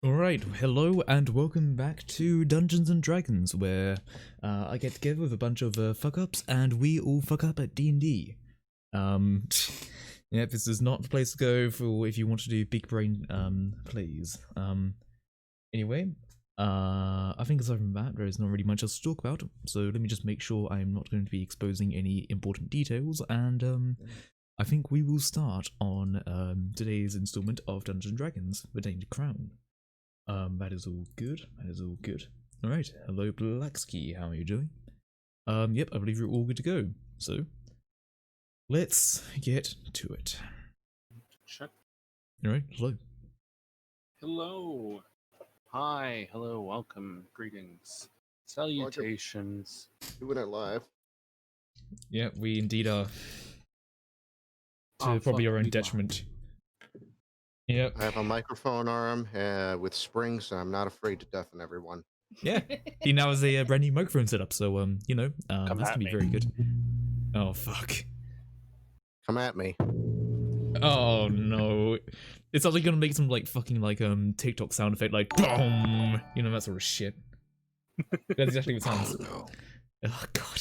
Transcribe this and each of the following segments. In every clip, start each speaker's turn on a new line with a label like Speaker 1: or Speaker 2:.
Speaker 1: Alright, hello and welcome back to Dungeons and Dragons, where I get together with a bunch of fuck-ups and we all fuck up at D&D. Yeah, this is not the place to go for if you want to do big brain plays. Anyway, I think aside from that, there is not really much else to talk about, so let me just make sure I'm not going to be exposing any important details, and I think we will start on today's installment of Dungeons and Dragons, The Tainted Crown. That is all good. That is all good. Alright, hello Blacksky, how are you doing? Yep, I believe you're all good to go. So, let's get to it.
Speaker 2: Check.
Speaker 1: Alright, hello.
Speaker 2: Hello. Hi. Hello. Welcome. Greetings. Salutations.
Speaker 3: Doing it live.
Speaker 1: Yeah, we indeed are. To
Speaker 2: Oh,
Speaker 1: probably
Speaker 2: fuck,
Speaker 1: our own
Speaker 2: we are.
Speaker 1: detriment. Yep.
Speaker 3: I have a microphone arm with springs, and I'm not afraid to deafen everyone.
Speaker 1: Yeah, he now has a brand new microphone setup, so, you know,
Speaker 2: Come
Speaker 1: that's
Speaker 2: at
Speaker 1: gonna be
Speaker 2: me.
Speaker 1: very good. Oh, fuck.
Speaker 3: Come at me.
Speaker 1: Oh, no. It's actually gonna make some, like, fucking, like, TikTok sound effect, like, boom! You know, that sort of shit. That's exactly what it sounds.
Speaker 3: Oh, no.
Speaker 1: Oh, God.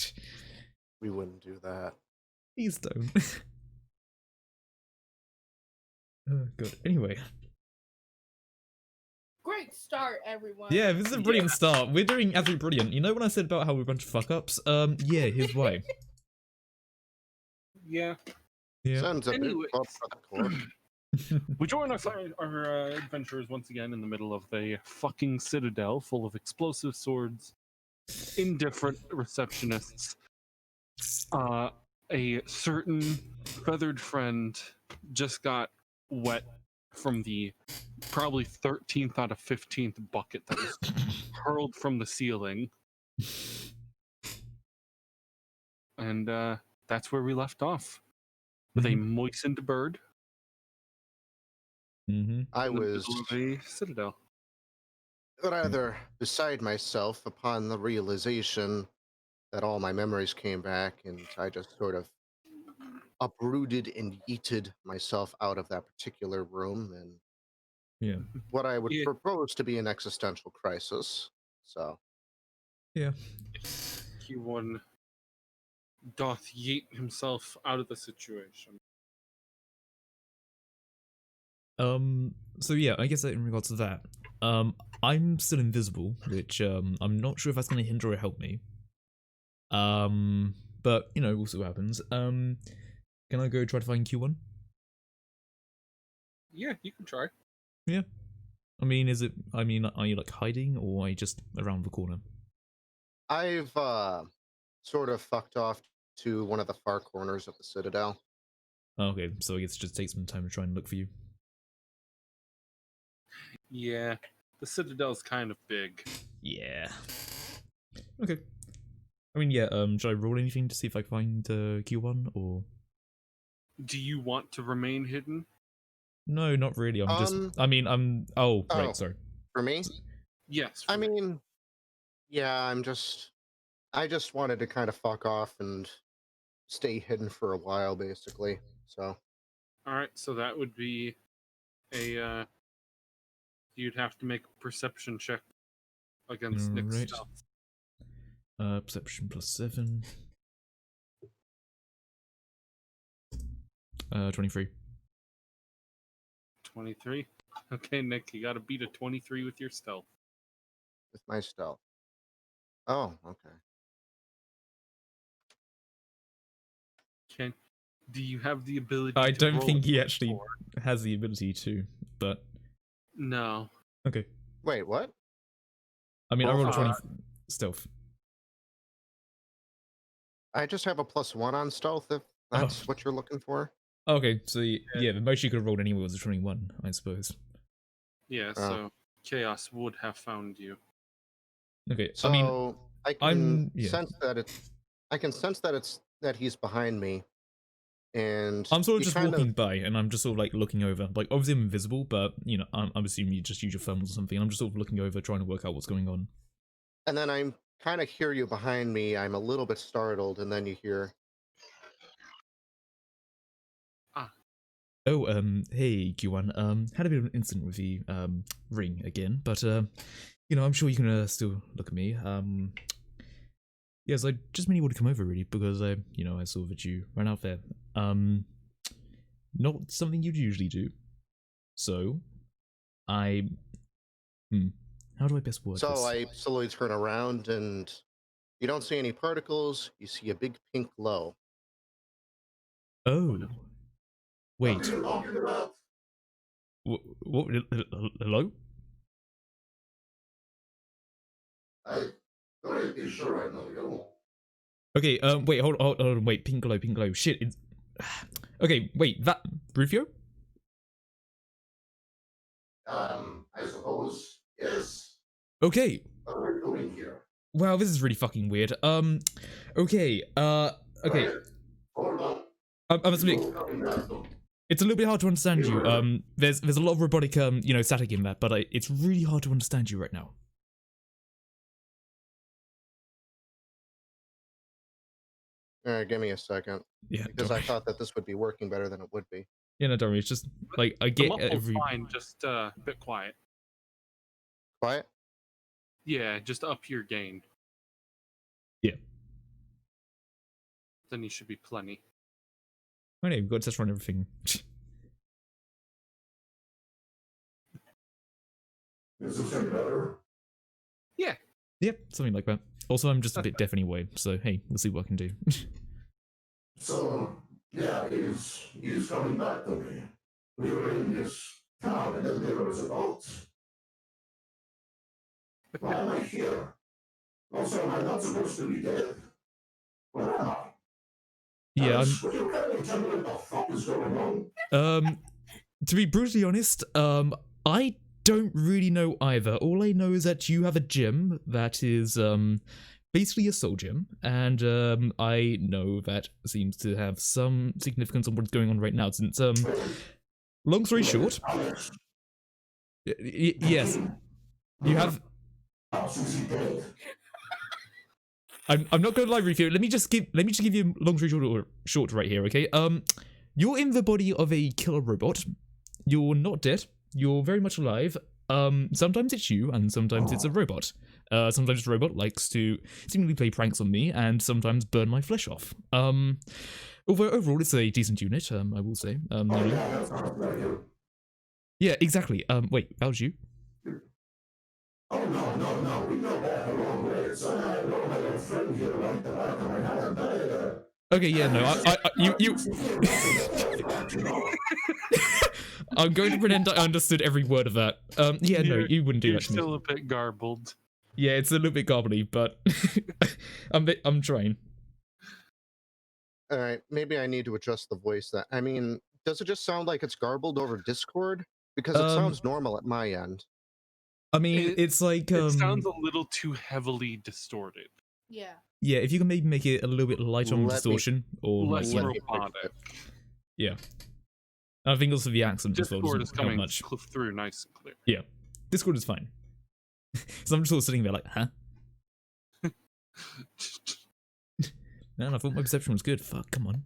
Speaker 3: We wouldn't do that.
Speaker 1: Please don't. Oh, God. Anyway.
Speaker 4: Great start, everyone.
Speaker 1: Yeah, this is a brilliant start. We're doing absolutely brilliant. You know when I said about how we're a bunch of fuck-ups? Yeah, here's why.
Speaker 2: Yeah.
Speaker 1: Yeah.
Speaker 3: Sounds a bit
Speaker 2: Anyway.
Speaker 3: club for the core.
Speaker 2: We join our adventurers once again in the middle of the fucking citadel full of explosive swords, indifferent receptionists. A certain feathered friend just got wet from the probably 13th out of 15th bucket that was hurled from the ceiling. And that's where we left off. With a moistened bird
Speaker 1: Mm-hmm.
Speaker 3: I
Speaker 2: in the
Speaker 3: was
Speaker 2: middle of a citadel.
Speaker 3: rather beside myself upon the realization that all my memories came back, and I just sort of uprooted and yeeted myself out of that particular room, and
Speaker 1: Yeah.
Speaker 3: what I would
Speaker 2: Yeah.
Speaker 3: propose to be an existential crisis. So,
Speaker 1: Yeah.
Speaker 2: Q1 doth yeet himself out of the situation.
Speaker 1: So yeah, I guess in regards to that, I'm still invisible, which, I'm not sure if that's gonna hinder or help me. But, you know, we'll see what happens. Can I go try to find Q1?
Speaker 2: Yeah, you can try.
Speaker 1: Yeah. I mean, are you, like, hiding, or are you just around the corner?
Speaker 3: I've sort of fucked off to one of the far corners of the citadel.
Speaker 1: Okay, so I guess it just takes some time to try and look for you.
Speaker 2: Yeah, the citadel's kind of big.
Speaker 1: Yeah. Okay. I mean, yeah, should I roll anything to see if I find Q1, or...?
Speaker 2: Do you want to remain hidden?
Speaker 1: No, not really, I'm just... I mean, Oh, right, sorry.
Speaker 3: For me?
Speaker 2: Yes.
Speaker 3: I mean, yeah, I just wanted to kind of fuck off and stay hidden for a while, basically. So,
Speaker 2: All right, so that would be a you'd have to make a perception check against Nick's
Speaker 1: Alright.
Speaker 2: stealth.
Speaker 1: Perception plus 7. 23.
Speaker 2: 23. Okay, Nick, you got to beat a 23 with your stealth.
Speaker 3: with my stealth. Oh, okay.
Speaker 2: Do you have the ability?
Speaker 1: I
Speaker 2: to
Speaker 1: don't
Speaker 2: roll
Speaker 1: think he
Speaker 2: a
Speaker 1: actually
Speaker 2: d4?
Speaker 1: has the ability to, but...
Speaker 2: No.
Speaker 1: Okay.
Speaker 3: Wait, what?
Speaker 1: I mean, I rolled a 20
Speaker 2: Uh,
Speaker 1: stealth.
Speaker 3: I just have a +1 on stealth, if that's what you're looking for.
Speaker 1: Okay, so yeah, the most you could have rolled anyway was a 21, I suppose.
Speaker 2: Yeah,
Speaker 3: Oh.
Speaker 2: so Chaos would have found you.
Speaker 1: Okay,
Speaker 3: So
Speaker 1: I mean,
Speaker 3: I can
Speaker 1: yeah.
Speaker 3: sense that he's behind me, and
Speaker 1: I'm sort of
Speaker 3: he
Speaker 1: just
Speaker 3: kind
Speaker 1: walking by, and I'm just sort of like looking over. Like, obviously I'm invisible, but, you know, I'm assuming you just use your thermals or something. I'm just sort of looking over, trying to work out what's going on.
Speaker 3: and then I'm kind of hear you behind me. I'm a little bit startled, and then you hear,
Speaker 1: Oh, hey, Q1. Had a bit of an incident with the, ring again, but, you know, I'm sure you can, still look at me. Yes, I just mainly want to come over, really, because I saw that you ran out there. Not something you'd usually do. So, how do I best word this?
Speaker 3: So I slowly turn around and you don't see any particles, you see a big pink glow.
Speaker 1: Oh. Wait. What? Hello?
Speaker 5: I'm pretty sure I know you.
Speaker 1: Okay, wait, hold on, wait, pink glow, shit, it's... Okay, wait, that... Rufio?
Speaker 5: I suppose, yes.
Speaker 1: Okay,
Speaker 5: What are we doing here?
Speaker 1: wow, this is really fucking weird, okay, okay,
Speaker 5: Hold on.
Speaker 1: I must admit, it's a little bit hard to understand you, there's a lot of robotic, static in that, but it's really hard to understand you right now.
Speaker 3: Alright, give me a second.
Speaker 1: Yeah,
Speaker 3: Because I thought that this would be working better than it would be.
Speaker 1: yeah, no, don't worry, it's just, like, I
Speaker 2: The
Speaker 1: get
Speaker 2: muffled's
Speaker 1: every...
Speaker 2: fine, just a bit quiet.
Speaker 3: Quiet?
Speaker 2: Yeah, just up your gain.
Speaker 1: Yeah.
Speaker 2: Then you should be plenty.
Speaker 1: I know, we've got to test run everything.
Speaker 5: Is this any better?
Speaker 2: Yeah.
Speaker 1: Yep, something like that. Also, I'm just a bit deaf anyway, so hey, we'll see what I can do.
Speaker 5: So, yeah, he's coming back to me. We were in this town and then there was a boat. Why am I here? Also, am I not supposed to be dead? Where am I?
Speaker 1: Yeah,
Speaker 5: Alice, would you kindly tell me what the fuck is going on?
Speaker 1: To be brutally honest, I don't really know either. All I know is that you have a gym that is, basically a soul gym, and, I know that seems to have some significance on what's going on right now, since, long story short,
Speaker 5: Alex,
Speaker 1: yes, you have...
Speaker 5: is he dead?
Speaker 1: I'm not gonna lie with you. Let me just give you a long story short right here, okay? You're in the body of a killer robot. You're not dead. You're very much alive. Sometimes it's you, and sometimes it's a robot. Sometimes the robot likes to seemingly play pranks on me, and sometimes burn my flesh off. Although overall it's a decent unit, I will say. You know.
Speaker 5: Yeah, that sounds like you.
Speaker 1: Yeah, exactly. Wait, that was you?
Speaker 5: Oh, no, we know that a long ways. I know my little friend here like the back of my hand.
Speaker 1: Okay, yeah, no, you... I'm going to pretend I understood every word of that. Yeah, no, you wouldn't do
Speaker 2: You're
Speaker 1: that to me.
Speaker 2: still a bit garbled.
Speaker 1: Yeah, it's a little bit garbly, but I'm trying.
Speaker 3: Alright, maybe I need to adjust the voice that... I mean, does it just sound like it's garbled over Discord? Because it sounds normal at my end.
Speaker 1: I mean, it's like,
Speaker 2: It sounds a little too heavily distorted.
Speaker 4: Yeah.
Speaker 1: yeah, if you can maybe make it a little bit light on
Speaker 3: Let me-
Speaker 1: distortion, or like,
Speaker 2: Less
Speaker 1: yeah,
Speaker 3: Let me fix
Speaker 2: robotic.
Speaker 3: it.
Speaker 1: yeah. I think also the accent as well
Speaker 2: Discord is
Speaker 1: doesn't help
Speaker 2: coming
Speaker 1: much.
Speaker 2: through nice and clear.
Speaker 1: Yeah, Discord is fine. So I'm just sort of sitting there like, huh? Man, I thought my perception was good. Fuck, come on.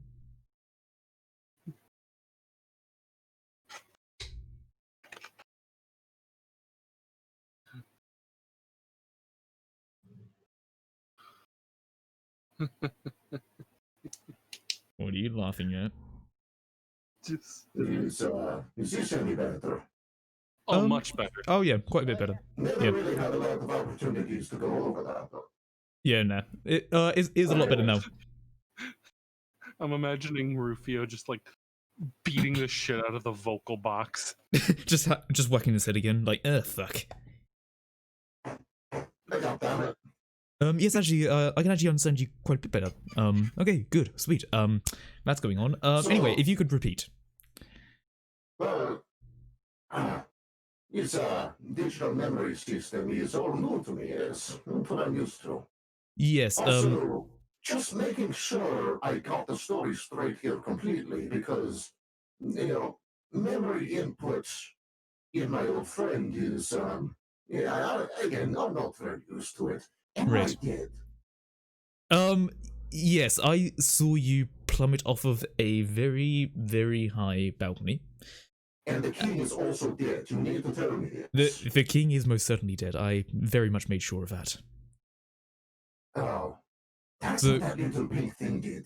Speaker 1: What are you laughing at?
Speaker 2: Just,
Speaker 5: Is this any better?
Speaker 2: much better.
Speaker 1: Oh yeah, quite a bit better.
Speaker 5: Never
Speaker 1: Yeah.
Speaker 5: really had a lot of opportunities to go over that, though.
Speaker 1: Yeah, nah. It is a lot better now.
Speaker 2: I'm imagining Rufio just like beating the shit out of the vocal box.
Speaker 1: just whacking his head again, like, fuck.
Speaker 5: God damn it.
Speaker 1: Yes, actually, I can actually understand you quite a bit better. Okay, good, sweet. That's going on. Anyway, if you could repeat.
Speaker 5: Well, it's a digital memory system. It's all new to me, yes. What I'm used to.
Speaker 1: Yes,
Speaker 5: Also, just making sure I got the story straight here completely, because, memory input in my old friend is, again, I'm not very used to it. Am
Speaker 1: Right.
Speaker 5: I dead?
Speaker 1: yes, I saw you plummet off of a very, very high balcony.
Speaker 5: And the king is also dead. You need to tell me this.
Speaker 1: The king is most certainly dead. I very much made sure of that.
Speaker 5: Oh, that's
Speaker 1: So-
Speaker 5: what that little pink thing did.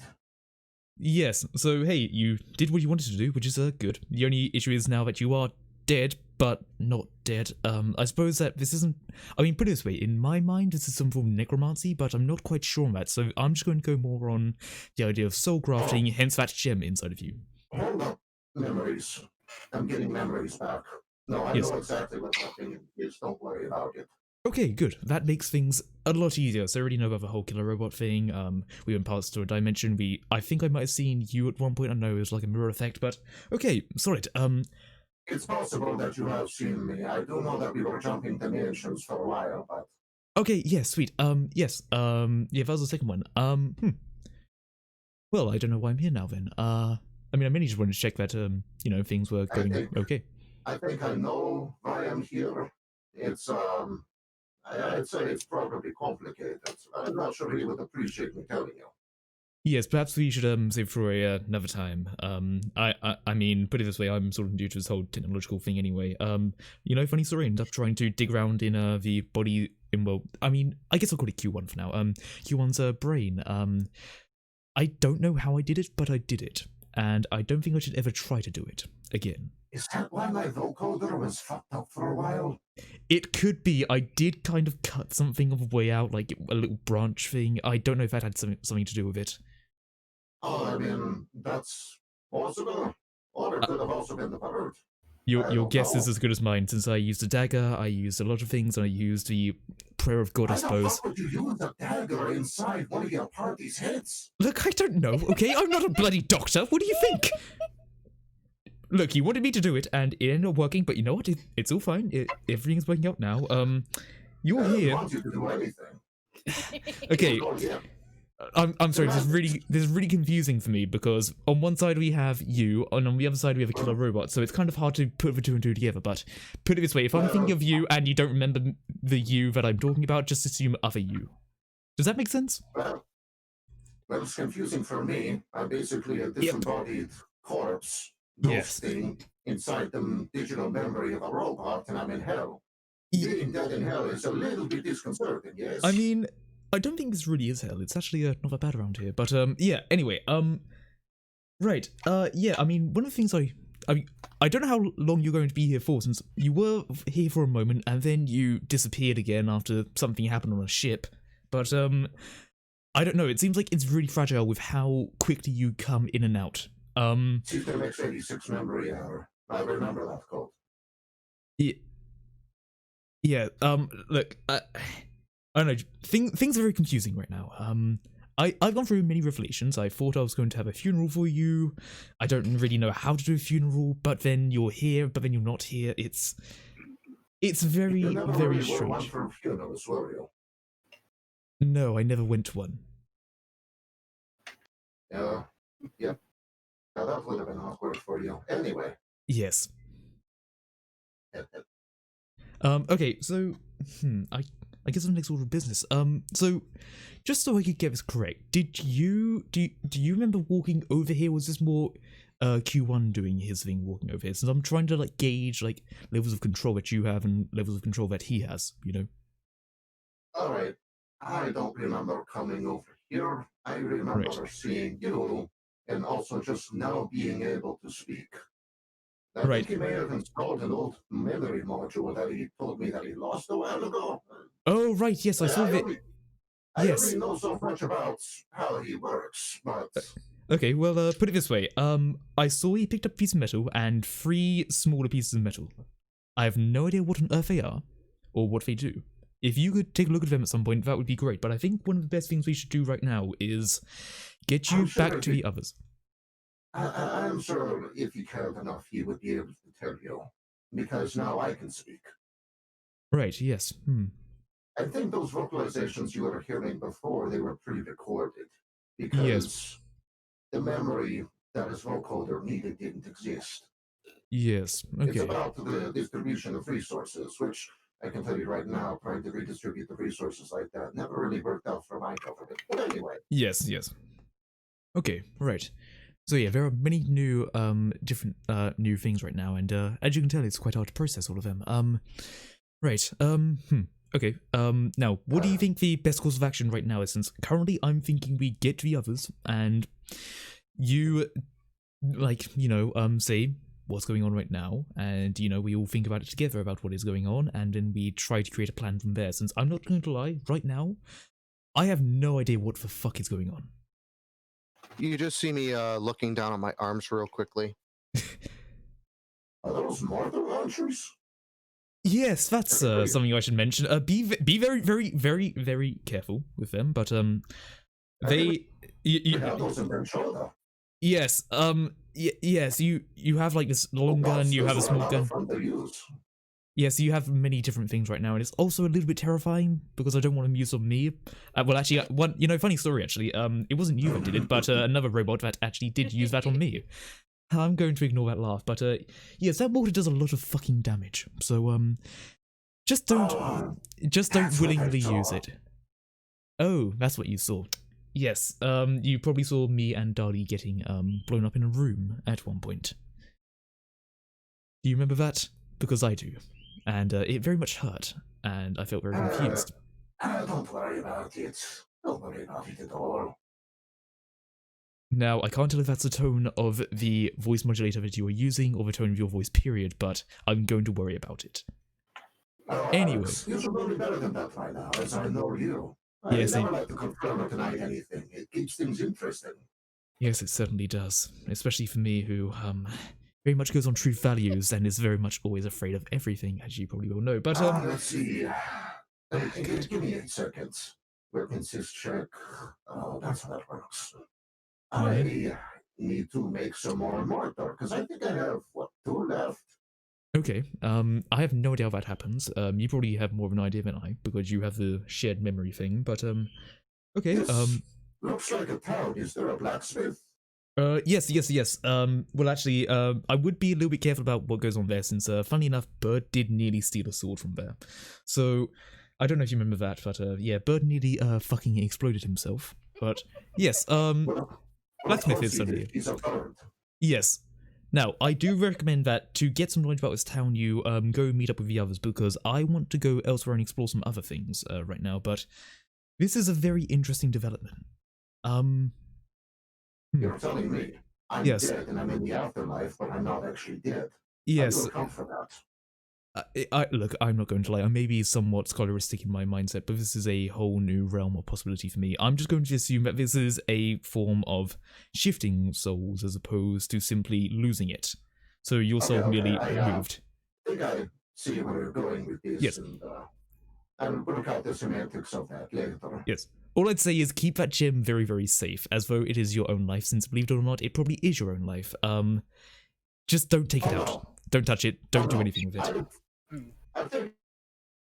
Speaker 1: Yes, so hey, you did what you wanted to do, which is good. The only issue is now that you are dead, but not dead. I suppose that this isn't... I mean, put it this way, in my mind, this is some form of necromancy, but I'm not quite sure on that, so I'm just going to go more on the idea of soul grafting, hence that gem inside of you.
Speaker 5: Hold up. Memories. I'm getting memories back. No, I
Speaker 1: Yes.
Speaker 5: know exactly what that thing is. Don't worry about it.
Speaker 1: Okay, good. That makes things a lot easier. So I already know about the whole killer robot thing. We went past to a dimension. I think I might have seen you at one point. I know it was like a mirror effect, but okay, solid.
Speaker 5: It's possible that you have seen me. I do know that we were jumping dimensions for a while, but
Speaker 1: Okay, yes, sweet. Yes. Yeah, that was the second one. Well, I don't know why I'm here now then. I mean, I mainly just wanted to check that you know, things were going okay.
Speaker 5: I think I know why I'm here. I'd say it's probably complicated. I'm not sure he would appreciate me telling you.
Speaker 1: Yes, perhaps we should save for another time. I mean, put it this way, I'm sort of new to this whole technological thing anyway. You know, funny story, I ended up trying to dig around in the body in, well, I mean, I guess I'll call it Q1 for now. Q1's brain. I don't know how I did it, but I did it. And I don't think I should ever try to do it again.
Speaker 5: Is that why my vocoder was fucked up for a while?
Speaker 1: It could be. I did kind of cut something of a way out, like a little branch thing. I don't know if that had something to do with it.
Speaker 5: Oh, I mean, that's possible. Or it could have also been the bird. I
Speaker 1: Your
Speaker 5: don't
Speaker 1: guess is
Speaker 5: know.
Speaker 1: as good as mine, since I used a dagger, I used a lot of things, and I used the prayer of God, I
Speaker 5: Why the
Speaker 1: suppose.
Speaker 5: fuck would you use a dagger inside one of your party's heads?
Speaker 1: Look, I don't know, okay? I'm not a bloody doctor. What do you think? Look, you wanted me to do it, and it ended up working, but you know what? It's all fine. Everything's working out now. You're
Speaker 5: I don't
Speaker 1: here.
Speaker 5: want you to do anything.
Speaker 1: Okay,
Speaker 5: Oh, yeah.
Speaker 1: I'm sorry. This is really confusing for me because on one side we have you, and on the other side we have a killer robot. So it's kind of hard to put the two and two together. But put it this way: if I'm thinking of you and you don't remember the you that I'm talking about, just assume other you. Does that make sense?
Speaker 5: Well, it's confusing for me. I'm basically a disembodied corpse, ghost
Speaker 1: Yes.
Speaker 5: thing inside the digital memory of a robot, and I'm in hell.
Speaker 1: Ye-
Speaker 5: Being dead in hell is a little bit disconcerting, yes?
Speaker 1: I mean, I don't think this really is hell. It's actually not that bad around here. But yeah. Anyway, right. Yeah. I mean, one of the things I don't know how long you're going to be here for, since you were here for a moment and then you disappeared again after something happened on a ship. But I don't know. It seems like it's really fragile with how quickly you come in and out.
Speaker 5: System X86 memory error. I remember that code.
Speaker 1: Yeah. Look. I don't know. Things are very confusing right now. I've gone through many revelations. I thought I was going to have a funeral for you. I don't really know how to do a funeral, but then you're here, but then you're not here. It's very,
Speaker 5: You never
Speaker 1: very
Speaker 5: really were one
Speaker 1: strange.
Speaker 5: for funerals, were you?
Speaker 1: No, I never went to one.
Speaker 5: Yeah. Yep. Now that would have been awkward for you. Anyway.
Speaker 1: Yes. Okay, so I guess the next order of business. So just so I could get this correct, do you remember walking over here? Was this more Q1 doing his thing, walking over here? Since I'm trying to like gauge like levels of control that you have and levels of control that he has, you know.
Speaker 5: All right. I don't remember coming over here. I remember seeing you, and also just now being able to speak. I
Speaker 1: Right.
Speaker 5: think he may have installed an old memory module that he told me that he lost a while ago.
Speaker 1: Oh right, yes, I saw
Speaker 5: I
Speaker 1: that.
Speaker 5: don't I don't
Speaker 1: Yes.
Speaker 5: really know so much about how he works, but
Speaker 1: Okay, well, put it this way. I saw he picked up a piece of metal and 3 smaller pieces of metal. I have no idea what on earth they are or what they do. If you could take a look at them at some point, that would be great. But I think one of the best things we should do right now is get you
Speaker 5: I'm sure
Speaker 1: back to the others.
Speaker 5: I'm sure if he cared enough, he would be able to tell you. Because now I can speak.
Speaker 1: Right, yes.
Speaker 5: I think those vocalizations you were hearing before, they were pre-recorded. Because the memory that his vocoder needed didn't exist.
Speaker 1: Yes,
Speaker 5: It's
Speaker 1: okay.
Speaker 5: about the distribution of resources, which I can tell you right now, trying to redistribute the resources like that never really worked out for my government. But anyway,
Speaker 1: Yes. Okay, right. So yeah, there are many new, different, new things right now, and as you can tell, it's quite hard to process all of them. Right. Okay. Now, what do you think the best course of action right now is? Since currently, I'm thinking we get to the others, and you, like, say what's going on right now, and we all think about it together about what is going on, and then we try to create a plan from there. Since I'm not going to lie, right now, I have no idea what the fuck is going on.
Speaker 3: You just see me looking down at my arms real quickly.
Speaker 5: Are those mortar launchers?
Speaker 1: Yes, that's something I should mention. Be very, very, very, very careful with them. But they you
Speaker 5: have those in Venezuela.
Speaker 1: yes, yes, you have like this long gun, you have a small gun. Yes, you have many different things right now, and it's also a little bit terrifying because I don't want them used on me. Well, actually, one funny story actually. It wasn't you that did it, but another robot that actually did use that on me. I'm going to ignore that laugh, but yes, that mortar does a lot of fucking damage. So just don't willingly use it. Oh, that's what you saw. Yes, you probably saw me and Dali getting blown up in a room at one point. Do you remember that? Because I do. And it very much hurt, and I felt very confused.
Speaker 5: Don't worry about it. Don't worry about it at all.
Speaker 1: Now, I can't tell if that's the tone of the voice modulator that you are using, or the tone of your voice, period, but I'm going to worry about it. Anyway.
Speaker 5: You should know me better than that right now, as I know you.
Speaker 1: Yes,
Speaker 5: I never like to confirm or deny anything. It keeps things interesting.
Speaker 1: Yes, it certainly does. Especially for me, who, very much goes on true values and is very much always afraid of everything, as you probably will know. But
Speaker 5: let's see. Give me 8 seconds. Weapons check. That's how that works. I need to make some more mortar because I think I have 2 left.
Speaker 1: Okay. I have no idea how that happens. You probably have more of an idea than I because you have the shared memory thing. But okay.
Speaker 5: This looks like a town. Is there a blacksmith?
Speaker 1: Yes. Well, actually, I would be a little bit careful about what goes on there, since, funny enough, Bird did nearly steal a sword from there. So, I don't know if you remember that, but, yeah, Bird nearly, fucking exploded himself. But, yes, blacksmith is certainly. Yes. Now, I do recommend that to get some knowledge about this town, you, go meet up with the others, because I want to go elsewhere and explore some other things, right now, but this is a very interesting development.
Speaker 5: You're telling me I'm dead and I'm in the afterlife, but I'm not actually dead.
Speaker 1: Yes.
Speaker 5: I will account for
Speaker 1: that. Look, I'm not going to lie. I may be somewhat scholaristic in my mindset, but this is a whole new realm of possibility for me. I'm just going to assume that this is a form of shifting souls as opposed to simply losing it. So your soul merely moved.
Speaker 5: I think I see where you're going with this.
Speaker 1: Yes.
Speaker 5: And, I'll work out the semantics of that later.
Speaker 1: Yes. All I'd say is keep that gem very, very safe, as though it is your own life, since believe it or not, it probably is your own life. Just don't take it out. Don't touch it. Don't do anything with it.
Speaker 5: I've taken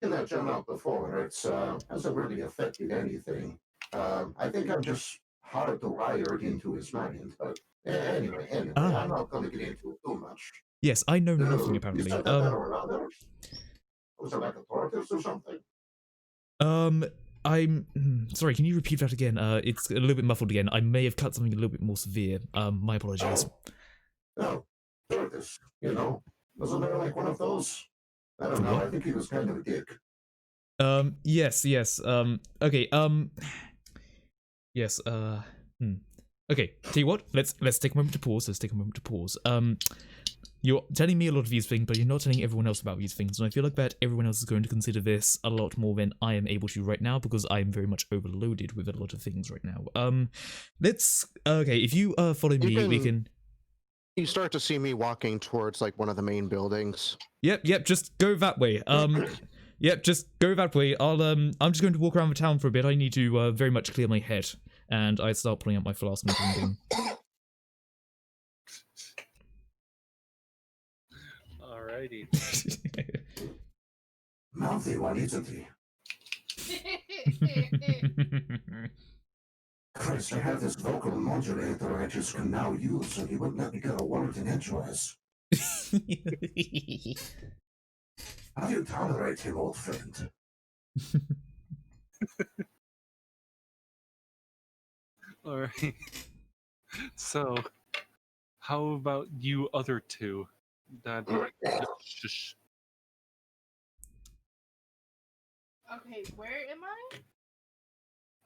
Speaker 5: that gem out before. It's hasn't really affected anything. I think I'm just hardwired into his mind. But anyway, I'm not going to get into it too much.
Speaker 1: Yes, I know nothing apparently.
Speaker 5: Was it like a tortoise or something?
Speaker 1: I'm sorry, can you repeat that again? It's a little bit muffled again. I may have cut something a little bit more severe. My apologies.
Speaker 5: No, tortoise, wasn't there like one of those? I don't know, I think he was kind of a dick.
Speaker 1: Yes, okay, yes, okay, tell you what, let's take a moment to pause, You're telling me a lot of these things, but you're not telling everyone else about these things, and I feel like that everyone else is going to consider this a lot more than I am able to right now, because I am very much overloaded with a lot of things right now. Okay, if you follow me, we can...
Speaker 3: You start to see me walking towards, like, one of the main buildings.
Speaker 1: Yep, just go that way. Yep, just go that way. I'm just going to walk around the town for a bit. I need to very much clear my head, and I start pulling out my flask and drinking.
Speaker 2: Alrighty.
Speaker 5: Mouthy one, isn't he? Christ, I have this vocal modulator I just can now use, and he wouldn't let me get a word in edgewise. How do you tolerate him, old friend?
Speaker 2: Alright. So, How about you other two? That shush.
Speaker 4: Okay, where am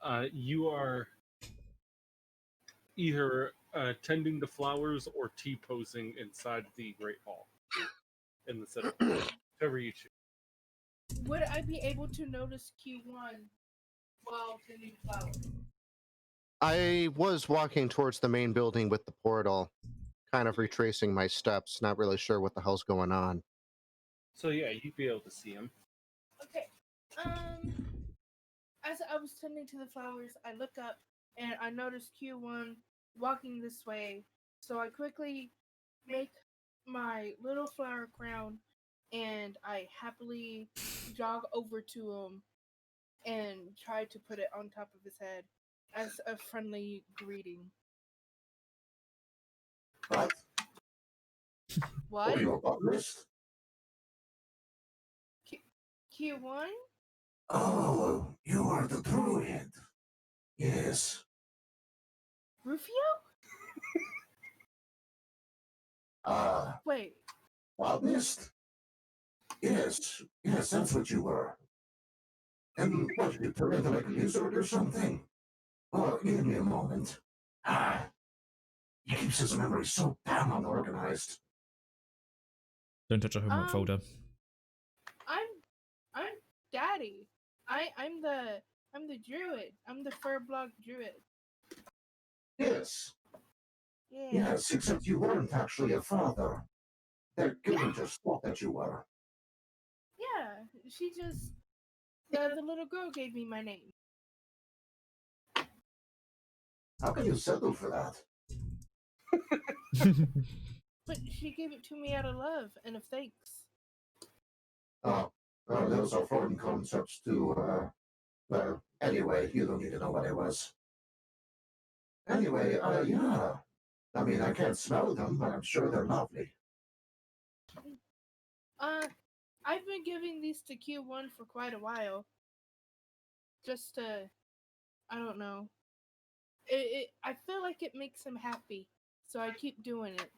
Speaker 4: I?
Speaker 2: You are either tending the flowers or T-posing inside the Great Hall in the center. Whatever you choose.
Speaker 4: Would I be able to notice Q1 while tending flowers?
Speaker 3: I was walking towards the main building with the portal, kind of retracing my steps, not really sure what the hell's going on.
Speaker 2: So yeah, you'd be able to see him.
Speaker 4: Okay. As I was tending to the flowers, I look up and I notice Q1 walking this way. So I quickly make my little flower crown and I happily jog over to him and try to put it on top of his head as a friendly greeting.
Speaker 5: What?
Speaker 4: What?
Speaker 5: Oh, you're a botanist?
Speaker 4: Q1?
Speaker 5: Oh, you are the druid. Yes.
Speaker 4: Rufio? Wait.
Speaker 5: Botanist? Yes, yes, that's what you were. And what, did you turn into like a lizard or something? Oh, give me a moment. He keeps his memory so damn unorganized.
Speaker 1: Don't touch a homework folder.
Speaker 4: I'm Daddy. I'm the druid. I'm the fur block druid.
Speaker 5: Yes,
Speaker 4: Yeah.
Speaker 5: yes, except you weren't actually a father. That girl just thought that you were.
Speaker 4: Yeah. She just the little girl gave me my name.
Speaker 5: How can you settle for that?
Speaker 4: But she gave it to me out of love and of thanks.
Speaker 5: Oh, those are foreign concepts to, well, anyway, you don't need to know what it was. Anyway, yeah. I mean, I can't smell them, but I'm sure they're lovely.
Speaker 4: I've been giving these to Q1 for quite a while. Just to, I don't know. I feel like it makes him happy, so I keep doing it.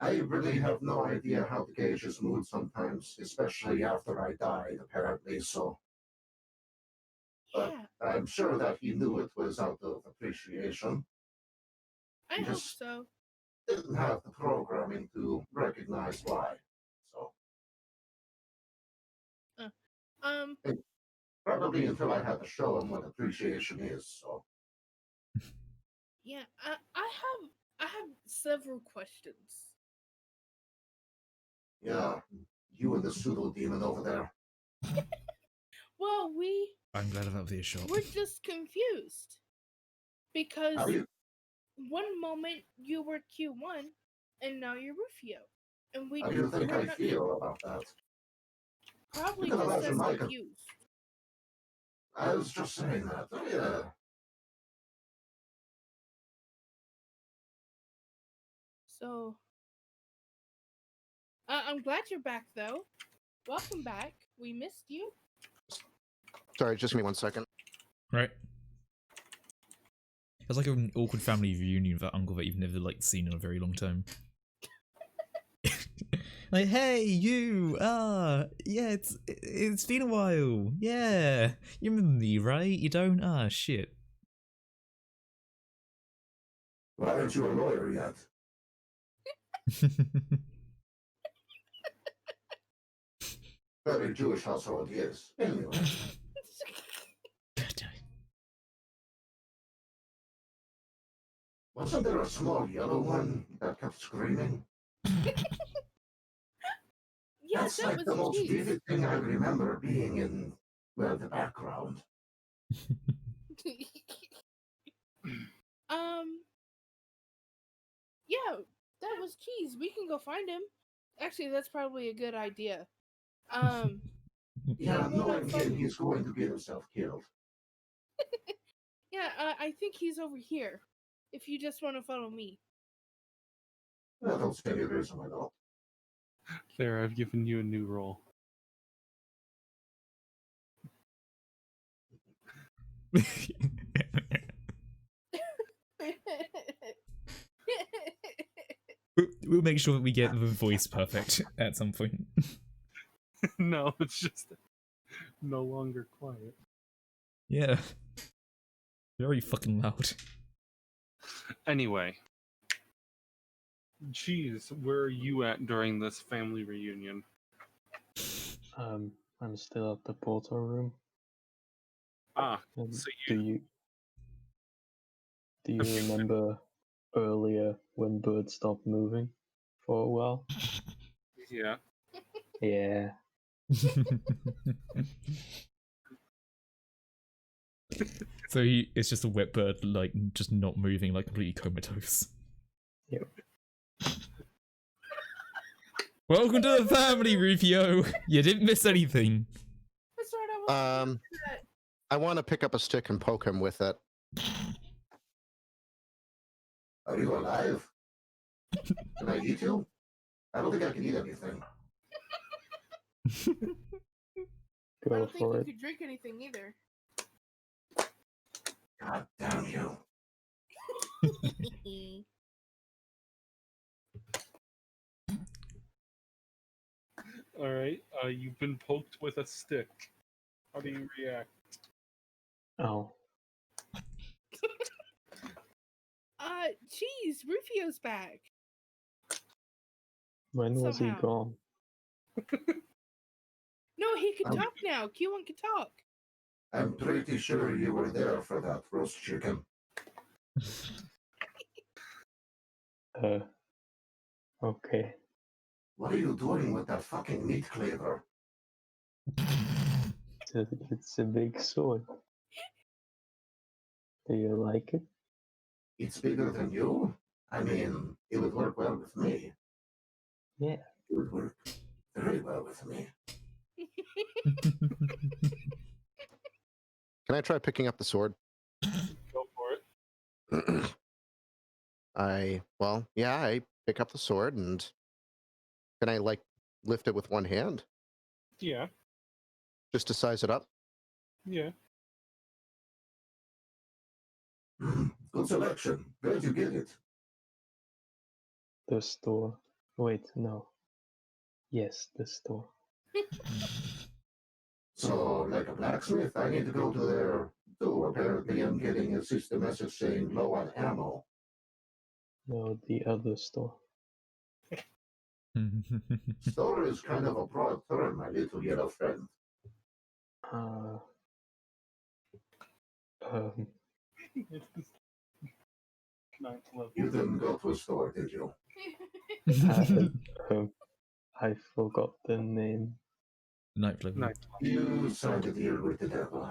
Speaker 5: I really have no idea how to gauge his mood sometimes, especially after I died, apparently, so. But
Speaker 4: Yeah,
Speaker 5: I'm sure that he knew it was out of appreciation.
Speaker 4: I
Speaker 5: He
Speaker 4: hope
Speaker 5: just
Speaker 4: so.
Speaker 5: didn't have the programming to recognize why. So,
Speaker 4: Um,
Speaker 5: probably until I had to show him what appreciation is, so.
Speaker 4: yeah, I have several questions.
Speaker 5: Yeah, you and the pseudo demon over there.
Speaker 4: Well,
Speaker 1: I'm glad about the shot.
Speaker 4: we're just confused because
Speaker 5: How you?
Speaker 4: one moment you were Q1 and now you're Rufio, and
Speaker 5: How do you think
Speaker 4: we're
Speaker 5: I
Speaker 4: not
Speaker 5: feel about that?
Speaker 4: probably
Speaker 5: You can
Speaker 4: just
Speaker 5: imagine
Speaker 4: as
Speaker 5: my
Speaker 4: confused.
Speaker 5: I was just saying that. Yeah.
Speaker 4: So, I'm glad you're back though. Welcome back. We missed you.
Speaker 3: Sorry, just give me 1 second.
Speaker 1: Right. It's like an awkward family reunion with that uncle that you've never like seen in a very long time. Like, hey, you! Yeah, it's been a while. Yeah, you remember me, right? You don't? Ah, shit.
Speaker 5: Why aren't you a lawyer yet? Very Jewish household, yes. Anyway. Wasn't there a small yellow one that kept screaming?
Speaker 4: Yes,
Speaker 5: That's
Speaker 4: that
Speaker 5: like
Speaker 4: was
Speaker 5: the most
Speaker 4: Cheese.
Speaker 5: vivid thing I remember being in, well, the background.
Speaker 4: Yeah, that was Cheese. We can go find him. Actually, that's probably a good idea.
Speaker 5: Yeah,
Speaker 4: wanna
Speaker 5: knowing
Speaker 4: find-
Speaker 5: him, he's going to get himself killed.
Speaker 4: Yeah, I think he's over here. If you just want to follow me.
Speaker 5: Well, don't say any reason at all.
Speaker 2: There, I've given you a new role.
Speaker 1: We'll make sure that we get the voice perfect at some point.
Speaker 2: No, it's just no longer quiet.
Speaker 1: Yeah. Very fucking loud.
Speaker 2: Anyway, geez, where are you at during this family reunion?
Speaker 6: I'm still at the portal room.
Speaker 2: Ah,
Speaker 6: And
Speaker 2: so
Speaker 6: do you remember earlier when birds stopped moving for a while?
Speaker 2: yeah.
Speaker 6: Yeah.
Speaker 1: So it's just a wet bird, like, just not moving, like, completely comatose.
Speaker 6: Yep.
Speaker 1: Welcome to the family, Rufio! You didn't miss anything.
Speaker 4: That's right. I want that.
Speaker 3: I want to pick up a stick and poke him with it.
Speaker 5: Are you alive? Can I eat you? I don't think I can eat anything.
Speaker 4: I
Speaker 6: Go
Speaker 4: don't think
Speaker 6: for
Speaker 4: you
Speaker 6: it.
Speaker 4: could drink anything either.
Speaker 5: God damn you.
Speaker 2: All right. You've been poked with a stick. How do you react?
Speaker 6: Oh,
Speaker 4: Cheese, Rufio's back.
Speaker 6: when was he
Speaker 4: Somehow.
Speaker 6: gone?
Speaker 4: No, he can talk now. Q1 can talk.
Speaker 5: I'm pretty sure you were there for that roast chicken.
Speaker 6: Okay.
Speaker 5: What are you doing with that fucking meat cleaver?
Speaker 6: It's a big sword. Do you like it?
Speaker 5: It's bigger than you? I mean, it would work well with me.
Speaker 6: Yeah.
Speaker 5: It would work very well with me.
Speaker 3: Can I try picking up the sword?
Speaker 2: Go for it.
Speaker 3: I pick up the sword and can I like lift it with one hand
Speaker 2: Yeah.
Speaker 3: just to size it up?
Speaker 2: Yeah.
Speaker 5: Good selection. Where'd you get it?
Speaker 6: The store. Wait, no. Yes, the store.
Speaker 5: So, like a blacksmith, I need to go to there. So apparently I'm getting a system message saying low on ammo.
Speaker 6: No, the other store.
Speaker 5: Store is kind of a broad term, my little yellow friend.
Speaker 6: Uh,
Speaker 2: Ninth level.
Speaker 5: You didn't go to a store, did you?
Speaker 6: I forgot the name.
Speaker 1: Ninth level.
Speaker 2: Ninth
Speaker 5: You signed a deal with the devil.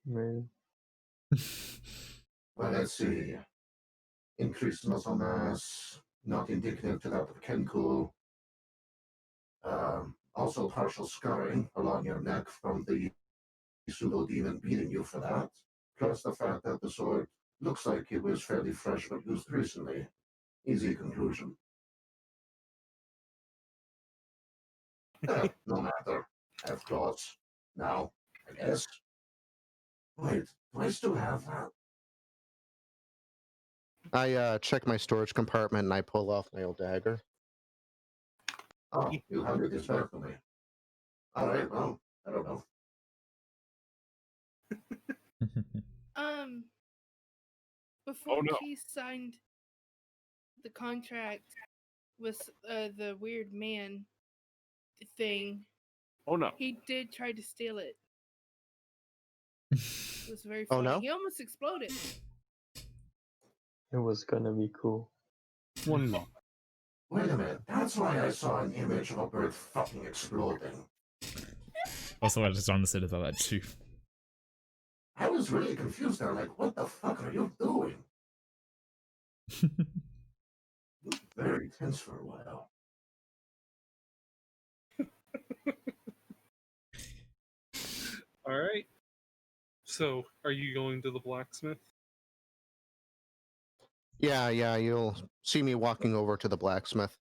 Speaker 6: Really?
Speaker 5: Well, let's see. Increased muscle mass, not indicative to that of Kenku. Also partial scarring along your neck from the pseudo-demon beating you for that. Plus the fact that the sword looks like it was fairly fresh but used recently. Easy conclusion. No matter. Have claws. Now, I guess. Wait, do I still have that?
Speaker 3: I check my storage compartment and I pull off my old dagger.
Speaker 5: Oh, you handed this back to me. Alright, well, I don't know.
Speaker 4: Before
Speaker 2: Oh, no.
Speaker 4: Cheese signed the contract with the weird man thing,
Speaker 2: Oh no.
Speaker 4: he did try to steal it. It was very funny.
Speaker 3: Oh, no?
Speaker 4: He almost exploded.
Speaker 6: It was gonna be cool.
Speaker 2: One moment.
Speaker 5: Wait a minute, that's why I saw an image of a bird fucking exploding.
Speaker 1: Also, I just understood about that too.
Speaker 5: I was really confused there, like, what the fuck are you doing? Very tense for a while.
Speaker 2: All right. So, are you going to the blacksmith?
Speaker 3: Yeah, you'll see me walking over to the blacksmith.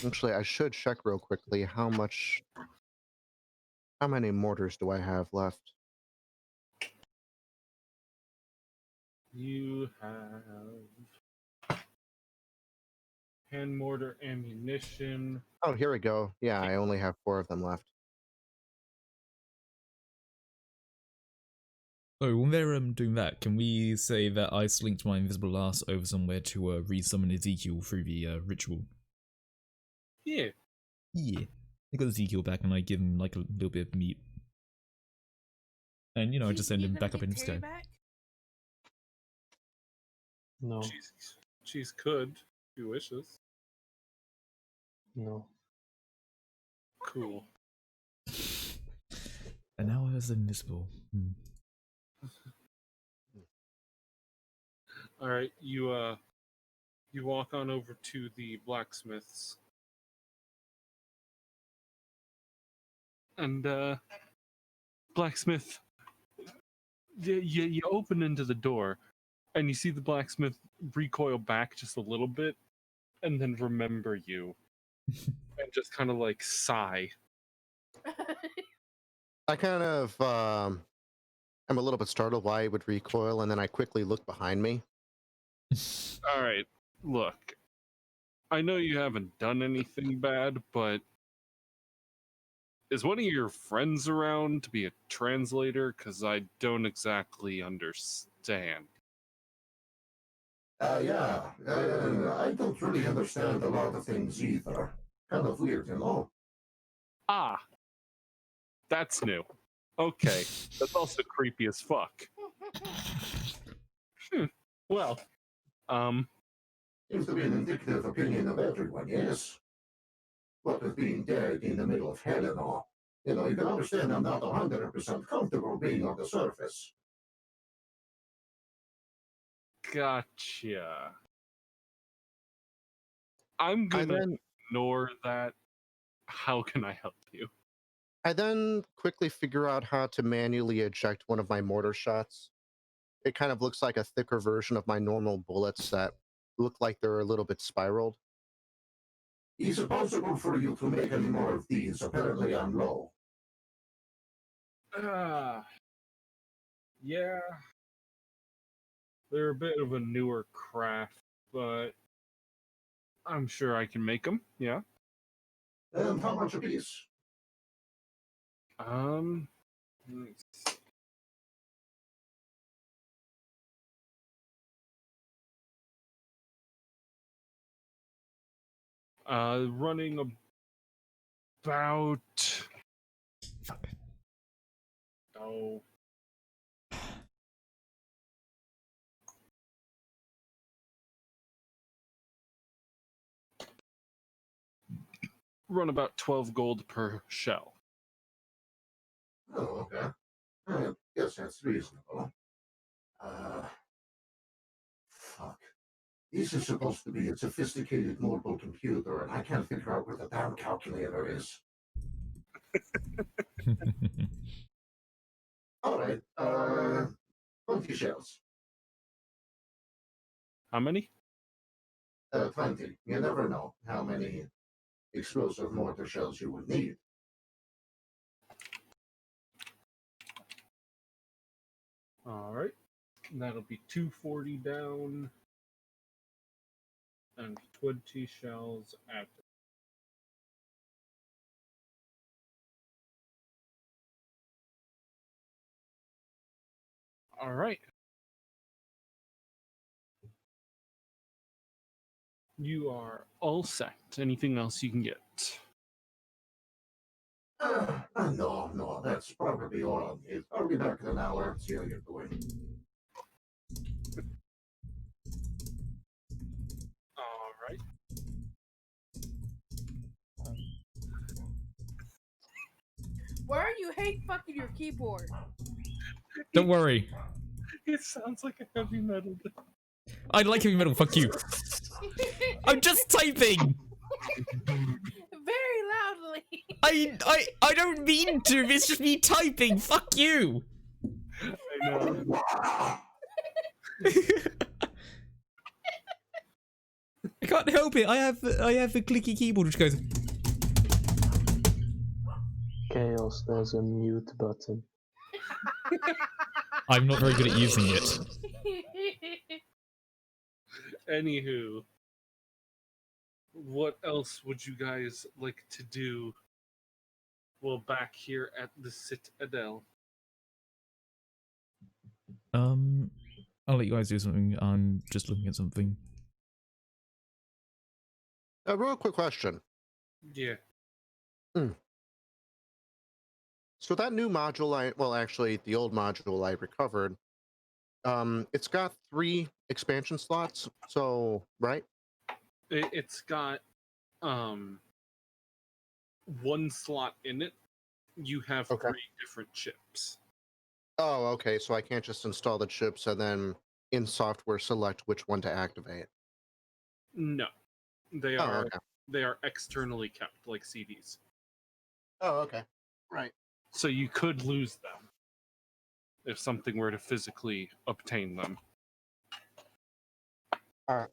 Speaker 3: Actually, I should check real quickly how many mortars do I have left?
Speaker 2: You have hand mortar ammunition.
Speaker 3: Oh, here we go. Yeah, I only have 4 of them left.
Speaker 1: Oh, when they're doing that, can we say that I slinked my invisible ass over somewhere to re-summon Ezekiel through the ritual?
Speaker 2: Yeah.
Speaker 1: Yeah. I got Ezekiel back and I give him like a little bit of meat. And, you know, I just send him back up into the sky.
Speaker 6: No,
Speaker 2: Cheese could, if he wishes.
Speaker 6: no.
Speaker 2: Cool.
Speaker 1: And now I was invisible.
Speaker 2: All right, you walk on over to the blacksmith's, and blacksmith, you open into the door, and you see the blacksmith recoil back just a little bit, and then remember you, and just kind of like sigh.
Speaker 3: I kind of I'm a little bit startled why he would recoil, and then I quickly look behind me.
Speaker 2: All right, look, I know you haven't done anything bad, but is one of your friends around to be a translator? Because I don't exactly understand.
Speaker 5: Yeah, I don't really understand a lot of things either. Kind of weird, you know?
Speaker 2: Ah, that's new. Okay, that's also creepy as fuck. Well,
Speaker 5: Seems to be an indicative opinion of everyone, yes? What with being dead in the middle of hell and all. You know, you can understand I'm not 100% comfortable being on the surface.
Speaker 2: gotcha. I'm
Speaker 3: I
Speaker 2: gonna
Speaker 3: then
Speaker 2: ignore that. How can I help you?
Speaker 3: I then quickly figure out how to manually eject one of my mortar shots. It kind of looks like a thicker version of my normal bullets that look like they're a little bit spiraled.
Speaker 5: Is it possible for you to make any more of these? Apparently I'm low.
Speaker 2: Yeah. They're a bit of a newer craft, but I'm sure I can make them. Yeah.
Speaker 5: And how much a piece?
Speaker 2: Let me see. Running about
Speaker 1: Fuck.
Speaker 2: oh, run about 12 gold per shell.
Speaker 5: Oh, okay. I guess that's reasonable. Fuck. This is supposed to be a sophisticated mobile computer, and I can't figure out where the damn calculator is. Alright, 20 shells.
Speaker 2: How many?
Speaker 5: 20. You never know how many explosive mortar shells you would need.
Speaker 2: All right. That'll be 240 down and 20 shells added. All right. You are all set. Anything else you can get?
Speaker 5: No, that's probably all I'll need. I'll be back in an hour, see how you're doing.
Speaker 2: All right.
Speaker 4: Why are you hate fucking your keyboard?
Speaker 1: Don't worry.
Speaker 2: It sounds like a heavy metal.
Speaker 1: I like heavy metal, fuck you. I'm just typing!
Speaker 4: Very loudly.
Speaker 1: I don't mean to, it's just me typing, fuck you!
Speaker 2: I know.
Speaker 1: I can't help it, I have a clicky keyboard which goes...
Speaker 6: Chaos, there's a mute button.
Speaker 1: I'm not very good at using it.
Speaker 2: Anywho, what else would you guys like to do while back here at the Citadel?
Speaker 1: I'll let you guys do something. I'm just looking at something.
Speaker 3: A real quick question.
Speaker 2: Yeah.
Speaker 3: So that new module, well, actually, the old module I recovered, it's got 3 expansion slots. So, right?
Speaker 2: It's got one slot in it. You have
Speaker 3: Okay.
Speaker 2: 3 different chips.
Speaker 3: Oh, okay. So I can't just install the chips and then in software select which one to activate.
Speaker 2: No, they
Speaker 3: Oh,
Speaker 2: are
Speaker 3: okay.
Speaker 2: they are externally kept like CDs.
Speaker 3: Oh, okay. Right.
Speaker 2: So you could lose them if something were to physically obtain them.
Speaker 3: All right.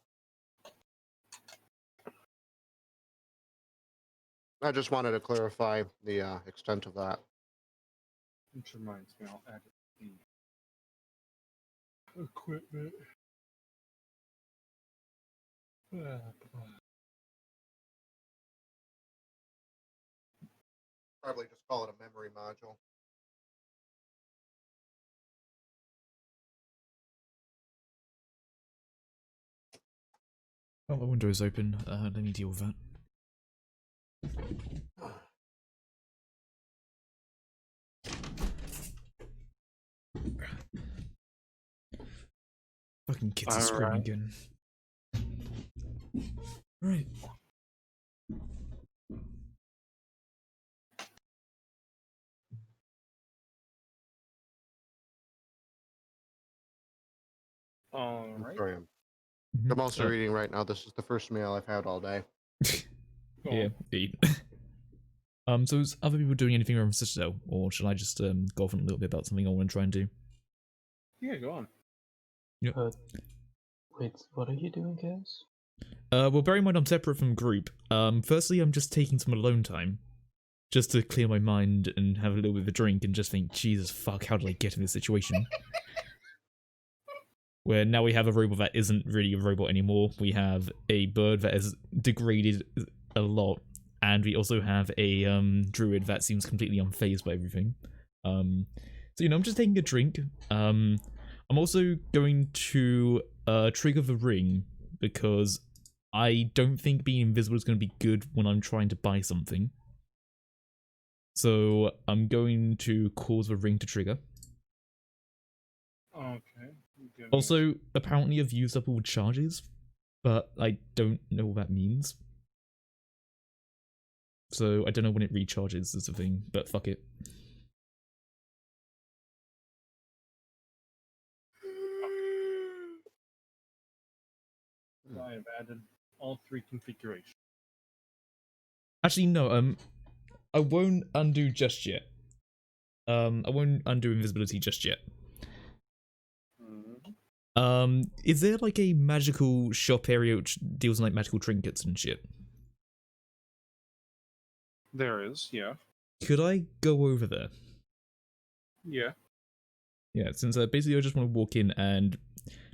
Speaker 3: I just wanted to clarify the extent of that.
Speaker 2: Which reminds me, I'll add it to the equipment.
Speaker 3: Probably just call it a memory module.
Speaker 1: Oh, the window is open. Let me deal with that. Fucking kids are screaming
Speaker 2: Alright.
Speaker 1: again. Right.
Speaker 2: Alright.
Speaker 3: Sorry, I'm
Speaker 1: Mhm.
Speaker 3: also reading right now. This is the first meal I've had all day.
Speaker 2: Go
Speaker 1: Yeah,
Speaker 2: on.
Speaker 1: eat. So is other people doing anything around Citadel, or should I just go off on a little bit about something I want to try and do?
Speaker 2: Yeah, go on.
Speaker 6: Wait, what are you doing, guys?
Speaker 1: Well, bear in mind I'm separate from group. Firstly, I'm just taking some alone time, just to clear my mind and have a little bit of a drink and just think, Jesus fuck, how did I get in this situation? Where now we have a robot that isn't really a robot anymore. We have a bird that has degraded a lot, and we also have a druid that seems completely unfazed by everything. So I'm just taking a drink. I'm also going to trigger the ring because I don't think being invisible is going to be good when I'm trying to buy something. So I'm going to cause the ring to trigger.
Speaker 2: Okay. Give me
Speaker 1: Also, apparently I've used up all charges, but I don't know what that means. So I don't know when it recharges is the thing, but fuck it.
Speaker 2: I have added all 3 configurations.
Speaker 1: Actually, no, I won't undo just yet. I won't undo invisibility just yet. Is there like a magical shop area which deals in like magical trinkets and shit?
Speaker 2: There is, yeah.
Speaker 1: Could I go over there?
Speaker 2: Yeah.
Speaker 1: Yeah, since basically I just want to walk in and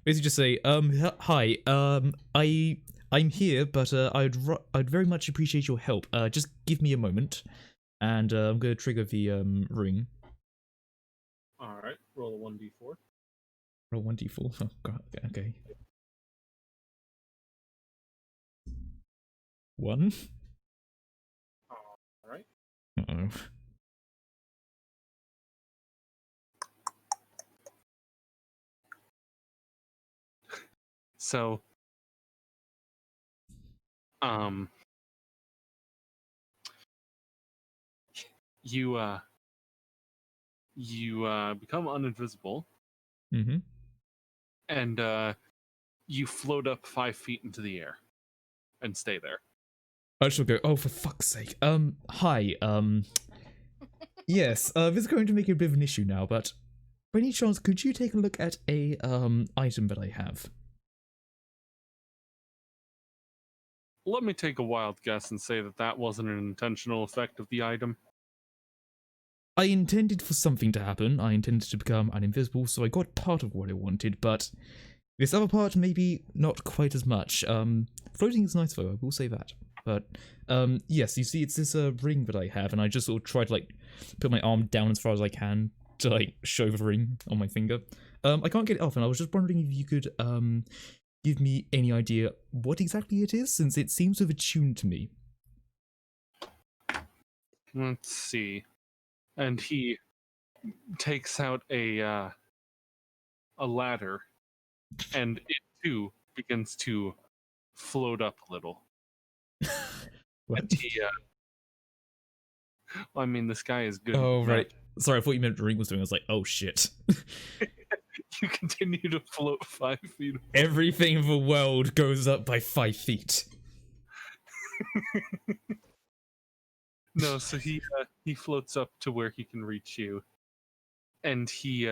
Speaker 1: basically just say, hi, I'm here, but I'd very much appreciate your help. Just give me a moment, and I'm gonna trigger the ring.
Speaker 2: Alright, roll a 1d4.
Speaker 1: Roll 1d4. Oh god, okay. 1.
Speaker 2: Alright.
Speaker 1: Uh-oh.
Speaker 2: So, you become uninvisible,
Speaker 1: Mm-hmm.
Speaker 2: and you float up 5 feet into the air and stay there.
Speaker 1: I shall go, oh, for fuck's sake. Hi, yes, this is going to make it a bit of an issue now, but by any chance, could you take a look at a, item that I have?
Speaker 2: Let me take a wild guess and say that that wasn't an intentional effect of the item.
Speaker 1: I intended for something to happen. I intended to become uninvisible, so I got part of what I wanted, but This other part, maybe not quite as much. Floating is nice though, I will say that. But, yes, you see, it's this ring that I have, and I just sort of try to, like, put my arm down as far as I can to, like, show the ring on my finger. I can't get it off, and I was just wondering if you could, give me any idea what exactly it is, since it seems to have attuned to me.
Speaker 2: Let's see. And he takes out a ladder, and it too begins to float up a little.
Speaker 1: What?
Speaker 2: And he, I mean, this guy is good.
Speaker 1: Oh,
Speaker 2: at
Speaker 1: right. Sorry, I thought you meant the ring was doing. I was like, oh shit.
Speaker 2: You continue to float 5 feet.
Speaker 1: Everything in the world goes up by 5 feet.
Speaker 2: No, so he floats up to where he can reach you, and he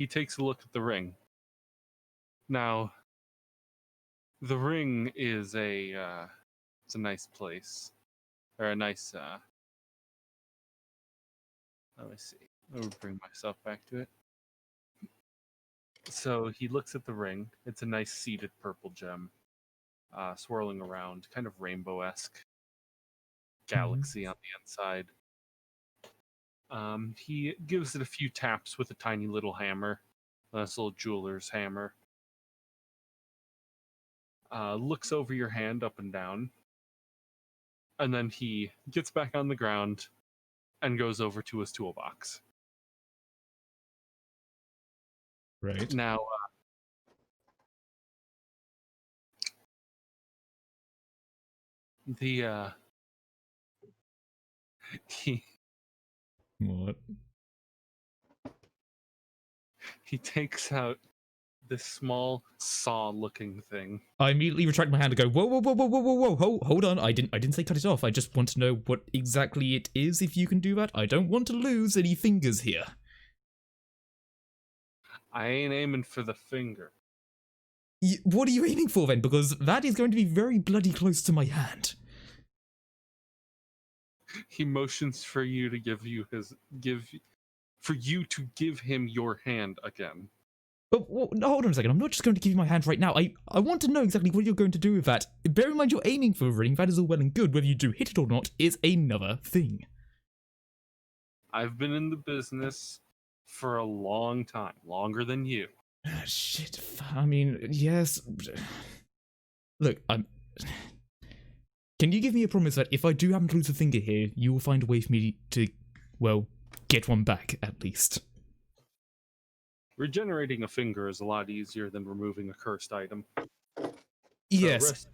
Speaker 2: takes a look at the ring. Now, the ring is it's a nice place, or a nice. Let me see. Let me bring myself back to it. So he looks at the ring. It's a nice seeded purple gem, swirling around, kind of rainbow-esque galaxy on the inside. He gives it a few taps with a tiny little hammer, this little jeweler's hammer. Looks over your hand up and down, and then he gets back on the ground and goes over to his toolbox.
Speaker 1: Right.
Speaker 2: Now,
Speaker 1: What?
Speaker 2: he takes out this small saw-looking thing.
Speaker 1: I immediately retract my hand and go, whoa, whoa, whoa, whoa, whoa, whoa, whoa, hold on. I didn't say cut it off. I just want to know what exactly it is, if you can do that. I don't want to lose any fingers here.
Speaker 2: I ain't aiming for the finger.
Speaker 1: What are you aiming for then? Because that is going to be very bloody close to my hand.
Speaker 2: He motions for you to give him your hand again.
Speaker 1: But no, hold on a second. I'm not just going to give you my hand right now. I want to know exactly what you're going to do with that. Bear in mind you're aiming for a ring. That is all well and good. Whether you do hit it or not is another thing.
Speaker 2: I've been in the business for a long time, longer than you.
Speaker 1: Shit. I mean, yes. Look, Can you give me a promise that if I do happen to lose a finger here, you will find a way for me to, well, get one back at least?
Speaker 2: Regenerating a finger is a lot easier than removing a cursed item.
Speaker 1: Yes.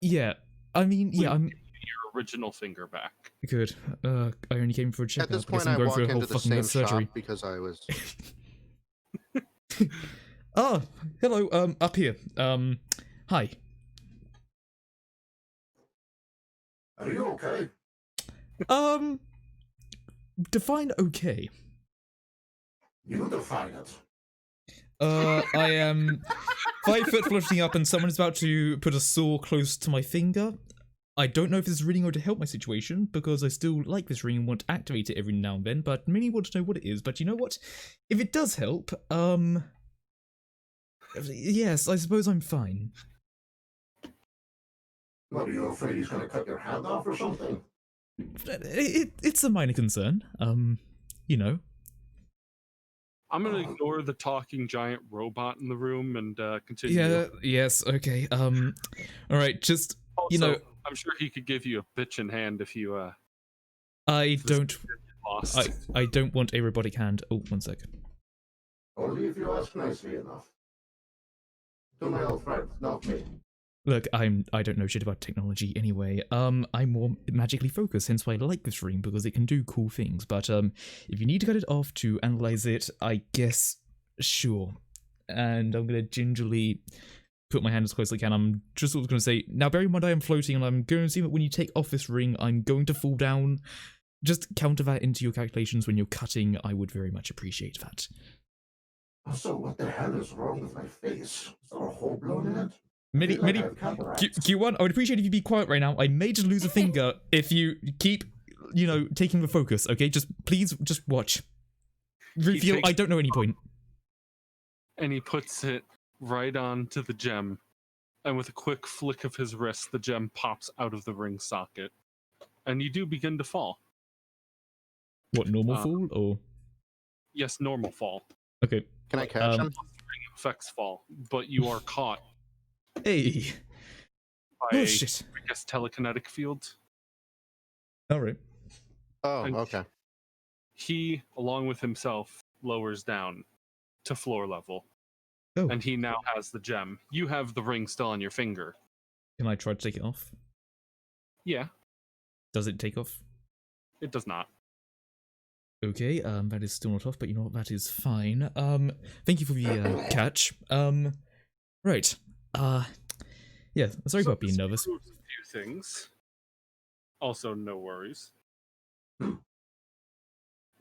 Speaker 1: Yeah. I mean, yeah, I'm
Speaker 2: your original finger back.
Speaker 1: good. I only came for a checkup.
Speaker 3: At this point, I walk into the same shop because I was.
Speaker 1: Ah, hello. Up here. Hi.
Speaker 5: Are you okay?
Speaker 1: Define okay.
Speaker 5: You define it.
Speaker 1: I am 5 foot floating up and someone is about to put a saw close to my finger. I don't know if this is really going to help my situation, because I still like this ring and want to activate it every now and then, but many want to know what it is. But you know what? If it does help, yes, I suppose I'm fine.
Speaker 5: What, are you afraid he's going to cut your hand off or something?
Speaker 1: It's a minor concern. You know.
Speaker 2: I'm gonna ignore the talking giant robot in the room and continue.
Speaker 1: Yeah. Yes. Okay. All right. Just
Speaker 2: also,
Speaker 1: you know,
Speaker 2: I'm sure he could give you a bitchin' hand if you.
Speaker 1: I don't.
Speaker 2: Lost.
Speaker 1: I don't want a robotic hand. Oh, 1 second.
Speaker 5: Only if you ask nicely enough. To my old friend, not me.
Speaker 1: Look, I don't know shit about technology anyway. I'm more magically focused, hence why I like this ring, because it can do cool things. But if you need to cut it off to analyze it, I guess sure. And I'm gonna gingerly put my hand as close as I can. I'm just sort of gonna say, now bear in mind I am floating, and I'm going to assume that when you take off this ring, I'm going to fall down. Just counter that into your calculations when you're cutting. I would very much appreciate that.
Speaker 5: So what the hell is wrong with my face? Is there a hole blown in it?
Speaker 1: Q1, I would appreciate if you be quiet right now. I may just lose a finger if you keep, you know, taking the focus, okay? Just, please, just watch. Reveal, I don't know any point.
Speaker 2: and he puts it right onto the gem. And with a quick flick of his wrist, the gem pops out of the ring socket. And you do begin to fall.
Speaker 1: What, normal fall or?
Speaker 2: Yes, normal fall.
Speaker 1: Okay.
Speaker 3: Can I catch him?
Speaker 2: Effects fall, but you are caught
Speaker 1: Hey.
Speaker 2: by,
Speaker 1: Oh shit.
Speaker 2: I guess, telekinetic field.
Speaker 1: All right.
Speaker 3: Oh,
Speaker 2: And
Speaker 3: okay.
Speaker 2: he, along with himself, lowers down to floor level.
Speaker 1: Oh.
Speaker 2: And he now has the gem. You have the ring still on your finger.
Speaker 1: Can I try to take it off?
Speaker 2: Yeah,
Speaker 1: Does it take off?
Speaker 2: it does not.
Speaker 1: Okay, that is still not off, but you know what, that is fine. Thank you for the catch. Right. Yeah, sorry
Speaker 2: So
Speaker 1: about being
Speaker 2: this
Speaker 1: nervous.
Speaker 2: proves a few things. Also, no worries.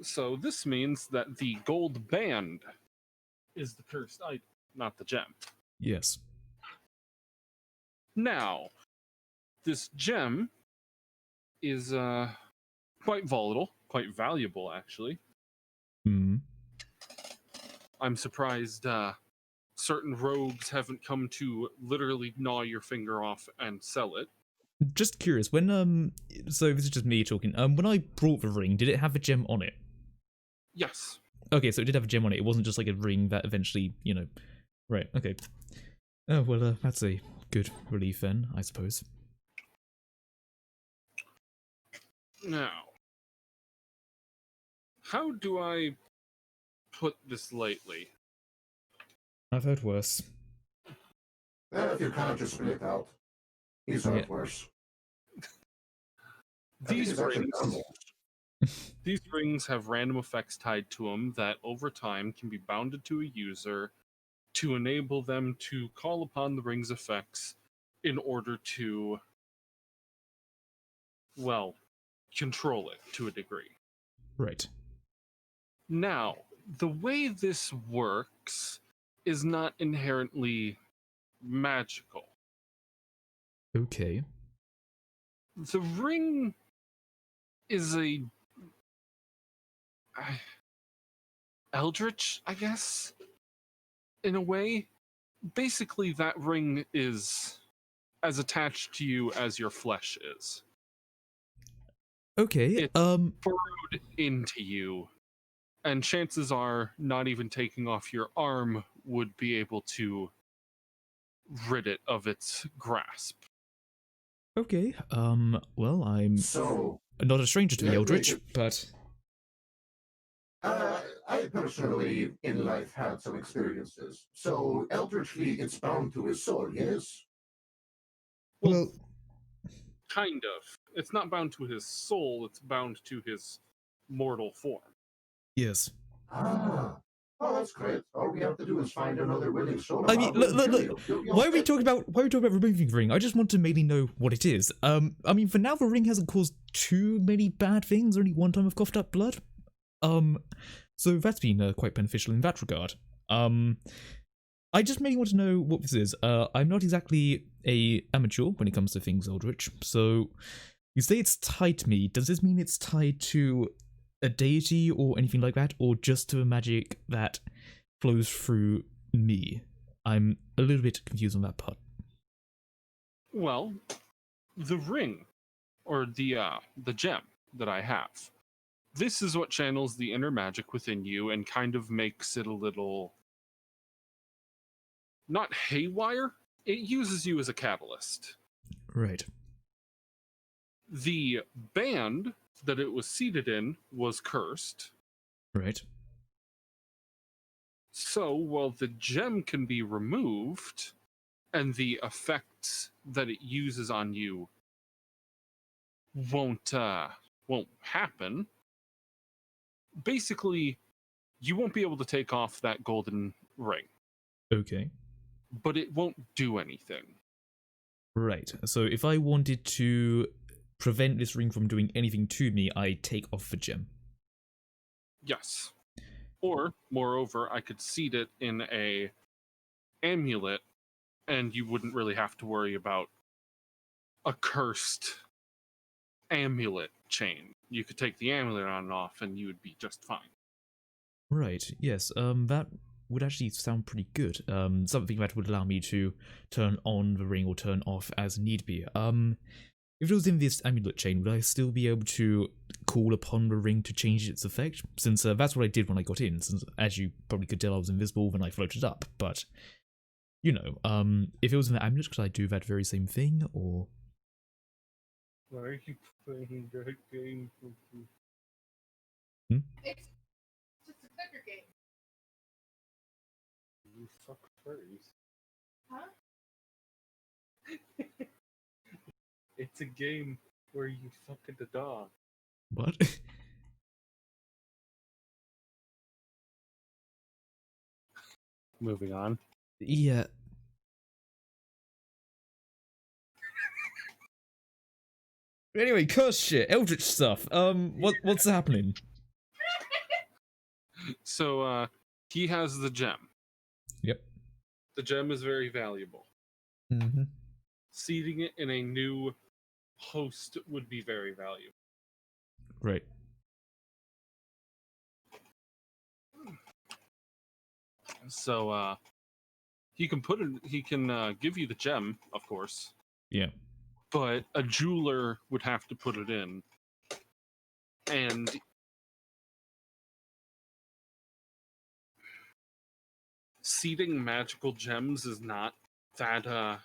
Speaker 2: So this means that the gold band is the cursed item, not the gem.
Speaker 1: Yes.
Speaker 2: Now, this gem is quite volatile, quite valuable, actually.
Speaker 1: Hmm.
Speaker 2: I'm surprised certain rogues haven't come to literally gnaw your finger off and sell it.
Speaker 1: Just curious, when so this is just me talking. When I brought the ring, did it have a gem on it?
Speaker 2: Yes.
Speaker 1: Okay, so it did have a gem on it. It wasn't just like a ring that eventually, you know. Right. Okay. Oh well, that's a good relief then, I suppose.
Speaker 2: Now, how do I put this lightly?
Speaker 1: I've heard worse.
Speaker 5: If you can't just split out, he's hurt worse. I think
Speaker 2: These
Speaker 5: he's actually
Speaker 2: rings,
Speaker 5: done worse.
Speaker 2: these rings have random effects tied to them that over time can be bounded to a user to enable them to call upon the ring's effects in order to, well, control it to a degree.
Speaker 1: Right.
Speaker 2: Now, the way this works is not inherently magical.
Speaker 1: Okay.
Speaker 2: The ring is a eldritch, I guess, in a way. Basically, that ring is as attached to you as your flesh is.
Speaker 1: Okay.
Speaker 2: It's burrowed into you, and chances are not even taking off your arm would be able to rid it of its grasp.
Speaker 1: Okay. Well, I'm
Speaker 5: So,
Speaker 1: not a stranger to the
Speaker 5: Let me
Speaker 1: Eldritch,
Speaker 5: ju-
Speaker 1: but
Speaker 5: I personally in life had some experiences. So, eldritchly, it's bound to his soul, yes?
Speaker 1: well,
Speaker 2: Kind of. It's not bound to his soul, it's bound to his mortal form.
Speaker 1: yes.
Speaker 5: Ah. Oh, that's great. All we have to do is find another willing soul.
Speaker 1: I mean, look. Why are we talking about removing the ring? I just want to mainly know what it is. I mean, for now, the ring hasn't caused too many bad things. Only one time I've coughed up blood. So that's been quite beneficial in that regard. I just mainly want to know what this is. I'm not exactly a amateur when it comes to things Eldritch. So you say it's tied to me. Does this mean it's tied to a deity or anything like that, or just to a magic that flows through me? I'm a little bit confused on that part.
Speaker 2: Well, the ring, or the gem that I have, this is what channels the inner magic within you and kind of makes it a little, not haywire, it uses you as a catalyst.
Speaker 1: Right.
Speaker 2: The band that it was seated in was cursed.
Speaker 1: Right.
Speaker 2: So while the gem can be removed and the effects that it uses on you won't happen, basically you won't be able to take off that golden ring.
Speaker 1: Okay.
Speaker 2: But it won't do anything.
Speaker 1: Right. So if I wanted to prevent this ring from doing anything to me, I take off the gem.
Speaker 2: Yes. Or, moreover, I could seed it in a amulet, and you wouldn't really have to worry about a cursed amulet chain. You could take the amulet on and off, and you would be just fine.
Speaker 1: Right. Yes. That would actually sound pretty good. Something that would allow me to turn on the ring or turn off as need be. If it was in this amulet chain, would I still be able to call upon the ring to change its effect? Since that's what I did when I got in, since as you probably could tell I was invisible when I floated up, but, you know, if it was in the amulet, could I do that very same thing, or...
Speaker 2: Why are you playing that game?
Speaker 4: It's just a clicker game.
Speaker 2: You fuck furries.
Speaker 4: Huh?
Speaker 2: It's a game where you fuck the dog.
Speaker 1: What?
Speaker 2: Moving on.
Speaker 1: Yeah. Anyway, curse shit, eldritch stuff. What's happening?
Speaker 2: So, he has the gem.
Speaker 1: Yep.
Speaker 2: The gem is very valuable.
Speaker 1: Mm-hmm.
Speaker 2: Seeding it in a new host would be very valuable.
Speaker 1: Right.
Speaker 2: So, he can put it. He can give you the gem, of course.
Speaker 1: Yeah.
Speaker 2: But a jeweler would have to put it in, and seeding magical gems is not that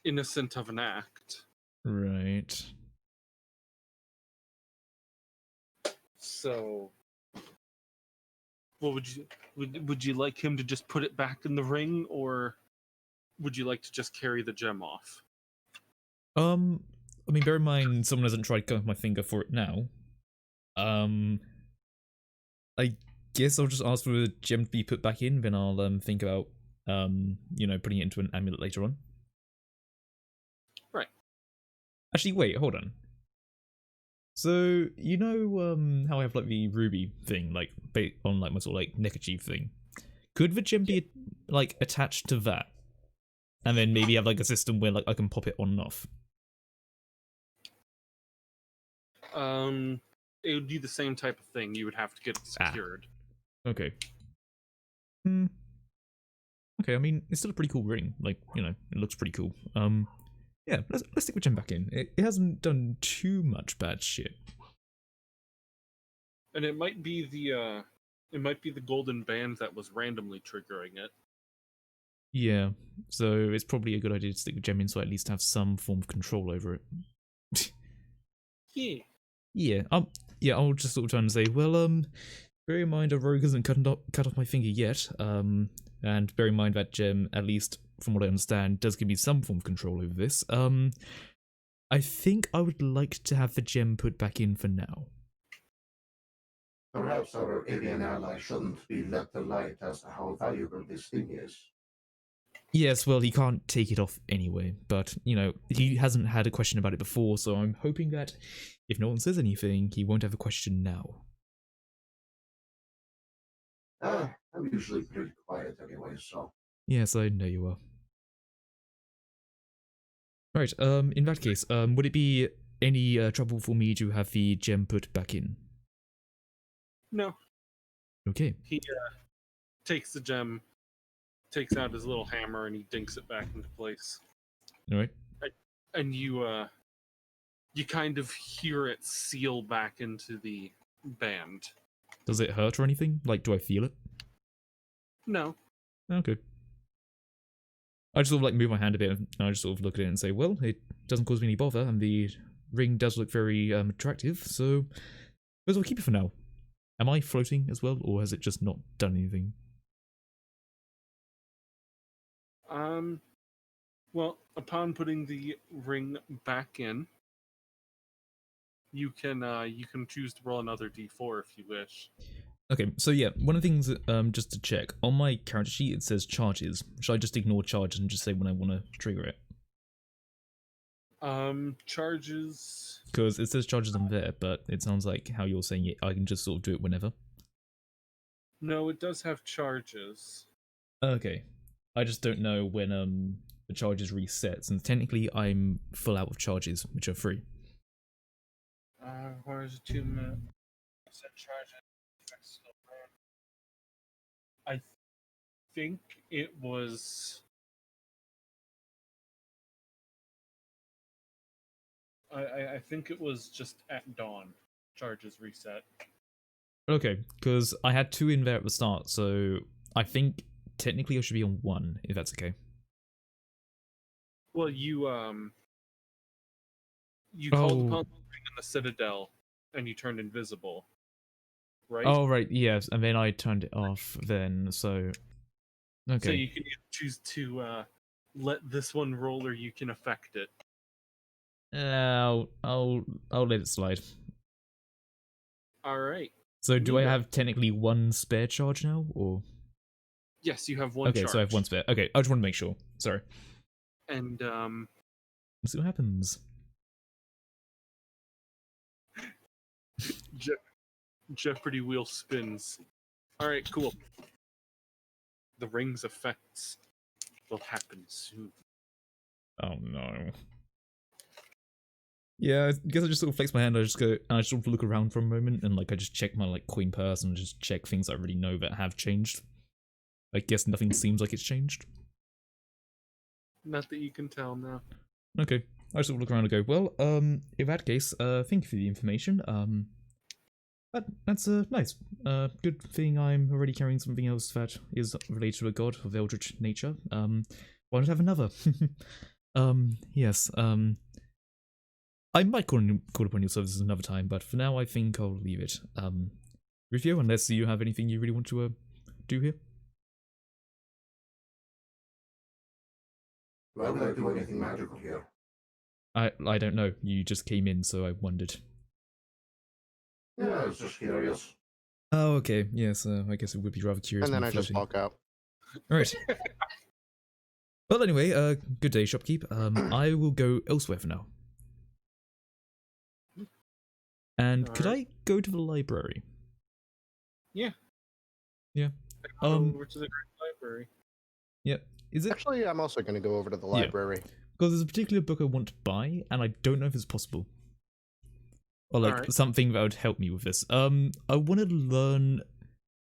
Speaker 2: innocent of an act.
Speaker 1: Right.
Speaker 2: So, what would you like him to just put it back in the ring, or would you like to just carry the gem off?
Speaker 1: I mean, bear in mind, someone hasn't tried going with my finger for it now. I guess I'll just ask for the gem to be put back in, then I'll think about you know, putting it into an amulet later on.
Speaker 2: Right.
Speaker 1: Actually, wait, hold on. So, you know how I have like the ruby thing, like on like my sort of like neckerchief thing? Could the gem be like attached to that? And then maybe have like a system where like I can pop it on and off?
Speaker 2: It would be the same type of thing. You would have to get it secured.
Speaker 1: Okay. Okay, I mean, it's still a pretty cool ring. Like, you know, it looks pretty cool. Yeah, let's stick the gem back in. It hasn't done too much bad shit.
Speaker 2: And it might be the golden band that was randomly triggering it.
Speaker 1: Yeah, so it's probably a good idea to stick the gem in so I at least have some form of control over it.
Speaker 2: Yeah.
Speaker 1: Yeah, I'll just sort of try and say, well, bear in mind a rogue hasn't cut off my finger yet, and bear in mind that gem, at least from what I understand, does give me some form of control over this. I think I would like to have the gem put back in for now.
Speaker 5: Perhaps our alien ally shouldn't be let to light as to how valuable this thing is.
Speaker 1: Yes, well, he can't take it off anyway, but, you know, he hasn't had a question about it before, so I'm hoping that if no one says anything, he won't have a question now.
Speaker 5: I'm usually pretty quiet anyway, so...
Speaker 1: Yes, I know you are. Right, in that case, would it be any trouble for me to have the gem put back in?
Speaker 2: No.
Speaker 1: Okay.
Speaker 2: He takes the gem, takes out his little hammer, and he dinks it back into place.
Speaker 1: Alright.
Speaker 2: And you kind of hear it seal back into the band.
Speaker 1: Does it hurt or anything? Like, do I feel it?
Speaker 2: No.
Speaker 1: Okay. I just sort of like move my hand a bit and I just sort of look at it and say, well, it doesn't cause me any bother and the ring does look very attractive, so might as well keep it for now. Am I floating as well, or has it just not done anything?
Speaker 2: Well, upon putting the ring back in, you can choose to roll another d4 if you wish.
Speaker 1: Okay, so yeah, one of the things, just to check, on my character sheet it says charges. Should I just ignore charges and just say when I want to trigger it?
Speaker 2: Charges...
Speaker 1: Because it says charges on there, but it sounds like how you're saying it, I can just sort of do it whenever.
Speaker 2: No, it does have charges.
Speaker 1: Okay. I just don't know when the charges reset, since technically I'm full out of charges, which are free.
Speaker 2: Where's the 2 minute? Set charges. think it was. I think it was just at dawn. Charges reset.
Speaker 1: Okay, because I had 2 in there at the start, so I think technically I should be on 1, if that's okay.
Speaker 2: Well, you called upon
Speaker 1: Oh,
Speaker 2: something in the Citadel, and you turned invisible, right?
Speaker 1: oh right, yes, and then I turned it off then, so...
Speaker 2: So
Speaker 1: Okay.
Speaker 2: you can either choose to let this one roll, or you can affect it.
Speaker 1: I'll let it slide.
Speaker 2: All right.
Speaker 1: So do I
Speaker 2: Neato.
Speaker 1: have technically 1 spare charge now, or...?
Speaker 2: Yes, you have one
Speaker 1: Okay,
Speaker 2: charge.
Speaker 1: so I have 1 spare. Okay, I just want to make sure. Sorry.
Speaker 2: And
Speaker 1: Let's see what happens.
Speaker 2: Jeopardy wheel spins. All right, cool. The ring's effects will happen soon.
Speaker 1: Oh no. Yeah, I guess I just sort of flex my hand. I just sort of look around for a moment, and like I just check my like coin purse and just check things I already know that have changed. I guess nothing seems like it's changed.
Speaker 2: Not that you can tell now.
Speaker 1: Okay, I just sort of look around and go, well, in that case, thank you for the information. That's nice. Good thing I'm already carrying something else that is related to a god of eldritch nature. Why not have another? Yes. I might call upon your services another time, but for now I think I'll leave it. Review, unless you have anything you really want to do here.
Speaker 5: Why would I do anything magical here?
Speaker 1: I don't know. You just came in, so I wondered.
Speaker 5: Yeah, I was just curious.
Speaker 1: Oh, okay. Yes, I guess it would be rather curious.
Speaker 3: And then
Speaker 1: when
Speaker 3: I just
Speaker 1: floating.
Speaker 3: walk out.
Speaker 1: Alright. Well, anyway, good day, shopkeep. I will go elsewhere for now. And could I go to the library?
Speaker 2: Yeah.
Speaker 1: Yeah.
Speaker 2: Over to the Great Library.
Speaker 1: Yep. Is it?
Speaker 3: Actually, I'm also going to go over to the library.
Speaker 1: Because there's a particular book I want to buy, and I don't know if it's possible. Or like
Speaker 2: Alright.
Speaker 1: something that would help me with this. I want to learn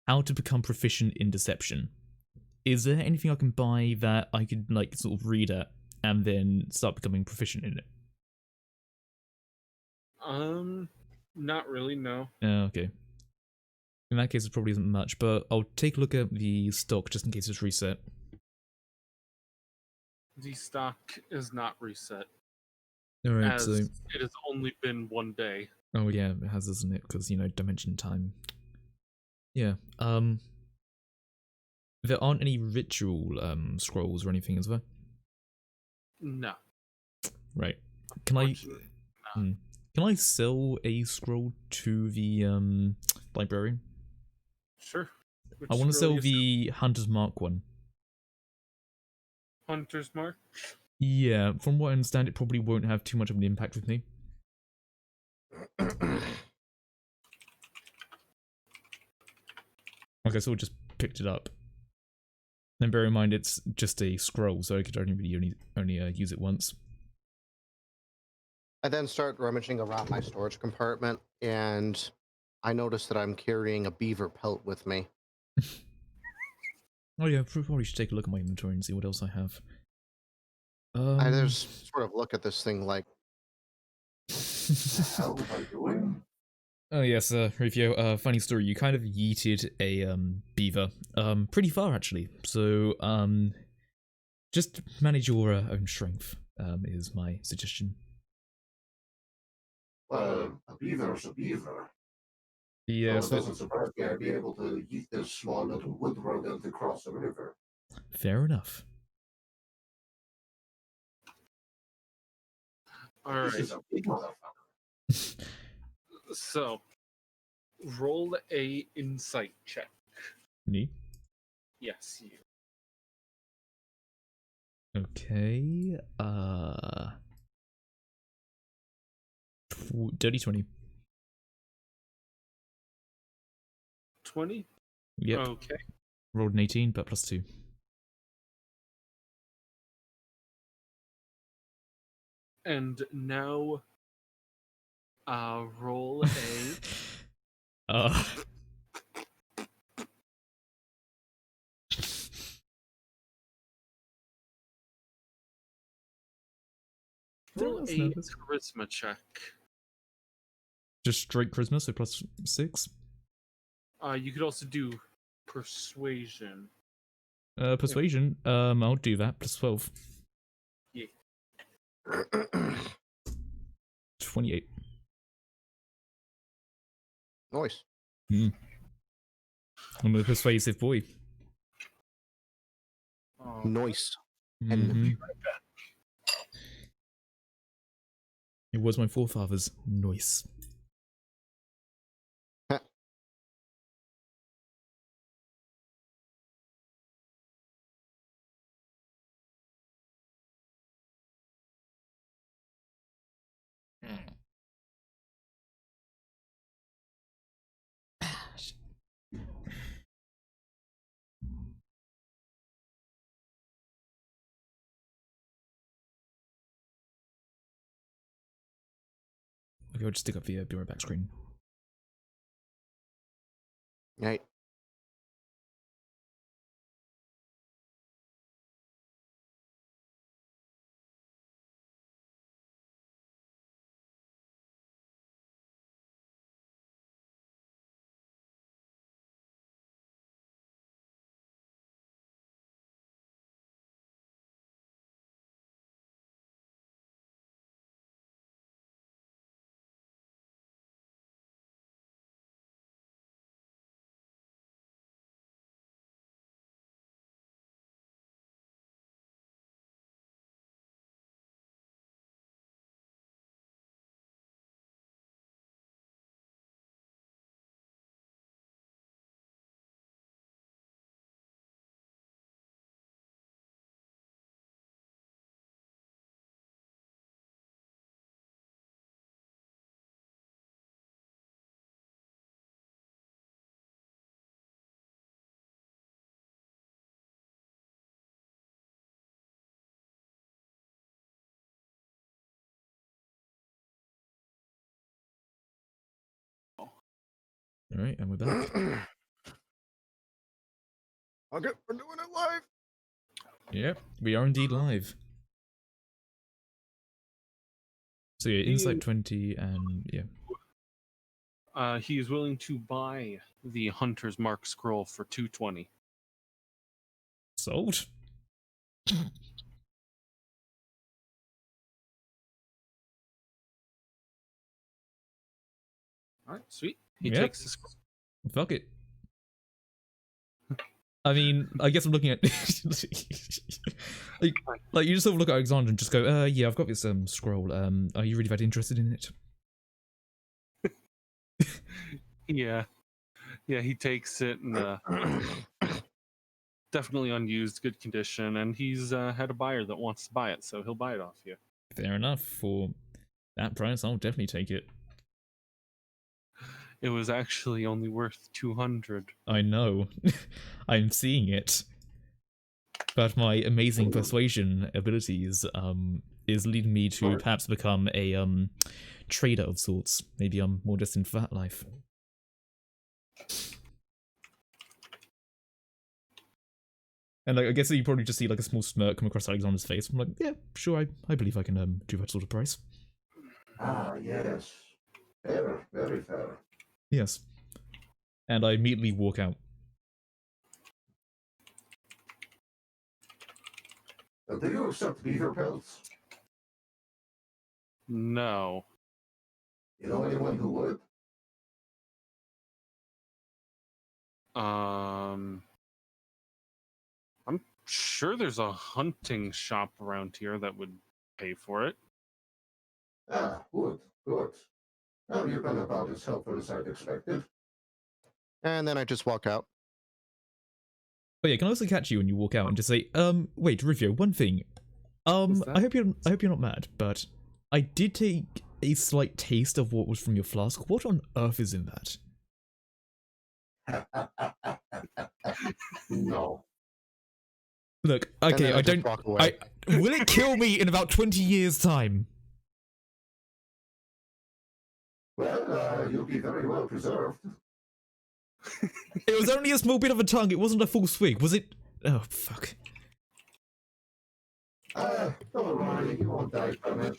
Speaker 1: how to become proficient in deception. Is there anything I can buy that I could like sort of read at and then start becoming proficient in it?
Speaker 2: Not really, no.
Speaker 1: Okay. In that case, it probably isn't much, but I'll take a look at the stock just in case it's reset.
Speaker 2: The stock is not reset,
Speaker 1: Alright,
Speaker 2: as
Speaker 1: so...
Speaker 2: it has only been 1 day.
Speaker 1: Oh yeah, it has, isn't it? Because, you know, dimension time. Yeah, there aren't any ritual, scrolls or anything, is there?
Speaker 2: No.
Speaker 1: Right. Can I...
Speaker 2: Unfortunately, not.
Speaker 1: Can I sell a scroll to the, librarian?
Speaker 2: Sure. Which
Speaker 1: I want to
Speaker 2: scroll
Speaker 1: sell
Speaker 2: you
Speaker 1: the Hunter's Mark one.
Speaker 2: Hunter's Mark?
Speaker 1: Yeah, from what I understand, it probably won't have too much of an impact with me. Okay, so I just picked it up. Then bear in mind it's just a scroll, so I could only really use it once.
Speaker 3: I then start rummaging around my storage compartment, and I notice that I'm carrying a beaver pelt with me.
Speaker 1: Oh yeah, probably should take a look at my inventory and see what else I have.
Speaker 3: I just sort of look at this thing like,
Speaker 5: How am I doing?
Speaker 1: Oh yes, Rufio, funny story, you kind of yeeted a, beaver, pretty far actually, so, just manage your, own strength, is my suggestion.
Speaker 5: Well, a beaver's a beaver.
Speaker 1: Yeah,
Speaker 5: So it doesn't surprise me I'd be able to eat this small little wood rodent across the river.
Speaker 1: fair enough.
Speaker 2: Alright.
Speaker 5: This is a big motherfucker.
Speaker 2: So, roll a insight check.
Speaker 1: Me?
Speaker 2: Yes, you.
Speaker 1: Okay, dirty 20.
Speaker 2: 20?
Speaker 1: Yep,
Speaker 2: Okay.
Speaker 1: rolled an 18, but plus 2.
Speaker 2: And now, roll a... Roll
Speaker 1: That's
Speaker 2: a
Speaker 1: nervous.
Speaker 2: charisma check.
Speaker 1: Just straight charisma, so +6.
Speaker 2: You could also do persuasion.
Speaker 1: Persuasion. I'll do that. +12.
Speaker 2: Yeah.
Speaker 1: 28.
Speaker 3: Nice.
Speaker 1: I'm a persuasive boy.
Speaker 3: Nice.
Speaker 1: Mhm. It was my forefathers. Nice. Okay, I'll just stick up the be right back screen.
Speaker 3: Right.
Speaker 1: Alright, and we're back.
Speaker 3: Okay, we're doing it live.
Speaker 1: Yep, we are indeed live. So yeah, insight 20 and yeah.
Speaker 2: He is willing to buy the Hunter's Mark scroll for 220.
Speaker 1: Sold.
Speaker 2: Alright, sweet. He
Speaker 1: Yep.
Speaker 2: takes the scroll.
Speaker 1: Fuck it. I mean, I guess I'm looking at like you just sort of look at Alexander and just go, yeah, I've got this scroll. Are you really that interested in it?
Speaker 2: Yeah. Yeah, he takes it and definitely unused, good condition, and he's had a buyer that wants to buy it, so he'll buy it off you.
Speaker 1: Fair enough. For that price, I'll definitely take it.
Speaker 2: It was actually only worth 200.
Speaker 1: I know. I'm seeing it. But my amazing persuasion abilities is leading me to perhaps become a trader of sorts. Maybe I'm more destined for that life. And like, I guess you probably just see like a small smirk come across Alexander's face. I'm like, yeah, sure, I believe I can do that sort of price.
Speaker 5: Ah, yes. Fair, very fair.
Speaker 1: Yes. And I immediately walk out.
Speaker 5: Do you accept beaver pelts?
Speaker 2: No.
Speaker 5: You know anyone who would?
Speaker 2: I'm sure there's a hunting shop around here that would pay for it.
Speaker 5: Ah, good, good. Now you've been about as helpful as I'd expected.
Speaker 3: And then I just walk out.
Speaker 1: But yeah, can I also catch you when you walk out and just say, wait, Rivio, one thing.
Speaker 2: What's that?
Speaker 1: I hope you're not mad, but I did take a slight taste of what was from your flask. What on earth is in that?
Speaker 5: No.
Speaker 1: Look,
Speaker 3: And
Speaker 1: okay,
Speaker 3: then
Speaker 1: I
Speaker 3: just
Speaker 1: don't.
Speaker 3: walk away.
Speaker 1: Will it kill me in about 20 years' time?
Speaker 5: Well, you'll be very well preserved.
Speaker 1: It was only a small bit of a tongue. It wasn't a full swig, was it? Oh fuck.
Speaker 5: Don't worry, you won't die from it.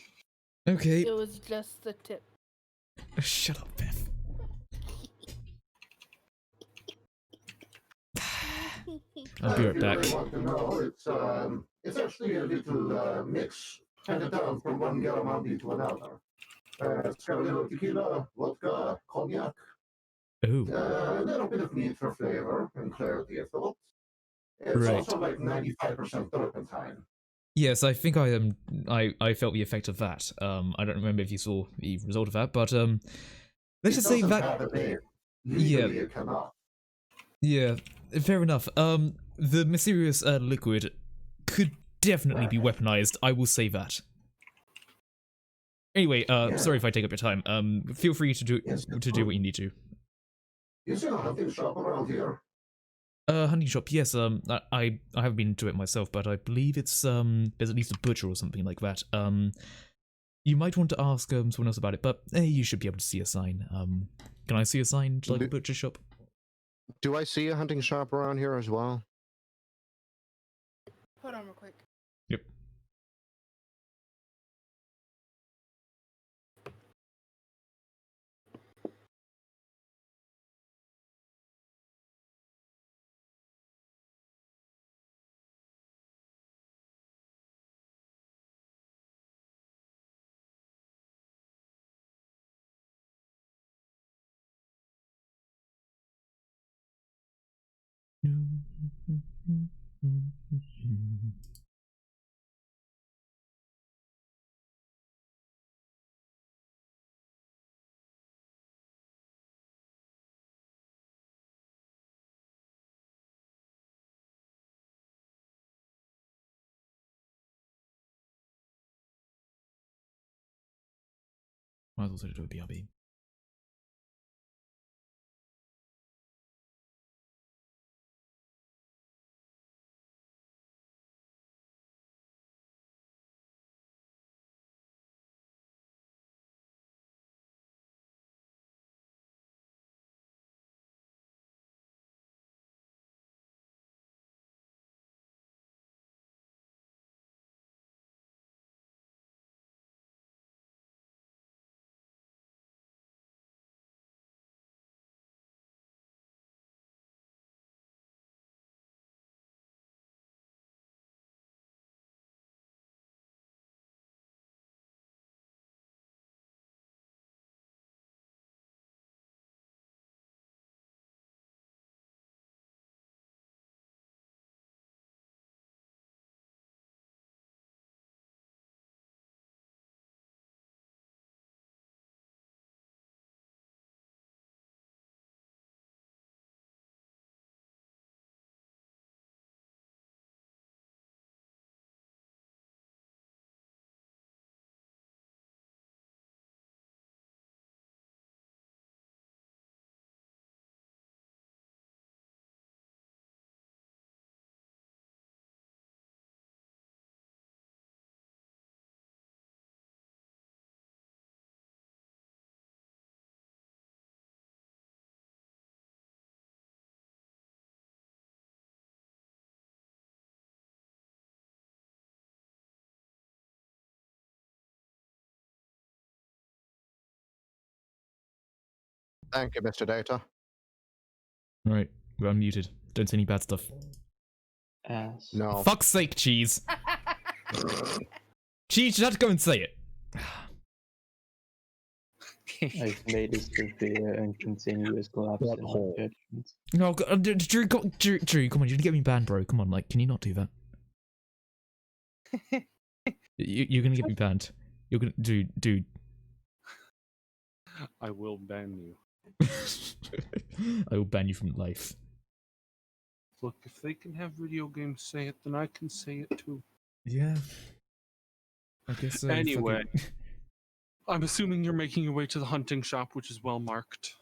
Speaker 1: Okay.
Speaker 4: It was just the tip.
Speaker 1: Shut up, Beth. I'll be right
Speaker 5: If you
Speaker 1: back.
Speaker 5: really want to know, it's actually a little mix handed down from one Garamandi to another. It's got a little tequila, vodka, cognac,
Speaker 1: Oh,
Speaker 5: a little bit of meat for flavor and clarity of thought. It's
Speaker 1: right.
Speaker 5: also like 95% turpentine.
Speaker 1: Yes, I think I felt the effect of that. I don't remember if you saw the result of that, but let's just say that.
Speaker 5: Have a name.
Speaker 1: Yeah.
Speaker 5: Legally, it cannot.
Speaker 1: Yeah, fair enough. The mysterious liquid could definitely be weaponized. I will say that. Anyway, sorry if I take up your time. Feel free to do what you need to.
Speaker 5: Is there a hunting shop around here?
Speaker 1: Hunting shop. Yes. I haven't been to it myself, but I believe it's there's at least a butcher or something like that. You might want to ask someone else about it, but you should be able to see a sign. Can I see a sign to like a butcher shop?
Speaker 3: Do I see a hunting shop around here as well?
Speaker 4: Hold on real quick.
Speaker 1: Yep. Might as well set it to a BRB.
Speaker 3: Thank you, Mr. Data.
Speaker 1: Right, we're unmuted. Don't say any bad stuff.
Speaker 6: Ass.
Speaker 3: No.
Speaker 1: Fuck's sake, Cheese. Cheese, you have to go and say it.
Speaker 6: I've made a severe and continuous collapse in my judgment.
Speaker 1: No, Drew, Drew, come on, you're gonna get me banned, bro. Come on, like, can you not do that? You're gonna get me banned. You're gonna, dude.
Speaker 2: I will ban you.
Speaker 1: I will ban you from life.
Speaker 2: Look, if they can have video games say it, then I can say it too.
Speaker 1: Yeah. I guess so.
Speaker 2: Anyway, I'm assuming you're making your way to the hunting shop, which is well marked.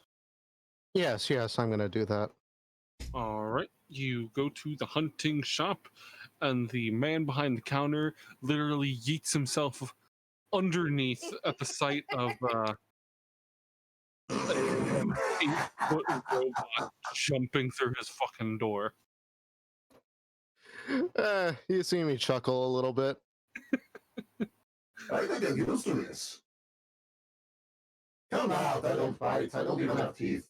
Speaker 3: Yes, I'm gonna do that.
Speaker 2: Alright, you go to the hunting shop, and the man behind the counter literally yeets himself underneath at the sight of an 8-foot robot jumping through his fucking door.
Speaker 3: You see me chuckle a little bit.
Speaker 5: I think I'm used to this. Come out, I don't bite, I don't even have teeth.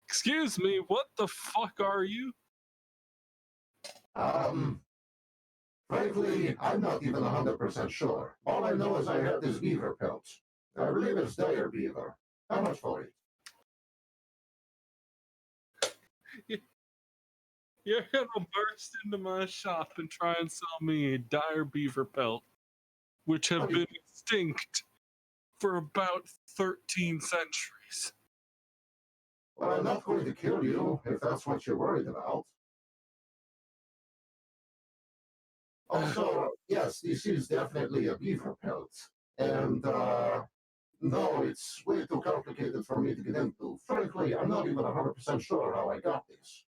Speaker 2: Excuse me, what the fuck are you?
Speaker 5: Frankly, I'm not even 100% sure. All I know is I have this beaver pelt. I believe it's dire beaver. How much for it?
Speaker 2: You're gonna burst into my shop and try and sell me a dire beaver pelt, which have been extinct for about 13 centuries.
Speaker 5: Well, I'm not going to kill you, if that's what you're worried about. Also, yes, this is definitely a beaver pelt. And, no, it's way too complicated for me to get into. Frankly, I'm not even 100% sure how I got this.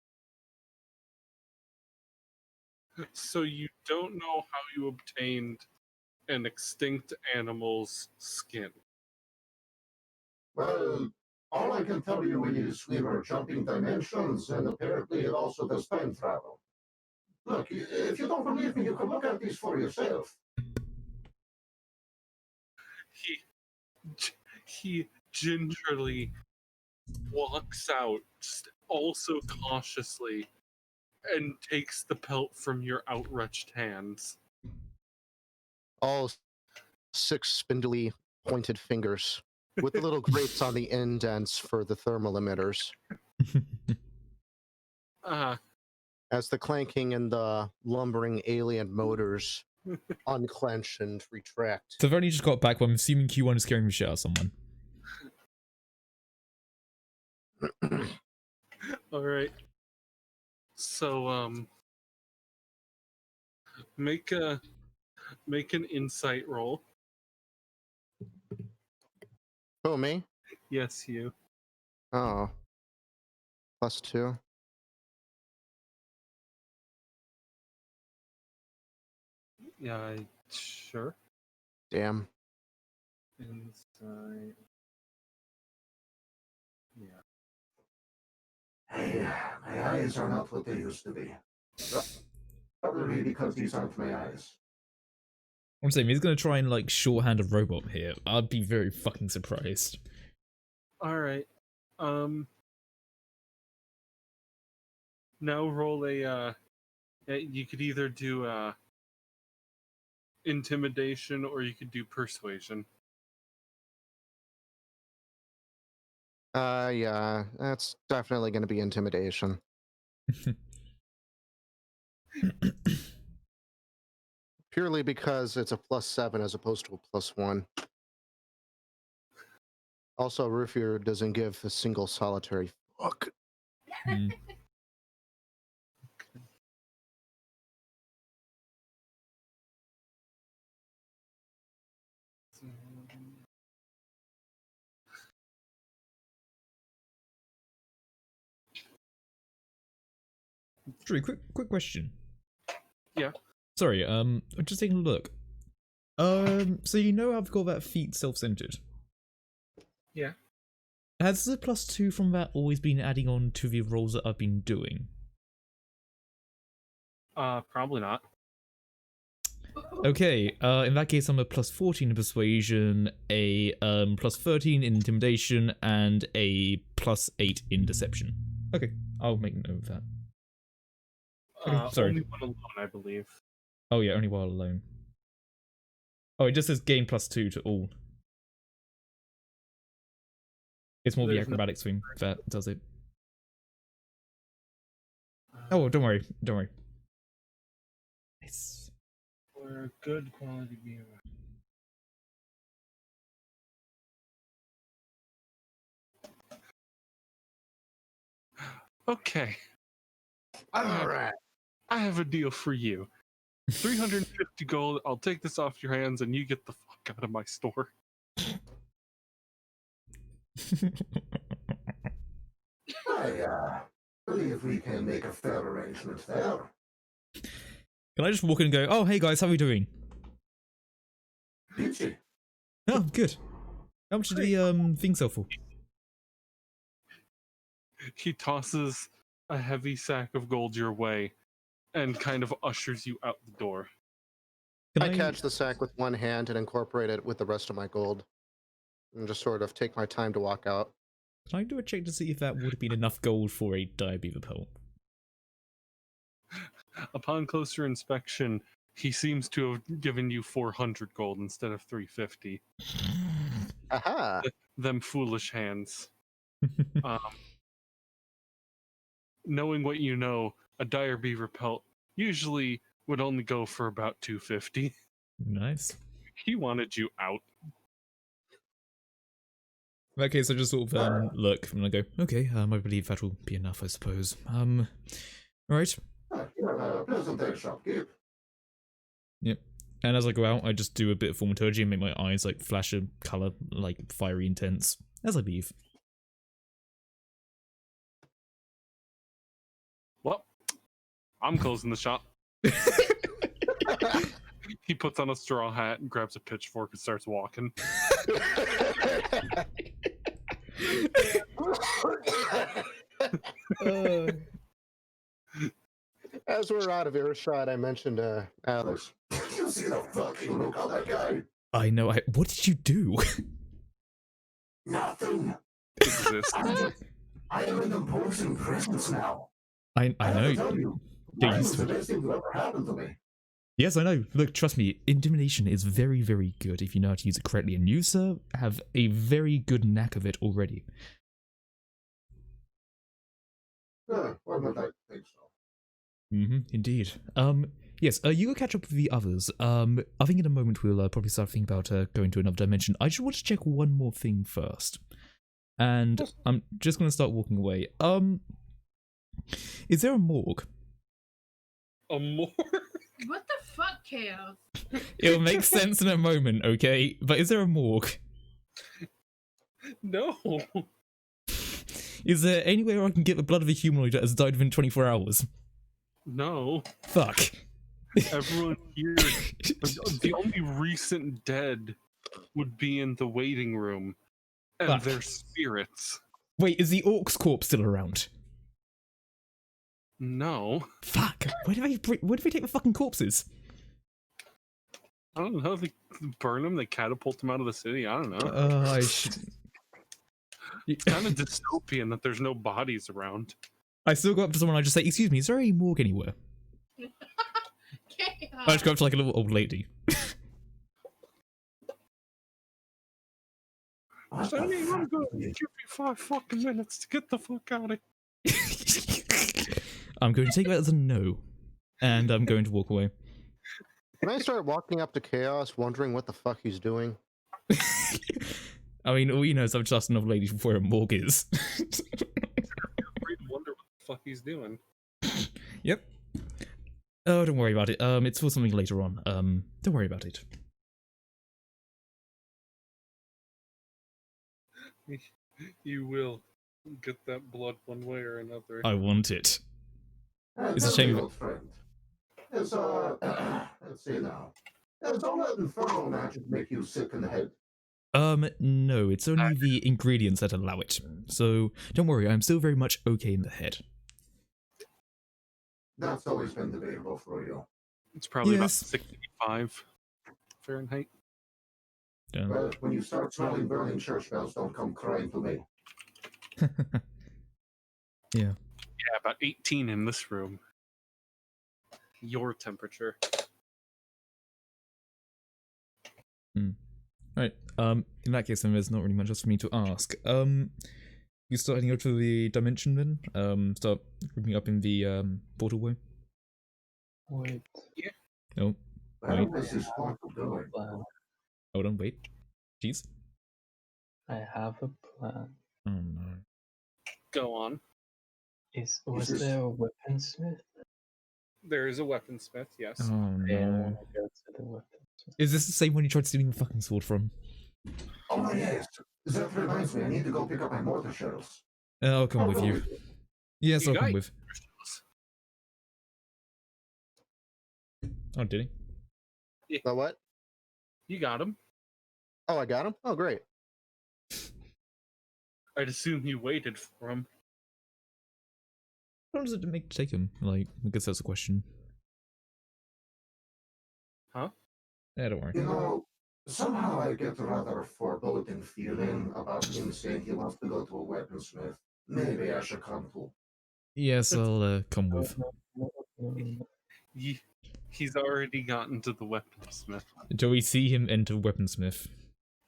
Speaker 2: So you don't know how you obtained an extinct animal's skin.
Speaker 5: Well, all I can tell you is we were jumping dimensions, and apparently it also does time travel. Look, if you don't believe me, you can look at these for yourself.
Speaker 2: He gingerly walks out, also cautiously, and takes the pelt from your outstretched hands.
Speaker 3: All 6 spindly pointed fingers with the little grates on the indents for the thermal emitters. As the clanking and the lumbering alien motors unclench and retract.
Speaker 1: So I've only just got back, but I'm assuming Q1 is scaring the shit out of someone.
Speaker 2: Alright. So, make an insight roll.
Speaker 3: Oh, me?
Speaker 2: Yes, you.
Speaker 3: Oh. +2.
Speaker 2: Yeah, sure.
Speaker 3: Damn.
Speaker 2: Insight. Yeah.
Speaker 5: Hey, my eyes are not what they used to be. Probably because these aren't my eyes.
Speaker 1: I'm saying he's gonna try and like shorthand a robot here. I'd be very fucking surprised.
Speaker 2: Alright. Now roll you could either do intimidation or you could do persuasion.
Speaker 3: Yeah, that's definitely going to be intimidation. Purely because it's a +7 as opposed to a +1. Also, Ruffier doesn't give a single solitary fuck.
Speaker 1: Mm. Drew, quick question.
Speaker 2: Yeah.
Speaker 1: Sorry, I'm just taking a look. So you know I've got that feat self-centered.
Speaker 2: Yeah.
Speaker 1: Has the +2 from that always been adding on to the rolls that I've been doing?
Speaker 2: Probably not.
Speaker 1: Okay, in that case I'm a +14 in persuasion, a +13 in intimidation, and a +8 in deception. Okay, I'll make note of that. Okay, sorry.
Speaker 2: Only one alone, I believe.
Speaker 1: Oh yeah, only while alone. Oh, it just says gain +2 to all. It's more the
Speaker 2: There's
Speaker 1: acrobatics thing that does it. Oh, don't worry, don't worry. Nice.
Speaker 2: For good quality beer. Okay.
Speaker 3: Alright.
Speaker 2: I have a deal for you. 350 gold, I'll take this off your hands and you get the fuck out of my store.
Speaker 5: I believe we can make a fair arrangement there.
Speaker 1: Can I just walk in and go, oh hey guys, how are we doing?
Speaker 5: Peachy.
Speaker 1: Oh, good. How much did the thing sell for?
Speaker 2: He tosses a heavy sack of gold your way and kind of ushers you out the door.
Speaker 3: I catch the sack with one hand and incorporate it with the rest of my gold. And just sort of take my time to walk out.
Speaker 1: Can I do a check to see if that would have been enough gold for a dire beaver pelt?
Speaker 2: Upon closer inspection, he seems to have given you 400 gold instead of 350.
Speaker 3: Aha!
Speaker 2: Them foolish hands. Knowing what you know, a dire beaver pelt usually would only go for about 250.
Speaker 1: Nice.
Speaker 2: He wanted you out.
Speaker 1: In that case, I just sort of look and I go, okay, I believe that will be enough, I suppose. Alright.
Speaker 5: You have a pleasant day, shopkeep.
Speaker 1: Yep. And as I go out, I just do a bit of thaumaturgy and make my eyes like flash a colour, like fiery intense, as I leave.
Speaker 2: Well, I'm closing the shop. He puts on a straw hat and grabs a pitchfork and starts walking.
Speaker 3: As we're out of earshot, I mentioned Alex.
Speaker 5: You see the fucking look on that guy?
Speaker 1: I know, what did you do?
Speaker 5: Nothing.
Speaker 2: Exists.
Speaker 5: I am an imposing presence now.
Speaker 1: I know.
Speaker 5: Tell you,
Speaker 1: Get
Speaker 5: that
Speaker 1: used
Speaker 5: is
Speaker 1: to
Speaker 5: the
Speaker 1: it.
Speaker 5: best thing that ever happened to me.
Speaker 1: Yes, I know. Look, trust me, intimidation is very, very good if you know how to use it correctly, and you, sir, have a very good knack of it already.
Speaker 5: Well, would I think so?
Speaker 1: Indeed. Yes, you go catch up with the others. I think in a moment we'll probably start thinking about going to another dimension. I just want to check one more thing first. And I'm just going to start walking away. Is there a morgue?
Speaker 2: A morgue?
Speaker 4: What the fuck, Chaos?
Speaker 1: It'll make sense in a moment, okay? But is there a morgue?
Speaker 2: No.
Speaker 1: Is there anywhere I can get the blood of a humanoid that has died within 24 hours?
Speaker 2: No.
Speaker 1: Fuck.
Speaker 2: Everyone here, the only recent dead would be in the waiting room, and
Speaker 1: Fuck.
Speaker 2: their spirits.
Speaker 1: Wait, is the orc's corpse still around?
Speaker 2: No.
Speaker 1: Fuck. Where do they take the fucking corpses?
Speaker 2: I don't know. They burn them, they catapult them out of the city. I don't know.
Speaker 1: I should...
Speaker 2: It's kind of dystopian that there's no bodies around.
Speaker 1: I still go up to someone and I just say, excuse me, is there a morgue anywhere? I just go up to like a little old lady.
Speaker 2: So, I mean, I'm going to give you 5 fucking minutes to get the fuck out of here.
Speaker 1: I'm going to take that as a no. And I'm going to walk away.
Speaker 3: Can I start walking up to Chaos, wondering what the fuck he's doing?
Speaker 1: I mean, all you know is I'm just an old lady from where a morgue is.
Speaker 2: Free to wonder what the fuck he's doing.
Speaker 1: Yep. Oh, don't worry about it. It's for something later on. Don't worry about it.
Speaker 2: You will get that blood one way or another.
Speaker 1: I want it. It's a
Speaker 5: Tell
Speaker 1: shame
Speaker 5: me,
Speaker 1: that-
Speaker 5: old friend. Let's see now. Don't let infernal magic make you sick in the head.
Speaker 1: No, it's only the ingredients that allow it. So, don't worry, I'm still very much okay in the head.
Speaker 5: That's always been debatable for you.
Speaker 2: It's probably about
Speaker 1: Yes.
Speaker 2: 65 Fahrenheit.
Speaker 1: Damn.
Speaker 5: Well, when you start smelling burning church bells, don't come crying to me.
Speaker 1: Yeah.
Speaker 2: Yeah, about 18 in this room. Your temperature.
Speaker 1: Right. In that case, then there's not really much else for me to ask. You start heading up to the dimension then? Start grouping up in the portal way.
Speaker 6: Wait,
Speaker 1: No.
Speaker 5: Well,
Speaker 1: Wait.
Speaker 5: this is portal doing.
Speaker 6: plan.
Speaker 1: Hold on, wait. Jeez.
Speaker 6: I have a plan.
Speaker 1: Oh no.
Speaker 2: Go on.
Speaker 6: Was
Speaker 5: this-
Speaker 6: there a weaponsmith?
Speaker 2: There is a weaponsmith, yes.
Speaker 1: Oh
Speaker 6: Yeah, I
Speaker 1: no.
Speaker 6: wanna go to the weaponsmith.
Speaker 1: Is this the same one you tried stealing the fucking sword from?
Speaker 5: Oh, yes. That reminds me, I need to go pick up my mortar shells.
Speaker 1: I'll come with
Speaker 5: go
Speaker 1: you. Yes,
Speaker 2: You
Speaker 1: I'll come
Speaker 2: got-
Speaker 1: with. Oh, did he?
Speaker 3: The what?
Speaker 2: You got him.
Speaker 3: Oh, I got him? Oh, great.
Speaker 2: I'd assume you waited for him.
Speaker 1: How long does it take him? Like, I guess that's a question.
Speaker 2: Huh?
Speaker 1: Yeah, don't worry.
Speaker 5: You know, somehow I get a rather foreboding feeling about him saying he wants to go to a weaponsmith. Maybe I should come too.
Speaker 1: Yes, I'll come
Speaker 6: No,
Speaker 1: with.
Speaker 6: no, no, no, no.
Speaker 2: He's already gotten to the weaponsmith.
Speaker 1: Do we see him enter weaponsmith?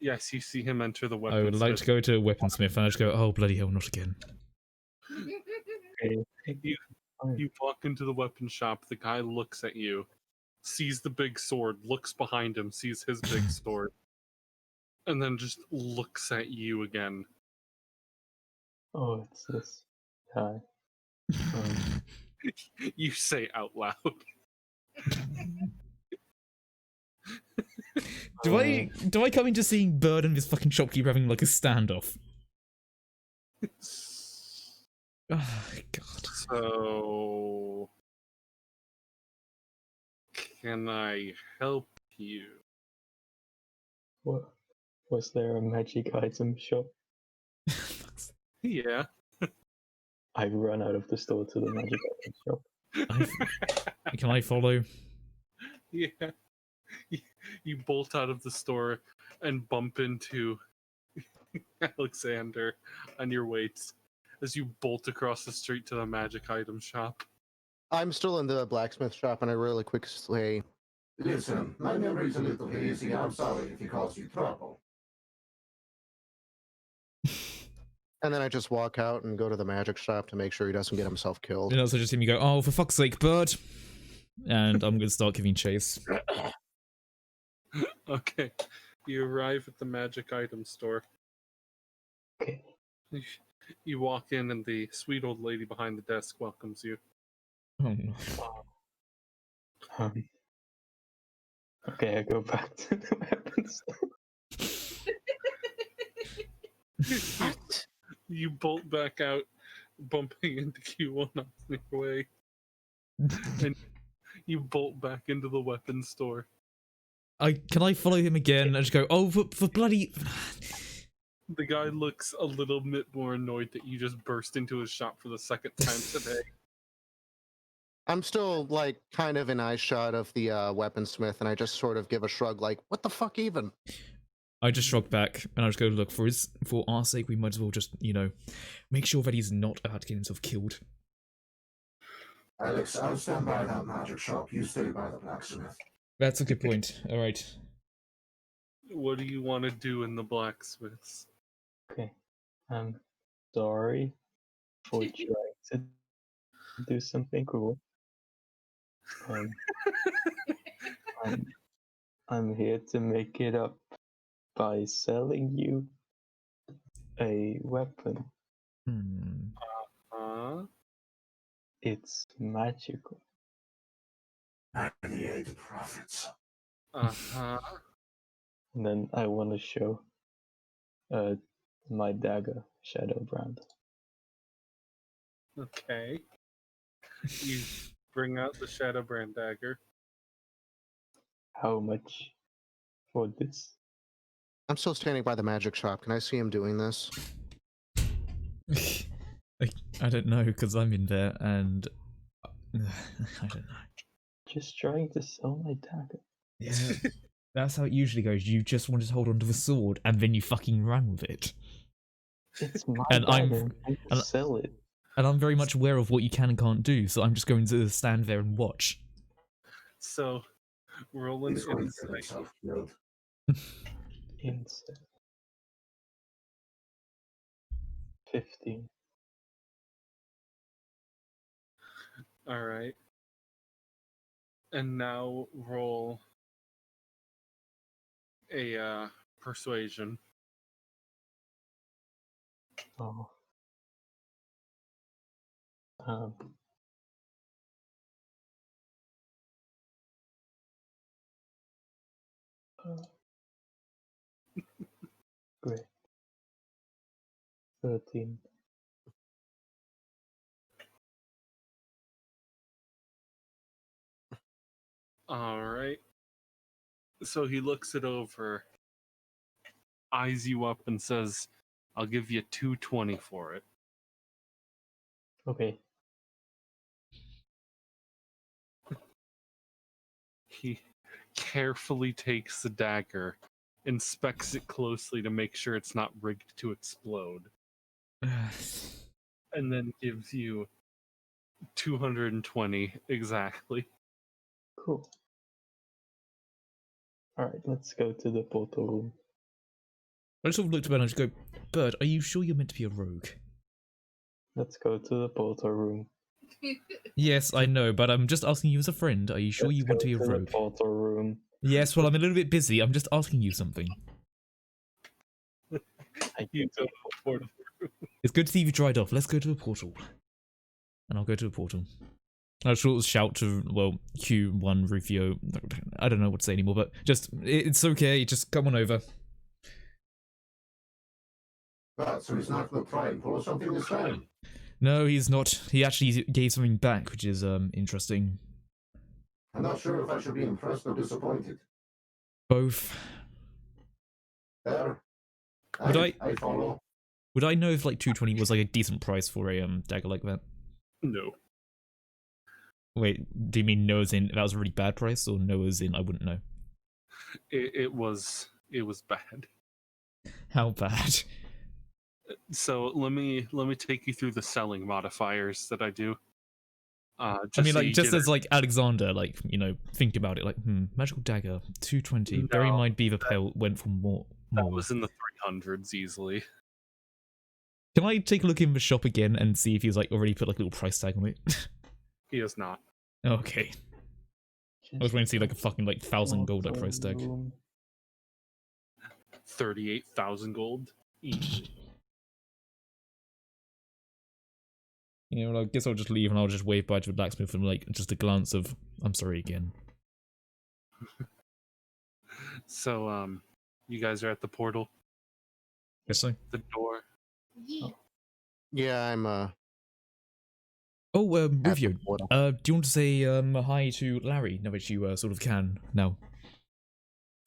Speaker 2: Yes, you see him enter the
Speaker 1: I would like to
Speaker 2: weaponsmith.
Speaker 1: go to a weaponsmith, and I just go, oh bloody hell, not again.
Speaker 6: Okay.
Speaker 2: You
Speaker 6: Fine.
Speaker 2: You walk into the weapon shop. The guy looks at you, sees the big sword, looks behind him, sees his big sword, and then just looks at you again.
Speaker 6: Oh, it's this guy.
Speaker 2: You say out loud.
Speaker 1: Do I come into seeing Bird and this fucking shopkeeper having like a standoff? Oh god.
Speaker 2: So, can I help you?
Speaker 6: What? Was there a magic item shop?
Speaker 2: Yeah.
Speaker 6: I run out of the store to the magic item shop.
Speaker 1: Can I follow?
Speaker 2: Yeah. You bolt out of the store and bump into Alexander on your way as you bolt across the street to the magic item shop.
Speaker 3: I'm still in the blacksmith shop, and I really quick say,
Speaker 5: Listen, my memory's a little hazy. I'm sorry if he caused you trouble.
Speaker 3: and then I just walk out and go to the magic shop to make sure he doesn't get himself killed.
Speaker 1: And also just hear me go, oh, for fuck's sake, Bird! And I'm gonna start giving chase.
Speaker 2: Okay. You arrive at the magic item store.
Speaker 6: Okay.
Speaker 2: You walk in, and the sweet old lady behind the desk welcomes you.
Speaker 1: Oh no.
Speaker 6: Okay, I go back to the weapons store.
Speaker 2: You bolt back out, bumping into Q1 on your way. And you bolt back into the weapons store.
Speaker 1: Can I follow him again? I just go, oh, for bloody...
Speaker 2: The guy looks a little bit more annoyed that you just burst into his shop for the second time today.
Speaker 3: I'm still, like, kind of in eye shot of the weaponsmith, and I just sort of give a shrug, like, what the fuck even?
Speaker 1: I just shrug back, and I just go, look, for our sake, we might as well just, you know, make sure that he's not about to get himself killed.
Speaker 5: Alex, I'll stand by that magic shop. You stay by the blacksmith.
Speaker 1: That's a good point. Alright.
Speaker 2: What do you want to do in the blacksmith's?
Speaker 6: Okay. I'm sorry for trying to do something cool. I'm here to make it up by selling you a weapon. It's magical.
Speaker 5: 98 profits.
Speaker 2: Uh-huh.
Speaker 6: And then I want to show my dagger, Shadowbrand.
Speaker 2: Okay. You bring out the Shadowbrand dagger.
Speaker 6: How much for this?
Speaker 3: I'm still standing by the magic shop. Can I see him doing this?
Speaker 1: I don't know, because I'm in there, and... I don't know.
Speaker 6: Just trying to sell my dagger.
Speaker 1: Yeah, that's how it usually goes. You just wanted to hold onto the sword, and then you fucking ran with it.
Speaker 6: It's my
Speaker 1: And
Speaker 6: dagger. I can
Speaker 1: and-
Speaker 6: sell it.
Speaker 1: And I'm very much aware of what you can and can't do, so I'm just going to stand there and watch.
Speaker 2: So, roll an
Speaker 5: He's going to get
Speaker 2: insight.
Speaker 5: himself killed.
Speaker 6: Insight. 15.
Speaker 2: Alright. And now roll a persuasion.
Speaker 6: Oh. Great. 13.
Speaker 2: Alright. So he looks it over, eyes you up, and says, I'll give you 220 for it.
Speaker 6: Okay.
Speaker 2: carefully takes the dagger, inspects it closely to make sure it's not rigged to explode, and then gives you 220 exactly.
Speaker 6: Cool. Alright, let's go to the portal room.
Speaker 1: I sort of looked at Bird and I just go, Bird, are you sure you're meant to be a rogue?
Speaker 6: Let's go to the portal room.
Speaker 1: Yes, I know, but I'm just asking you as a friend. Are you sure you want to be a
Speaker 6: The
Speaker 1: rogue?
Speaker 6: portal room.
Speaker 1: Yes, well, I'm a little bit busy. I'm just asking you something.
Speaker 2: You go for it.
Speaker 1: It's good to see you dried off. Let's go to a portal. And I'll go to a portal. I'll sort of shout to, well, Q1, Rufio. I don't know what to say anymore, but just, it's okay. Just come on over.
Speaker 5: So he's not going to try and pull something this time.
Speaker 1: No, he's not. He actually gave something back, which is interesting.
Speaker 5: I'm not sure if I should be impressed or disappointed.
Speaker 1: Both.
Speaker 5: There.
Speaker 1: Would
Speaker 5: I follow.
Speaker 1: Would I know if like 220 was like a decent price for a dagger like that?
Speaker 2: No.
Speaker 1: Wait, do you mean no as in that was a really bad price, or no as in I wouldn't know?
Speaker 2: It was bad.
Speaker 1: How bad?
Speaker 2: So let me take you through the selling modifiers that I do.
Speaker 1: I mean, like, just as like Alexander, like, you know, think about it, like, magical dagger, 220. Bear in mind, Beaver Pale went for more.
Speaker 2: That was in the 300s easily.
Speaker 1: Can I take a look in the shop again and see if he's like already put like a little price tag on it?
Speaker 2: He is not.
Speaker 1: Okay. I was waiting to see like a fucking like 1,000 gold like price tag.
Speaker 2: 38,000 gold. Easy.
Speaker 1: Yeah, well, I guess I'll just leave and I'll just wave bye to the blacksmith and like just a glance of I'm sorry again.
Speaker 2: So, you guys are at the portal,
Speaker 1: Yes, sir.
Speaker 2: the door.
Speaker 4: Yeah.
Speaker 3: Yeah, I'm
Speaker 1: Oh,
Speaker 3: at the
Speaker 1: Rufio.
Speaker 3: portal.
Speaker 1: Do you want to say hi to Larry now that you sort of can now?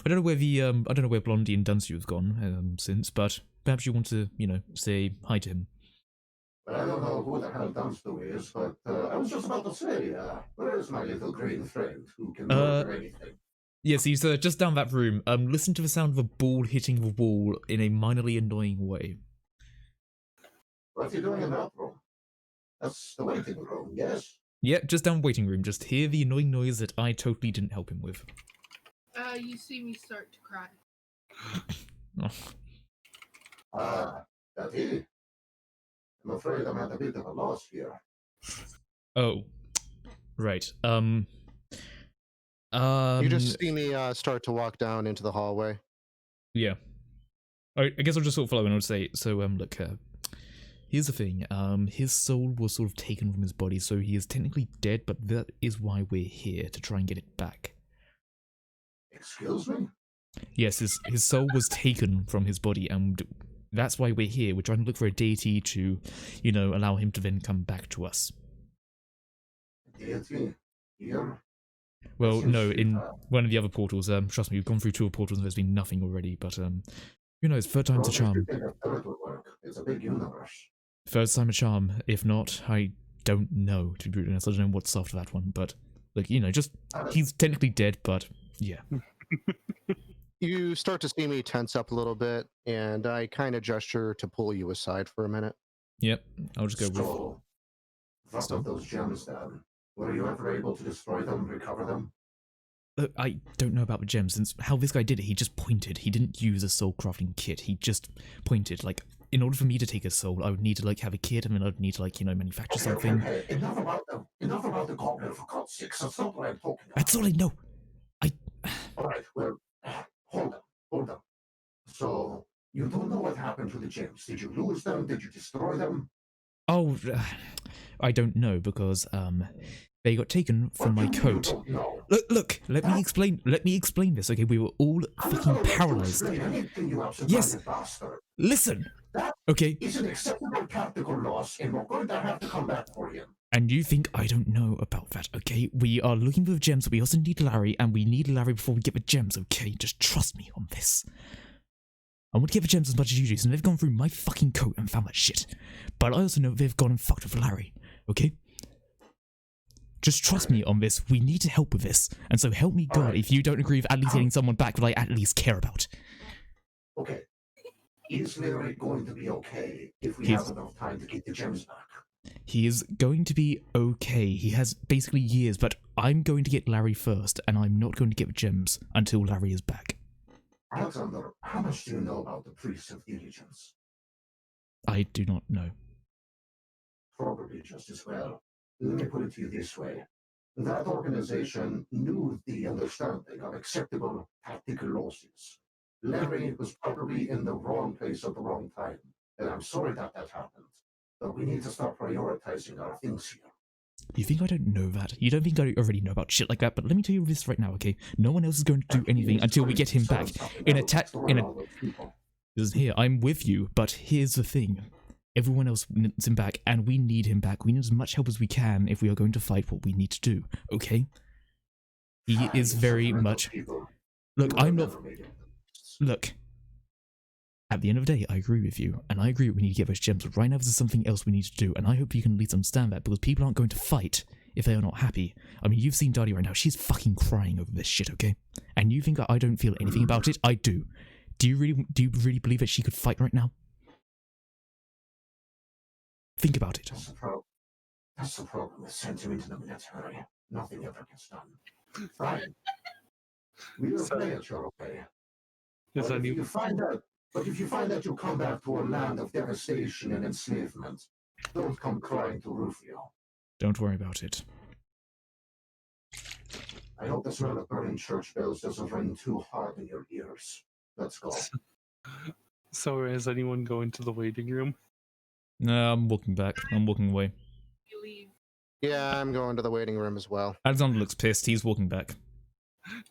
Speaker 1: I don't know where the I don't know where Blondie and Dunsu have gone since, but perhaps you want to, you know, say hi to him.
Speaker 5: But I don't know who the hell Dunstu is, but I was just about to say, where is my little green friend who can murder anything?
Speaker 1: Yes, he's just down that room. Listen to the sound of a ball hitting the wall in a minorly annoying way.
Speaker 5: What's he doing in that room? That's the waiting room, yes?
Speaker 1: Yeah, just down waiting room. Just hear the annoying noise that I totally didn't help him with.
Speaker 4: You see me start to cry.
Speaker 1: Oh.
Speaker 5: That he? I'm afraid I'm at a bit of a loss here.
Speaker 1: Oh, right.
Speaker 3: You just see me start to walk down into the hallway.
Speaker 1: Yeah. I guess I'll just sort of follow and I'll say, so, look, here's the thing, his soul was sort of taken from his body, so he is technically dead, but that is why we're here, to try and get it back.
Speaker 5: Excuse me?
Speaker 1: Yes, his soul was taken from his body, and that's why we're here. We're trying to look for a deity to, you know, allow him to then come back to us.
Speaker 5: Deity? Here?
Speaker 1: Well, no, in one of the other portals, trust me, we've gone through 2 portals and there's been nothing already, but, who knows, third time's a charm.
Speaker 5: It's a big universe.
Speaker 1: Third time a charm. If not, I don't know, to be brutally honest. I don't know what's after that one, but, like, you know, just, he's technically dead, but, yeah.
Speaker 3: You start to see me tense up a little bit, and I kind of gesture to pull you aside for a minute.
Speaker 1: Yep, I'll just go with...
Speaker 5: So, what of those gems then? Were you ever able to destroy them, recover them?
Speaker 1: Look, I don't know about the gems, since how this guy did it, he just pointed. He didn't use a soul crafting kit, he just pointed. Like, in order for me to take a soul, I would need to, like, have a kit, and then I'd need to, like, you know, manufacture something.
Speaker 5: Okay. Enough about the goblin, for God's sake. That's not what I'm talking about.
Speaker 1: That's all I know.
Speaker 5: Alright, well, hold on. So, you don't know what happened to the gems. Did you lose them? Did you destroy them?
Speaker 1: Oh, I don't know, because, they got taken from my coat. Look, let me explain this, okay? We were all fucking paralyzed. Yes, listen, okay?
Speaker 5: It's an acceptable tactical loss, and we're going to have to come back for him.
Speaker 1: And you think I don't know about that, okay? We are looking for the gems, but we also need Larry, and we need Larry before we get the gems, okay? Just trust me on this. I want to get the gems as much as you do, so they've gone through my fucking coat and found that shit. But I also know they've gone and fucked with Larry, okay? Just trust me on this. We need to help with this. And so help me God if you don't agree with at least getting someone back that I at least care about.
Speaker 5: Okay. Is Larry going to be okay if we
Speaker 1: He's-
Speaker 5: have enough time to get the gems back?
Speaker 1: He is going to be okay. He has basically years, but I'm going to get Larry first, and I'm not going to get the gems until Larry is back.
Speaker 5: Alexander, how much do you know about the Priests of Diligence?
Speaker 1: I do not know.
Speaker 5: Probably just as well. Let me put it to you this way. That organization knew the understanding of acceptable tactical losses. Larry was probably in the wrong place at the wrong time, and I'm sorry that happened. But we need to start prioritizing our things here.
Speaker 1: You think I don't know that? You don't think I already know about shit like that? But let me tell you this right now, okay? No one else is going to do anything until we get him back. Listen here, I'm with you, but here's the thing. Everyone else needs him back, and we need him back. We need as much help as we can if we are going to fight what we need to do, okay? He is very much... Look, I'm not... Look. At the end of the day, I agree with you, and I agree we need to get those gems, but right now there's something else we need to do, and I hope you can at least understand that, because people aren't going to fight if they are not happy. I mean, you've seen Dottie right now, she's fucking crying over this shit, okay? And you think that I don't feel anything about it? I do. Do you really believe that she could fight right now? Think about it.
Speaker 5: That's the problem with sentiment in the military. Nothing ever gets done. Fine. We will play it your way. But if you find that you come back to a land of devastation and enslavement, don't come crying to Rufio.
Speaker 1: Don't worry about it.
Speaker 5: I hope the smell of burning church bells doesn't ring too hard in your ears. Let's go.
Speaker 2: So is anyone going to the waiting room?
Speaker 1: No, I'm walking back. I'm walking away.
Speaker 4: You leave.
Speaker 3: Yeah, I'm going to the waiting room as well.
Speaker 1: Alexander looks pissed. He's walking back.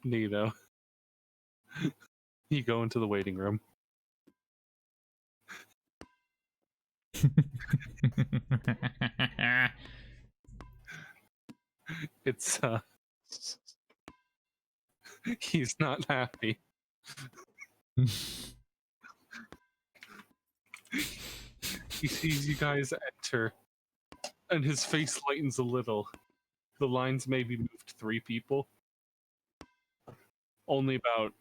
Speaker 2: Neato. You go into the waiting room. It's he's not happy. He sees you guys enter, and his face lightens a little. The lines maybe moved 3 people. Only about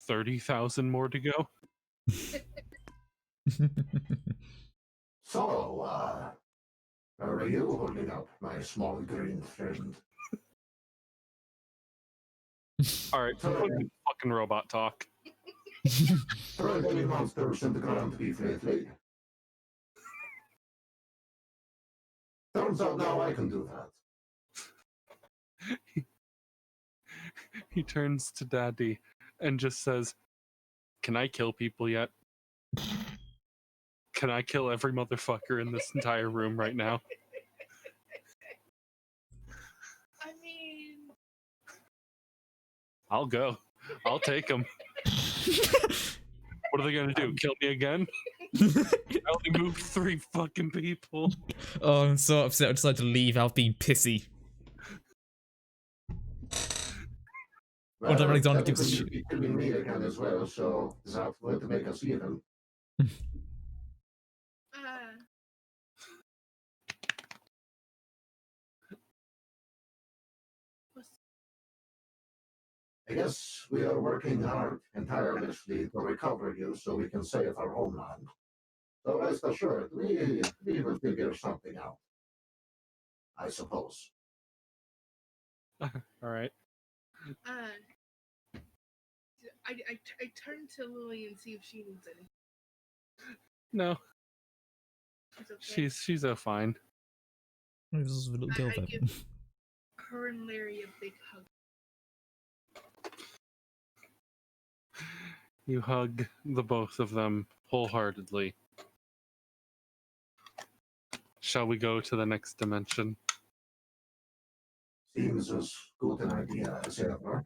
Speaker 2: 30,000 more to go.
Speaker 5: So, how are you holding up, my small green friend?
Speaker 2: Alright, fucking robot talk.
Speaker 5: Tried any monsters in the ground beef lately? Turns out now I can do that.
Speaker 2: He turns to Daddy and just says, "Can I kill people yet? Can I kill every motherfucker in this entire room right now?"
Speaker 4: I mean,
Speaker 2: I'll go. I'll take them. What are they gonna do? Kill me again? I only moved 3 fucking people.
Speaker 1: Oh, I'm so upset. I decided to leave out being pissy.
Speaker 5: Well,
Speaker 1: What Alexander gives a
Speaker 5: technically
Speaker 1: shit.
Speaker 5: you'd be killing me again as well, so is that going to make us even? I guess we are working hard and tirelessly to recover you so we can save our homeland. So rest assured, we will figure something out. I suppose.
Speaker 2: Alright.
Speaker 4: I turn to Lily and see if she needs anything.
Speaker 2: No,
Speaker 4: She's okay.
Speaker 2: she's fine.
Speaker 1: This is a little girl
Speaker 4: I
Speaker 1: then.
Speaker 4: give her and Larry a big hug.
Speaker 2: You hug the both of them wholeheartedly. Shall we go to the next dimension?
Speaker 5: Seems as good an idea as ever.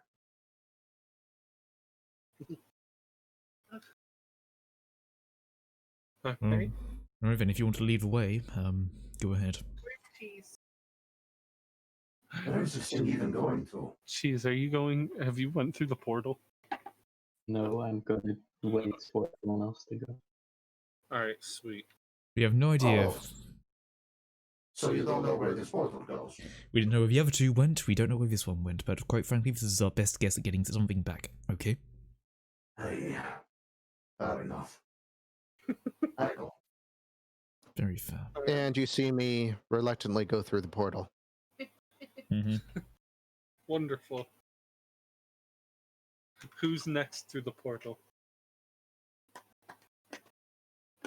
Speaker 2: Okay.
Speaker 1: Alright then, if you want to lead the way, go ahead.
Speaker 4: Where's Cheese?
Speaker 5: Where is this thing even going to?
Speaker 2: Cheese, are you going? Have you went through the portal?
Speaker 6: No, I'm gonna wait for everyone else to go.
Speaker 2: Alright, sweet.
Speaker 1: We have no idea.
Speaker 5: Oh. So you don't know where this portal goes?
Speaker 1: We didn't know where the other two went, we don't know where this one went, but quite frankly, this is our best guess at getting something back, okay?
Speaker 5: Hey, fair enough. I go.
Speaker 1: Very fair.
Speaker 3: And you see me reluctantly go through the portal.
Speaker 1: Mm-hmm.
Speaker 2: Wonderful. Who's next through the portal?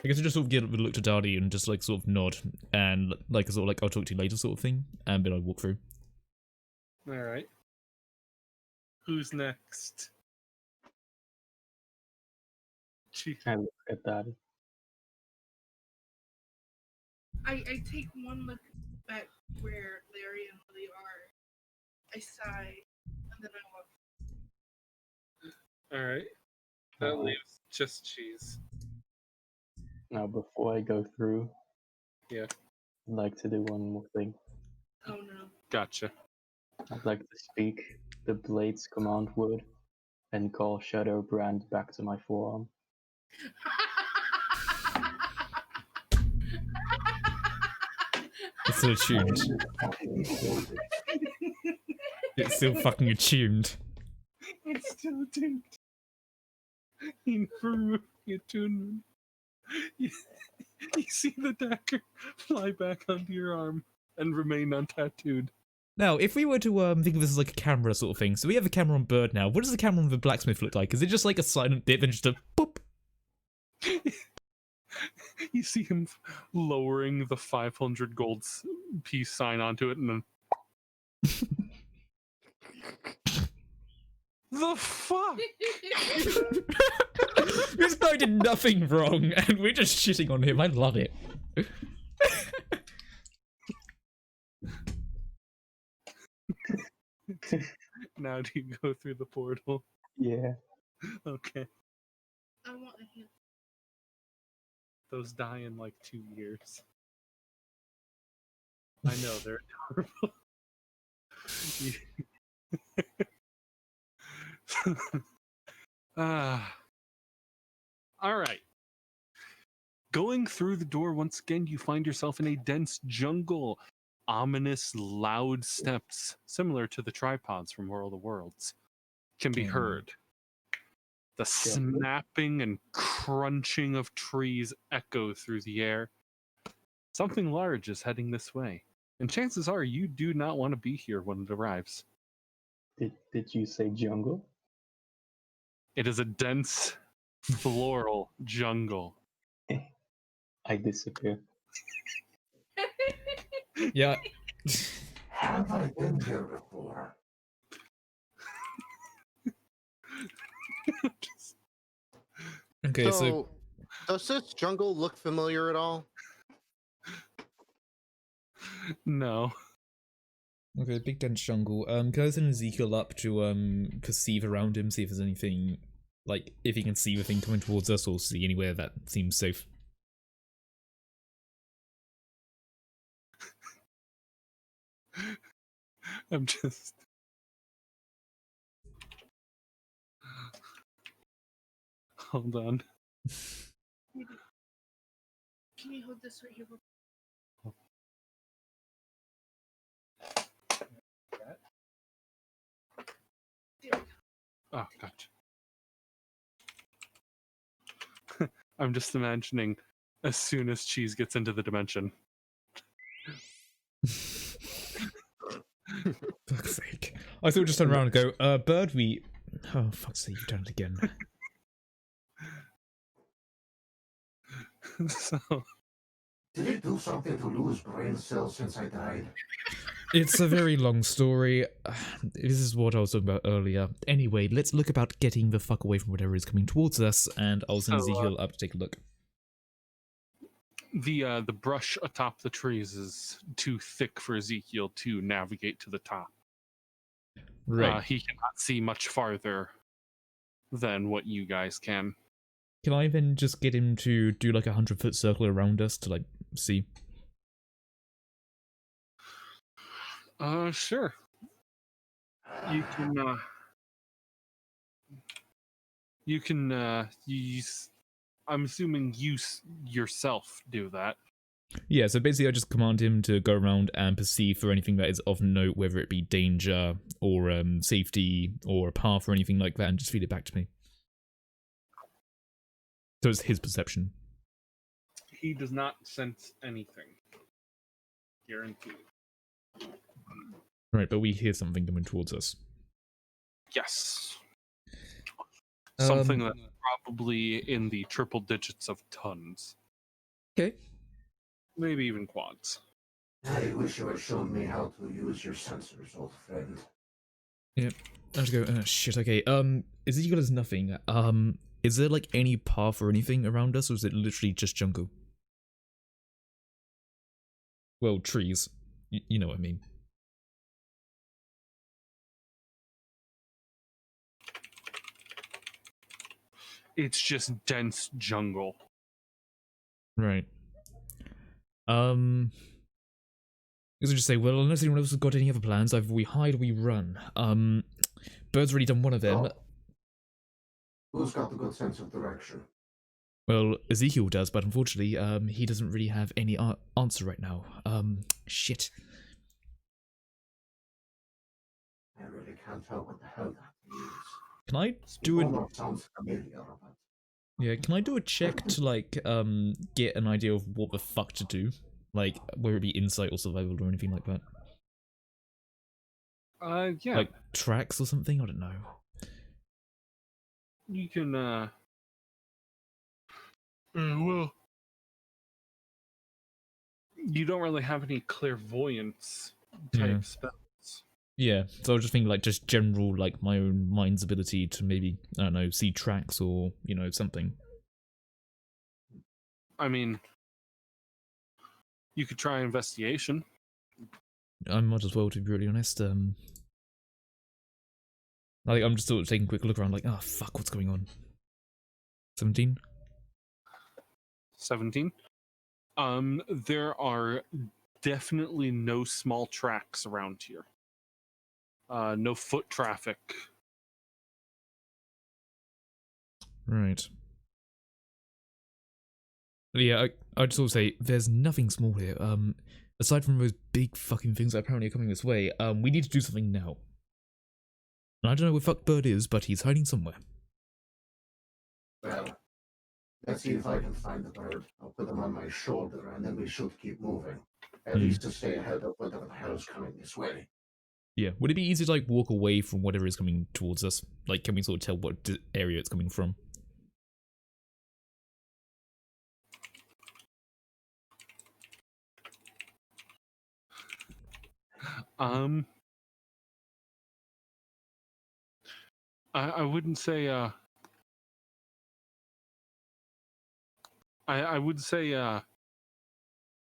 Speaker 1: I guess I just sort of get a look to Dardy and just like sort of nod and like sort of like I'll talk to you later sort of thing, and then I walk through.
Speaker 2: All right. Who's next? Chief.
Speaker 6: I look at that.
Speaker 4: I take one look at where Larry and Lily are. I sigh, and then I walk.
Speaker 2: All right. That
Speaker 6: Uh,
Speaker 2: leaves just cheese.
Speaker 6: Now, before I go through,
Speaker 2: Yeah.
Speaker 6: I'd like to do one more thing.
Speaker 4: Oh no.
Speaker 2: Gotcha.
Speaker 6: I'd like to speak the Blade's command word and call Shadow Brand back to my forearm.
Speaker 1: It's still attuned. It's still fucking attuned.
Speaker 2: It's still tuned. For attunement. You see the dagger fly back onto your arm and remain untattooed.
Speaker 1: Now, if we were to think of this as like a camera sort of thing, so we have a camera on Bird now. What does the camera on the blacksmith look like? Is it just like a silent dip and just a boop?
Speaker 2: You see him lowering the 500 gold piece sign onto it, and then the fuck.
Speaker 1: This guy did nothing wrong, and we're just shitting on him. I love it.
Speaker 2: Now do you go through the portal?
Speaker 6: Yeah.
Speaker 2: Okay.
Speaker 4: I want a hint.
Speaker 2: Those die in like 2 years. I know, they're adorable. All right. Going through the door once again, you find yourself in a dense jungle. Ominous, loud steps, similar to the tripods from World of Worlds, can be heard. The snapping and crunching of trees echo through the air. Something large is heading this way, and chances are you do not want to be here when it arrives.
Speaker 6: Did you say jungle?
Speaker 2: It is a dense, floral jungle.
Speaker 6: I disappear.
Speaker 1: Yeah.
Speaker 5: Have I been here before?
Speaker 1: Okay, so
Speaker 3: So, does this jungle look familiar at all?
Speaker 2: No.
Speaker 1: okay, big dense jungle. Can I send Ezekiel up to perceive around him, see if there's anything like if he can see anything coming towards us or see anywhere that seems safe.
Speaker 2: I'm just. Hold on.
Speaker 4: Can you hold this right here?
Speaker 2: Oh, gotcha. I'm just imagining as soon as Cheese gets into the dimension.
Speaker 1: Fuck's sake. I thought just turn around and go, Bird, we... Oh, fuck's sake, you've done it again.
Speaker 2: So,
Speaker 5: Did it do something to lose brain cells since I died?
Speaker 1: It's a very long story. This is what I was talking about earlier. Anyway, let's look about getting the fuck away from whatever is coming towards us, and I'll send Ezekiel up to take a look.
Speaker 2: the brush atop the trees is too thick for Ezekiel to navigate to the top.
Speaker 1: Right.
Speaker 2: He cannot see much farther than what you guys can.
Speaker 1: Can I then just get him to do like 100-foot circle around us to like see?
Speaker 2: Sure. You can. You can use. I'm assuming you yourself do that.
Speaker 1: Yeah, so basically I just command him to go around and perceive for anything that is of note, whether it be danger or safety or a path or anything like that, and just feed it back to me. So it's his perception.
Speaker 2: He does not sense anything. Guaranteed.
Speaker 1: Right, but we hear something coming towards us.
Speaker 2: Yes. Something
Speaker 1: Um,
Speaker 2: that's probably in the triple digits of tons.
Speaker 1: Okay.
Speaker 2: Maybe even quads.
Speaker 5: I wish you had shown me how to use your sensors, old friend.
Speaker 1: Yeah. I have to go, shit, okay. Ezekiel is nothing. Is there like any path or anything around us, or is it literally just jungle? Well, trees. You know what I mean.
Speaker 2: It's just dense jungle.
Speaker 1: Right. I was just say, well, unless anyone else has got any other plans, either we hide or we run. Bird's already done one of them.
Speaker 5: Oh. Who's got the good sense of direction?
Speaker 1: Well, Ezekiel does, but unfortunately, he doesn't really have any answer right now. Shit.
Speaker 5: I really can't tell what the hell that means.
Speaker 1: Can I do it?
Speaker 5: Almost sounds familiar, but
Speaker 1: Yeah, can I do a check to, like, get an idea of what the fuck to do? Like, whether it be insight or survival or anything like that?
Speaker 2: Yeah.
Speaker 1: Like, tracks or something? I don't know.
Speaker 2: You can, well, you don't really have any clairvoyance type
Speaker 1: Yeah.
Speaker 2: spells.
Speaker 1: Yeah, so I was just thinking, like, just general, like, my own mind's ability to maybe, I don't know, see tracks or, you know, something.
Speaker 2: I mean, you could try investigation.
Speaker 1: I might as well, to be really honest. Like, I'm just sort of taking a quick look around, like, oh, fuck, what's going on? 17?
Speaker 2: 17. There are definitely no small tracks around here. No foot traffic.
Speaker 1: Right. But yeah, I'd sort of say, there's nothing small here. Aside from those big fucking things that apparently are coming this way, we need to do something now. And I don't know where fuck Bird is, but he's hiding somewhere.
Speaker 5: well, let's see if I can find the bird. I'll put them on my shoulder, and then we should keep moving. At least to stay ahead of whatever the hell's coming this way.
Speaker 1: Yeah, would it be easy to, like, walk away from whatever is coming towards us? Like, can we sort of tell what area it's coming from?
Speaker 2: I wouldn't say, I would say,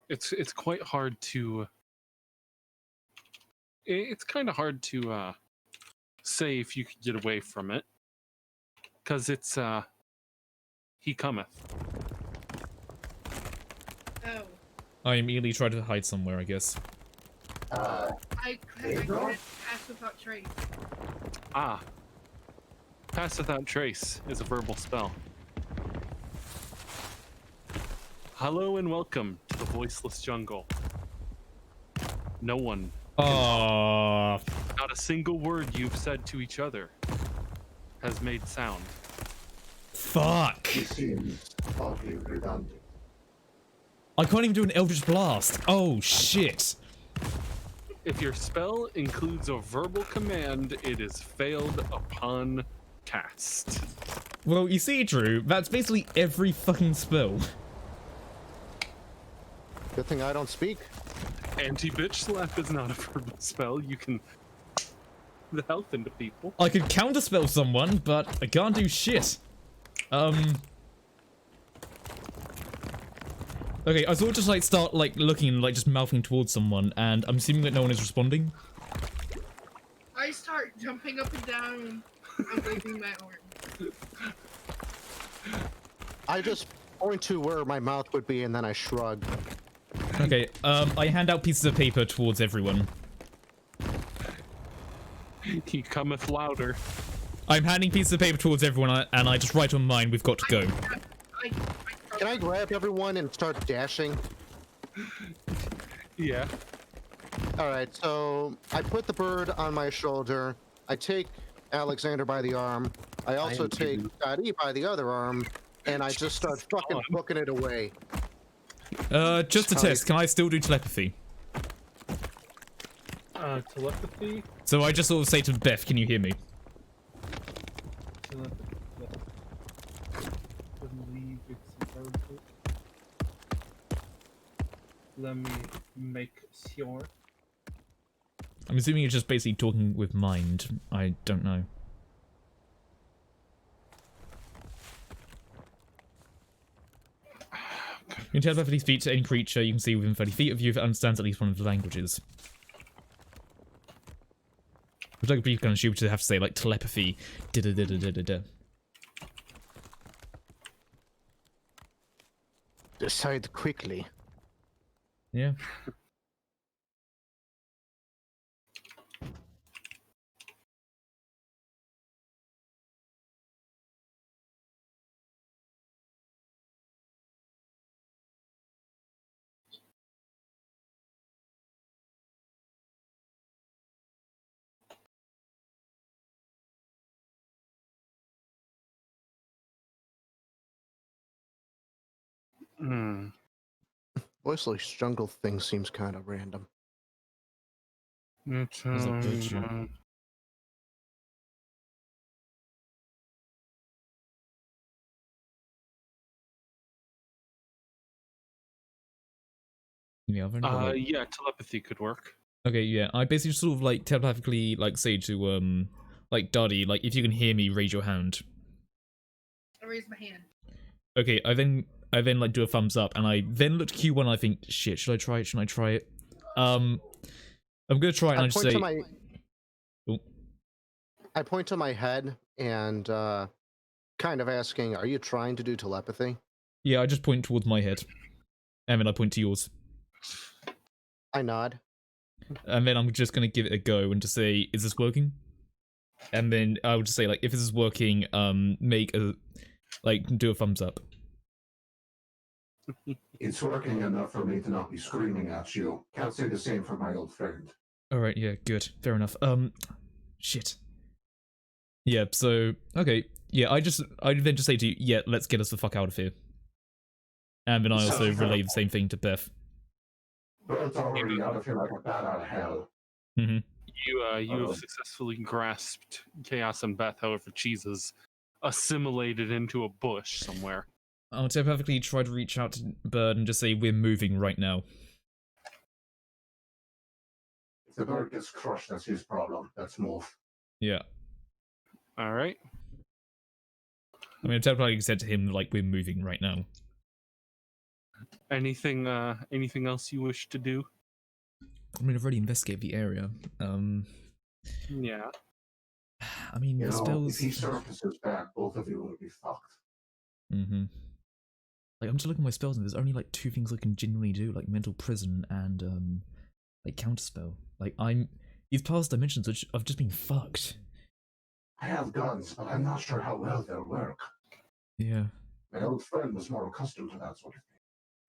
Speaker 2: it's quite hard to, it's kind of hard to, say if you could get away from it. Because it's, he cometh.
Speaker 4: Oh,
Speaker 1: I immediately try to hide somewhere, I guess.
Speaker 4: I couldn't pass without trace.
Speaker 2: Ah. Pass Without Trace is a verbal spell. Hello and welcome to the Voiceless Jungle. No one,
Speaker 1: Oh,
Speaker 2: not a single word you've said to each other has made sound.
Speaker 1: fuck!
Speaker 5: It seems oddly redundant.
Speaker 1: I can't even do an Eldritch Blast. Oh, shit.
Speaker 2: If your spell includes a verbal command, it is failed upon cast.
Speaker 1: Well, you see, Drew, that's basically every fucking spell.
Speaker 3: Good thing I don't speak.
Speaker 2: Anti-bitch slap is not a verbal spell. You can the health into people.
Speaker 1: I could counterspell someone, but I can't do shit. Okay, I sort of just like start like looking and like just mouthing towards someone, and I'm assuming that no one is responding.
Speaker 4: I start jumping up and down and waving my arm.
Speaker 3: I just point to where my mouth would be and then I shrug.
Speaker 1: Okay, I hand out pieces of paper towards everyone.
Speaker 2: He cometh louder.
Speaker 1: I'm handing pieces of paper towards everyone, and I just write on mine, we've got to go.
Speaker 4: I
Speaker 3: Can I grab everyone and start dashing?
Speaker 2: Yeah.
Speaker 3: All right, so I put the bird on my shoulder. I take Alexander by the arm. I also take Daddy by the other arm, and I just start fucking booking it away.
Speaker 1: Just a test. Can I still do telepathy?
Speaker 7: Telepathy?
Speaker 1: So I just sort of say to Beth, can you hear me?
Speaker 7: Telepathy. Believe it's important. Let me make sure.
Speaker 1: I'm assuming you're just basically talking with mind. I don't know. You can telepathically speak to any creature you can see within 30 feet of you if it understands at least one of the languages. Which I could be kind of stupid to have to say, like, telepathy. Da-da-da-da-da-da.
Speaker 3: Decide quickly.
Speaker 1: Yeah.
Speaker 2: Hmm.
Speaker 3: Wesley's jungle thing seems kind of random.
Speaker 2: It's,
Speaker 1: There's a butcher. Yeah, I've only got, like...
Speaker 2: yeah, telepathy could work.
Speaker 1: Okay, yeah, I basically just sort of like telepathically like say to like Daddy, like if you can hear me, raise your hand.
Speaker 4: I raised my hand.
Speaker 1: Okay, I then like do a thumbs up, and I then look to Q1 and I think, shit, should I try it? Shouldn't I try it? I'm gonna try it and I just say... Oh.
Speaker 3: I point to my head and kind of asking, are you trying to do telepathy?
Speaker 1: Yeah, I just point towards my head. And then I point to yours.
Speaker 3: I nod.
Speaker 1: And then I'm just gonna give it a go and just say, is this working? And then I would just say, like, if this is working, make a... like, do a thumbs up.
Speaker 5: It's working enough for me to not be screaming at you. Can't say the same for my old friend.
Speaker 1: Alright, yeah, good. Fair enough. Shit. Yeah, so, okay. Yeah, I then just say to you, yeah, let's get us the fuck out of here. And then I also relay the same thing to Beth.
Speaker 5: Bird's already out of here like a bat out of hell.
Speaker 1: Mm-hmm.
Speaker 2: You have successfully grasped Chaos and Beth, however, Cheese is assimilated into a bush somewhere.
Speaker 1: I'll perfectly try to reach out to Bird and just say, we're moving right now.
Speaker 5: If the bird gets crushed, that's his problem. Let's move.
Speaker 1: Yeah.
Speaker 2: Alright.
Speaker 1: I mean, I technically said to him, like, we're moving right now.
Speaker 2: Anything else you wish to do?
Speaker 1: I mean, I've already investigated the area.
Speaker 2: Yeah.
Speaker 1: I mean, the spells...
Speaker 5: if he surfaces back, both of you will be fucked.
Speaker 1: Mm-hmm. Like, I'm just looking at my spells and there's only, like, 2 things I can genuinely do, like mental prison and, like, counterspell. Like, these past dimensions which I've just been fucked.
Speaker 5: I have guns, but I'm not sure how well they'll work.
Speaker 1: Yeah.
Speaker 5: My old friend was more accustomed to that sort of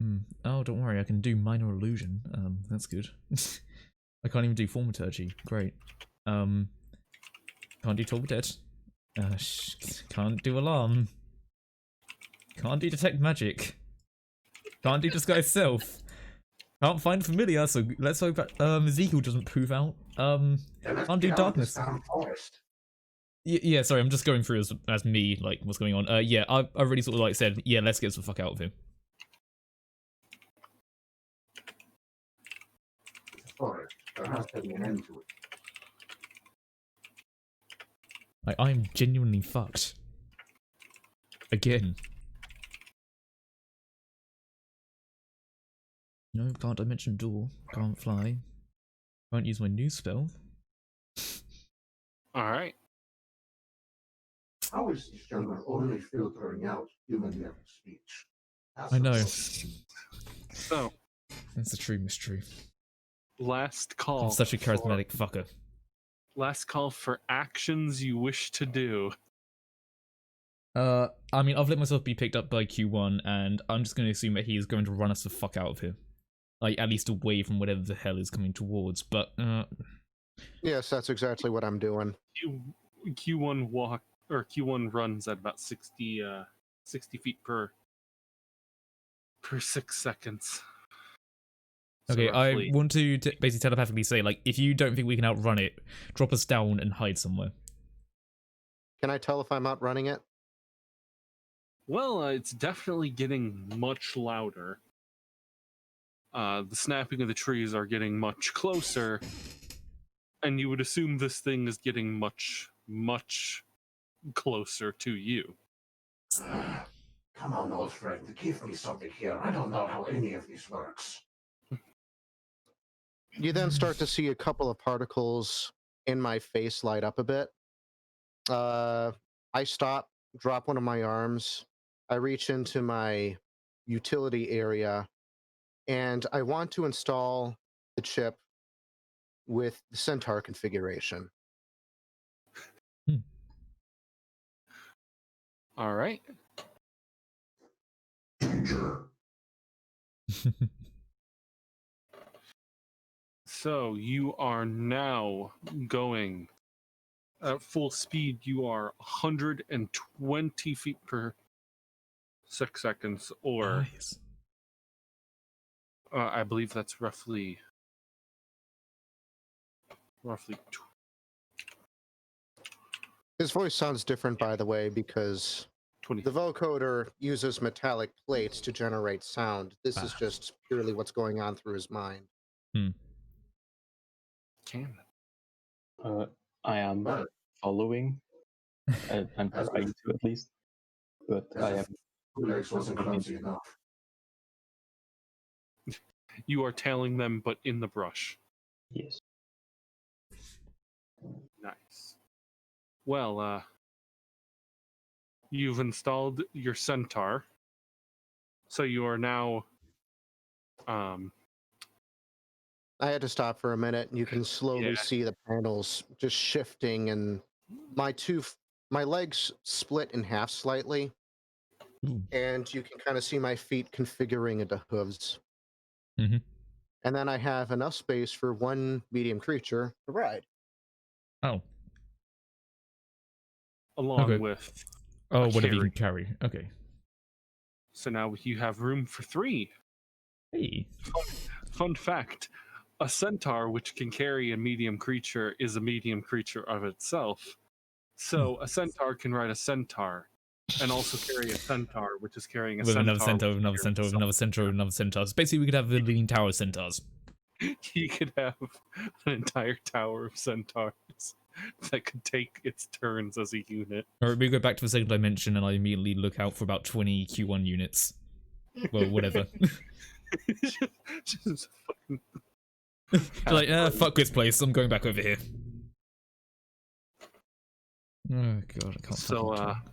Speaker 5: thing.
Speaker 1: Oh, don't worry, I can do minor illusion. That's good. I can't even do thaumaturgy. Great. Can't do Toll the Dead. Can't do alarm. Can't do detect magic. Can't do disguise self. Can't find familiar, so let's hope that Ezekiel doesn't prove out. Can't do darkness. Yeah, sorry, I'm just going through as me, like, what's going on. Yeah, I already sort of, like, said, yeah, let's get the fuck out of here.
Speaker 5: Forest. There has to be an end to it.
Speaker 1: Like, I'm genuinely fucked. Again. No, can't dimension door. Can't fly. Can't use my new spell.
Speaker 2: Alright.
Speaker 5: How is this jungle only filtering out human level speech? That's
Speaker 1: I know.
Speaker 2: So,
Speaker 1: That's a true mystery.
Speaker 2: last call.
Speaker 1: I'm such a charismatic fucker.
Speaker 2: Last call for actions you wish to do.
Speaker 1: I mean, I've let myself be picked up by Q1, and I'm just going to assume that he is going to run us the fuck out of here. like at least away from whatever the hell is coming towards. But
Speaker 3: Yes, that's exactly what I'm doing.
Speaker 2: Q1 walk or Q1 runs at about 60 feet per 6 seconds. So
Speaker 1: okay, I
Speaker 2: roughly,
Speaker 1: want to basically telepathically say, like, if you don't think we can outrun it, drop us down and hide somewhere.
Speaker 3: Can I tell if I'm outrunning it?
Speaker 2: well, it's definitely getting much louder. The snapping of the trees are getting much closer, and you would assume this thing is getting much, much closer to you.
Speaker 5: Come on, old friend, give me something here. I don't know how any of this works.
Speaker 3: You then start to see a couple of particles in my face light up a bit. I stop, drop one of my arms. I reach into my utility area, and I want to install the chip with the Centaur configuration.
Speaker 2: All right.
Speaker 5: Danger.
Speaker 2: So you are now going at full speed. You are 120 feet per 6 seconds, or
Speaker 1: Nice.
Speaker 2: I believe that's roughly.
Speaker 3: His voice sounds different, by the way, because
Speaker 2: 20.
Speaker 3: the vocoder uses metallic plates to generate sound. This is just purely what's going on through his mind.
Speaker 2: Can
Speaker 6: I am
Speaker 5: But
Speaker 6: following. I'm
Speaker 5: As
Speaker 6: trying to at least. But I
Speaker 5: as
Speaker 6: have.
Speaker 5: if two legs wasn't clumsy enough.
Speaker 2: you are tailing them, but in the brush.
Speaker 6: Yes.
Speaker 2: Nice. Well, you've installed your centaur, so you are now.
Speaker 3: I had to stop for a minute. You can slowly
Speaker 2: Yeah.
Speaker 3: see the panels just shifting, and my legs split in half slightly,
Speaker 1: Ooh.
Speaker 3: and you can kind of see my feet configuring into hooves.
Speaker 1: Mhm.
Speaker 3: And then I have enough space for one medium creature to ride.
Speaker 1: Oh.
Speaker 2: Along
Speaker 1: Okay.
Speaker 2: with.
Speaker 1: Oh,
Speaker 2: a
Speaker 1: whatever you
Speaker 2: carry.
Speaker 1: can carry. Okay.
Speaker 2: So now you have room for 3.
Speaker 1: Hey.
Speaker 2: Fun fact: a centaur, which can carry a medium creature, is a medium creature of itself. So a centaur can ride a centaur, and also carry a centaur, which is carrying a
Speaker 1: With another
Speaker 2: centaur.
Speaker 1: centaur, with another centaur, with another centaur, with another centaur. So basically, we could have the Leaning Tower of Centaurs.
Speaker 2: You could have an entire tower of centaurs that could take its turns as a unit.
Speaker 1: Alright, we go back to the second dimension, and I immediately look out for about 20 Q1 units. Well, whatever.
Speaker 2: Just fucking
Speaker 1: Like, fuck this place, I'm going back over here. Oh god, I can't
Speaker 2: So,
Speaker 1: fucking talk.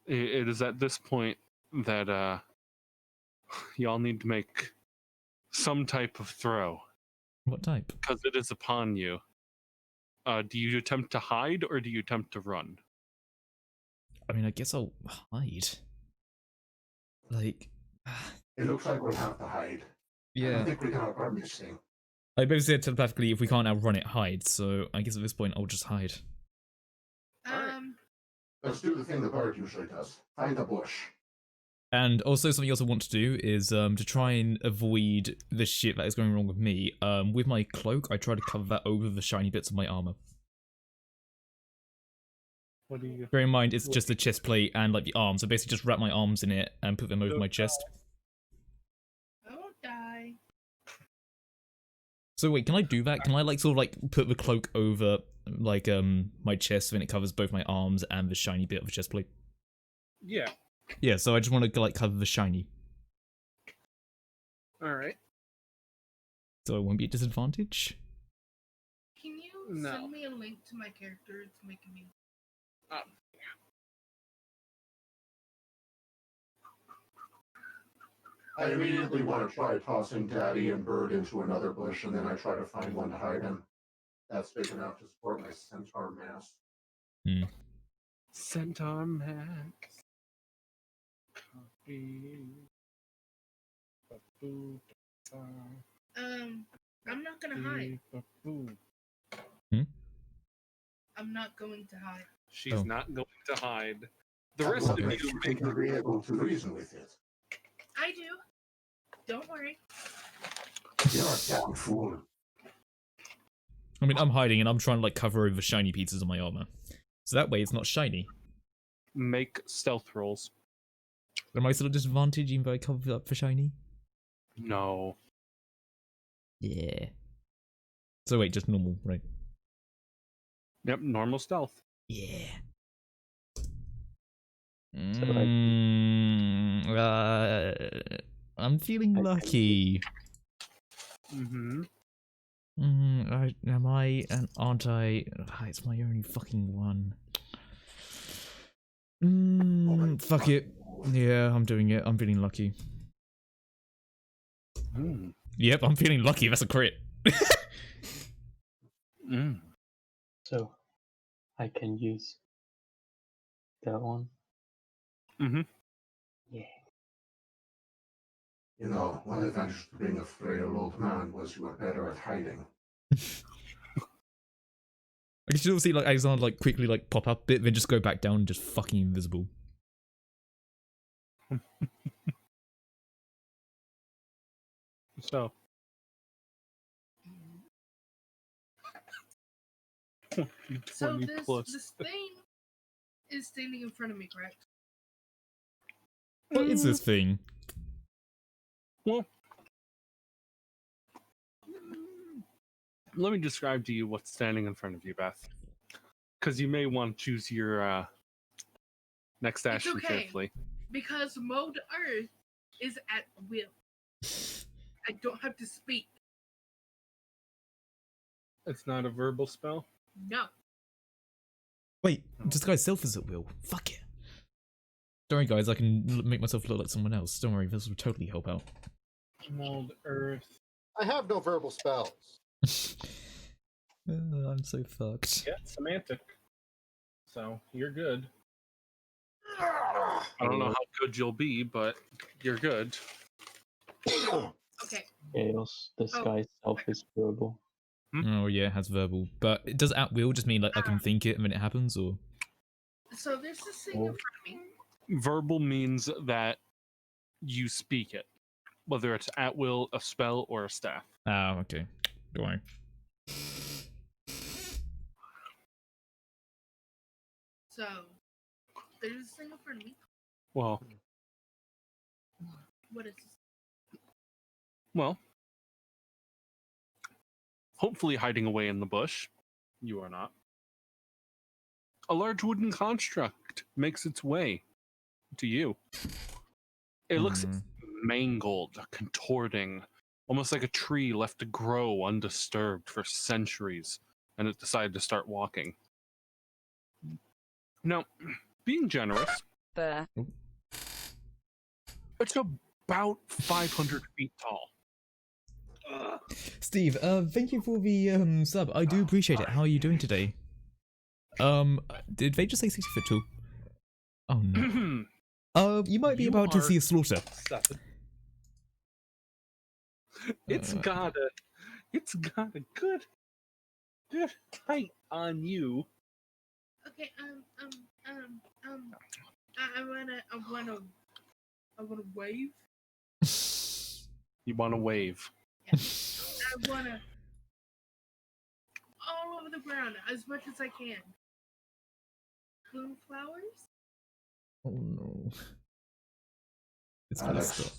Speaker 2: it is at this point that y'all need to make some type of throw,
Speaker 1: What type?
Speaker 2: because it is upon you. Do you attempt to hide or do you attempt to run?
Speaker 1: I mean, I guess I'll hide. Like...
Speaker 5: It looks like we'll have to hide. I don't
Speaker 1: Yeah.
Speaker 5: think we can outrun this thing.
Speaker 1: I basically said telepathically, if we can't outrun it, hide. So I guess at this point, I'll just hide.
Speaker 5: Let's do the thing the bird usually does. Find a bush.
Speaker 1: And also, something else I want to do is to try and avoid the shit that is going wrong with me. With my cloak, I try to cover that over the shiny bits of my armor.
Speaker 7: What do you?
Speaker 1: Bear in mind, it's just the chest plate and like the arms. So basically, just wrap my arms in it and put them over my chest.
Speaker 4: I won't die.
Speaker 1: So wait, can I do that? Can I like sort of like put the cloak over like my chest so then it covers both my arms and the shiny bit of the chest plate?
Speaker 2: Yeah.
Speaker 1: Yeah, so I just want to like cover the shiny.
Speaker 2: All right.
Speaker 1: So I won't be at disadvantage?
Speaker 4: Can you
Speaker 2: No.
Speaker 4: send me a link to my character? It's making me.
Speaker 5: I immediately want to try tossing Daddy and Bird into another bush, and then I try to find one to hide in. That's big enough to support my centaur mass.
Speaker 2: Centaur Max. Copy.
Speaker 4: I'm not gonna hide.
Speaker 1: Hmm?
Speaker 4: I'm not going to hide.
Speaker 2: She's
Speaker 1: Oh.
Speaker 2: not going to hide. The
Speaker 5: That
Speaker 2: rest of
Speaker 5: would
Speaker 2: you
Speaker 5: make you
Speaker 2: make
Speaker 5: think you'll be able to reason with it.
Speaker 4: I do. Don't worry.
Speaker 5: You're a damn fool.
Speaker 1: I mean, I'm hiding and I'm trying to like cover over shiny pieces of my armor, so that way it's not shiny.
Speaker 2: make stealth rolls.
Speaker 1: Am I still at disadvantage even though I covered up for shiny?
Speaker 2: No.
Speaker 1: Yeah. So wait, just normal, right?
Speaker 2: Yep, normal stealth.
Speaker 1: Yeah. I'm feeling lucky.
Speaker 2: Mm-hmm.
Speaker 1: Am I and aren't I? It's my only fucking one. Fuck it. Yeah, I'm doing it. I'm feeling lucky.
Speaker 2: Mm.
Speaker 1: Yep, I'm feeling lucky. That's a crit.
Speaker 2: Mm.
Speaker 6: So, I can use that one.
Speaker 2: Mm-hmm.
Speaker 6: Yeah.
Speaker 5: You know, one advantage to being a frail old man was you were better at hiding.
Speaker 1: I can still see like Alexander like quickly like pop up a bit, then just go back down and just fucking invisible.
Speaker 2: So.
Speaker 4: So
Speaker 2: 20 plus.
Speaker 4: this thing is standing in front of me, correct?
Speaker 1: What is this thing?
Speaker 2: Well, let me describe to you what's standing in front of you, Beth. Because you may want to choose your next action
Speaker 4: It's okay.
Speaker 2: carefully.
Speaker 4: Because mode Earth is at will. I don't have to speak.
Speaker 7: It's not a verbal spell.
Speaker 4: No.
Speaker 1: Wait, disguise self is at will. Fuck it. Don't worry, guys. I can make myself look like someone else. Don't worry, this will totally help out.
Speaker 7: Mold Earth.
Speaker 3: I have no verbal spells.
Speaker 1: I'm so fucked.
Speaker 7: Yeah, semantic. So you're good.
Speaker 2: I don't know how good you'll be, but you're good.
Speaker 4: Okay.
Speaker 6: Chaos, disguise self is verbal.
Speaker 1: Oh yeah, it has verbal. But it does at will just mean like I can think it and then it happens, or?
Speaker 4: So there's this thing in front of me.
Speaker 2: Verbal means that you speak it, whether it's at will, a spell, or a staff.
Speaker 1: Oh, okay. Don't worry.
Speaker 4: So there's this thing in front of me.
Speaker 2: Well,
Speaker 4: What is this?
Speaker 2: well, hopefully hiding away in the bush. You are not. A large wooden construct makes its way to you. It looks mangled, contorting, almost like a tree left to grow undisturbed for centuries, and it decided to start walking. Now, being generous,
Speaker 8: There.
Speaker 2: it's about 500 feet tall.
Speaker 1: Steve, thank you for the sub. I do appreciate it. How are you doing today? Did they just say 60 foot tall? Oh no. You might be
Speaker 2: You
Speaker 1: about to
Speaker 2: are-
Speaker 1: see a slaughter.
Speaker 2: It's got a good height on you.
Speaker 4: Okay, I wanna wave.
Speaker 2: You want to wave.
Speaker 4: I wanna all over the ground as much as I can. Bloom flowers?
Speaker 1: Oh no. It's gonna
Speaker 5: Alex,
Speaker 1: stop.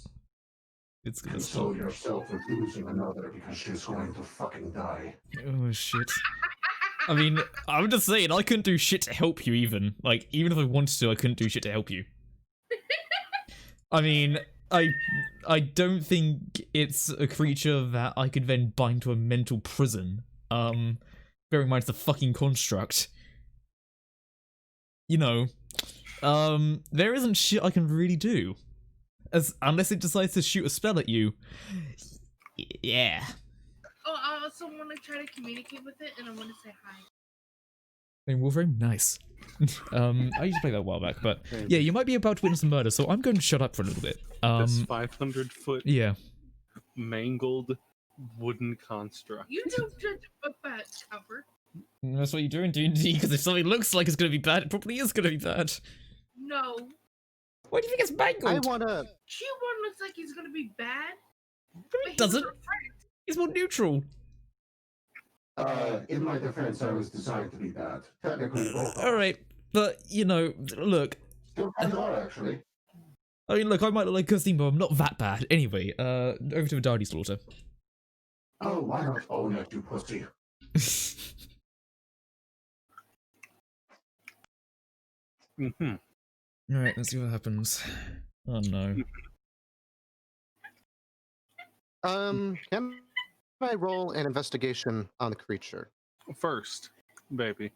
Speaker 1: It's gonna
Speaker 5: console
Speaker 1: stop.
Speaker 5: yourself with losing another because she's going to fucking die.
Speaker 1: Oh shit. I mean, I'm just saying, I couldn't do shit to help you even. Like, even if I wanted to, I couldn't do shit to help you. I mean, I don't think it's a creature that I could then bind to a mental prison. Bearing in mind it's a fucking construct. You know, there isn't shit I can really do. Unless it decides to shoot a spell at you. Yeah.
Speaker 4: Oh, I also want to try to communicate with it, and I want to say hi.
Speaker 1: I mean, Wolverine, nice. I used to play that a while back, but yeah, you might be about to witness a murder, so I'm going to shut up for a little bit.
Speaker 2: This 500 foot
Speaker 1: Yeah.
Speaker 2: mangled wooden construct.
Speaker 4: You don't judge a book by its cover.
Speaker 1: That's what you do in D&D, because if something looks like it's going to be bad, it probably is going to be bad.
Speaker 4: No.
Speaker 1: Why do you think it's mangled?
Speaker 3: I wanna.
Speaker 4: Q1 looks like he's gonna be bad.
Speaker 1: No,
Speaker 4: but
Speaker 1: it
Speaker 4: he
Speaker 1: doesn't.
Speaker 4: was afraid.
Speaker 1: It's more neutral.
Speaker 5: In my defense, I was designed to be bad. Technically, both are.
Speaker 1: Alright, but, you know, look.
Speaker 5: Still kind of are, actually.
Speaker 1: I mean, look, I might look like Christine, but I'm not that bad. Anyway, over to the Dardy Slaughter.
Speaker 5: Oh, why not own it, you pussy?
Speaker 2: Mm-hmm.
Speaker 1: Alright, let's see what happens. Oh no.
Speaker 3: Can I roll an investigation on the creature?
Speaker 2: First, baby.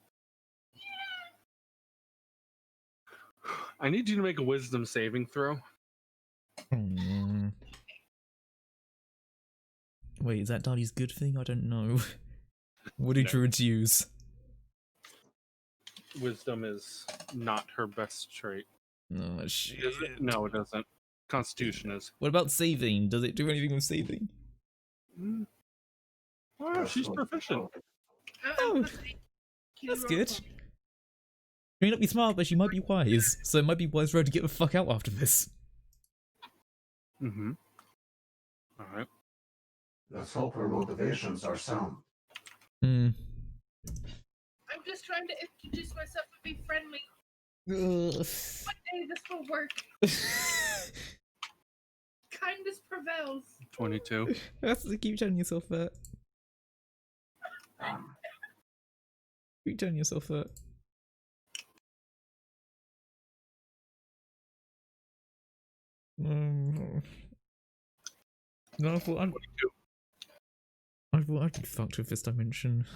Speaker 2: I need you to make a wisdom saving throw.
Speaker 1: Wait, is that Dardy's good thing? I don't know. What do
Speaker 2: No.
Speaker 1: druids use?
Speaker 2: Wisdom is not her best trait.
Speaker 1: No,
Speaker 2: Is
Speaker 1: shit.
Speaker 2: it? No, it doesn't. Constitution is.
Speaker 1: What about saving? Does it do anything with saving?
Speaker 2: Oh, she's proficient.
Speaker 1: Oh, that's good. She may not be smart, but she might be wise. So it might be wise for her to get the fuck out after this.
Speaker 2: Mm-hmm. Alright.
Speaker 5: Let's hope her motivations are sound.
Speaker 4: I'm just trying to introduce myself and be friendly. One day this will work. Kindness prevails.
Speaker 2: 22.
Speaker 1: That's to keep telling yourself that. Keep telling yourself that. No, I thought I'd be fucked with this dimension.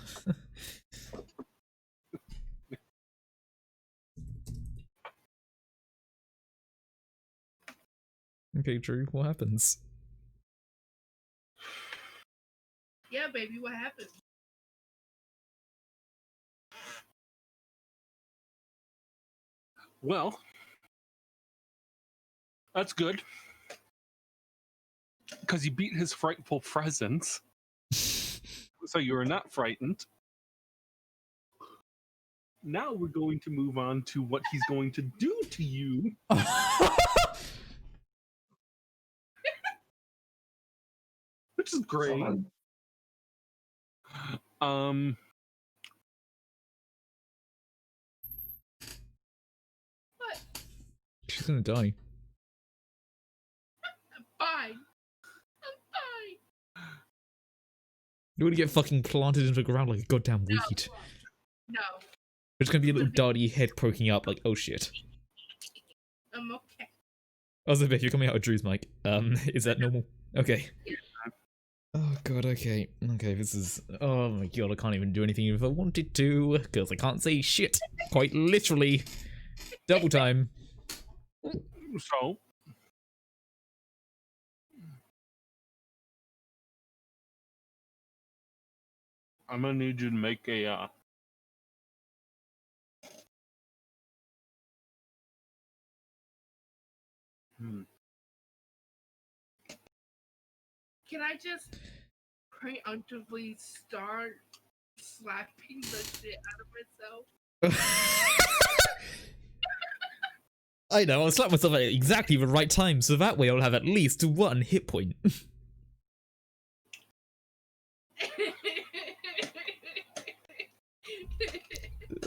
Speaker 1: Okay, Drew, what happens?
Speaker 4: Yeah, baby, what happened?
Speaker 2: Well, that's good. Because you beat his frightful presence. So you are not frightened. Now we're going to move on to what he's going to do to you. Which is great.
Speaker 5: Someone-
Speaker 4: What?
Speaker 1: She's gonna die.
Speaker 4: I'm fine. I'm fine.
Speaker 1: You're gonna get fucking planted into the ground like a goddamn weed.
Speaker 4: No,
Speaker 1: There's gonna be a little Dardy head poking up like, oh shit.
Speaker 4: I'm okay.
Speaker 1: Also, Beth, you're coming out of Drew's mic. Is that normal? Okay. Oh god, okay. Okay, this is... Oh my god, I can't even do anything if I wanted to, because I can't say shit. Quite literally. Double time.
Speaker 2: So, I'm gonna need you to make a
Speaker 4: Can I just preemptively start slapping the shit out of myself?
Speaker 1: I know, I'll slap myself at exactly the right time, so that way I'll have at least 1 hit point.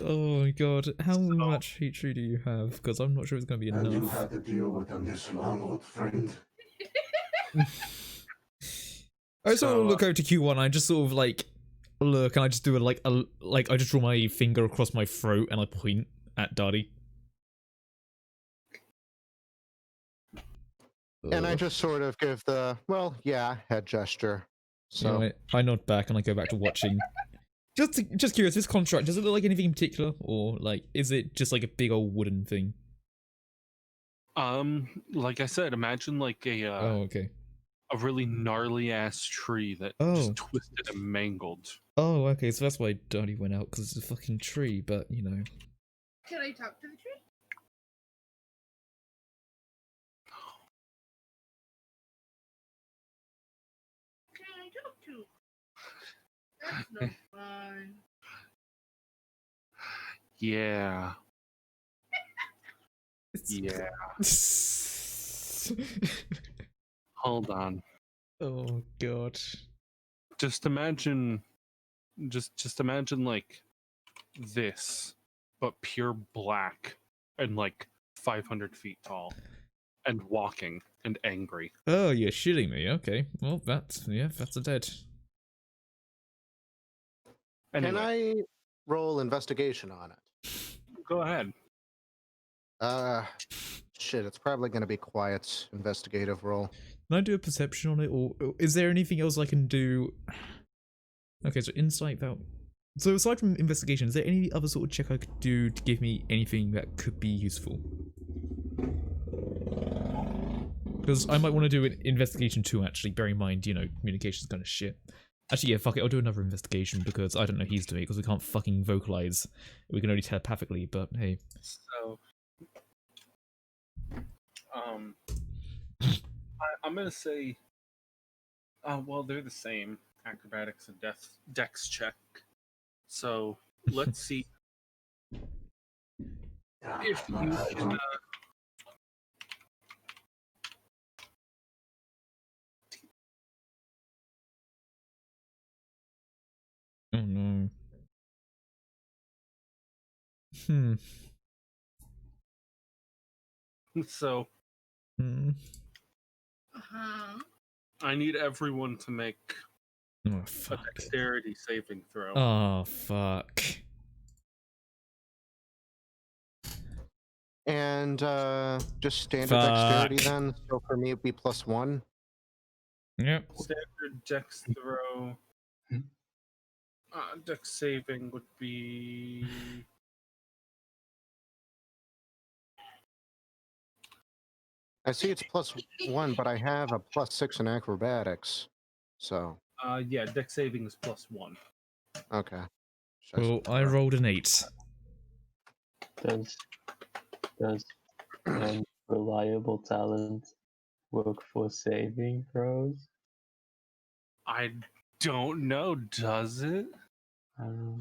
Speaker 1: Oh my god, how much hatred do you have? Because I'm not sure it's gonna be
Speaker 5: And you
Speaker 1: enough.
Speaker 5: had to deal with them this long, old friend.
Speaker 1: I sort of look over to Q1, I just sort of like look and I just do a like I just draw my finger across my throat and I point at Dardy.
Speaker 3: And I just sort of give the, well, yeah, head gesture. So
Speaker 1: Anyway, I nod back and I go back to watching. Just curious, this construct, does it look like anything in particular? Or like is it just like a big old wooden thing?
Speaker 2: like I said, imagine like
Speaker 1: Oh, okay.
Speaker 2: a really gnarly ass tree that
Speaker 1: Oh.
Speaker 2: just twisted and mangled.
Speaker 1: Oh, okay, so that's why Dardy went out, because it's a fucking tree, but you know.
Speaker 4: Can I talk to the tree? That's no fun.
Speaker 2: Yeah. Yeah. Hold on.
Speaker 1: Oh god.
Speaker 2: Just imagine like this, but pure black and like 500 feet tall and walking and angry.
Speaker 1: Oh, you're shitting me. Okay. Well, that's a dead.
Speaker 2: Anyway,
Speaker 3: Can I roll investigation on it?
Speaker 2: go ahead.
Speaker 3: Shit, it's probably going to be quiet investigative roll.
Speaker 1: Can I do a perception on it, or is there anything else I can do? Okay, so insight that. So aside from investigation, is there any other sort of check I could do to give me anything that could be useful? Because I might want to do an investigation too, actually, bear in mind, you know, communication's kind of shit. Actually, yeah, fuck it, I'll do another investigation, because I don't know he's doing it, because we can't fucking vocalize. We can only telepathically, but hey.
Speaker 7: So, I'm gonna say, well, they're the same, acrobatics and dex check. So let's see if you can.
Speaker 1: Oh no.
Speaker 7: So I need everyone to make
Speaker 1: Oh,
Speaker 7: a
Speaker 1: fuck.
Speaker 7: dexterity saving throw.
Speaker 1: Oh, fuck.
Speaker 3: And just standard
Speaker 1: Fuck.
Speaker 3: dexterity then. So for me, it'd be +1.
Speaker 1: Yep.
Speaker 7: Standard dex throw. Dex saving would be.
Speaker 3: I see it's +1, but I have a +6 in acrobatics. So,
Speaker 7: Yeah, dex saving is +1.
Speaker 3: okay.
Speaker 1: Well, I rolled an 8.
Speaker 6: Does reliable talent work for saving throws?
Speaker 2: I don't know, does it?
Speaker 1: I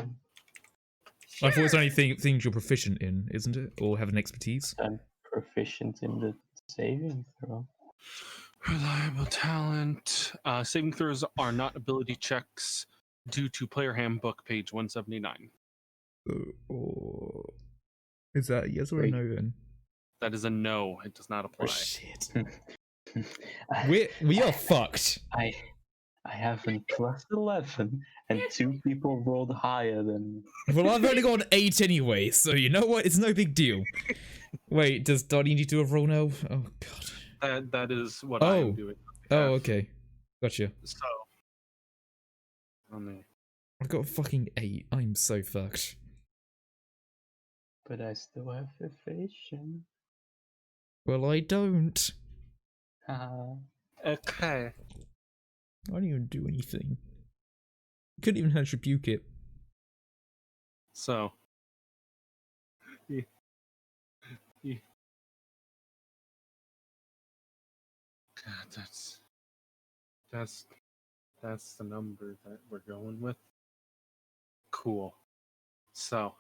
Speaker 1: thought it's only things you're proficient in, isn't it? Or have an expertise?
Speaker 6: I'm proficient in the saving throw.
Speaker 2: Reliable talent. Saving throws are not ability checks due to player handbook, page 179.
Speaker 1: Or is that a yes or a
Speaker 6: Wait.
Speaker 1: no then?
Speaker 2: That is a no. It does not apply.
Speaker 1: Oh shit. We are fucked.
Speaker 6: I have a +11, and 2 people rolled higher than.
Speaker 1: Well, I've only got an 8 anyway, so you know what? It's no big deal. Wait, does Dottie need to do a roll now? Oh god.
Speaker 2: That is what I am doing.
Speaker 1: Oh, okay. Gotcha.
Speaker 2: So,
Speaker 1: I've got a fucking 8. I'm so fucked.
Speaker 6: But I still have evasion.
Speaker 1: Well, I don't.
Speaker 2: okay.
Speaker 1: I don't even do anything. Couldn't even rebuke it.
Speaker 2: So, God, that's the number that we're going with. Cool. So,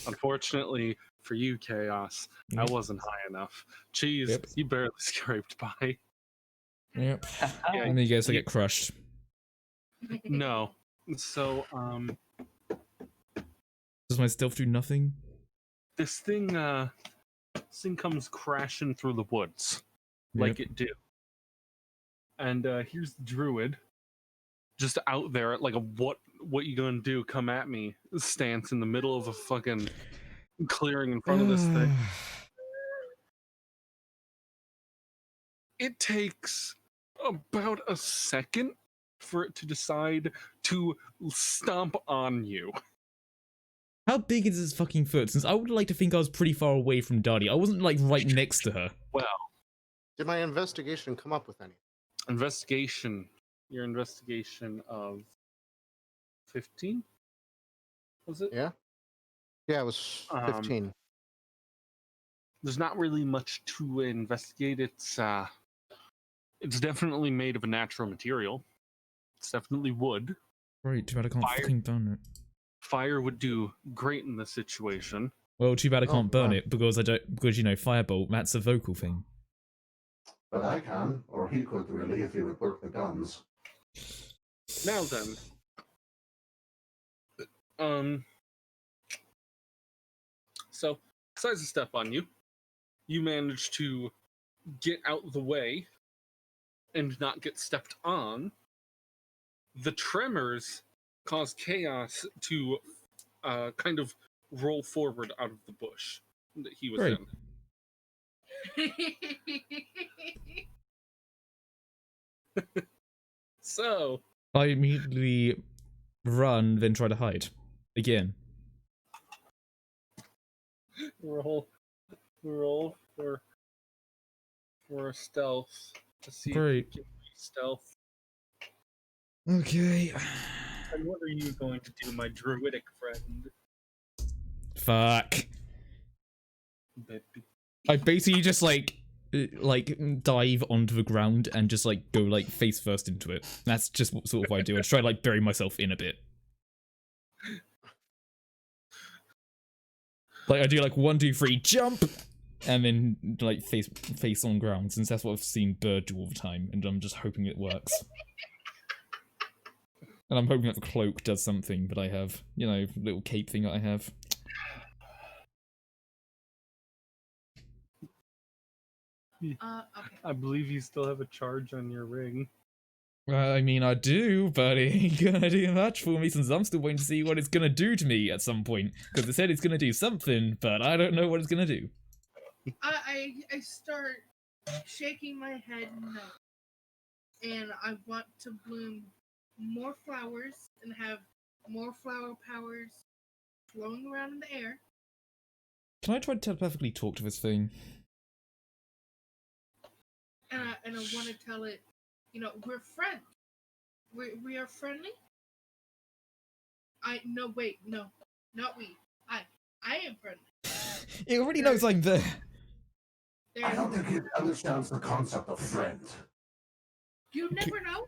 Speaker 2: unfortunately for you, Chaos, I wasn't high enough. Cheese,
Speaker 1: Yep.
Speaker 2: you barely scraped by.
Speaker 1: Yep.
Speaker 2: Yeah,
Speaker 1: And then you guys get crushed.
Speaker 2: No. So,
Speaker 1: Does my stealth do nothing?
Speaker 2: this thing comes crashing through the woods like
Speaker 1: Yep.
Speaker 2: it do. And here's the druid just out there at like a what you gonna do, come at me stance in the middle of a fucking clearing in front of this thing. It takes about a second for it to decide to stomp on you.
Speaker 1: How big is this fucking foot? Since I would like to think I was pretty far away from Dottie. I wasn't like right next to her.
Speaker 2: Well,
Speaker 3: did my investigation come up with any?
Speaker 2: Your investigation of 15? Was it?
Speaker 3: Yeah. Yeah, it was 15.
Speaker 2: There's not really much to investigate. It's definitely made of a natural material. It's definitely wood.
Speaker 1: Right, too bad I can't
Speaker 2: Fire.
Speaker 1: fucking burn it.
Speaker 2: Fire would do great in this situation.
Speaker 1: Well, too bad I
Speaker 3: Oh,
Speaker 1: can't burn
Speaker 3: wow.
Speaker 1: it because I don't, because you know, firebolt, that's a vocal thing.
Speaker 5: But I can, or he could really if he would work the guns.
Speaker 2: Now then, so besides the step on you, you manage to get out of the way and not get stepped on. The tremors cause chaos to kind of roll forward out of the bush that he was
Speaker 1: Great.
Speaker 2: in. So
Speaker 1: I immediately run, then try to hide. Again.
Speaker 2: roll for stealth to see
Speaker 1: Great.
Speaker 2: if you can be stealth.
Speaker 1: Okay.
Speaker 7: And what are you going to do, my druidic friend?
Speaker 1: Fuck.
Speaker 2: Baby.
Speaker 1: I basically just like dive onto the ground and just like go like face first into it. That's just what sort of what I do. I try to like bury myself in a bit. Like I do like 1, 2, 3, jump, and then like face on ground, since that's what I've seen Bird do all the time, and I'm just hoping it works. And I'm hoping that the cloak does something that I have, you know, little cape thing that I have.
Speaker 4: Okay.
Speaker 7: I believe you still have a charge on your ring.
Speaker 1: I mean, I do, but it ain't gonna do much for me since I'm still waiting to see what it's gonna do to me at some point. Because it said it's gonna do something, but I don't know what it's gonna do.
Speaker 4: I start shaking my head no. And I want to bloom more flowers and have more flower powers flowing around in the air.
Speaker 1: Can I try to telepathically talk to this thing?
Speaker 4: And I want to tell it, you know, we're friends. We are friendly. No, wait, no, not we. I am friendly.
Speaker 1: It already knows I'm there.
Speaker 5: I don't think it understands the concept of friend.
Speaker 4: You never know.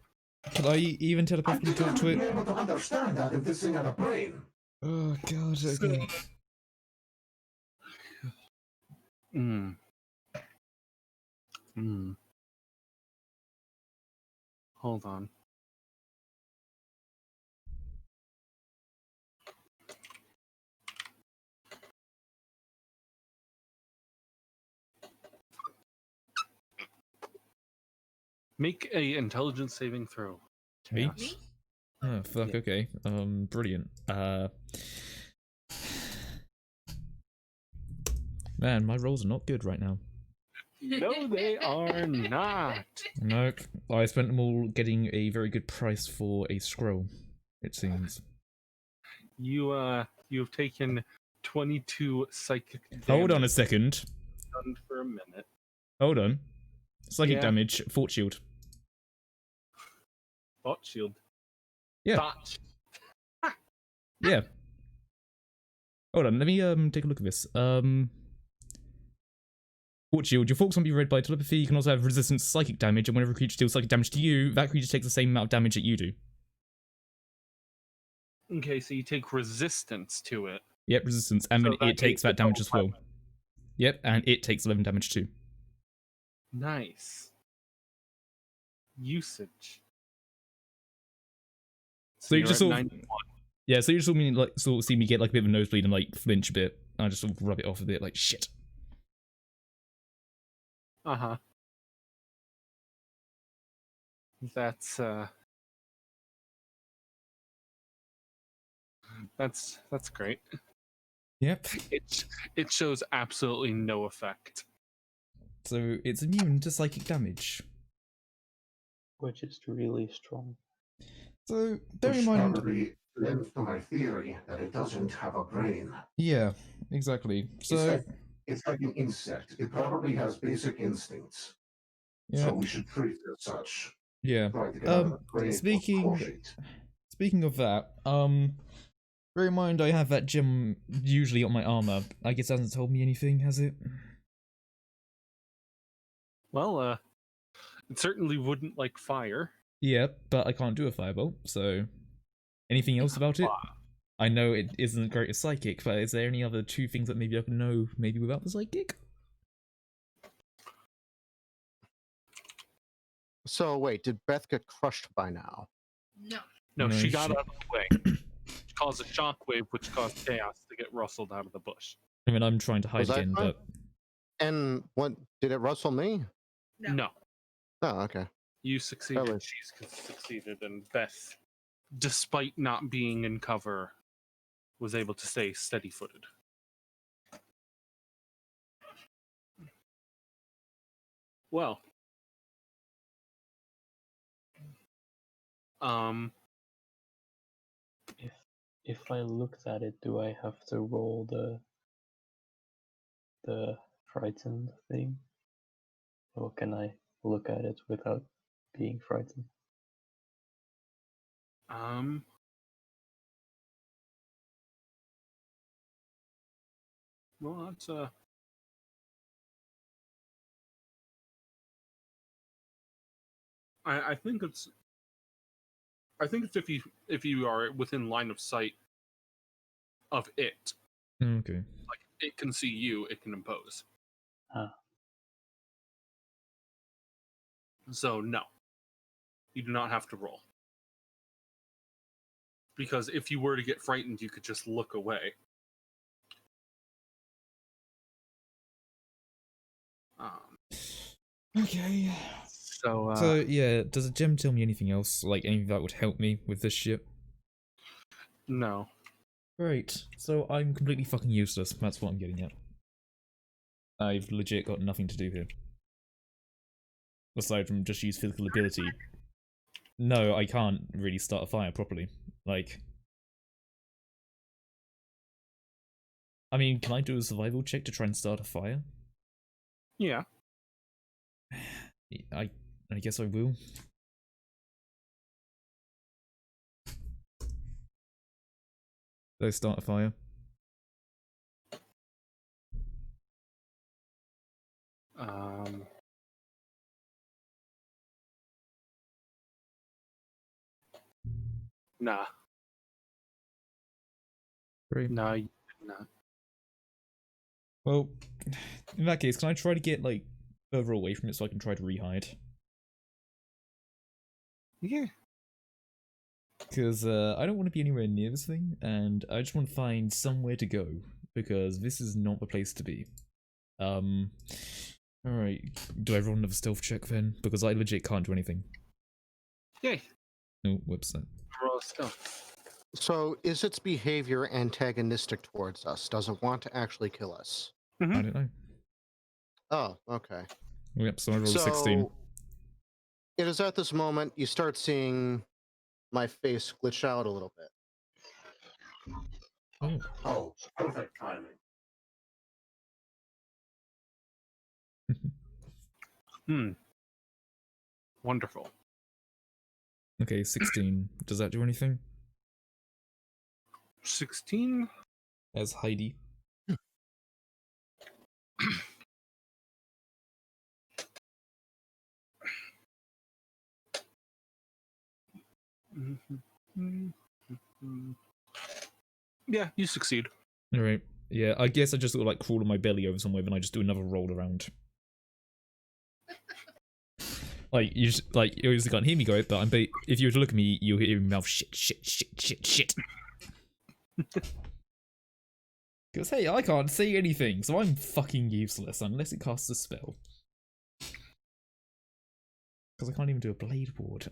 Speaker 1: Can I even
Speaker 5: I
Speaker 1: telepathically
Speaker 5: think I
Speaker 1: talk to
Speaker 5: would be
Speaker 1: it?
Speaker 5: able to understand that if this thing had a brain.
Speaker 1: Oh god, okay.
Speaker 2: Hold on. Make a intelligence saving throw.
Speaker 1: Me?
Speaker 2: Chaos.
Speaker 1: Oh fuck,
Speaker 2: Yeah.
Speaker 1: okay. Brilliant. Man, my rolls are not good right now.
Speaker 2: No, they are not.
Speaker 1: Nope. I spent them all getting a very good price for a scroll, it seems.
Speaker 2: You've taken 22 psychic damage.
Speaker 1: Hold on a second.
Speaker 2: Stunned for a minute.
Speaker 1: Hold on. Psychic
Speaker 2: Yeah.
Speaker 1: damage, fort shield.
Speaker 2: Thought shield.
Speaker 1: Yeah.
Speaker 2: Thought.
Speaker 1: Yeah. Hold on, let me take a look at this. Fort shield. Your forks won't be read by telepathy. You can also have resistance to psychic damage, and whenever a creature deals psychic damage to you, that creature takes the same amount of damage that you do.
Speaker 2: Okay, so you take resistance to it.
Speaker 1: Yep, resistance, and then
Speaker 2: So that
Speaker 1: it takes
Speaker 2: takes
Speaker 1: that
Speaker 2: the
Speaker 1: damage
Speaker 2: total
Speaker 1: as well.
Speaker 2: 11.
Speaker 1: Yep, and it takes 11 damage too.
Speaker 2: Nice. Usage.
Speaker 1: So you
Speaker 2: you're
Speaker 1: just
Speaker 2: at
Speaker 1: sort of-
Speaker 2: 91.
Speaker 1: Yeah, so you just sort of see me get like a bit of a nosebleed and like flinch a bit, and I just sort of rub it off a bit, like shit.
Speaker 2: Uh-huh. That's great.
Speaker 1: Yep.
Speaker 2: It shows absolutely no effect.
Speaker 1: So it's immune to psychic damage.
Speaker 6: Which is really strong.
Speaker 1: So bear in
Speaker 5: Which
Speaker 1: mind.
Speaker 5: probably lends to my theory that it doesn't have a brain.
Speaker 1: Yeah, exactly. So
Speaker 5: It's like an insect. It probably has basic instincts.
Speaker 1: yeah,
Speaker 5: So we should treat it as such.
Speaker 1: yeah.
Speaker 5: Try to get out of the brain or
Speaker 1: Speaking
Speaker 5: quotient.
Speaker 1: speaking of that, bear in mind I have that gem usually on my armor. I guess it hasn't told me anything, has it?
Speaker 2: Well, it certainly wouldn't like fire.
Speaker 1: Yeah, but I can't do a firebolt, so Anything else about it? I know it isn't great as psychic, but is there any other 2 things that maybe I can know maybe without the psychic?
Speaker 3: So wait, did Beth get crushed by now?
Speaker 4: No.
Speaker 2: No,
Speaker 1: No
Speaker 2: she got
Speaker 1: shit.
Speaker 2: out of the way. She caused a shockwave, which caused chaos to get rustled out of the bush.
Speaker 1: I mean, I'm trying to hide
Speaker 3: Was I
Speaker 1: again,
Speaker 3: fine?
Speaker 1: but
Speaker 3: And what did it rustle me?
Speaker 2: No,
Speaker 3: Oh, okay.
Speaker 2: you succeeded.
Speaker 3: Really?
Speaker 2: She's succeeded, and Beth, despite not being in cover, was able to stay steady-footed. Well,
Speaker 6: If I looked at it, do I have to roll the frightened thing? Or can I look at it without being frightened?
Speaker 2: well, that's I think it's if you are within line of sight of it,
Speaker 1: okay.
Speaker 2: like it can see you, it can impose.
Speaker 6: Ah.
Speaker 2: So no, you do not have to roll. Because if you were to get frightened, you could just look away.
Speaker 1: Okay.
Speaker 2: So
Speaker 1: yeah, does a gem tell me anything else? Like anything that would help me with this shit?
Speaker 2: no.
Speaker 1: Great. So I'm completely fucking useless. That's what I'm getting at. I've legit got nothing to do here. Aside from just use physical ability. No, I can't really start a fire properly. Like... I mean, can I do a survival check to try and start a fire?
Speaker 2: Yeah.
Speaker 1: I guess I will. Let's start a fire.
Speaker 2: Nah.
Speaker 1: Great.
Speaker 2: Nah, you did not.
Speaker 1: Well, in that case, can I try to get, like, further away from it so I can try to re-hide?
Speaker 2: Yeah.
Speaker 1: Because I don't want to be anywhere near this thing, and I just want to find somewhere to go, because this is not the place to be. Alright, do I roll another stealth check then? Because I legit can't do anything.
Speaker 2: Yay.
Speaker 1: No, whoops.
Speaker 2: Roll a stealth.
Speaker 3: So is its behavior antagonistic towards us? Does it want to actually kill us?
Speaker 1: I don't know.
Speaker 3: Oh, okay.
Speaker 1: Yep, so I rolled a 16.
Speaker 3: It is at this moment you start seeing my face glitch out a little bit.
Speaker 1: Oh.
Speaker 5: Oh, perfect timing.
Speaker 2: Wonderful.
Speaker 1: Okay, 16. Does that do anything?
Speaker 2: 16?
Speaker 1: As Heidi.
Speaker 2: Yeah, you succeed.
Speaker 1: Alright. Yeah, I guess I just sort of like crawl on my belly over somewhere and I just do another roll around. Like, you just, like, you obviously can't hear me go, but if you were to look at me, you'll hear my mouth shit. Because, hey, I can't see anything, so I'm fucking useless unless it casts a spell. Because I can't even do a blade ward.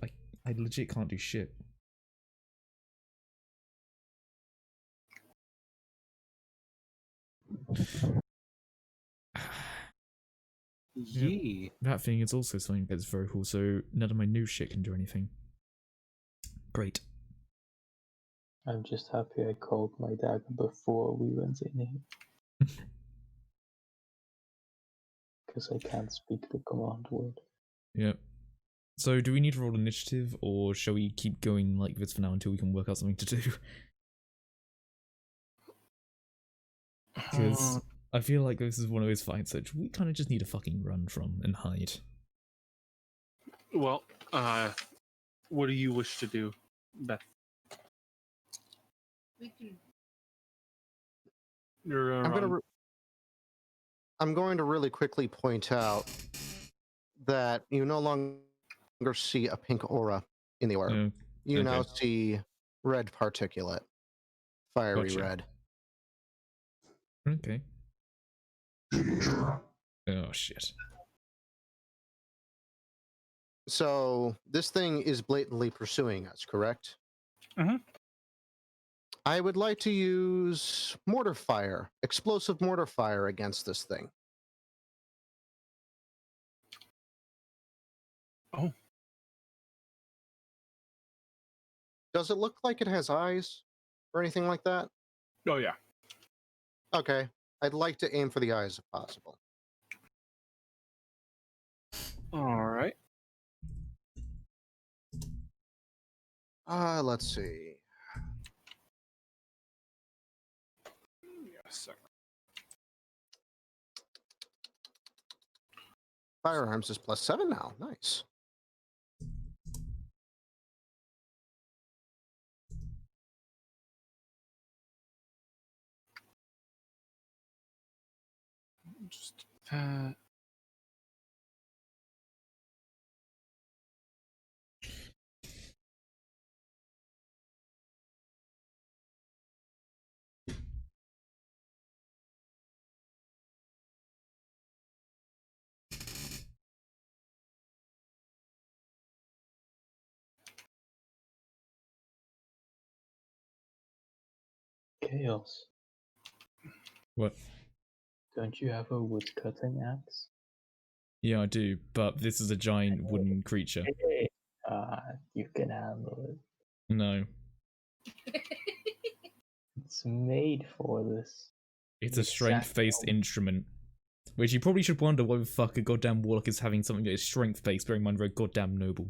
Speaker 1: I legit can't do shit.
Speaker 2: Yee.
Speaker 1: That thing is also something that's very cool, so none of my new shit can do anything. Great.
Speaker 6: I'm just happy I called my dagger before we went in here. Because I can't speak the command word.
Speaker 1: Yep. So do we need to roll initiative, or shall we keep going like this for now until we can work out something to do? Because I feel like this is one of those fights that we kind of just need to fucking run from and hide.
Speaker 2: Well, what do you wish to do, Beth?
Speaker 4: we can.
Speaker 2: You're
Speaker 3: I'm
Speaker 2: gonna
Speaker 3: gonna.
Speaker 2: run.
Speaker 3: I'm going to really quickly point out that you no longer see a pink aura in the orb.
Speaker 1: Oh,
Speaker 3: You now
Speaker 1: okay.
Speaker 3: see red particulate, fiery
Speaker 1: Gotcha.
Speaker 3: red.
Speaker 1: Okay.
Speaker 5: Teacher,
Speaker 1: Oh shit.
Speaker 3: So this thing is blatantly pursuing us, correct?
Speaker 2: Mhm.
Speaker 3: I would like to use mortar fire, explosive mortar fire against this thing.
Speaker 2: Oh.
Speaker 3: Does it look like it has eyes or anything like that?
Speaker 2: Oh yeah.
Speaker 3: Okay. I'd like to aim for the eyes if possible.
Speaker 2: All right.
Speaker 3: Let's see.
Speaker 2: Yes.
Speaker 3: Firearms is +7 now. Nice.
Speaker 2: Just that.
Speaker 6: Chaos.
Speaker 1: What?
Speaker 6: Don't you have a wood cutting axe?
Speaker 1: Yeah, I do, but this is a giant wooden creature.
Speaker 6: You can handle it.
Speaker 1: No.
Speaker 6: It's made for this.
Speaker 1: It's a
Speaker 6: Exact
Speaker 1: strength-based instrument. Which you probably should wonder why the fuck a goddamn warlock is having something that is strength-based, bearing in mind we're a goddamn noble.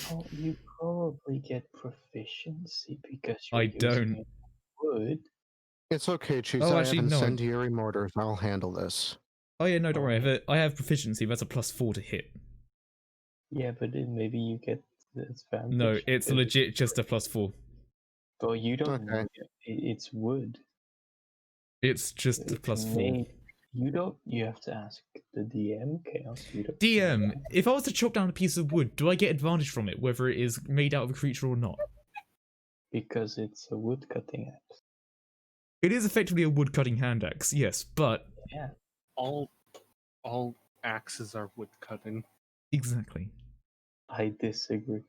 Speaker 6: Oh, you probably get proficiency because you're
Speaker 1: I
Speaker 6: using
Speaker 1: don't.
Speaker 6: wood.
Speaker 3: It's okay, Cheese.
Speaker 1: Oh,
Speaker 3: I
Speaker 1: actually,
Speaker 3: have
Speaker 1: no,
Speaker 3: incendiary mortars. I'll handle this.
Speaker 1: Oh yeah, no, don't worry.
Speaker 6: Alright.
Speaker 1: I have proficiency, that's a +4 to hit.
Speaker 6: Yeah, but then maybe you get the advantage.
Speaker 1: No, it's
Speaker 6: because
Speaker 1: legit just a +4.
Speaker 6: But you don't.
Speaker 3: Okay.
Speaker 6: It's wood.
Speaker 1: It's just a
Speaker 6: It's
Speaker 1: +4.
Speaker 6: made. You don't. You have to ask the DM, Chaos. You don't.
Speaker 1: DM, if I was to chop down a piece of wood, do I get advantage from it, whether it is made out of a creature or not?
Speaker 6: Because it's a wood cutting axe.
Speaker 1: It is effectively a wood cutting hand axe, yes, but
Speaker 6: Yeah.
Speaker 2: All axes are wood cutting.
Speaker 1: exactly.
Speaker 6: I disagree.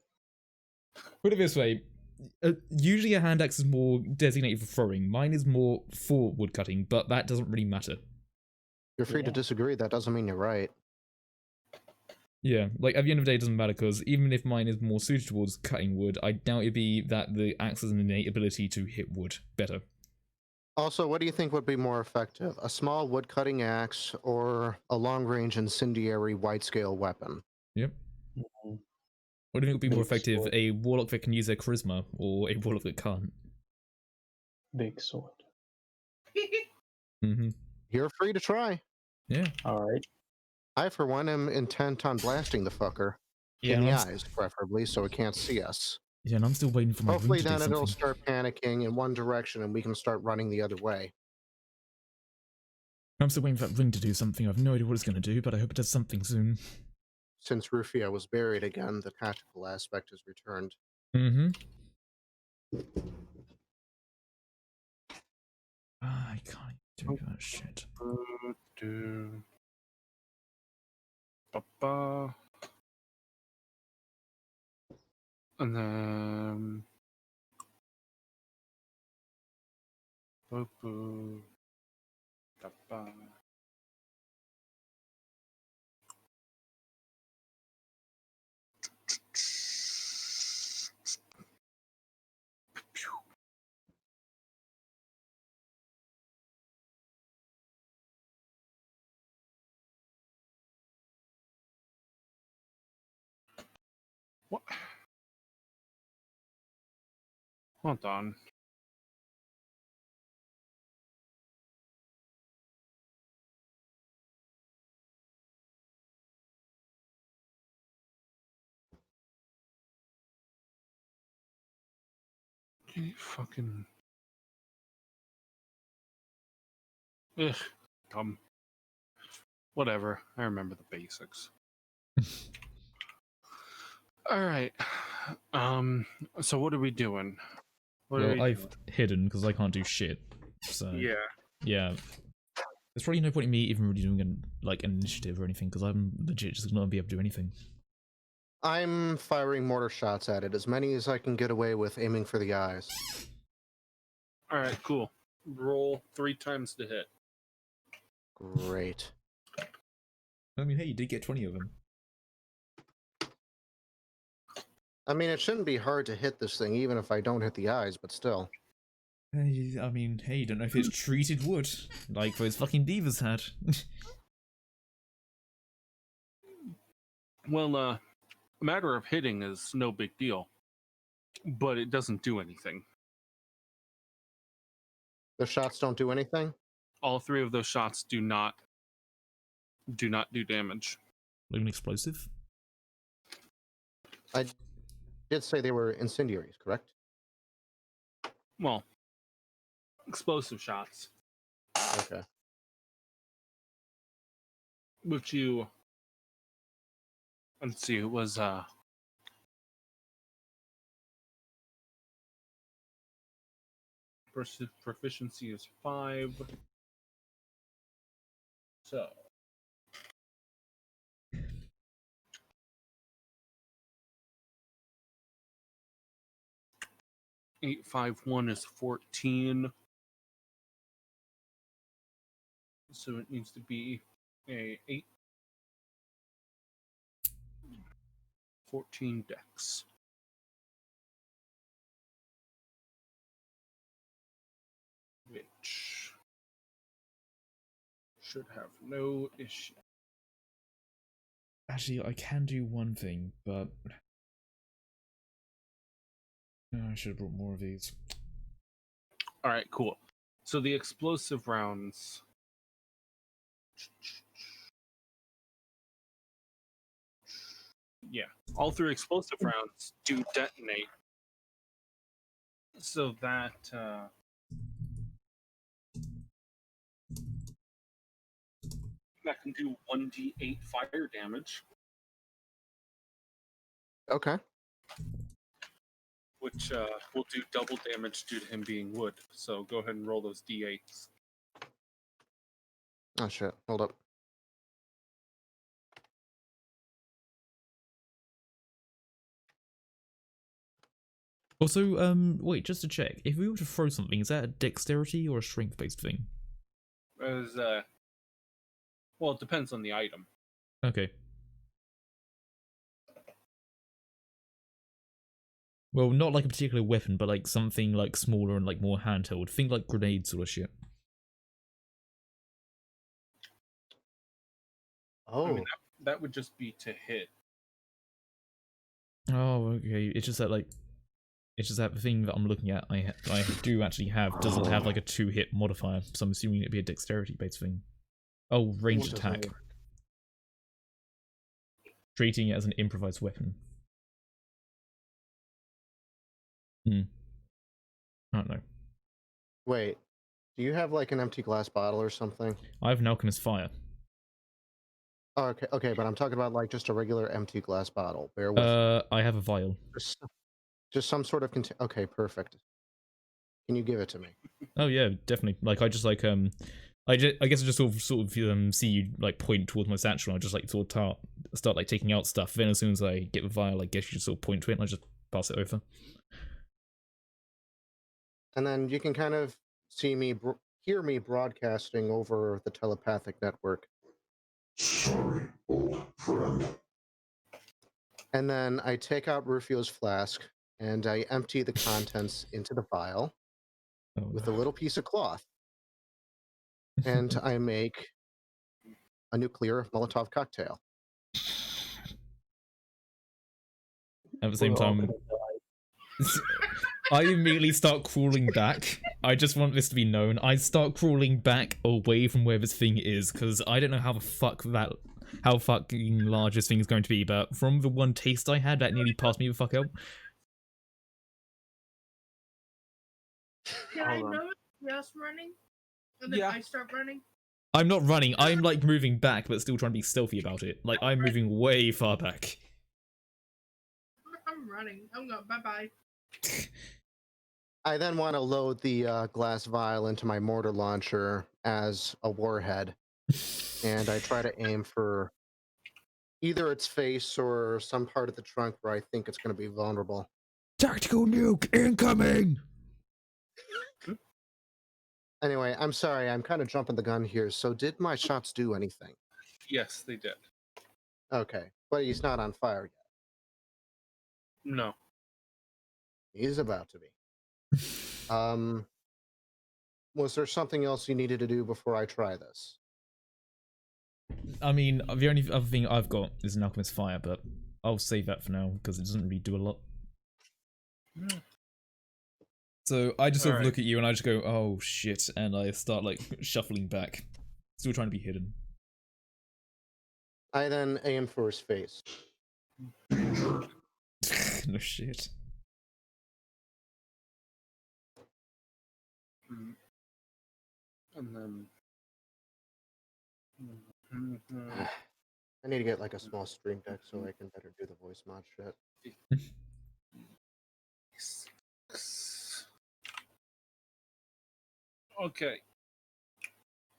Speaker 1: Put it this way, usually a hand axe is more designated for throwing. Mine is more for wood cutting, but that doesn't really matter.
Speaker 3: You're free to
Speaker 6: Yeah.
Speaker 3: disagree. That doesn't mean you're right.
Speaker 1: Yeah, like at the end of the day, it doesn't matter because even if mine is more suited towards cutting wood, I doubt it'd be that the axe has an innate ability to hit wood better.
Speaker 3: Also, what do you think would be more effective? A small wood cutting axe or a long range incendiary wide scale weapon?
Speaker 1: Yep.
Speaker 6: Mhm.
Speaker 1: What do you think would be more
Speaker 6: Big
Speaker 1: effective?
Speaker 6: sword.
Speaker 1: A warlock that can use their charisma or a warlock that can't?
Speaker 6: Big sword.
Speaker 1: Mm-hmm.
Speaker 3: You're free to try.
Speaker 1: Yeah.
Speaker 6: Alright.
Speaker 3: I, for one, am intent on blasting the fucker.
Speaker 1: Yeah,
Speaker 3: In
Speaker 1: and
Speaker 3: the
Speaker 1: I'm
Speaker 3: eyes, preferably, so it can't see us.
Speaker 1: Yeah, and I'm still waiting for my ring
Speaker 3: Hopefully
Speaker 1: to do
Speaker 3: then
Speaker 1: something.
Speaker 3: it'll start panicking in one direction and we can start running the other way.
Speaker 1: I'm still waiting for that ring to do something. I have no idea what it's going to do, but I hope it does something soon.
Speaker 3: Since Rufio was buried again, the tactical aspect has returned.
Speaker 1: Mm-hmm. I can't do that shit.
Speaker 2: Ba-ba. And then. Boo-boo. Ba-ba. What? Hold on. Fucking. Ugh, dumb. Whatever. I remember the basics. All right. So what are we doing?
Speaker 1: Well, I've hidden because I can't do shit. So
Speaker 2: Yeah.
Speaker 1: yeah. There's probably no point in me even really doing an initiative or anything because I'm legit just not gonna be able to do anything.
Speaker 3: I'm firing mortar shots at it, as many as I can get away with aiming for the eyes.
Speaker 2: All right. Cool. Roll 3 times to hit.
Speaker 3: Great.
Speaker 1: I mean, hey, you did get 20 of them.
Speaker 3: I mean, it shouldn't be hard to hit this thing, even if I don't hit the eyes, but still.
Speaker 1: I mean, hey, you don't know if it's treated wood, like those fucking divas had.
Speaker 2: Well, a matter of hitting is no big deal, but it doesn't do anything.
Speaker 3: The shots don't do anything?
Speaker 2: All 3 of those shots do not do damage.
Speaker 1: Like an explosive?
Speaker 3: I did say they were incendiaries, correct?
Speaker 2: Well, explosive shots,
Speaker 3: Okay.
Speaker 2: which you, let's see, it was proficiency is 5. So 851 is 14. So it needs to be a 8. 14 dex. Which should have no issue.
Speaker 1: Actually, I can do one thing, but I should have brought more of these.
Speaker 2: All right, cool. So the explosive rounds. Yeah, all 3 explosive rounds do detonate. So that can do 1d8 fire damage,
Speaker 3: Okay.
Speaker 2: which will do double damage due to him being wood. So go ahead and roll those d8s.
Speaker 3: Oh, shit. Hold up.
Speaker 1: Also, wait, just to check, if we were to throw something, is that a dexterity or a strength-based thing?
Speaker 2: As well, it depends on the item.
Speaker 1: Okay. Well, not like a particular weapon, but like something like smaller and like more handheld. Think like grenades sort of shit.
Speaker 3: Oh.
Speaker 2: I mean, that would just be to hit.
Speaker 1: Oh, okay. It's just that like, it's just that the thing that I'm looking at, I do actually have doesn't have like a 2-hit modifier, so I'm assuming it'd be a dexterity-based thing. Oh, ranged
Speaker 3: What doesn't
Speaker 1: attack.
Speaker 3: work?
Speaker 1: Treating it as an improvised weapon. I don't know.
Speaker 3: Wait. Do you have like an empty glass bottle or something?
Speaker 1: I have an alchemist fire.
Speaker 3: Oh, okay, okay, but I'm talking about like just a regular empty glass bottle. Bear with me.
Speaker 1: I have a vial.
Speaker 3: Just some sort of okay, perfect. Can you give it to me?
Speaker 1: Oh yeah, definitely. Like I just like I guess I just sort of see you like point towards my satchel. And I just like sort of start like taking out stuff. Then as soon as I get the vial, I guess you just sort of point to it and I just pass it over.
Speaker 3: And then you can kind of see me, hear me broadcasting over the telepathic network.
Speaker 5: Sorry, old friend.
Speaker 3: And then I take out Rufio's flask and I empty the contents into the vial with a little piece of cloth. And I make a nuclear Molotov cocktail.
Speaker 1: At the same time, I immediately start crawling back. I just want this to be known. I start crawling back away from where this thing is because I don't know how fucking large this thing is going to be. But from the one taste I had, that nearly passed me the fuck out.
Speaker 4: Can I
Speaker 7: Hold on.
Speaker 4: know it's just running? And then
Speaker 7: Yeah.
Speaker 4: I start running?
Speaker 1: I'm not running. I'm like moving back, but still trying to be stealthy about it. Like I'm moving way far back.
Speaker 4: I'm running. I'm going, bye-bye.
Speaker 3: I then want to load the glass vial into my mortar launcher as a warhead, and I try to aim for either its face or some part of the trunk where I think it's going to be vulnerable.
Speaker 1: Tactical nuke incoming.
Speaker 3: Anyway, I'm sorry, I'm kind of jumping the gun here. So, did my shots do anything?
Speaker 7: Yes, they did.
Speaker 3: Okay, but he's not on fire yet.
Speaker 7: No.
Speaker 3: He's about to be. Was there something else you needed to do before I try this?
Speaker 1: I mean, the only other thing I've got is an alchemist fire, but I'll save that for now because it doesn't really do a lot. So I just sort of look at you and I just go, "Oh shit," and I start like shuffling back, still trying to be hidden.
Speaker 3: I then aim for his face.
Speaker 1: No shit.
Speaker 7: And then.
Speaker 3: I need to get like a small stream deck so I can better do the voice mod shit.
Speaker 7: Okay.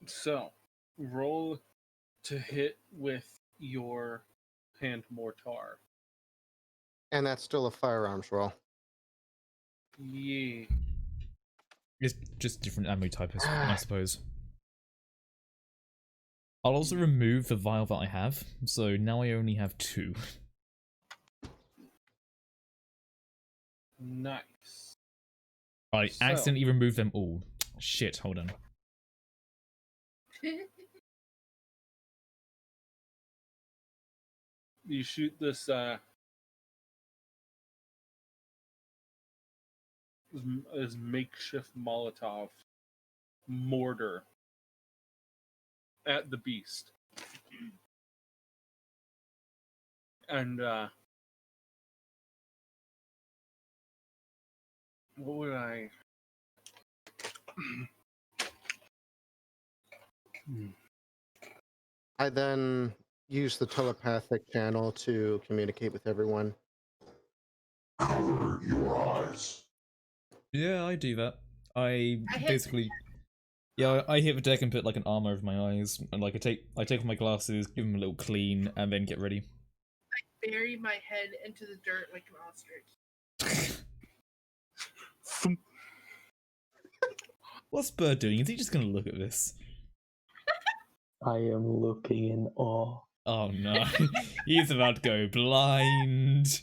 Speaker 7: So, roll to hit with your hand mortar.
Speaker 3: And that's still a firearms roll.
Speaker 7: Yeah.
Speaker 1: It's just different ammo type, I suppose. I'll also remove the vial that I have, so now I only have 2.
Speaker 7: Nice.
Speaker 1: I
Speaker 7: So-
Speaker 1: accidentally removed them all. Shit, hold on.
Speaker 7: You shoot this this makeshift Molotov mortar at the beast. And what would I
Speaker 3: I then use the telepathic channel to communicate with everyone.
Speaker 5: Cover your eyes.
Speaker 1: Yeah, I do that. I
Speaker 4: hit-
Speaker 1: basically... Yeah, I hit the deck and put like an armor over my eyes, and like I take off my glasses, give them a little clean, and then get ready.
Speaker 4: Bury my head into the dirt like an ostrich.
Speaker 1: What's Bird doing? Is he just gonna look at this?
Speaker 6: I am looking in awe.
Speaker 1: Oh no, he's about to go blind.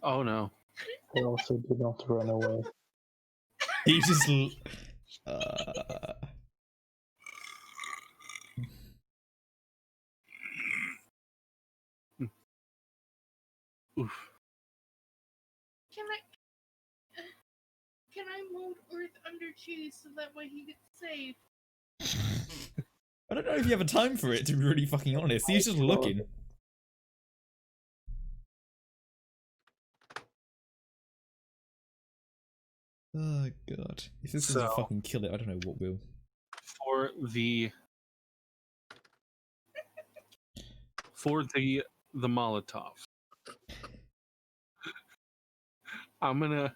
Speaker 7: Oh no.
Speaker 6: I also do not run away.
Speaker 1: He just...
Speaker 7: Oof.
Speaker 4: Can I mold Earth under cheese so that way he gets saved?
Speaker 1: I don't know if you have a time for it, to be really fucking honest. He's just looking. Oh god. If this doesn't
Speaker 7: So-
Speaker 1: fucking kill it, I don't know what will.
Speaker 7: For the Molotov. I'm gonna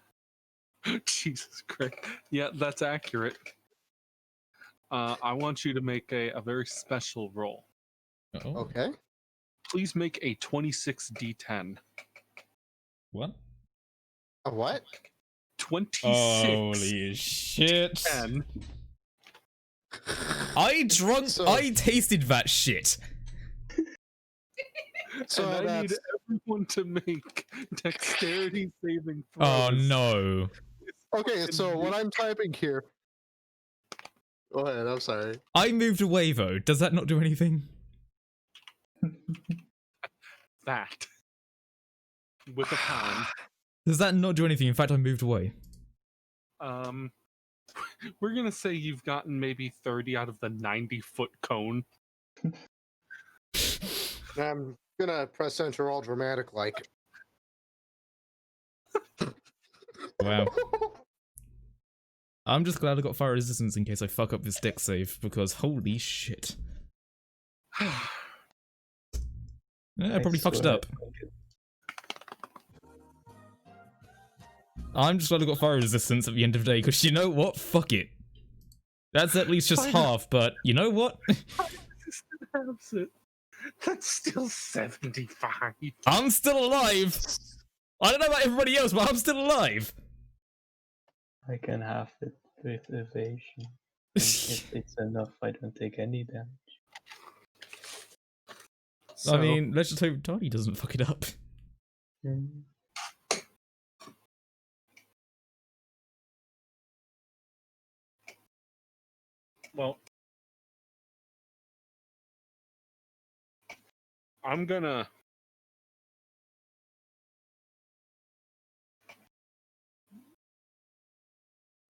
Speaker 7: Jesus Christ. Yeah, that's accurate. I want you to make a very special roll.
Speaker 1: Uh-oh.
Speaker 3: Okay.
Speaker 7: Please make a 26d10.
Speaker 1: What?
Speaker 3: A what?
Speaker 7: 26
Speaker 1: Holy shit.
Speaker 7: 10.
Speaker 3: So-
Speaker 1: I tasted that shit.
Speaker 3: So
Speaker 7: And I need
Speaker 3: that's
Speaker 7: everyone to make dexterity saving throws.
Speaker 1: Oh no.
Speaker 3: okay. So what I'm typing here. Go ahead. I'm sorry.
Speaker 1: I moved away though. Does that not do anything?
Speaker 7: That. With a pound.
Speaker 1: Does that not do anything? In fact, I moved away.
Speaker 7: We're gonna say you've gotten maybe 30 out of the 90-foot cone.
Speaker 3: I'm gonna press enter all dramatic like.
Speaker 1: Wow. I'm just glad I got fire resistance in case I fuck up this deck save, because holy shit. Yeah, I probably fucked it
Speaker 6: swear.
Speaker 1: up. I'm just glad I got fire resistance at the end of the day, because you know what? Fuck it. That's at least just half, but you know what?
Speaker 2: That's still 75.
Speaker 1: I'm still alive! I don't know about everybody else, but I'm still alive!
Speaker 6: I can have it with evasion. And if it's enough, I don't take any damage.
Speaker 1: I mean, let's just hope Tony doesn't fuck it up.
Speaker 6: Mm.
Speaker 2: well, I'm gonna.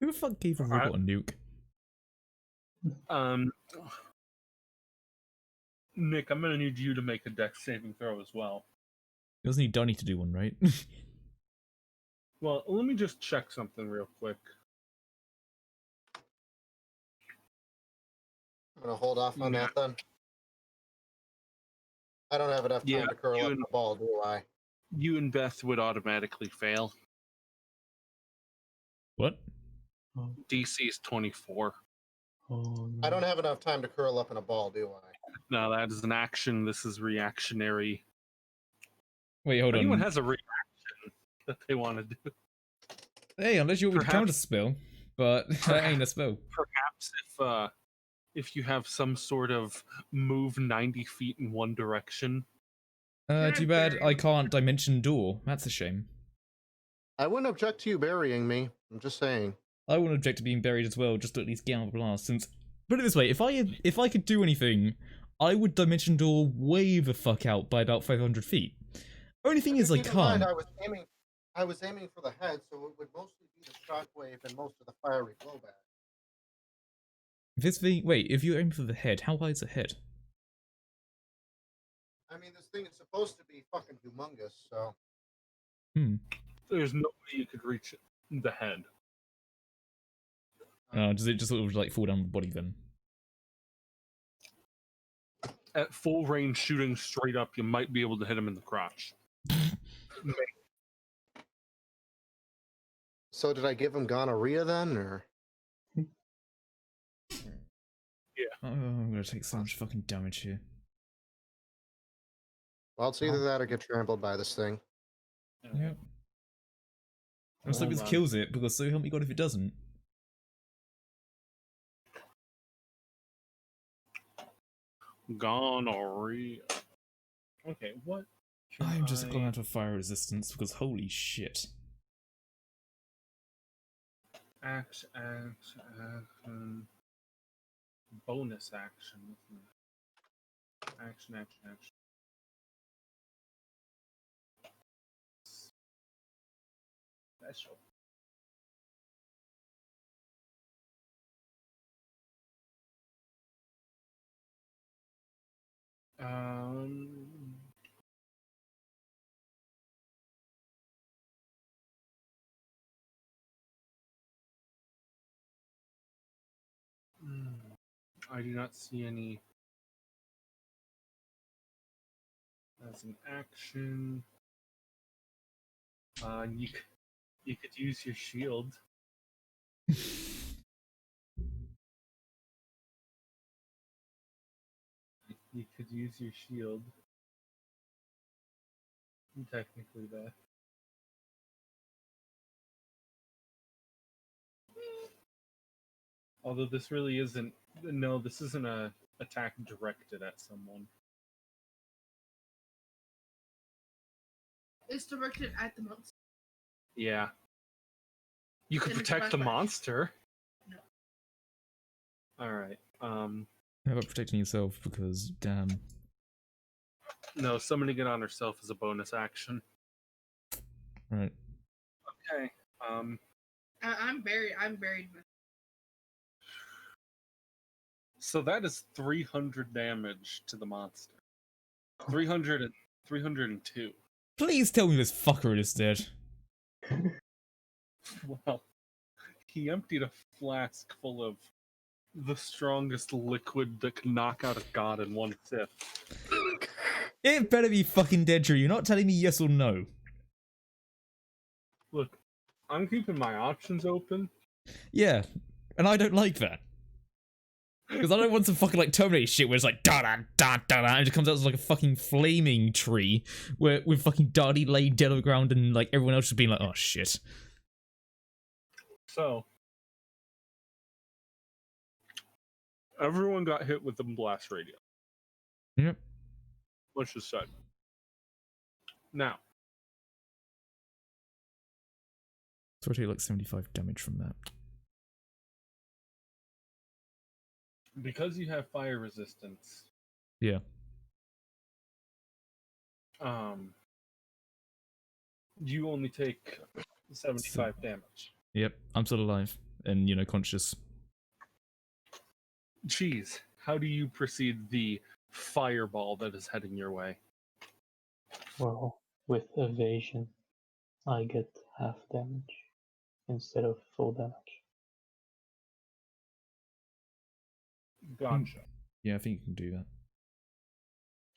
Speaker 1: Who the fuck gave a robot a nuke?
Speaker 2: Nick, I'm gonna need you to make a dex saving throw as well.
Speaker 1: It doesn't need Donnie to do one, right?
Speaker 2: Well, let me just check something real quick.
Speaker 3: I'm gonna hold off on that then. I don't have enough time
Speaker 2: Yeah,
Speaker 3: to curl
Speaker 2: you
Speaker 3: up
Speaker 2: and-
Speaker 3: the ball, do I?
Speaker 2: You and Beth would automatically fail.
Speaker 1: What?
Speaker 2: DC is 24.
Speaker 6: Oh, no.
Speaker 3: I don't have enough time to curl up in a ball, do I?
Speaker 2: No, that is an action. This is reactionary.
Speaker 1: Wait, hold
Speaker 2: If anyone
Speaker 1: on.
Speaker 2: has a reaction that they want to do.
Speaker 1: Hey, unless you want me to counter spell, but that ain't a spell.
Speaker 2: Perhaps if you have some sort of move 90 feet in one direction.
Speaker 1: Too bad I can't dimension door. That's a shame.
Speaker 3: I wouldn't object to you burying me. I'm just saying.
Speaker 1: I wouldn't object to being buried as well, just to at least get out of the blast. Since, put it this way, if I could do anything, I would dimension door way the fuck out by about 500 feet. Only thing is, I
Speaker 3: Keep in mind,
Speaker 1: can't.
Speaker 3: I was aiming for the head, so it would mostly be the shockwave and most of the fiery blowback.
Speaker 1: This thing, wait, if you aim for the head, how high is the head?
Speaker 3: I mean, this thing is supposed to be fucking humongous, so.
Speaker 2: There's no way you could reach the head.
Speaker 1: Does it just sort of like fall down the body then?
Speaker 2: At full range shooting straight up, you might be able to hit him in the crotch.
Speaker 3: So did I give him gonorrhea then, or?
Speaker 1: Oh, I'm gonna take so much fucking damage here.
Speaker 3: Well, it's either that or get trampled by this thing.
Speaker 1: Yep. I'm so this
Speaker 2: Hold on.
Speaker 1: kills it, because so help me God if it doesn't.
Speaker 2: Gonorrhea. Okay, what? can
Speaker 1: I'm just
Speaker 2: I-
Speaker 1: going out of fire resistance, because holy shit.
Speaker 2: Action. Bonus action. Action. Special. I do not see any as an action. You could use your shield. You could use your shield. Technically, that. Although this really isn't. No, this isn't a attack directed at someone.
Speaker 4: It's directed at the monster.
Speaker 2: Yeah. You could
Speaker 4: Then it's
Speaker 2: protect the
Speaker 4: backlash.
Speaker 2: monster.
Speaker 4: No.
Speaker 2: Alright.
Speaker 1: How about protecting yourself, because damn.
Speaker 2: No, summoning it on herself is a bonus action.
Speaker 1: Right.
Speaker 2: Okay.
Speaker 4: I'm buried.
Speaker 2: So that is 300 damage to the monster. 302.
Speaker 1: Please tell me this fucker is dead.
Speaker 2: Well,
Speaker 7: he emptied a flask full of the strongest liquid that can knock out a god in one sip.
Speaker 1: It better be fucking dead true. You're not telling me yes or no.
Speaker 7: Look, I'm keeping my options open.
Speaker 1: Yeah, and I don't like that. Because I don't want some fucking like Terminator shit where it's like da da da da da, and it just comes out as like a fucking flaming tree where with fucking Darty laid dead on the ground and like everyone else just being like, oh shit.
Speaker 7: So, everyone got hit with the blast radio.
Speaker 1: Yep.
Speaker 7: Let's just say. Now,
Speaker 1: So I take like 75 damage from that.
Speaker 7: because you have fire resistance,
Speaker 1: Yeah.
Speaker 7: You only take 75 damage.
Speaker 1: Yep. I'm still alive and conscious.
Speaker 7: Cheese, how do you precede the fireball that is heading your way?
Speaker 6: Well, with evasion, I get half damage instead of full damage.
Speaker 7: Gotcha.
Speaker 1: Yeah, I think you can do that.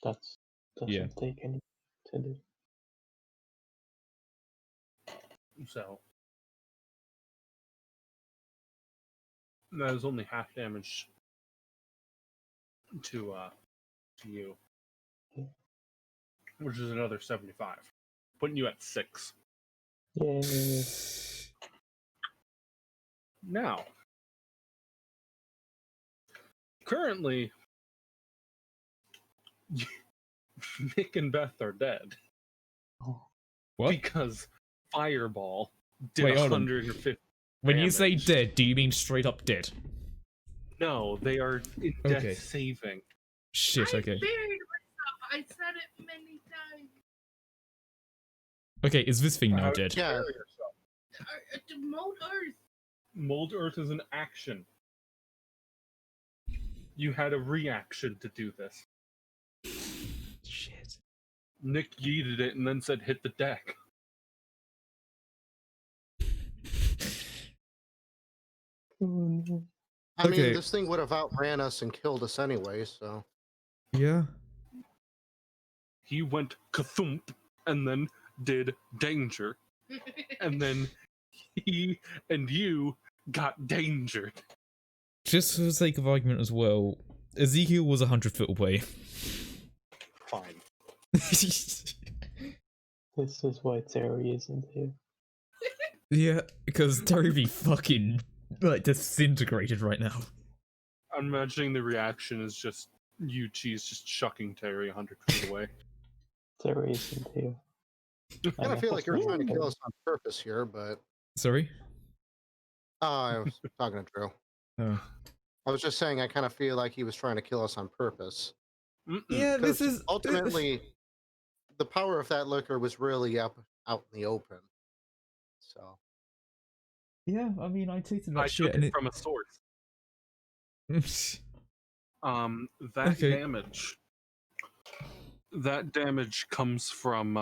Speaker 6: That doesn't
Speaker 1: Yeah.
Speaker 6: take any to do.
Speaker 7: So that is only half damage to you,
Speaker 6: Yeah.
Speaker 7: which is another 75, putting you at 6.
Speaker 6: Yay!
Speaker 7: Now, currently, Nick and Beth are dead
Speaker 6: Oh,
Speaker 1: What?
Speaker 7: because Fireball did
Speaker 1: Wait, hold on.
Speaker 7: 150.
Speaker 1: When you say
Speaker 7: damage.
Speaker 1: dead, do you mean straight up dead?
Speaker 7: No, they are in
Speaker 1: Okay.
Speaker 7: death saving.
Speaker 1: Shit,
Speaker 4: I
Speaker 1: okay.
Speaker 4: buried myself. I said it many times.
Speaker 1: Okay, is this thing now
Speaker 7: How
Speaker 1: dead?
Speaker 7: did you
Speaker 3: Yeah.
Speaker 7: bury yourself?
Speaker 4: The mold earth.
Speaker 7: Mold Earth is an action. You had a reaction to do this.
Speaker 1: Shit.
Speaker 7: Nick yeeted it and then said, hit the deck.
Speaker 6: oh no.
Speaker 3: I mean,
Speaker 1: Okay.
Speaker 3: this thing would have outran us and killed us anyway, so.
Speaker 1: Yeah.
Speaker 7: He went kathump and then did danger. And then he and you got dangered.
Speaker 1: Just for the sake of argument as well, Ezekiel was 100 foot away.
Speaker 7: Fine.
Speaker 6: This is why Terry isn't here.
Speaker 1: Yeah, because Terry be fucking like disintegrated right now.
Speaker 7: I'm imagining the reaction is just you, Cheese, just chucking Terry 100 feet away.
Speaker 6: Terry isn't here.
Speaker 3: I kind of feel like you're trying to kill us on purpose here, but.
Speaker 1: Sorry?
Speaker 3: I was talking to Drew.
Speaker 1: Oh.
Speaker 3: I was just saying I kind of feel like he was trying to kill us on purpose.
Speaker 7: Mm-mm.
Speaker 1: Yeah, this
Speaker 3: 'Cause
Speaker 1: is
Speaker 3: ultimately the power of that liquor was really out in the open. So
Speaker 1: Yeah, I mean, I tasted that
Speaker 7: I
Speaker 1: shit
Speaker 7: took
Speaker 1: and
Speaker 7: it from a source. That
Speaker 1: Okay.
Speaker 7: damage. That damage comes from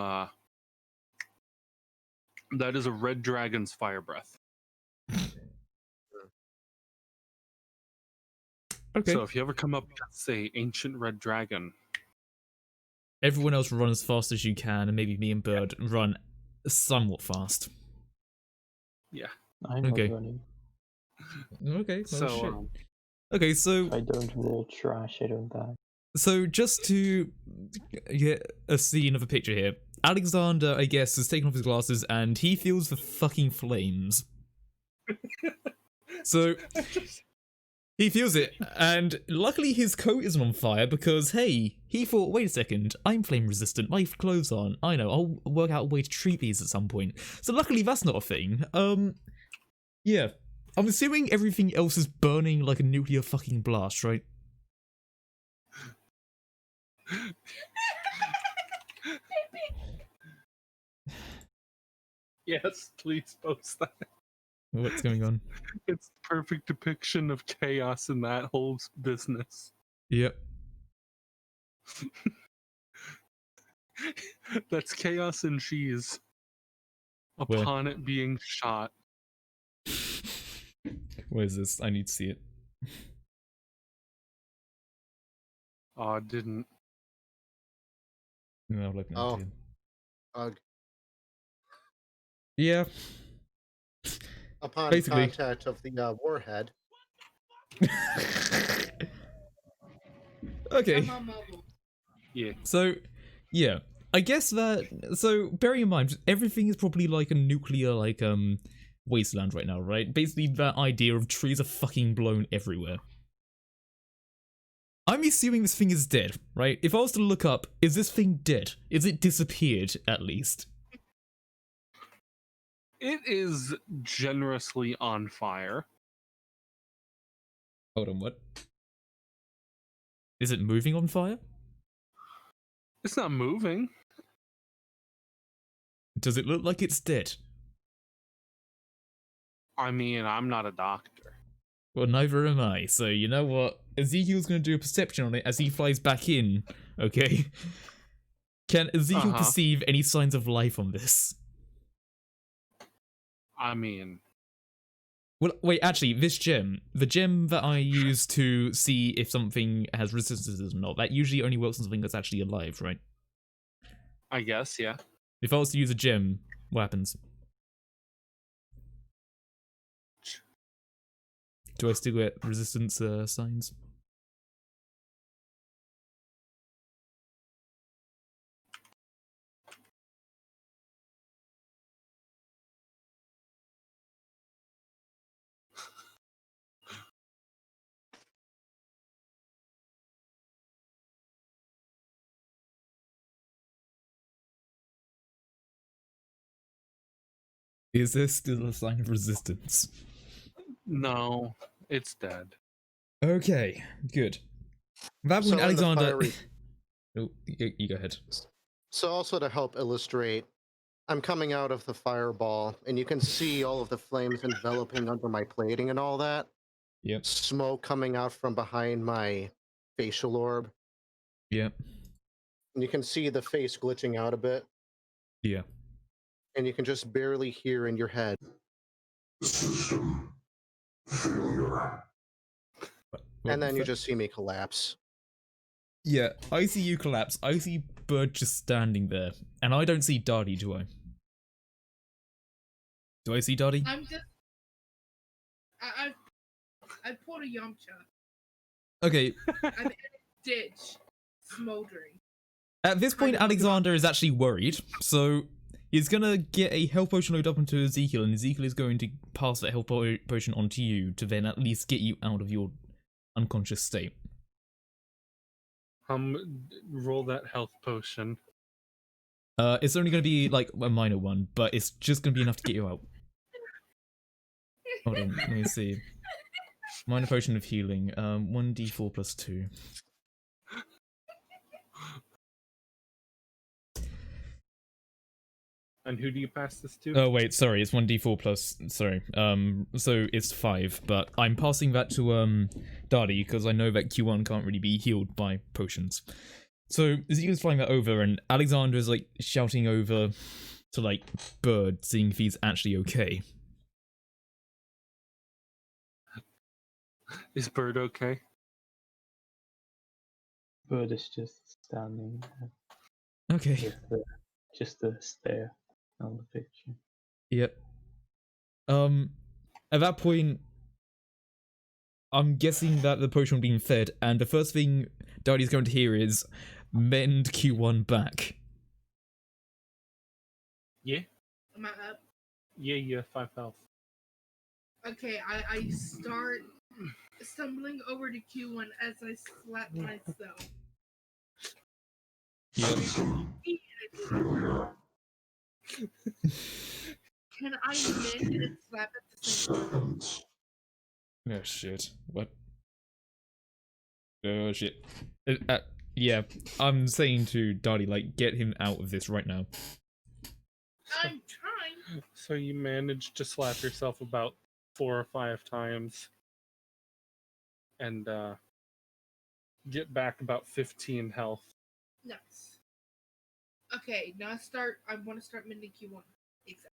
Speaker 7: that is a red dragon's fire breath.
Speaker 1: Okay.
Speaker 7: So if you ever come up against a ancient red dragon,
Speaker 1: Everyone else run as fast as you can, and maybe me and Bird run somewhat fast.
Speaker 6: I'm not
Speaker 1: Okay.
Speaker 6: running.
Speaker 1: Okay, well,
Speaker 7: so
Speaker 1: shit. Okay, so
Speaker 6: I don't roll trash, I don't die.
Speaker 1: So just to get a scene of a picture here, Alexander, I guess, has taken off his glasses and he feels the fucking flames. So he feels it, and luckily his coat isn't on fire because, hey, he thought, wait a second, I'm flame resistant, my clothes aren't. I know, I'll work out a way to treat these at some point. So luckily that's not a thing. Yeah. I'm assuming everything else is burning like a nuclear fucking blast, right?
Speaker 7: yes, please post that.
Speaker 1: What's going on?
Speaker 7: It's the perfect depiction of chaos in that whole business.
Speaker 1: Yep.
Speaker 7: That's chaos and cheese.
Speaker 1: Where?
Speaker 7: Upon it being shot.
Speaker 1: What is this? I need to see it.
Speaker 7: Oh, I didn't.
Speaker 1: No, I'll open it
Speaker 3: Oh.
Speaker 1: to you.
Speaker 3: Ugh.
Speaker 1: Yeah.
Speaker 3: Upon
Speaker 1: Basically.
Speaker 3: contact of the warhead.
Speaker 1: Okay.
Speaker 4: I'm on mobile.
Speaker 7: Yeah.
Speaker 1: So, yeah. I guess that. So, bearing in mind, everything is probably like a nuclear, like, wasteland right now, right? Basically, that idea of trees are fucking blown everywhere. I'm assuming this thing is dead, right? If I was to look up, is this thing dead? Is it disappeared, at least?
Speaker 7: It is generously on fire.
Speaker 1: Hold on, what? Is it moving on fire?
Speaker 7: It's not moving.
Speaker 1: Does it look like it's dead?
Speaker 7: I mean, I'm not a doctor.
Speaker 1: Well, neither am I, so you know what? Ezekiel's gonna do a perception on it as he flies back in, okay? Can Ezekiel
Speaker 7: Uh-huh.
Speaker 1: perceive any signs of life on this?
Speaker 7: I mean,
Speaker 1: Well, wait, actually, this gem, the gem that I use to see if something has resistance or not, that usually only works on something that's actually alive, right?
Speaker 7: I guess, yeah.
Speaker 1: If I was to use a gem, what happens? Do I still get resistance signs? Is there still a sign of resistance?
Speaker 7: No, it's dead.
Speaker 1: Okay, good. That
Speaker 3: So
Speaker 1: point,
Speaker 3: in the
Speaker 1: Alexander.
Speaker 3: fiery-
Speaker 1: Oh, you go ahead.
Speaker 3: So also to help illustrate, I'm coming out of the fireball, and you can see all of the flames enveloping under my plating and all that.
Speaker 1: Yep.
Speaker 3: Smoke coming out from behind my facial orb.
Speaker 1: Yep.
Speaker 3: And you can see the face glitching out a bit,
Speaker 1: Yeah.
Speaker 3: and you can just barely hear in your head.
Speaker 5: System failure.
Speaker 3: And then you just see me collapse.
Speaker 1: Yeah, I see you collapse. I see Bird just standing there. And I don't see Darty, do I? Do I see Darty?
Speaker 4: I'm just. I pulled a Yamcha.
Speaker 1: Okay,
Speaker 4: I'm in a ditch, smoldering.
Speaker 1: at this point,
Speaker 4: Kind of like-
Speaker 1: Alexander is actually worried. So he's gonna get a health potion load up onto Ezekiel, and Ezekiel is going to pass that health potion onto you to then at least get you out of your unconscious state.
Speaker 7: Roll that health potion.
Speaker 1: It's only gonna be like a minor one, but it's just gonna be enough to get you out. Hold on, let me see. Minor potion of healing, 1d4 plus 2.
Speaker 7: And who do you pass this to?
Speaker 1: Oh wait, sorry, it's 1d4 plus, sorry. So it's 5, but I'm passing that to Darty because I know that Q1 can't really be healed by potions. So Ezekiel's flying that over, and Alexander is like shouting over to like Bird, seeing if he's actually okay.
Speaker 7: Is Bird okay?
Speaker 6: Bird is just standing there
Speaker 1: Okay.
Speaker 6: with just a stare on the picture.
Speaker 1: Yep. At that point, I'm guessing that the potion being fed, and the first thing Darty's going to hear is mend Q1 back.
Speaker 7: Yeah.
Speaker 4: Am I up?
Speaker 7: Yeah, you have 5 health.
Speaker 4: Okay, I start stumbling over to Q1 as I slap myself.
Speaker 1: Yep.
Speaker 5: System failure.
Speaker 4: Can I mend and slap at the same time?
Speaker 5: Seconds.
Speaker 1: Oh shit. What? Oh shit. Yeah, I'm saying to Darty, like, get him out of this right now.
Speaker 4: I'm trying.
Speaker 7: So you managed to slap yourself about 4 or 5 times. And get back about 15 health.
Speaker 4: Nice. Okay, now I want to start mending Q1. Exactly.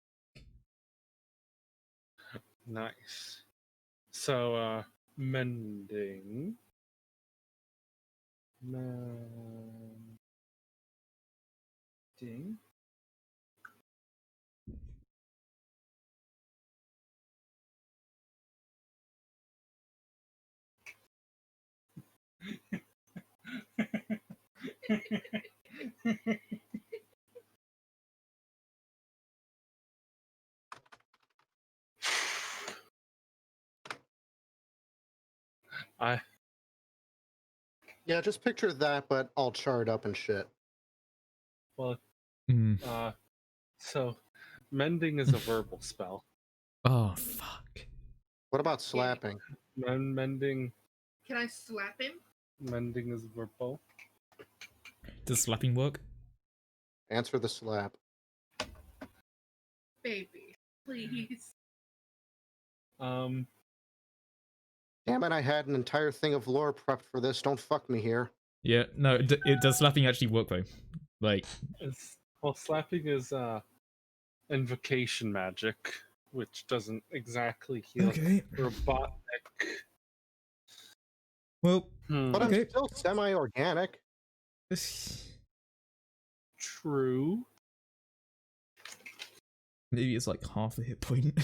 Speaker 7: Nice. So, mending. Mending. I
Speaker 3: Yeah, just picture that, but all charred up and shit.
Speaker 7: well,
Speaker 1: Mm.
Speaker 7: so mending is a verbal spell.
Speaker 1: Oh fuck.
Speaker 3: What about slapping?
Speaker 7: Mending
Speaker 4: Can I slap him?
Speaker 7: is verbal.
Speaker 1: Does slapping work?
Speaker 3: Answer the slap.
Speaker 4: Baby, please.
Speaker 7: Um,
Speaker 3: Damn it, I had an entire thing of lore prepped for this. Don't fuck me here.
Speaker 1: Yeah, no, it does slapping actually work though? Like,
Speaker 7: slapping is invocation magic, which doesn't exactly heal.
Speaker 1: okay.
Speaker 7: Robotic.
Speaker 1: Well,
Speaker 3: But
Speaker 1: Okay.
Speaker 3: I'm still semi-organic.
Speaker 7: True.
Speaker 1: Maybe it's like half a hit point.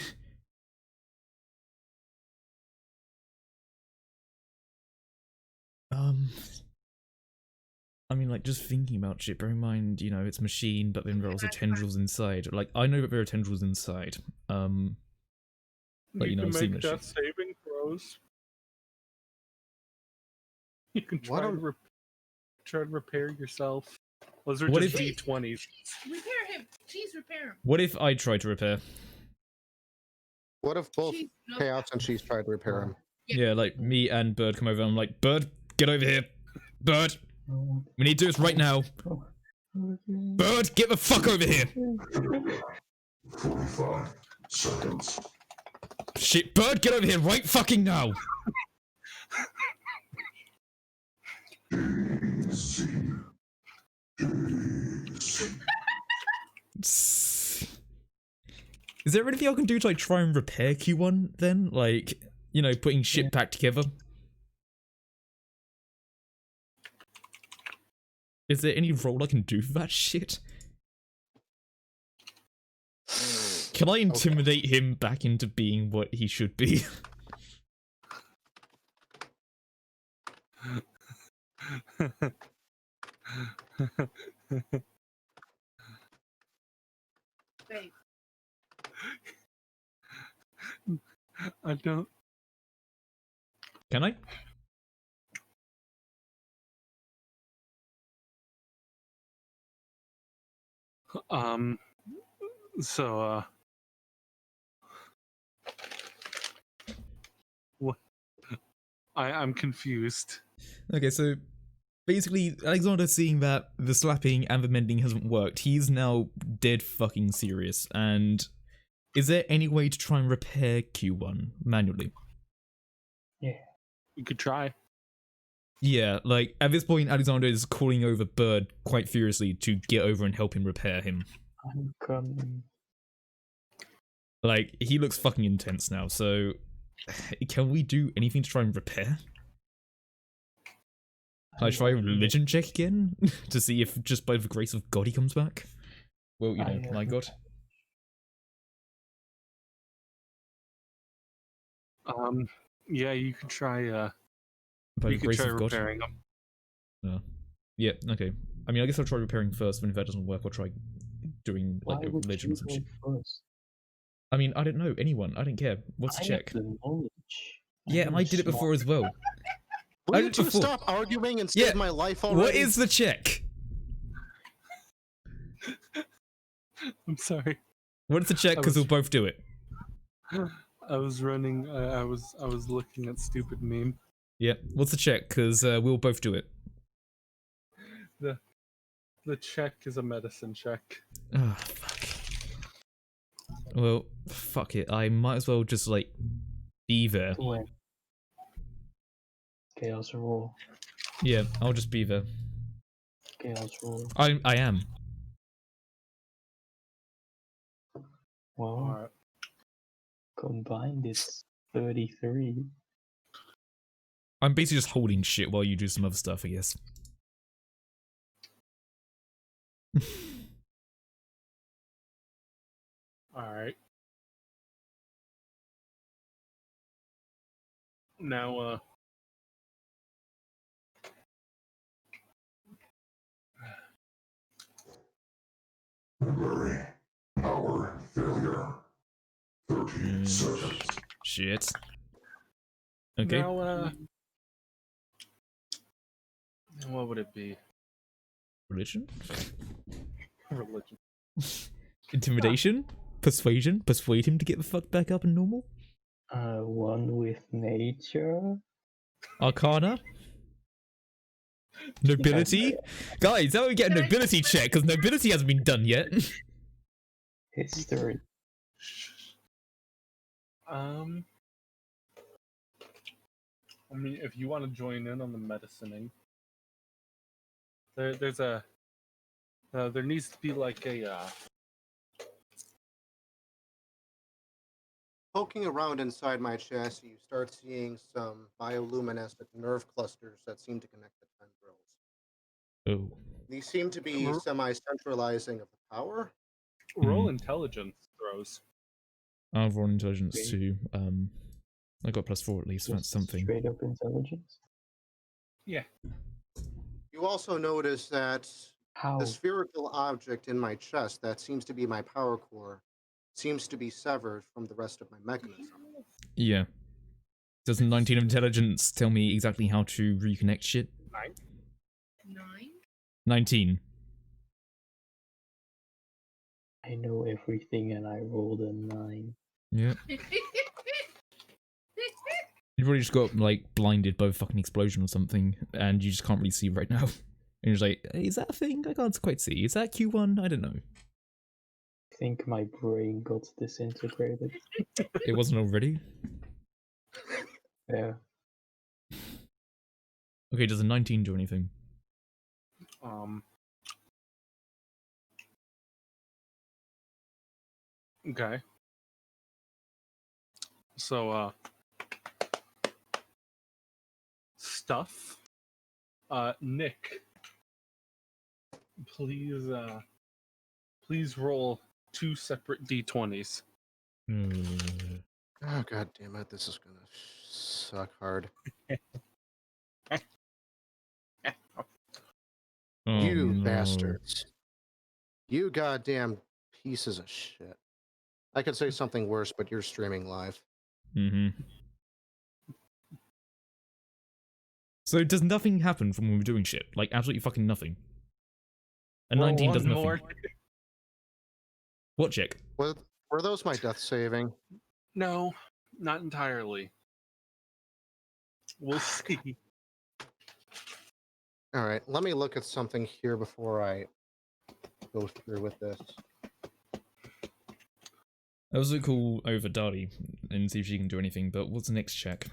Speaker 1: I mean, like, just thinking about shit, bear in mind, you know, it's machine, but then there are also tendrils inside. Like, I know that there are tendrils inside. But, you know,
Speaker 7: can
Speaker 1: I've seen
Speaker 7: make
Speaker 1: this
Speaker 7: death
Speaker 1: shit.
Speaker 7: saving throws. You can
Speaker 3: What
Speaker 7: try
Speaker 3: a-
Speaker 7: to try to repair yourself. Those are
Speaker 1: What
Speaker 7: just
Speaker 1: if-
Speaker 7: D20s.
Speaker 4: Repair him. Cheese, repair him.
Speaker 1: What if I try to repair?
Speaker 3: What if both
Speaker 4: Cheese, no.
Speaker 3: Chaos and Cheese tried to repair him?
Speaker 1: Yeah, like, me and Bird come over, and I'm like, Bird, get over here. Bird, we need to do this right now. Bird, get the fuck over here.
Speaker 5: 45 seconds.
Speaker 1: Shit, Bird, get over here right fucking now.
Speaker 5: Easy. Easy.
Speaker 1: Is there anything I can do to, like, try and repair Q1 then? Like, you know, putting shit back together? Is there any role I can do for that shit? Can I intimidate him back into being what he should be?
Speaker 4: Babe.
Speaker 7: I don't.
Speaker 1: Can I?
Speaker 7: So, what? I'm confused.
Speaker 1: Okay, so basically, Alexander seeing that the slapping and the mending hasn't worked, he's now dead fucking serious. And is there any way to try and repair Q1 manually?
Speaker 6: Yeah.
Speaker 7: You could try.
Speaker 1: Yeah, like, at this point, Alexander is calling over Bird quite furiously to get over and help him repair him.
Speaker 6: I'm coming.
Speaker 1: Like, he looks fucking intense now, so can we do anything to try and repair? Can I try a religion check again? To see if just by the grace of God he comes back? Well, you know, my God.
Speaker 7: Yeah, you could try.
Speaker 1: By
Speaker 7: You
Speaker 1: the
Speaker 7: could
Speaker 1: grace
Speaker 7: try
Speaker 1: of God.
Speaker 7: repairing them.
Speaker 1: No. Yeah, okay. I mean, I guess I'll try repairing first, and if that doesn't work, I'll try doing, like,
Speaker 6: Why
Speaker 1: a
Speaker 6: would
Speaker 1: religion or
Speaker 6: you
Speaker 1: some
Speaker 6: go
Speaker 1: shit.
Speaker 6: first?
Speaker 1: I mean, I don't know. Anyone. I don't care. What's the
Speaker 6: I
Speaker 1: check?
Speaker 6: have the knowledge.
Speaker 1: Yeah, and I did it before as well.
Speaker 3: Will
Speaker 1: I
Speaker 3: you
Speaker 1: did
Speaker 3: two
Speaker 1: before.
Speaker 3: stop arguing and
Speaker 1: Yeah,
Speaker 3: save my life already?
Speaker 1: What is the check?
Speaker 7: I'm sorry.
Speaker 1: What's the check? Because we'll both do it.
Speaker 7: I was running. I was looking at stupid meme.
Speaker 1: Yeah. What's the check? Because we'll both do it.
Speaker 7: The check is a medicine check.
Speaker 1: Ah, fuck. Well, fuck it. I might as well just, like, be there.
Speaker 6: When? Chaos roll.
Speaker 1: Yeah, I'll just be there.
Speaker 6: Chaos roll.
Speaker 1: I am.
Speaker 6: Well,
Speaker 7: Alright.
Speaker 6: combine this. 33.
Speaker 1: I'm basically just holding shit while you do some other stuff, I guess.
Speaker 7: All right. Now,
Speaker 5: Memory. Power failure. 30 seconds.
Speaker 1: Shit. Okay.
Speaker 7: now, what would it be?
Speaker 1: Religion?
Speaker 7: Religion.
Speaker 1: Intimidation? Persuasion? Persuade him to get the fuck back up and normal?
Speaker 6: One with nature.
Speaker 1: Arcana? Nobility? Guys, how do we get a nobility check? Because nobility hasn't been done yet.
Speaker 6: History.
Speaker 7: I mean, if you want to join in on the medicining, there's a there needs to be like a
Speaker 3: Poking around inside my chest, you start seeing some bioluminescent nerve clusters that seem to connect the tendrils.
Speaker 1: Oh.
Speaker 3: These seem to be semi-centralizing of the power.
Speaker 7: roll intelligence throws.
Speaker 1: I've rolled intelligence too. I got +4 at least, so that's
Speaker 6: Just
Speaker 1: something.
Speaker 6: Straight up intelligence.
Speaker 7: Yeah.
Speaker 3: You also notice that
Speaker 6: How?
Speaker 3: the spherical object in my chest that seems to be my power core seems to be severed from the rest of my mechanism.
Speaker 1: Yeah. Does 19 intelligence tell me exactly how to reconnect shit?
Speaker 4: 9?
Speaker 1: 19.
Speaker 6: I know everything and I rolled a 9.
Speaker 1: Yeah. You probably just got, like, blinded by a fucking explosion or something, and you just can't really see right now. And you're just like, hey, is that a thing? I can't quite see. Is that Q1? I don't know.
Speaker 6: I think my brain got disintegrated.
Speaker 1: It wasn't already?
Speaker 6: Yeah.
Speaker 1: Okay, does a 19 do anything?
Speaker 7: Okay. So, stuff. Nick, please roll 2 separate d20s.
Speaker 3: Oh, god damn it, this is gonna suck hard.
Speaker 1: Oh,
Speaker 3: You
Speaker 1: no.
Speaker 3: bastards. You goddamn pieces of shit. I could say something worse, but you're streaming live.
Speaker 1: Mm-hmm. So does nothing happen from when we're doing shit? Like, absolutely fucking nothing. A
Speaker 7: Roll
Speaker 1: 19 does
Speaker 7: one
Speaker 1: nothing.
Speaker 7: more.
Speaker 1: What check?
Speaker 3: Were those my death saving?
Speaker 7: No, not entirely. We'll see.
Speaker 3: All right, let me look at something here before I go through with this.
Speaker 1: I was gonna call over Dali and see if she can do anything, but what's the next check?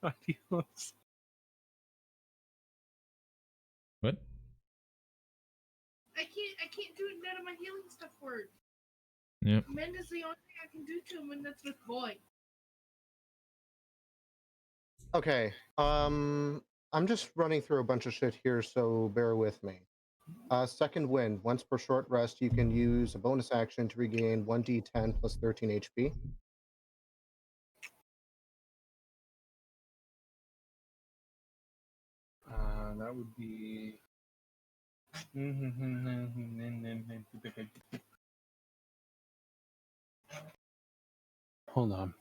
Speaker 7: Adios.
Speaker 1: What?
Speaker 4: I can't do none of my healing stuff work.
Speaker 1: Yep.
Speaker 4: Mend is the only thing I can do to him, and that's with boy.
Speaker 3: Okay, I'm just running through a bunch of shit here, so bear with me. Second wind. Once per short rest, you can use a bonus action to regain 1d10 plus 13 HP.
Speaker 7: That would be. Hold on.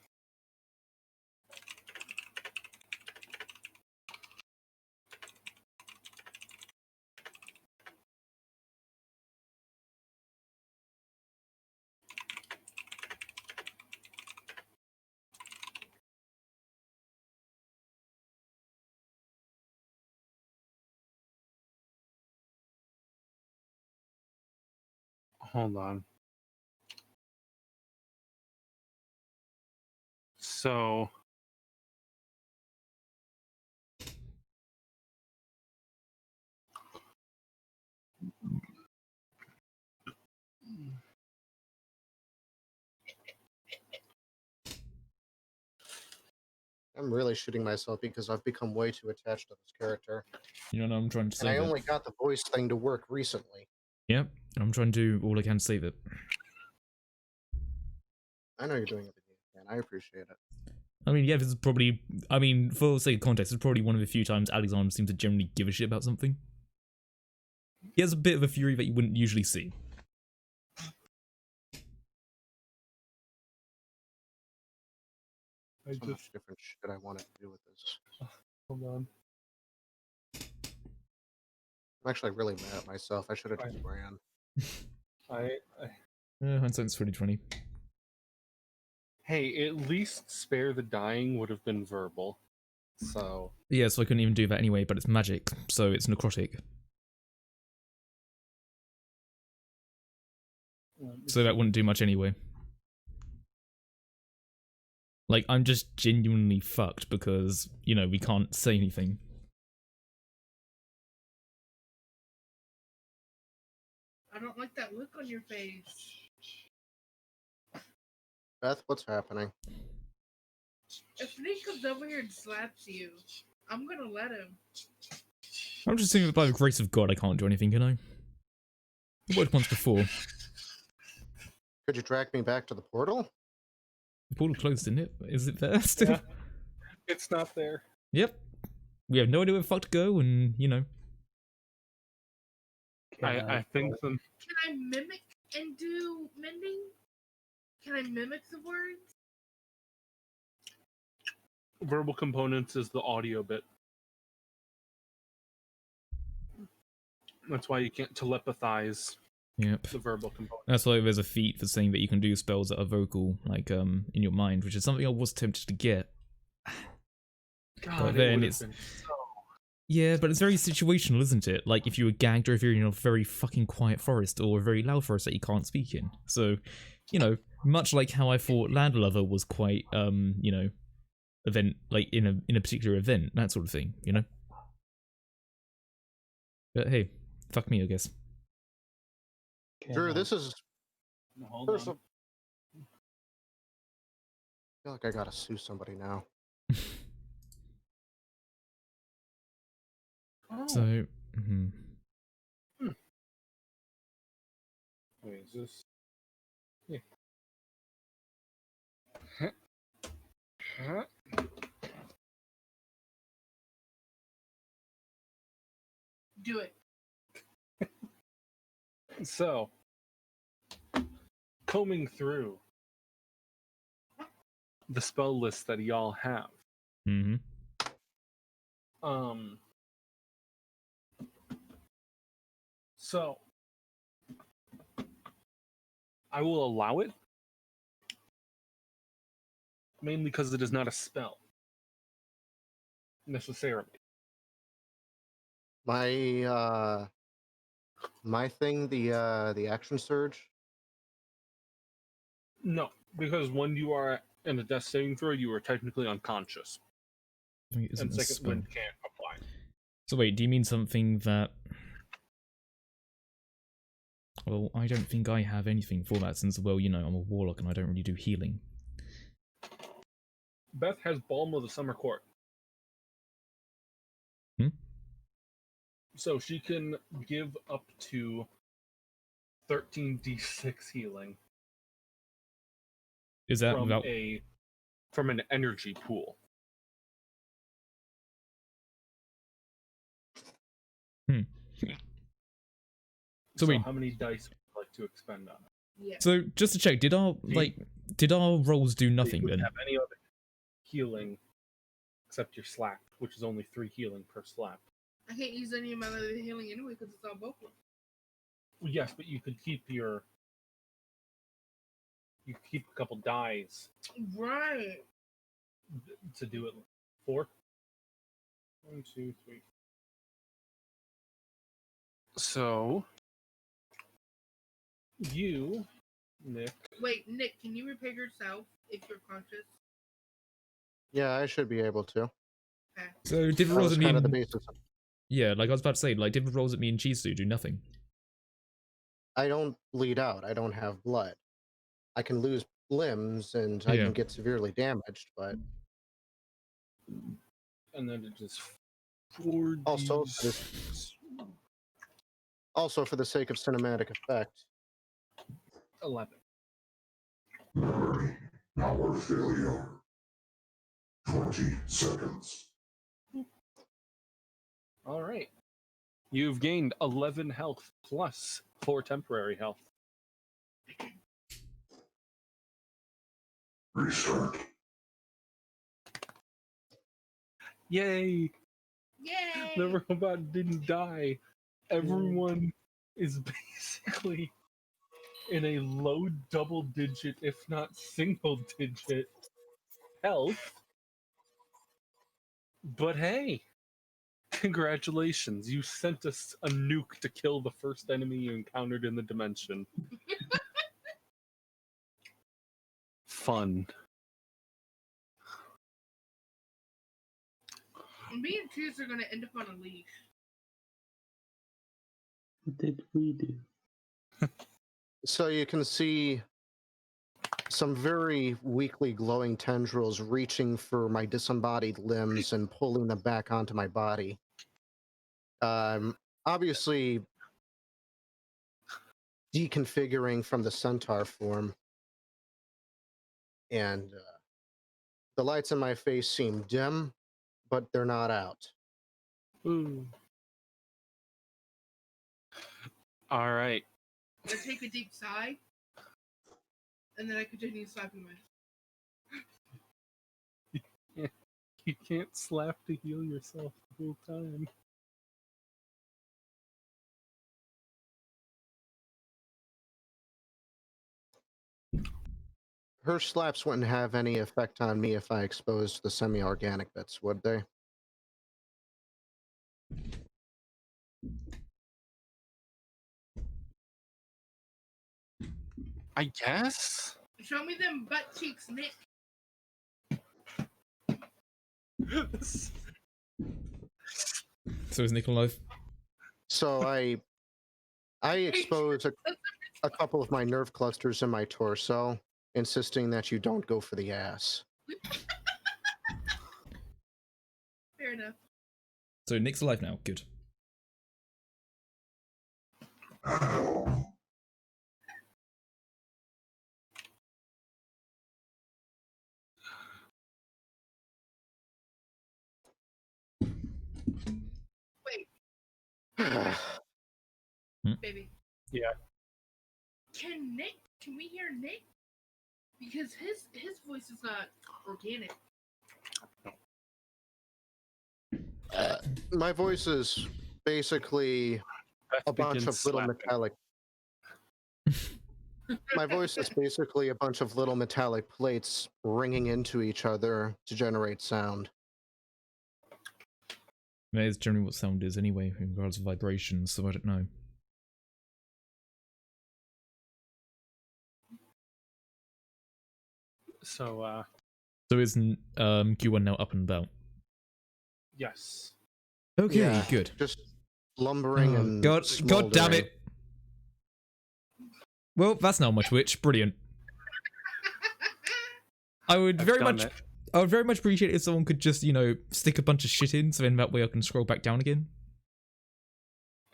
Speaker 7: Hold on. So.
Speaker 3: I'm really shooting myself because I've become way too attached to this character.
Speaker 1: You know, I'm trying to
Speaker 3: And I
Speaker 1: save it.
Speaker 3: only got the voice thing to work recently.
Speaker 1: Yep, I'm trying to do all I can to save it.
Speaker 3: I know you're doing everything you can. I appreciate it.
Speaker 1: I mean, yeah, this is probably, I mean, for sake of context, it's probably one of the few times Alexander seems to generally give a shit about something. He has a bit of a fury that you wouldn't usually see.
Speaker 3: So much different shit I wanted to do with this.
Speaker 7: Hold on.
Speaker 3: I'm actually really mad at myself. I should have just ran.
Speaker 1: Hindsight's 2020.
Speaker 7: Hey, at least spare the dying would have been verbal. So
Speaker 1: Yeah, so I couldn't even do that anyway, but it's magic, so it's necrotic. So that wouldn't do much anyway. Like, I'm just genuinely fucked because, you know, we can't say anything.
Speaker 4: I don't like that look on your face.
Speaker 3: Beth, what's happening?
Speaker 4: If Nick comes over here and slaps you, I'm gonna let him.
Speaker 1: I'm just saying that by the grace of God I can't do anything, can I? It worked once before.
Speaker 3: Could you drag me back to the portal?
Speaker 1: The portal closed, didn't it? Is it there still?
Speaker 7: Yeah. It's not there.
Speaker 1: Yep. We have no idea where the fuck to go, and, you know.
Speaker 7: I think the
Speaker 4: Can I mimic and do mending? Can I mimic the words?
Speaker 7: verbal components is the audio bit. That's why you can't telepathize
Speaker 1: Yep.
Speaker 7: the verbal component.
Speaker 1: That's why there's a feat for saying that you can do spells that are vocal, like, in your mind, which is something I was tempted to get.
Speaker 7: God,
Speaker 1: But
Speaker 7: it
Speaker 1: then
Speaker 7: would've
Speaker 1: it's...
Speaker 7: been so...
Speaker 1: Yeah, but it's very situational, isn't it? Like, if you were gagged or if you're in a very fucking quiet forest or a very loud forest that you can't speak in. So, you know, much like how I thought Landlover was quite, you know, event, like, in a particular event, that sort of thing, you know? But hey, fuck me, I guess.
Speaker 3: Drew, this is...
Speaker 7: Hold on.
Speaker 3: I feel like I gotta sue somebody now.
Speaker 7: Oh.
Speaker 1: So,
Speaker 7: Wait, is this? Yeah.
Speaker 4: Do it.
Speaker 7: So, combing through the spell list that y'all have. So, I will allow it, mainly because it is not a spell, necessarily.
Speaker 3: My thing, the action surge.
Speaker 7: No, because when you are in a death saving throw, you are technically unconscious,
Speaker 1: I think it isn't
Speaker 7: and
Speaker 1: a
Speaker 7: second
Speaker 1: spell.
Speaker 7: wind can't apply.
Speaker 1: So wait, do you mean something that... Well, I don't think I have anything for that since, well, you know, I'm a warlock and I don't really do healing.
Speaker 7: Beth has Balm of the Summer Court. So she can give up to 13d6 healing.
Speaker 1: Is that
Speaker 7: from
Speaker 1: without...
Speaker 7: from an energy pool.
Speaker 1: So wait,
Speaker 7: how many dice would you like to expend on it?
Speaker 4: Yeah.
Speaker 1: so just to check, did our rolls do nothing
Speaker 7: You
Speaker 1: then?
Speaker 7: wouldn't have any other healing except your slap, which is only 3 healing per slap.
Speaker 4: I can't use any of my other healing anyway because it's all vocal.
Speaker 7: Well, yes, but you could keep a couple dies
Speaker 4: Right.
Speaker 7: to do it. 4. 1, 2, 3. So you, Nick.
Speaker 4: Wait, Nick, can you repair yourself if you're conscious?
Speaker 3: Yeah, I should be able to.
Speaker 4: Okay.
Speaker 1: So did the
Speaker 3: That
Speaker 1: rolls
Speaker 3: was
Speaker 1: at me
Speaker 3: kind of the
Speaker 1: and...
Speaker 3: basis.
Speaker 1: Yeah, like I was about to say, like did the rolls at me and Cheese do nothing?
Speaker 3: I don't bleed out. I don't have blood. I can lose limbs and I
Speaker 1: Yeah.
Speaker 3: can get severely damaged, but
Speaker 2: And then it is 4d.
Speaker 3: Also, for the sake of cinematic effect,
Speaker 2: 11.
Speaker 5: Memory. Power failure. 20 seconds.
Speaker 2: All right. You've gained 11 health plus 4 temporary health.
Speaker 5: Restart.
Speaker 2: Yay!
Speaker 4: Yay!
Speaker 2: The robot didn't die. Everyone is basically in a low double digit, if not single digit, health. But hey, congratulations. You sent us a nuke to kill the first enemy you encountered in the dimension. Fun.
Speaker 4: Me and Cheese are gonna end up on a leash.
Speaker 6: What did we do?
Speaker 3: so you can see some very weakly glowing tendrils reaching for my disembodied limbs and pulling them back onto my body. Obviously deconfiguring from the centaur form. And the lights in my face seem dim, but they're not out.
Speaker 2: Ooh. All right.
Speaker 4: I take a deep sigh, and then I continue slapping myself.
Speaker 2: You can't slap to heal yourself the whole time.
Speaker 3: Her slaps wouldn't have any effect on me if I exposed the semi-organic bits, would they?
Speaker 2: I guess?
Speaker 4: Show me them butt cheeks, Nick.
Speaker 1: So is Nick alive?
Speaker 3: So I expose a couple of my nerve clusters in my torso, insisting that you don't go for the ass.
Speaker 4: Fair enough.
Speaker 1: So Nick's alive now. Good.
Speaker 5: Ow.
Speaker 4: Baby.
Speaker 2: Yeah.
Speaker 4: Can we hear Nick? Because his voice is not organic.
Speaker 3: My voice is basically a bunch of little metallic. My voice is basically a bunch of little metallic plates ringing into each other to generate sound.
Speaker 1: That is generally what sound is anyway, in regards to vibrations, so I don't know.
Speaker 2: So,
Speaker 1: So isn't Q1 now up and about?
Speaker 2: yes.
Speaker 1: Okay,
Speaker 3: Yeah,
Speaker 1: good.
Speaker 3: Just lumbering and
Speaker 1: God damn
Speaker 3: smoldering.
Speaker 1: it! Well, that's not much witch. Brilliant. I would
Speaker 2: I've
Speaker 1: very
Speaker 2: done
Speaker 1: much.
Speaker 2: it.
Speaker 1: I would very much appreciate if someone could just, stick a bunch of shit in, so then that way I can scroll back down again.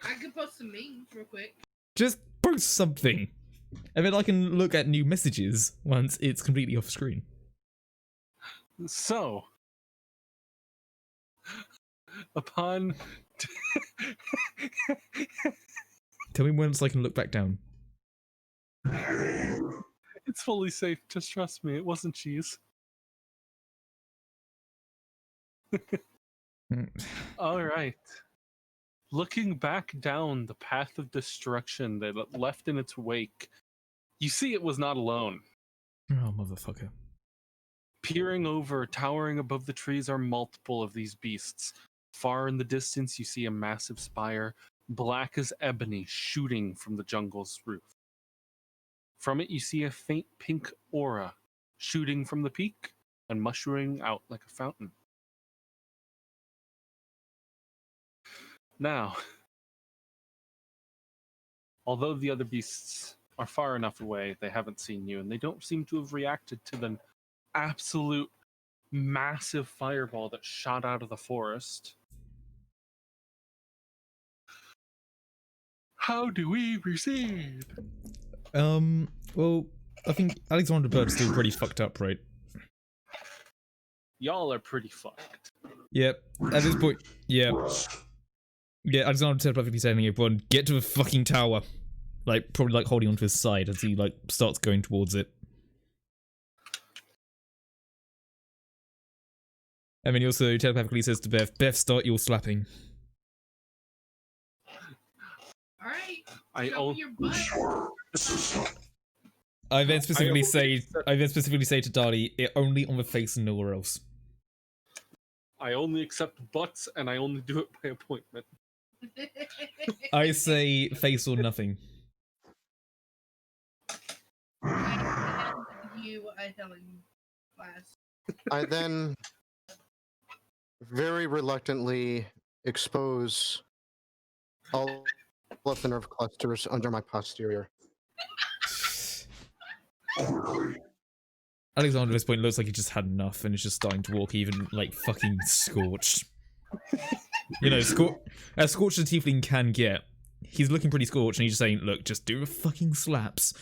Speaker 4: I could post some memes real quick.
Speaker 1: Just post something, and then I can look at new messages once it's completely off screen.
Speaker 2: So, upon
Speaker 1: Tell me when I can look back down.
Speaker 2: it's fully safe, just trust me, it wasn't cheese. All right. Looking back down the path of destruction that it left in its wake, you see it was not alone.
Speaker 1: Oh, motherfucker.
Speaker 2: Peering over, towering above the trees, are multiple of these beasts. Far in the distance, you see a massive spire, black as ebony, shooting from the jungle's roof. From it, you see a faint pink aura shooting from the peak and mushrooming out like a fountain. Now, although the other beasts are far enough away, they haven't seen you, and they don't seem to have reacted to the absolute
Speaker 7: massive fireball that shot out of the forest. How do we proceed?
Speaker 1: Well, I think Alexander Bird's still pretty fucked up, right?
Speaker 7: Y'all are pretty fucked.
Speaker 1: Yep. At this point, yeah. Yeah, Alexander said perfectly saying, everyone, get to the fucking tower. Like, probably like holding onto his side as he like starts going towards it. And then he also telepathically says to Beth, start your slapping.
Speaker 4: Alright.
Speaker 7: I
Speaker 4: Show
Speaker 7: o-
Speaker 4: me your butt.
Speaker 1: I then specifically say to Dali, it only on the face and nowhere else.
Speaker 7: I only accept butts, and I only do it by appointment.
Speaker 1: I say face or nothing.
Speaker 4: You are telling class.
Speaker 3: I then very reluctantly expose all of the nerve clusters under my posterior.
Speaker 1: Alexander at this point looks like he just had enough and is just starting to walk even like fucking scorched. You know, as scorched as tiefling can get. He's looking pretty scorched and he's just saying, look, just do the fucking slaps.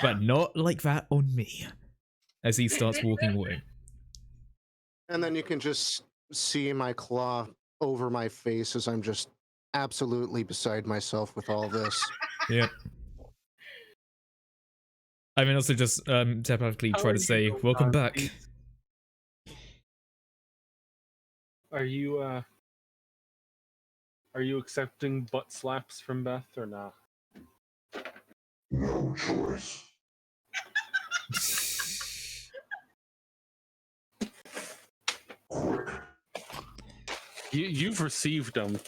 Speaker 1: But not like that on me. As he starts walking away.
Speaker 3: And then you can just see my claw over my face as I'm just absolutely beside myself with all this.
Speaker 1: Yep. I mean, also just telepathically try to say, welcome back.
Speaker 7: Are you accepting butt slaps from Beth or not?
Speaker 5: No choice.
Speaker 7: You've received them.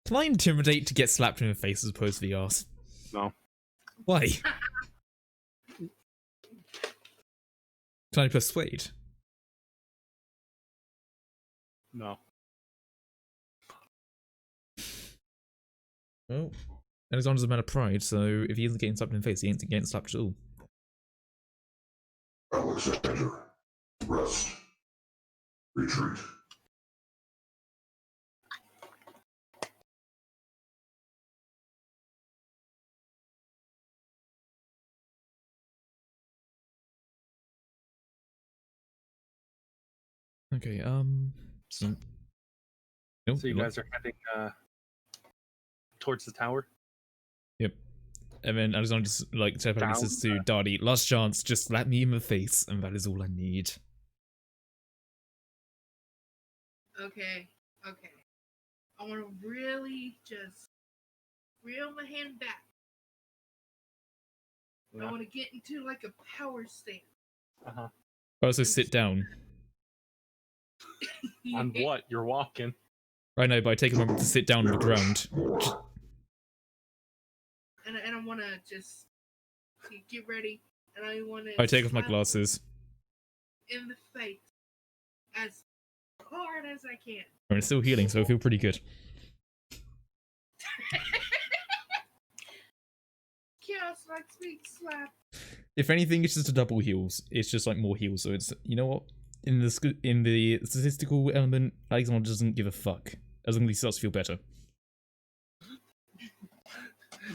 Speaker 1: Can I intimidate to get slapped in the face as opposed to the arse?
Speaker 7: No.
Speaker 1: Why? Can I persuade?
Speaker 7: No.
Speaker 1: Well, Alexander's a man of pride, so if he isn't getting slapped in the face, he ain't getting slapped at all.
Speaker 5: Alexander, rest. Retreat.
Speaker 1: Okay, so... Nope,
Speaker 7: So you guys are heading towards the tower?
Speaker 1: Yep. And then Alexander just, like, telepathically says to Dardy, last chance, just slap me in the face, and that is all I need.
Speaker 4: Okay. I want to really just reel my hand back.
Speaker 7: Yeah.
Speaker 4: I want to get into like a power stance.
Speaker 7: Uh-huh.
Speaker 1: Also sit down.
Speaker 7: On what? You're walking.
Speaker 1: I know, but I take a moment to sit down on the ground.
Speaker 4: And I want to just get ready. And I want to.
Speaker 1: I take off my glasses.
Speaker 4: In the face, as hard as I can.
Speaker 1: I'm still healing, so I feel pretty good.
Speaker 4: Chaos likes being slapped.
Speaker 1: If anything, it's just a double heals. It's just like more heals, so it's, you know what? In the statistical element, Alexander doesn't give a fuck. As long as he starts to feel better.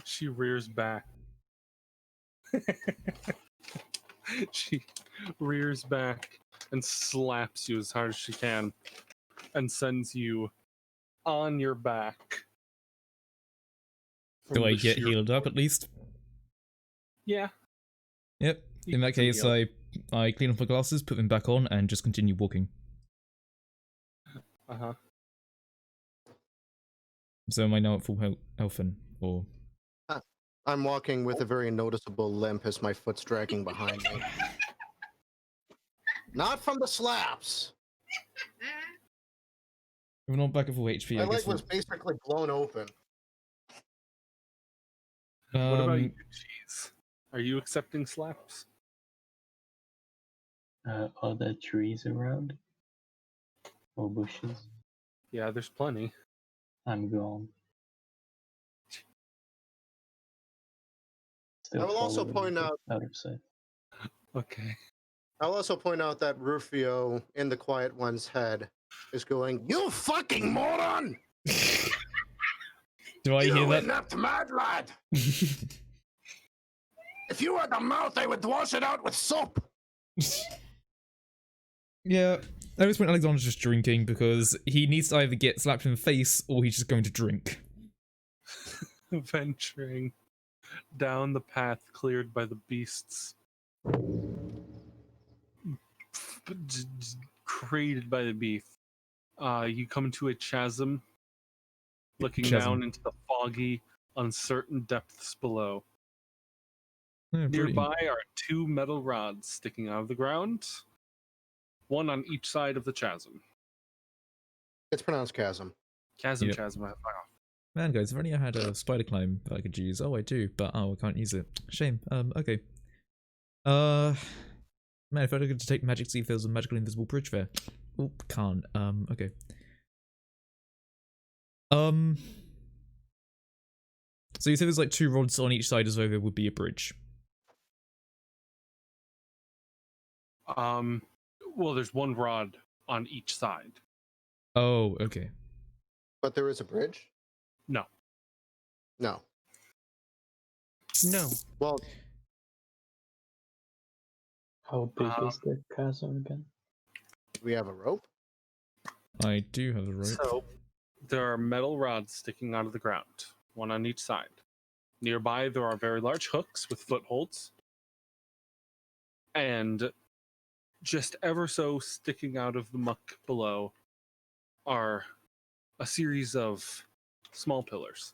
Speaker 7: She rears back. She rears back and slaps you as hard as she can and sends you on your back.
Speaker 1: Do
Speaker 7: From
Speaker 1: I
Speaker 7: the
Speaker 1: get
Speaker 7: sheer
Speaker 1: healed up
Speaker 7: force.
Speaker 1: at least?
Speaker 7: Yeah.
Speaker 1: Yep.
Speaker 7: You
Speaker 1: In that
Speaker 7: can
Speaker 1: case,
Speaker 7: heal.
Speaker 1: I clean off my glasses, put them back on, and just continue walking.
Speaker 7: Uh-huh.
Speaker 1: So am I now at full health then? Or...
Speaker 3: I'm walking with a very noticeable limp as my foot's dragging behind me. Not from the slaps.
Speaker 1: We're not back at full HP,
Speaker 3: My
Speaker 1: I guess.
Speaker 3: leg was basically blown open.
Speaker 7: What about you, Cheese? Are you accepting slaps?
Speaker 6: Are there trees around? Or bushes?
Speaker 7: Yeah, there's plenty.
Speaker 6: I'm gone. Still
Speaker 3: I will also
Speaker 6: following,
Speaker 3: point
Speaker 6: but
Speaker 3: out-
Speaker 6: out of sight.
Speaker 7: Okay.
Speaker 3: I'll also point out that Rufio, in the Quiet One's head, is going, "You fucking moron!
Speaker 1: Do I
Speaker 5: You
Speaker 1: hear that?
Speaker 5: inept mad lad! If you had a mouth, I would wash it out with soap.
Speaker 1: Yeah, at this point Alexander's just drinking because he needs to either get slapped in the face or he's just going to drink.
Speaker 7: Venturing down the path cleared by the beasts, created by the beast. You come to a chasm, looking down into the foggy, uncertain depths below.
Speaker 1: Yeah,
Speaker 7: Nearby are 2 metal rods sticking out of the ground, one on each side of the chasm.
Speaker 3: It's pronounced chasm.
Speaker 7: Chasm,
Speaker 1: Yep.
Speaker 7: chasm, fuck off.
Speaker 1: Man, guys, if only I had a spider climb that I could use. Oh, I do, but I can't use it. Shame. Okay. Man, if I could detect magic, see if there's a magical invisible bridge there. Oh, can't. Okay. So you said there's like 2 rods on each side as though there would be a bridge.
Speaker 7: Well, there's 1 rod on each side.
Speaker 1: Oh, okay.
Speaker 3: But there is a bridge?
Speaker 7: No.
Speaker 3: No.
Speaker 7: No.
Speaker 3: Well,
Speaker 6: How big is the chasm again?
Speaker 3: we have a rope?
Speaker 1: I do have a rope.
Speaker 7: So, there are metal rods sticking out of the ground, 1 on each side. Nearby, there are very large hooks with footholds. And just ever so sticking out of the muck below are a series of small pillars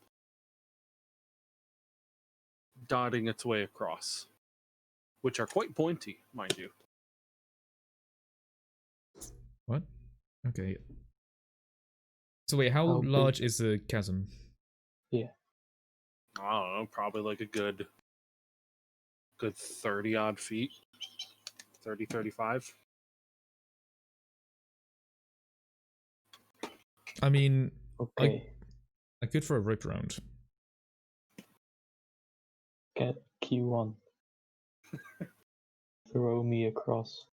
Speaker 7: dotting its way across, which are quite pointy, mind you.
Speaker 1: What? Okay. So wait, how
Speaker 6: How big?
Speaker 1: large is the chasm?
Speaker 7: I don't know, probably like a good 30 odd feet. 30, 35.
Speaker 1: I mean,
Speaker 6: Okay,
Speaker 1: I could throw a rope around.
Speaker 6: get Q1. Throw me across.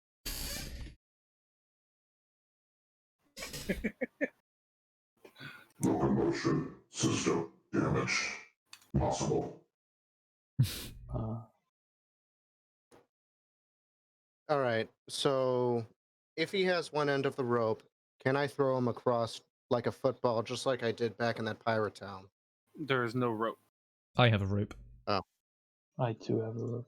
Speaker 5: Locomotion system damage. Possible.
Speaker 3: All right. So if he has one end of the rope, can I throw him across like a football, just like I did back in that pirate town?
Speaker 7: There is no rope.
Speaker 1: I have a rope.
Speaker 6: I too have a rope.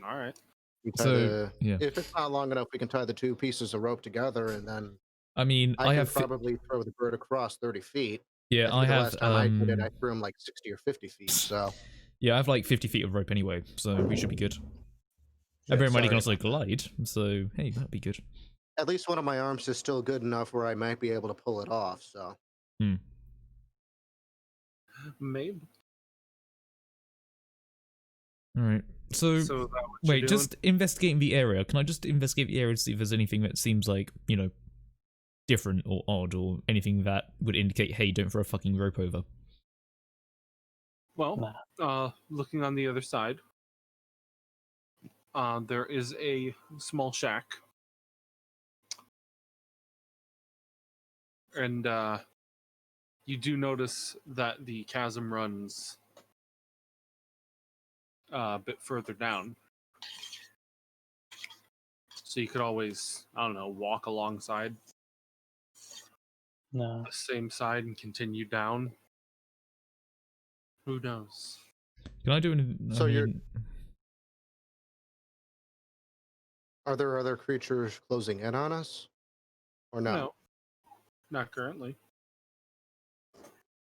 Speaker 7: All right.
Speaker 3: We tie
Speaker 1: So, yeah.
Speaker 3: If it's not long enough, we can tie the 2 pieces of rope together, and then
Speaker 1: I mean,
Speaker 3: I
Speaker 1: I
Speaker 3: can
Speaker 1: have
Speaker 3: probably throw the bird across 30 feet.
Speaker 1: yeah,
Speaker 3: I
Speaker 1: I
Speaker 3: think the
Speaker 1: have
Speaker 3: last time I did it, I threw him like 60 or 50 feet. So
Speaker 1: yeah, I have like 50 feet of rope anyway, so we should be good.
Speaker 3: Yeah,
Speaker 1: Everybody can
Speaker 3: sorry
Speaker 1: also glide, so hey, that'd be good.
Speaker 3: at least one of my arms is still good enough where I might be able to pull it off. So
Speaker 7: Maybe.
Speaker 1: All right. So
Speaker 7: So that what
Speaker 1: wait,
Speaker 7: you're
Speaker 1: just investigating the area. Can I just investigate the area to see if there's anything that seems like, you know, different or odd or anything that would indicate, hey, don't throw a fucking rope over?
Speaker 7: Well, looking on the other side, there is a small shack. And you do notice that the chasm runs a bit further down. So you could always, I don't know, walk alongside
Speaker 6: No.
Speaker 7: the same side and continue down. Who knows?
Speaker 1: Can I do an?
Speaker 3: So
Speaker 1: I
Speaker 3: you're-
Speaker 1: mean,
Speaker 3: are there other creatures closing in on us, or no?
Speaker 7: No, not currently.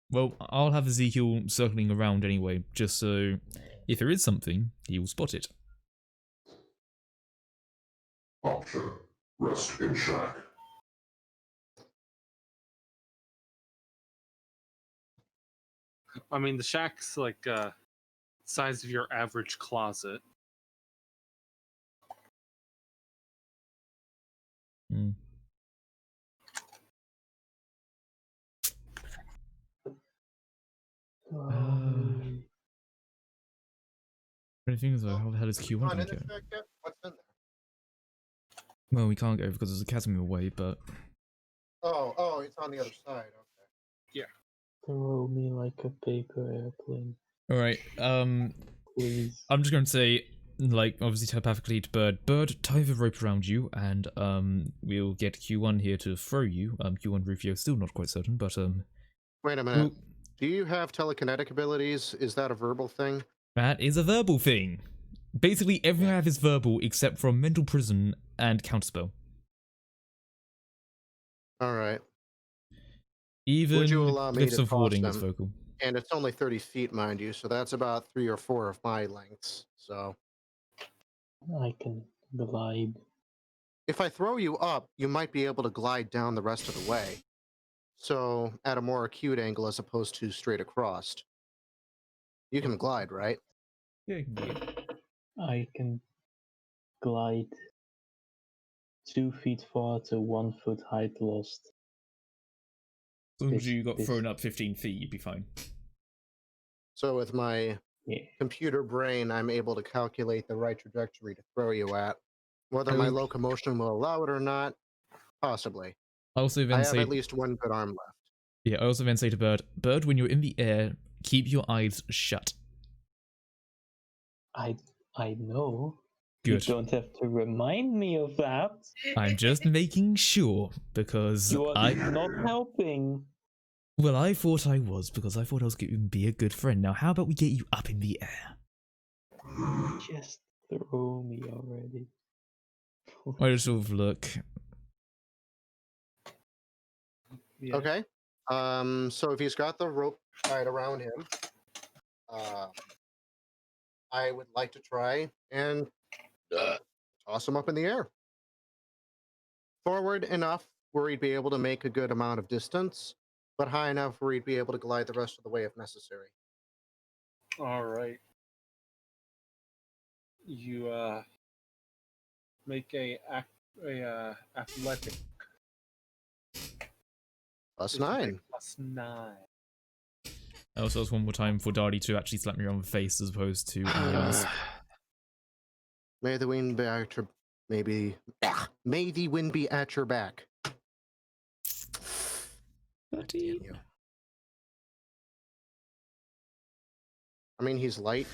Speaker 1: well, I'll have Ezekiel circling around anyway, just so if there is something, he will spot it.
Speaker 5: Option. Rest in shack.
Speaker 7: I mean, the shack's like size of your average closet.
Speaker 1: Hmm. Anything though? How the hell is Q1
Speaker 3: Gone
Speaker 1: gonna
Speaker 3: in the
Speaker 1: go?
Speaker 3: shack yet? What's in there?
Speaker 1: Well, we can't go because there's a chasm in the way, but
Speaker 3: Oh, it's on the other side. Okay.
Speaker 6: Throw me like a paper airplane,
Speaker 1: all right.
Speaker 6: please.
Speaker 1: I'm just going to say, like, obviously telepathically to Bird. Bird, tie the rope around you, and we'll get Q1 here to throw you. Q1 Rufio still not quite certain, but
Speaker 3: Wait a minute. Do you have telekinetic abilities? Is that a verbal thing?
Speaker 1: that is a verbal thing. Basically, everything I have is verbal except from mental prison and counterspell.
Speaker 3: All right.
Speaker 1: Even
Speaker 3: Would you allow me
Speaker 1: glyphs
Speaker 3: to
Speaker 1: of
Speaker 3: toss
Speaker 1: warding is
Speaker 3: them?
Speaker 1: vocal.
Speaker 3: And it's only 30 feet, mind you, so that's about 3 or 4 of my lengths. So
Speaker 6: I can glide.
Speaker 3: if I throw you up, you might be able to glide down the rest of the way. So at a more acute angle as opposed to straight across. You can glide, right?
Speaker 1: Yeah, you can do it.
Speaker 6: I can glide 2 feet far to 1 foot height lost.
Speaker 1: As long as
Speaker 6: This-
Speaker 1: you got
Speaker 6: this-
Speaker 1: thrown up 15 feet, you'd be fine.
Speaker 3: So with my
Speaker 6: Yeah.
Speaker 3: computer brain, I'm able to calculate the right trajectory to throw you at. Whether my
Speaker 1: Okay.
Speaker 3: locomotion will allow it or not, possibly.
Speaker 1: I also
Speaker 3: I
Speaker 1: then
Speaker 3: have
Speaker 1: say,
Speaker 3: at least one good arm left.
Speaker 1: yeah, I also then say to Bird, Bird, when you're in the air, keep your eyes shut.
Speaker 6: I know.
Speaker 1: Good.
Speaker 6: You don't have to remind me of that.
Speaker 1: I'm just making sure because
Speaker 6: You are not helping.
Speaker 1: well, I thought I was because I thought I was going to be a good friend. Now, how about we get you up in the air?
Speaker 6: Just throw me already.
Speaker 1: I just sort of look.
Speaker 7: Yeah.
Speaker 3: Okay. So if he's got the rope tied around him, I would like to try and toss him up in the air. Forward enough where he'd be able to make a good amount of distance, but high enough where he'd be able to glide the rest of the way if necessary.
Speaker 7: All right. You make a athletic
Speaker 3: Plus
Speaker 7: which is a
Speaker 3: 9.
Speaker 7: +9.
Speaker 1: I also asked one more time for Darty to actually slap me around the face as opposed to ask.
Speaker 3: May the wind be at your May the wind be at your back. Damn you. I mean, he's light,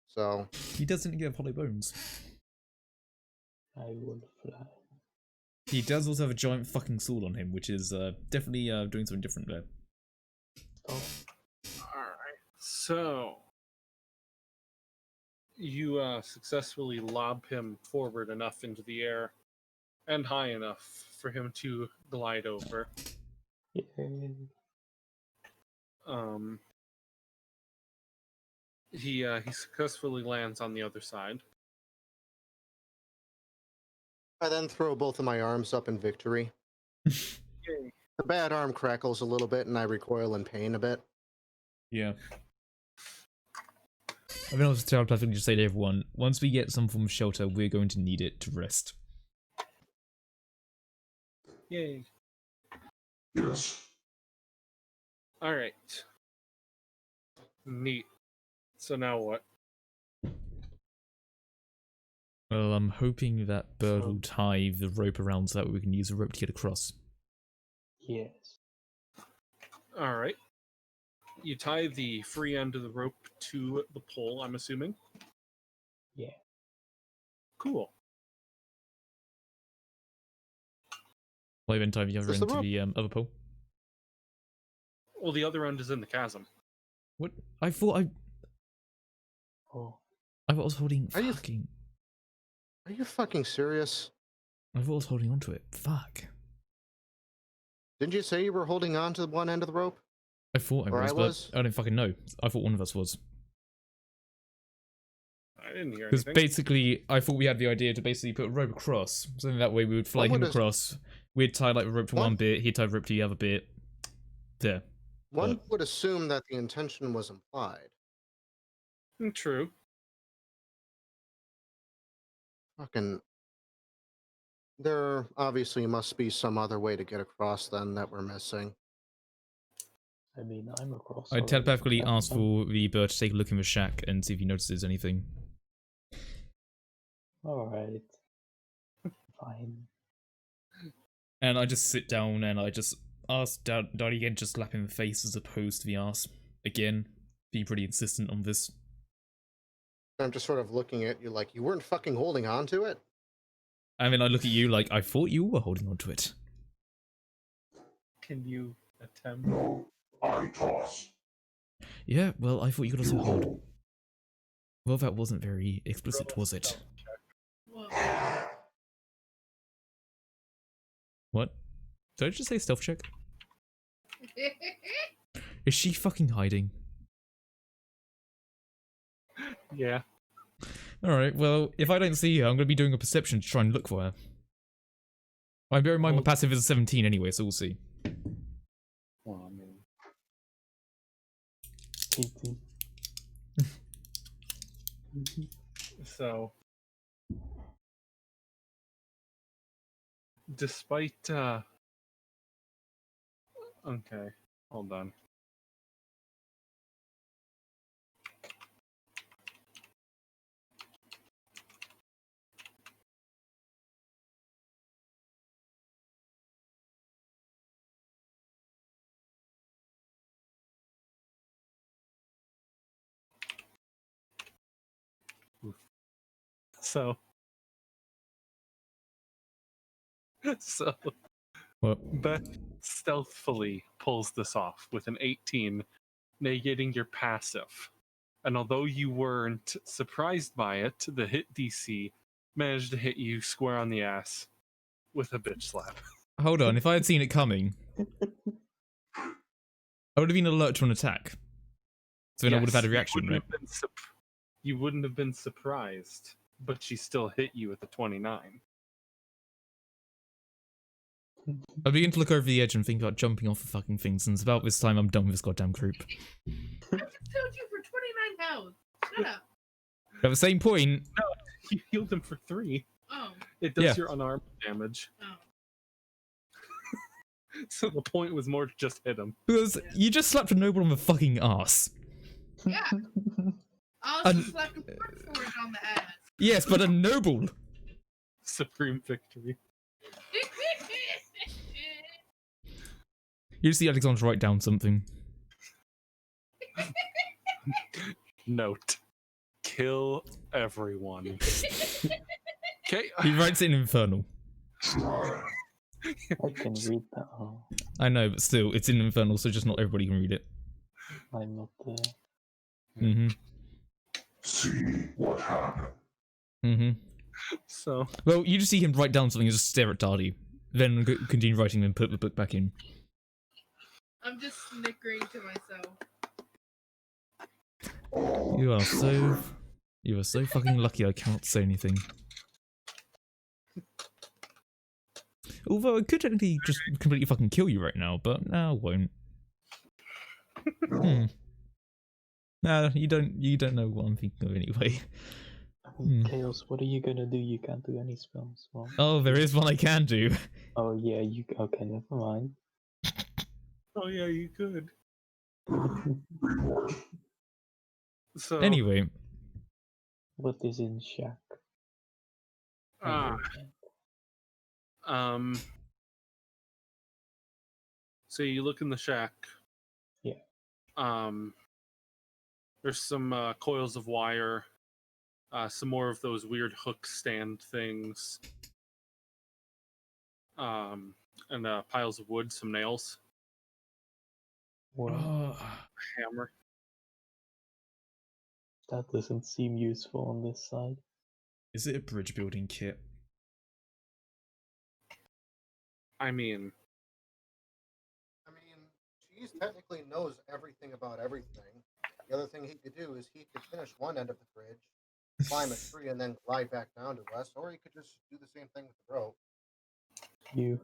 Speaker 3: so
Speaker 1: He doesn't get hollow bones.
Speaker 6: I will fly.
Speaker 1: He does also have a giant fucking sword on him, which is definitely doing something different there.
Speaker 6: Oh,
Speaker 7: Alright, so you successfully lob him forward enough into the air and high enough for him to glide over.
Speaker 6: yay.
Speaker 7: He successfully lands on the other side.
Speaker 3: I then throw both of my arms up in victory.
Speaker 7: Yay.
Speaker 3: The bad arm crackles a little bit, and I recoil in pain a bit.
Speaker 1: Yeah. I mean, also telepathically just say to everyone, once we get some form of shelter, we're going to need it to rest.
Speaker 7: Yay.
Speaker 5: Yes.
Speaker 7: Alright. Neat. So now what?
Speaker 1: Well, I'm hoping that Bird will tie the rope around so that we can use the rope to get across.
Speaker 6: Yes.
Speaker 7: Alright. You tie the free end of the rope to the pole, I'm assuming.
Speaker 6: Yeah.
Speaker 7: Cool.
Speaker 1: Well, then tie the other
Speaker 3: Is
Speaker 1: end
Speaker 3: the
Speaker 1: to the other pole.
Speaker 7: Well, the other end is in the chasm.
Speaker 1: What? I thought
Speaker 6: Oh,
Speaker 1: I was holding
Speaker 3: Are you-
Speaker 1: fucking...
Speaker 3: Are you fucking serious?
Speaker 1: I thought I was holding onto it. Fuck.
Speaker 3: Didn't you say you were holding on to one end of the rope?
Speaker 1: I thought I
Speaker 3: Or
Speaker 1: was,
Speaker 3: I
Speaker 1: but
Speaker 3: was?
Speaker 1: I don't fucking know. I thought one of us was.
Speaker 7: I didn't hear
Speaker 1: Because
Speaker 7: anything.
Speaker 1: basically, I thought we had the idea to basically put a rope across. So then that way we would fly
Speaker 3: What
Speaker 1: him
Speaker 3: would a-
Speaker 1: across. We'd tie like a rope to
Speaker 3: What?
Speaker 1: one bit, he'd tie a rope to the other bit. There.
Speaker 3: One would assume that the intention was implied.
Speaker 7: True.
Speaker 3: Fucking. There obviously must be some other way to get across then that we're missing.
Speaker 6: I mean, I'm across.
Speaker 1: I
Speaker 6: already.
Speaker 1: telepathically
Speaker 6: That's
Speaker 1: asked
Speaker 6: fine.
Speaker 1: for the bird to take a look in the shack and see if he notices anything.
Speaker 6: Alright. Fine.
Speaker 1: And I just sit down and I just ask Daddy again, just slap him in the face as opposed to the ass. Again, being pretty insistent on this.
Speaker 3: I'm just sort of looking at you like you weren't fucking holding on to it.
Speaker 1: I mean, I look at you like, I thought you were holding on to it.
Speaker 7: Can you attempt?
Speaker 5: No, I toss.
Speaker 1: Yeah, well, I thought you could also hold. Well, that wasn't very explicit, was it?
Speaker 4: Whoa.
Speaker 1: What? Did I just say stealth check? Is she fucking hiding?
Speaker 7: Yeah.
Speaker 1: Alright, well, if I don't see her, I'm gonna be doing a perception to try and look for her. I bear in mind my passive is a 17 anyway, so we'll see.
Speaker 7: Well, I mean,
Speaker 6: 18.
Speaker 7: so despite okay, hold on. So
Speaker 1: What?
Speaker 7: Beth stealthily pulls this off with an 18, negating your passive. And although you weren't surprised by it, the hit DC managed to hit you square on the ass with a bitch slap.
Speaker 1: Hold on, if I had seen it coming, I would have been alert to an attack. So then I would have had a reaction, right?
Speaker 7: You wouldn't have been surprised, but she still hit you with a 29.
Speaker 1: I begin to look over the edge and think about jumping off the fucking things, and it's about this time I'm done with this goddamn group.
Speaker 4: I just killed you for 29 health. Shut up.
Speaker 1: At the same point...
Speaker 7: No, you healed him for 3.
Speaker 4: Oh.
Speaker 7: It does
Speaker 1: Yeah.
Speaker 7: your unarmed damage.
Speaker 4: Oh.
Speaker 7: So the point was more to just hit him.
Speaker 1: Because you just slapped a noble on the fucking ass.
Speaker 4: Yeah. I also slapped a forge on the ass.
Speaker 1: Yes, but a noble!
Speaker 7: Supreme victory.
Speaker 1: You see Alexander write down something.
Speaker 7: Note. Kill everyone. Okay.
Speaker 1: He writes it in Infernal.
Speaker 6: I can read that. Oh,
Speaker 1: I know, but still, it's in Infernal, so just not everybody can read it.
Speaker 6: I'm not there.
Speaker 1: Mm-hmm.
Speaker 5: See what happened.
Speaker 1: Mm-hmm.
Speaker 7: So,
Speaker 1: Well, you just see him write down something and just stare at Dardy. Then continue writing and put the book back in.
Speaker 4: I'm just snickering to myself.
Speaker 1: You are so fucking lucky I cannot say anything. Although I could technically just completely fucking kill you right now, but no, I won't. Nah, you don't know what I'm thinking of anyway.
Speaker 6: Chaos, what are you gonna do? You can't do any spells. Well,
Speaker 1: Oh, there is one I can do.
Speaker 6: oh yeah, you okay? Never mind.
Speaker 7: oh yeah, you could. So
Speaker 1: Anyway,
Speaker 6: What is in shack?
Speaker 7: Ah. So you look in the shack.
Speaker 6: Yeah.
Speaker 7: There's some coils of wire, some more of those weird hook stand things, and piles of wood, some nails,
Speaker 6: Well,
Speaker 7: hammer.
Speaker 6: that doesn't seem useful on this side.
Speaker 1: is it a bridge building kit?
Speaker 7: I mean,
Speaker 3: Cheese technically knows everything about everything. The other thing he could do is he could finish one end of the bridge, climb a tree, and then glide back down to us, or he could just do the same thing with the rope.
Speaker 6: You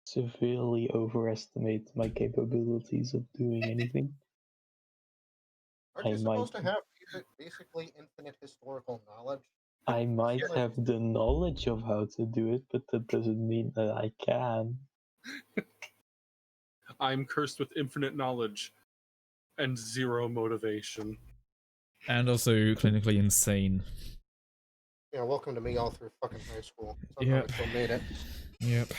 Speaker 6: severely overestimate my capabilities of doing anything.
Speaker 3: Aren't you
Speaker 6: I
Speaker 3: supposed
Speaker 6: might-
Speaker 3: to have basically infinite historical knowledge?
Speaker 6: I might
Speaker 3: feel like-
Speaker 6: have the knowledge of how to do it, but that doesn't mean that I can.
Speaker 7: I'm cursed with infinite knowledge and 0 motivation.
Speaker 1: And also clinically insane.
Speaker 3: Yeah, welcome to me all through fucking high school. Somehow
Speaker 1: Yep.
Speaker 3: I still made it.
Speaker 1: Yep.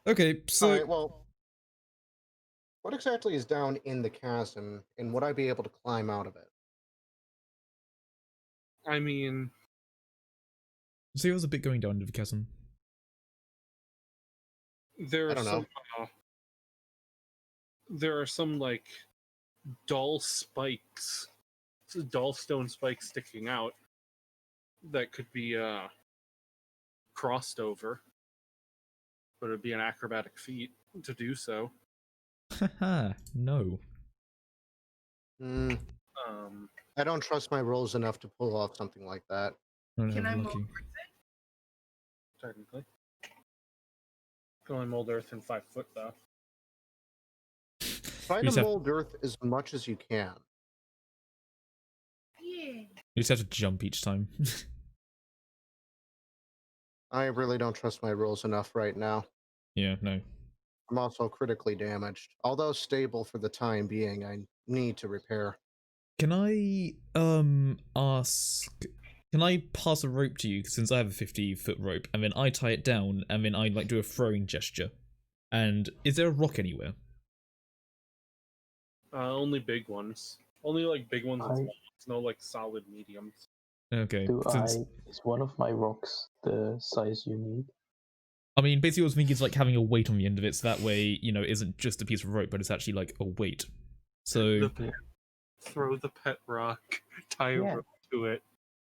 Speaker 1: Okay, so
Speaker 3: All right. Well, what exactly is down in the chasm, and would I be able to climb out of it?
Speaker 7: I mean,
Speaker 1: so there was a bit going down into the chasm.
Speaker 7: there
Speaker 3: I
Speaker 7: are
Speaker 3: don't know.
Speaker 7: there are some like dull spikes, dull stone spikes sticking out that could be crossed over, but it'd be an acrobatic feat to do so.
Speaker 1: Haha, no.
Speaker 3: Hmm.
Speaker 7: Um,
Speaker 3: I don't trust my rolls enough to pull off something like that.
Speaker 1: I don't
Speaker 4: Can
Speaker 1: have
Speaker 4: I
Speaker 1: lucky.
Speaker 4: move?
Speaker 7: technically, can only mold earth in 5 foot though.
Speaker 3: Try
Speaker 1: You
Speaker 3: to
Speaker 1: just have,
Speaker 3: mold earth as much as you can.
Speaker 4: Yeah.
Speaker 1: you just have to jump each time.
Speaker 3: I really don't trust my rolls enough right now.
Speaker 1: Yeah, no.
Speaker 3: I'm also critically damaged. Although stable for the time being, I need to repair.
Speaker 1: Can I ask? Can I pass a rope to you since I have a 50-foot rope, and then I tie it down, and then I like do a throwing gesture? And is there a rock anywhere?
Speaker 7: Only big ones. Only like big ones and
Speaker 6: I-
Speaker 7: small ones. No like solid mediums.
Speaker 1: Okay.
Speaker 6: Is one of my rocks the size you need?
Speaker 1: I mean, basically, what I was thinking is like having a weight on the end of it, so that way, you know, it isn't just a piece of rope, but it's actually like a weight. So
Speaker 7: Throw the pet rock, tie a
Speaker 6: Yeah.
Speaker 7: rope to it,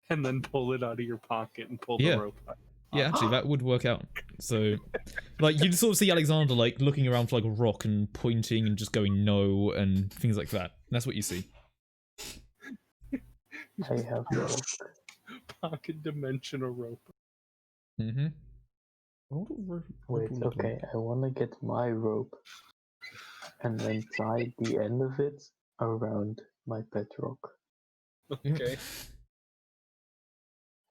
Speaker 7: and then pull it out of your pocket and pull the
Speaker 1: Yeah.
Speaker 7: rope out.
Speaker 1: yeah, actually, that would work out. So, like, you'd sort of see Alexander like looking around for like a rock and pointing and just going no and things like that. That's what you see.
Speaker 6: I have a rock.
Speaker 7: Pocket dimensional rope.
Speaker 1: Mm-hmm.
Speaker 6: Wait, okay, I want to get my rope and then tie the end of it around my pet rock.
Speaker 7: Okay.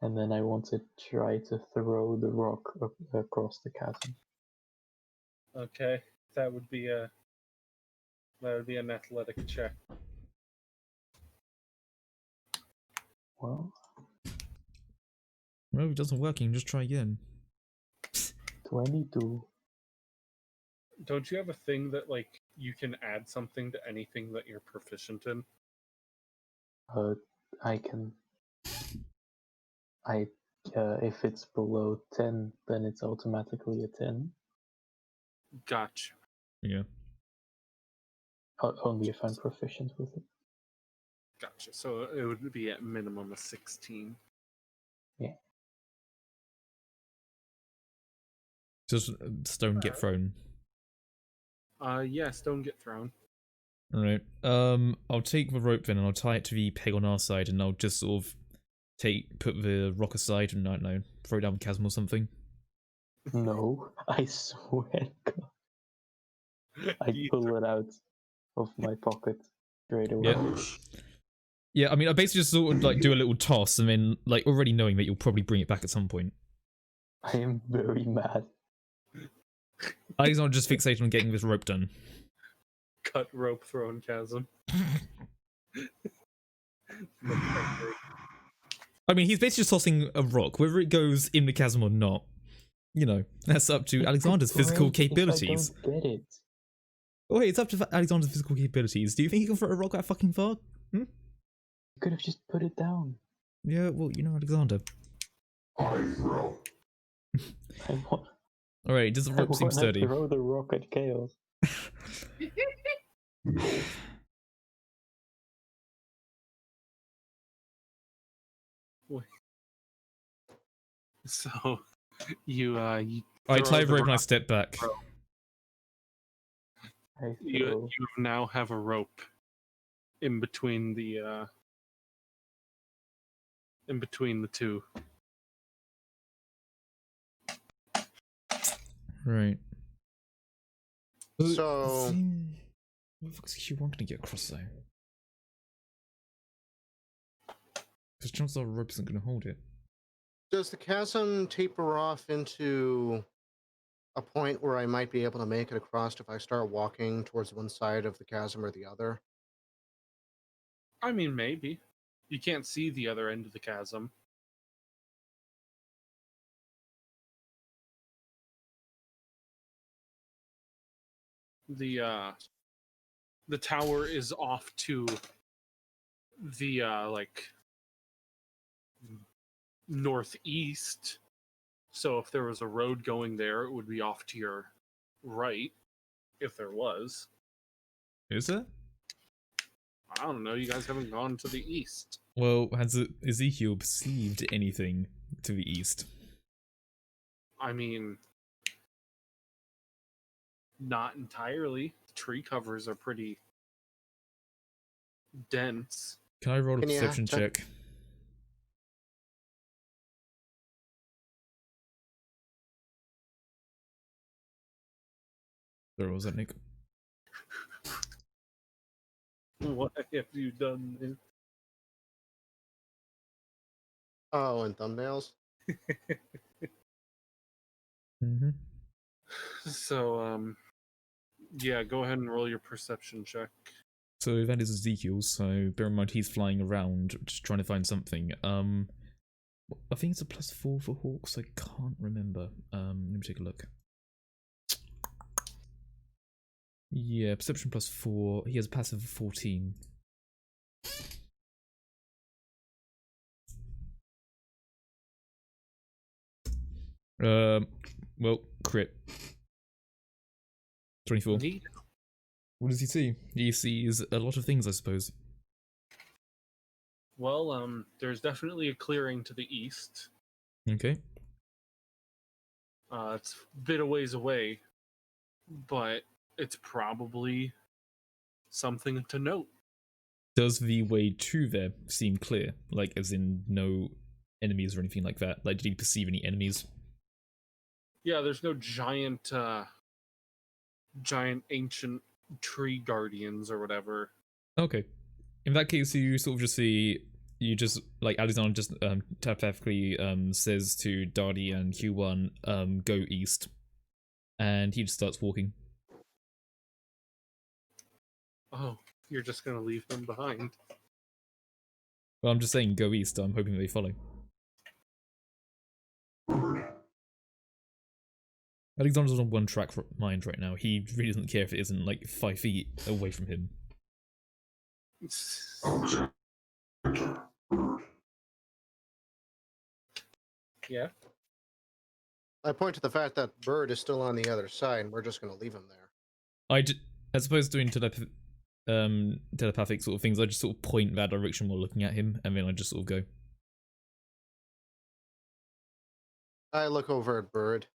Speaker 6: And then I want to try to throw the rock across the chasm.
Speaker 7: Okay. That would be an athletic check.
Speaker 6: Well,
Speaker 1: Well, if it doesn't work, you can just try again.
Speaker 6: 22.
Speaker 7: Don't you have a thing that like you can add something to anything that you're proficient in?
Speaker 6: I can. If it's below 10, then it's automatically a 10.
Speaker 7: Gotcha.
Speaker 1: Yeah.
Speaker 6: Only if I'm proficient with it.
Speaker 7: Gotcha. So it would be at minimum a 16.
Speaker 1: Just stone get thrown.
Speaker 7: Yes, don't get thrown.
Speaker 1: Alright. I'll take the rope then and I'll tie it to the peg on our side and I'll just sort of put the rock aside and I don't know, throw it down the chasm or something.
Speaker 6: No, I swear to God. I pull it out of my pocket straight away.
Speaker 1: Yeah. Yeah, I mean, I basically just sort of like do a little toss and then like already knowing that you'll probably bring it back at some point.
Speaker 6: I am very mad.
Speaker 1: Alexander just fixated on getting this rope done.
Speaker 7: Cut rope thrown chasm.
Speaker 1: I mean, he's basically just tossing a rock, whether it goes in the chasm or not. You know, that's up to Alexander's physical capabilities.
Speaker 6: If I don't get it.
Speaker 1: Oh, wait, it's up to Alexander's physical capabilities. Do you think he can throw a rock that fucking far?
Speaker 6: You could have just put it down.
Speaker 1: Yeah, well, you know, Alexander.
Speaker 5: I throw.
Speaker 1: Alright, does the rope seem sturdy?
Speaker 6: Throw the rock at Chaos.
Speaker 7: So you
Speaker 1: I
Speaker 7: throw
Speaker 1: tie
Speaker 7: the
Speaker 1: the rope and I
Speaker 7: rock.
Speaker 1: step back.
Speaker 7: You now have a rope in between the two.
Speaker 1: Right.
Speaker 3: So-
Speaker 1: What the fuck is Q1 gonna get across though? Because chances are a rope isn't gonna hold it.
Speaker 3: Does the chasm taper off into a point where I might be able to make it across if I start walking towards one side of the chasm or the other?
Speaker 7: I mean, maybe. You can't see the other end of the chasm. the tower is off to the like northeast. So if there was a road going there, it would be off to your right, if there was.
Speaker 1: Is there?
Speaker 7: I don't know. You guys haven't gone to the east.
Speaker 1: Well, has Ezekiel perceived anything to the east?
Speaker 7: I mean, not entirely. The tree covers are pretty dense.
Speaker 1: Can I roll a
Speaker 3: Can you
Speaker 1: perception
Speaker 3: check?
Speaker 1: check? Sorry, what was that, Nick?
Speaker 7: What have you done?
Speaker 3: Oh, and thumbnails.
Speaker 1: Mm-hmm.
Speaker 7: So, yeah, go ahead and roll your perception check.
Speaker 1: So that is Ezekiel, so bear in mind he's flying around just trying to find something. I think it's a +4 for Hawks, I can't remember. Let me take a look. Yeah, perception +4. He has a passive of 14. Well, crit. 24.
Speaker 7: Neat.
Speaker 1: What does he see? He sees a lot of things, I suppose.
Speaker 7: Well, there's definitely a clearing to the east.
Speaker 1: Okay.
Speaker 7: It's a bit a ways away, but it's probably something to note.
Speaker 1: Does the way to there seem clear? Like, as in no enemies or anything like that? Like, did he perceive any enemies?
Speaker 7: Yeah, there's no giant ancient tree guardians or whatever.
Speaker 1: Okay. In that case, you sort of just see, you just, like, Alexander just telepathically says to Dardy and Q1, go east. And he just starts walking.
Speaker 7: Oh, you're just gonna leave them behind.
Speaker 1: Well, I'm just saying go east, I'm hoping they follow. Alexander's on one track mind right now. He really doesn't care if it isn't, like, 5 feet away from him.
Speaker 7: Yeah.
Speaker 3: I point to the fact that Bird is still on the other side, and we're just going to leave him there.
Speaker 1: As opposed to doing telepathic sort of things, I just sort of point that direction while looking at him, and then I just sort of go.
Speaker 3: I look over at Bird.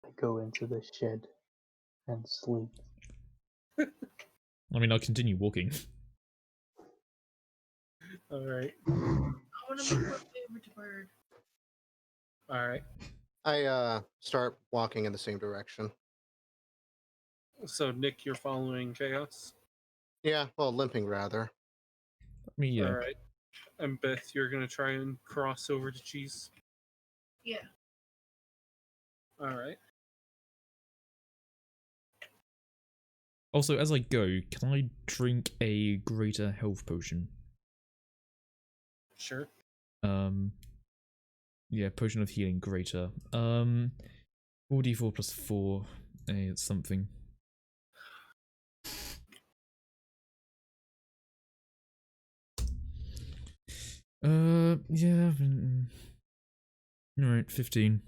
Speaker 6: I go into the shed and sleep.
Speaker 1: I mean, I'll continue walking.
Speaker 7: All right.
Speaker 4: I want to make my favorite bird.
Speaker 7: All right.
Speaker 3: I start walking in the same direction.
Speaker 7: So, Nick, you're following Chaos?
Speaker 3: Yeah, well, limping rather.
Speaker 1: I mean, yeah.
Speaker 7: All right. And Beth, you're going to try and cross over to Cheese?
Speaker 4: Yeah.
Speaker 7: All right.
Speaker 1: Also, as I go, can I drink a greater health potion?
Speaker 7: Sure.
Speaker 1: Yeah, potion of healing greater. 4d4 plus 4. It's something. Yeah. Alright, 15.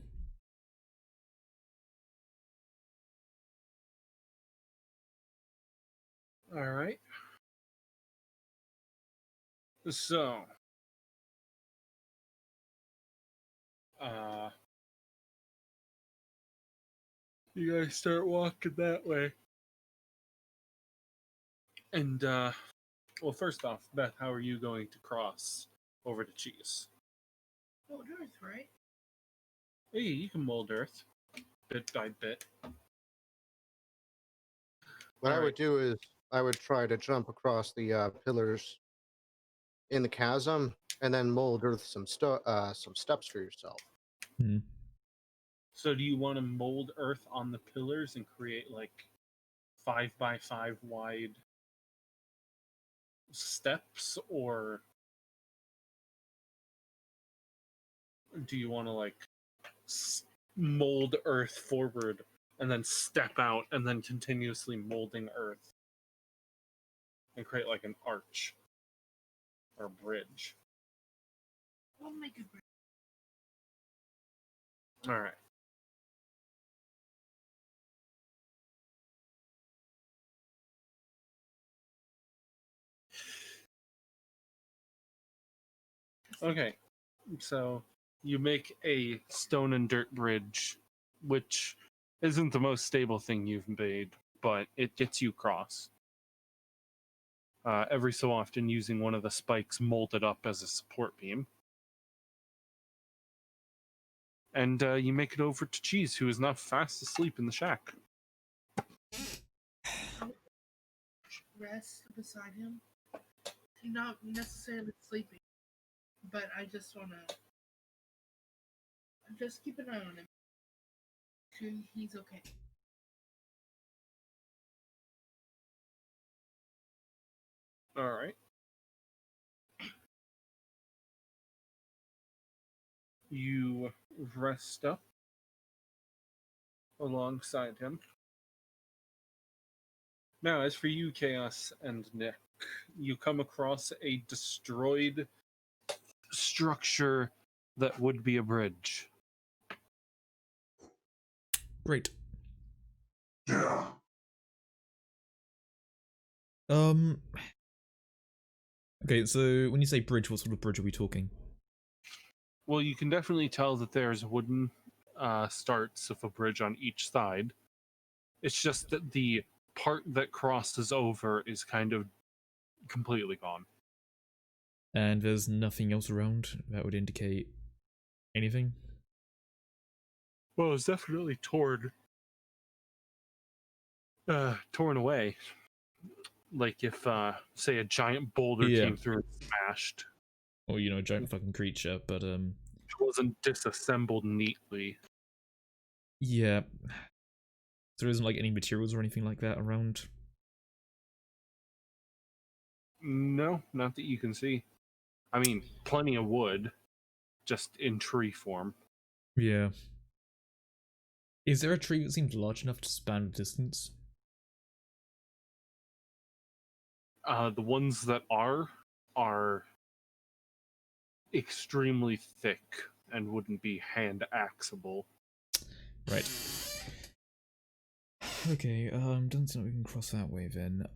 Speaker 7: All right. So, you guys start walking that way. And, well, first off, Beth, how are you going to cross over to Cheese?
Speaker 4: Oh, Earth, right?
Speaker 7: Hey, you can mold Earth bit by bit.
Speaker 3: What I
Speaker 7: Alright.
Speaker 3: would do is I would try to jump across the pillars in the chasm, and then mold Earth some steps for yourself.
Speaker 1: Hmm.
Speaker 7: So do you want to mold Earth on the pillars and create like 5x5 wide steps, or do you want to like mold Earth forward and then step out, and then continuously molding earth and create like an arch or bridge.
Speaker 4: We'll make a bridge.
Speaker 7: All right. Okay, so you make a stone and dirt bridge, which isn't the most stable thing you've made, but it gets you across. Every so often using one of the spikes molded up as a support beam. And you make it over to Cheese, who is now fast asleep in the shack.
Speaker 4: Rest beside him. Not necessarily sleeping, but I just want to just keep an eye on him. Sure he's okay.
Speaker 7: All right. You rest up alongside him. Now, as for you, Chaos and Nick, you come across a destroyed structure that would be a bridge.
Speaker 1: Great.
Speaker 5: Yeah.
Speaker 1: Okay, so when you say bridge, what sort of bridge are we talking?
Speaker 7: Well, you can definitely tell that there's wooden starts of a bridge on each side. It's just that the part that crosses over is kind of completely gone.
Speaker 1: And there's nothing else around that would indicate anything?
Speaker 7: Well, it's definitely torn away. Like if, say, a giant boulder came through and smashed.
Speaker 1: Or, you know, a giant fucking creature, but,
Speaker 7: It wasn't disassembled neatly.
Speaker 1: yeah. So there isn't, like, any materials or anything like that around?
Speaker 7: No, not that you can see. I mean, plenty of wood, just in tree form.
Speaker 1: Yeah. Is there a tree that seems large enough to span a distance?
Speaker 7: The ones that are extremely thick and wouldn't be hand axable.
Speaker 1: Right. Okay, doesn't seem like we can cross that way then.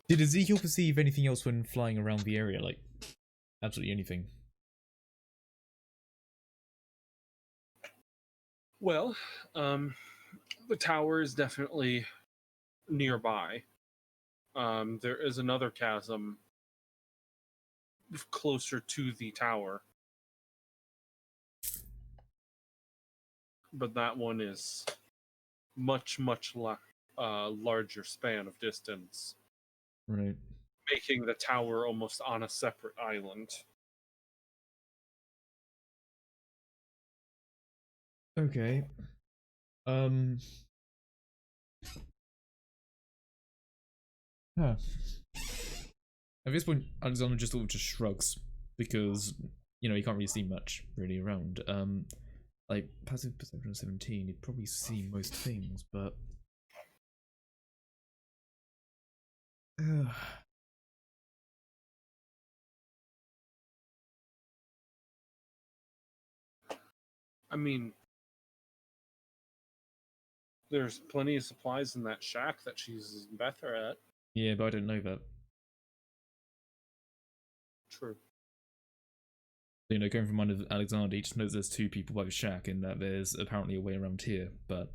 Speaker 1: Did Ezekiel perceive anything else when flying around the area? Like, absolutely anything?
Speaker 7: Well, the tower is definitely nearby. There is another chasm closer to the tower, but that one is much larger span of distance,
Speaker 1: Right.
Speaker 7: making the tower almost on a separate island.
Speaker 1: Okay. Huh. At this point, Alexander just sort of just shrugs because, you know, you can't really see much really around. Like passive perception of 17, you'd probably see most things, but
Speaker 7: I mean, there's plenty of supplies in that shack that she's better at.
Speaker 1: yeah, but I don't know that.
Speaker 7: True.
Speaker 1: You know, going from mind of Alexander, he just knows there's two people by the shack and that there's apparently a way around here, but...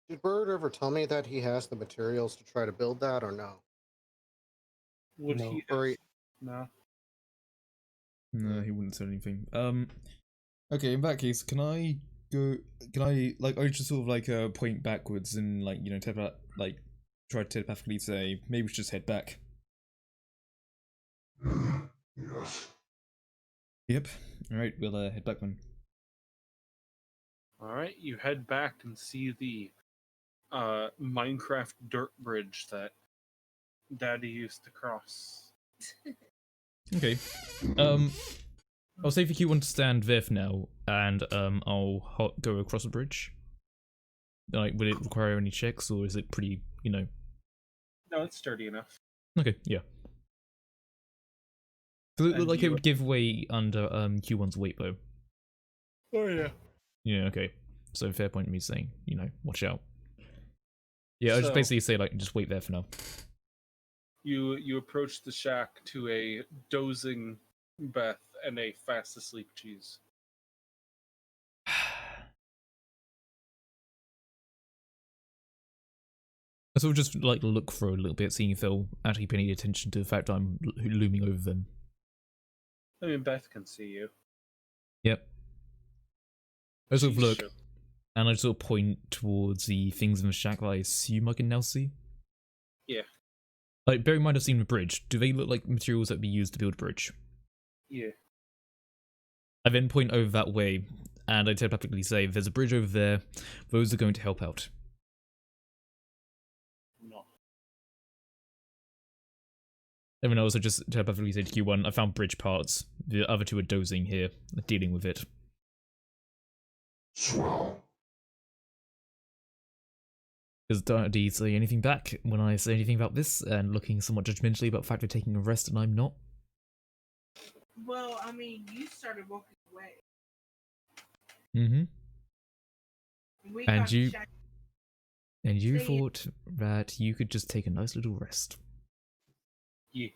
Speaker 3: Did Bird ever tell me that he has the materials to try to build that, or no?
Speaker 7: Would
Speaker 6: No.
Speaker 7: he?
Speaker 3: Or
Speaker 7: No.
Speaker 1: No, he wouldn't say anything. Okay, in that case, can I, like, I just sort of, like, point backwards and, like, you know, try to telepathically say, maybe we should just head back.
Speaker 5: Yes.
Speaker 1: Yep. Alright, we'll, head back then.
Speaker 7: Alright, you head back and see the Minecraft dirt bridge that Daddy used to cross.
Speaker 1: Okay. I'll say if you want to stand there for now, and I'll go across the bridge. Like, will it require any checks, or is it pretty, you know?
Speaker 7: No, it's sturdy enough.
Speaker 1: Okay, yeah. Does it look
Speaker 7: And
Speaker 1: like it
Speaker 7: you-
Speaker 1: would give way under Q1's weight, though?
Speaker 7: Oh yeah.
Speaker 1: Yeah, okay. So fair point me saying, you know, watch out. Yeah, I just
Speaker 7: So-
Speaker 1: basically say, like, just wait there for now.
Speaker 7: You approach the shack to a dozing Beth and a fast asleep Cheese.
Speaker 1: I sort of just, like, look for a little bit, seeing if they'll actually pay any attention to the fact I'm looming over them.
Speaker 7: I mean, Beth can see you.
Speaker 1: Yep. I sort of
Speaker 7: She's
Speaker 1: look,
Speaker 7: shook.
Speaker 1: and I sort of point towards the things in the shack that I assume I can now see.
Speaker 7: Yeah.
Speaker 1: Like, bear in mind I've seen the bridge. Do they look like materials that would be used to build a bridge?
Speaker 7: Yeah.
Speaker 1: I then point over that way, and I telepathically say, there's a bridge over there, those are going to help out.
Speaker 7: No.
Speaker 1: And then I also just telepathically say to Q1, I found bridge parts. The other two are dozing here, dealing with it.
Speaker 5: Swell.
Speaker 1: Does D say anything back when I say anything about this, and looking somewhat judgmentally about the fact they're taking a rest and I'm not?
Speaker 4: Well, I mean, you started walking away.
Speaker 1: Mm-hmm.
Speaker 4: We
Speaker 1: And
Speaker 4: got
Speaker 1: you-
Speaker 4: shack-
Speaker 1: And you
Speaker 4: Say it.
Speaker 1: thought that you could just take a nice little rest.
Speaker 7: Yeah.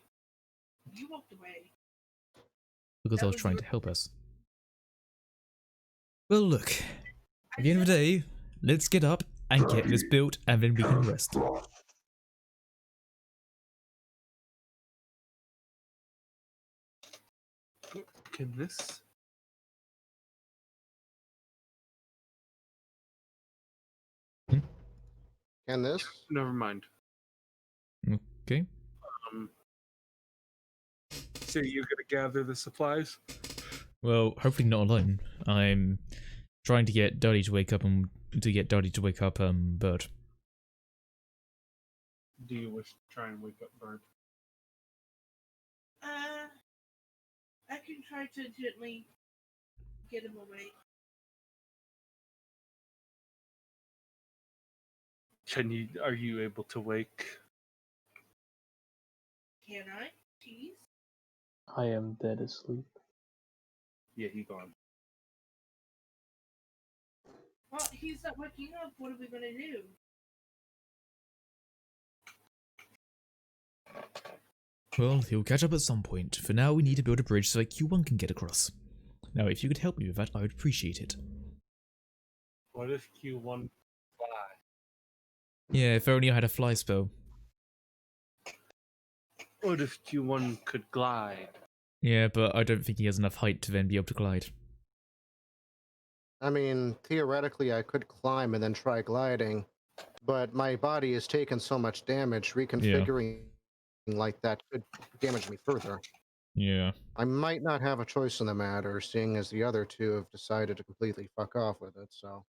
Speaker 4: You walked away.
Speaker 1: Because
Speaker 4: That
Speaker 1: I was
Speaker 4: was
Speaker 1: trying
Speaker 4: your-
Speaker 1: to help us. Well, look. At the end of the day, let's get up and get this built, and then we can rest.
Speaker 7: Can this?
Speaker 3: Can this?
Speaker 7: Never mind.
Speaker 1: Okay.
Speaker 7: So you're gonna gather the supplies?
Speaker 1: Well, hopefully not alone. I'm trying to get Duddy to wake up Bird.
Speaker 7: Do you wish to try and wake up Bird?
Speaker 4: I can try to gently get him away.
Speaker 7: Are you able to wake?
Speaker 4: Can I? Cheese?
Speaker 6: I am dead asleep.
Speaker 7: Yeah, he gone.
Speaker 4: Well, he's not waking up. What are we gonna do?
Speaker 1: Well, he'll catch up at some point. For now, we need to build a bridge so that Q1 can get across. Now, if you could help me with that, I would appreciate it.
Speaker 7: What if Q1 fly?
Speaker 1: Yeah, if only I had a fly spell.
Speaker 7: What if Q1 could glide?
Speaker 1: Yeah, but I don't think he has enough height to then be able to glide.
Speaker 3: I mean, theoretically, I could climb and then try gliding, but my body has taken so much damage, reconfiguring like that could damage me further.
Speaker 1: Yeah.
Speaker 3: I might not have a choice in the matter, seeing as the other two have decided to completely fuck off with it, so.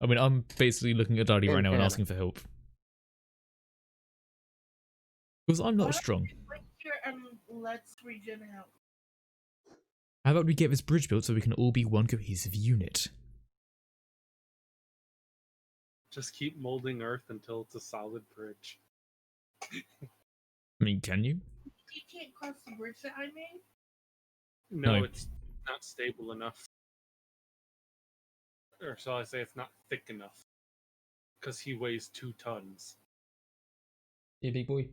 Speaker 1: I mean, I'm basically looking at Duddy right
Speaker 3: In
Speaker 1: now and
Speaker 3: canon.
Speaker 1: asking for help. Because I'm
Speaker 4: Why
Speaker 1: not
Speaker 4: don't
Speaker 1: strong.
Speaker 4: you wait here and let's regen out.
Speaker 1: How about we get this bridge built so we can all be one cohesive unit?
Speaker 7: Just keep molding Earth until it's a solid bridge.
Speaker 1: I mean, can you?
Speaker 4: He can't cross the bridge that I made.
Speaker 7: No,
Speaker 1: No.
Speaker 7: it's not stable enough. Or shall I say it's not thick enough? Because he weighs 2 tons.
Speaker 1: Yeah, big boy.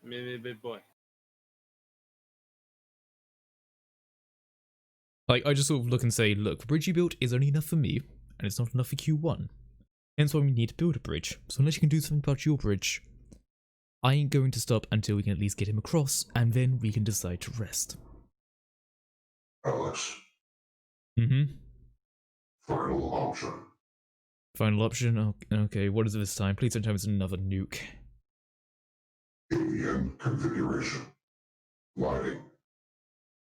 Speaker 7: Maybe big boy.
Speaker 1: Like, I just sort of look and say, look, the bridge you built is only enough for me, and it's not enough for Q1. Hence why we need to build a bridge. So unless you can do something about your bridge, I ain't going to stop until we can at least get him across, and then we can decide to rest.
Speaker 5: Alex,
Speaker 1: Mm-hmm.
Speaker 5: final option.
Speaker 1: Final option? Okay, what is it this time? Please don't tell me it's another nuke.
Speaker 5: Alien configuration. Lighting.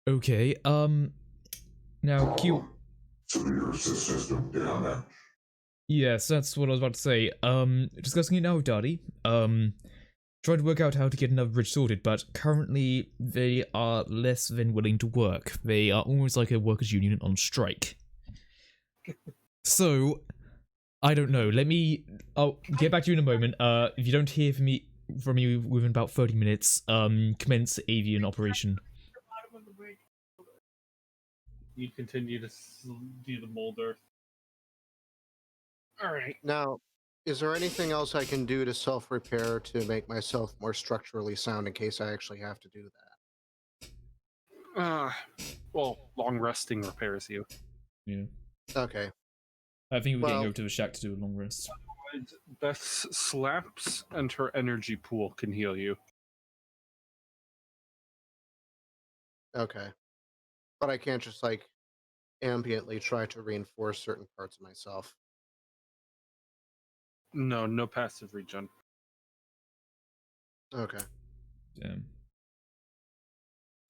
Speaker 1: Okay, now Q...
Speaker 5: Severe system damage.
Speaker 1: Yes, that's what I was about to say. Discussing it now with Dottie. try to work out how to get another bridge sorted, but currently they are less than willing to work. They are almost like a workers' union on strike. So, I don't know. I'll get back to you in a moment. If you don't hear from me within about 30 minutes, commence avian operation.
Speaker 4: Bottom of the bridge.
Speaker 7: You continue to do the molder. All right.
Speaker 3: Now, is there anything else I can do to self-repair to make myself more structurally sound in case I actually have to do that?
Speaker 2: Well, long resting repairs you.
Speaker 1: Yeah.
Speaker 3: Okay.
Speaker 1: I think we're getting
Speaker 3: Well-
Speaker 1: over to the shack to do a long rest.
Speaker 2: Beth's slaps and her energy pool can heal you.
Speaker 3: Okay. But I can't just, like, ambiently try to reinforce certain parts of myself.
Speaker 2: No, no passive regen.
Speaker 3: Okay.
Speaker 1: Damn.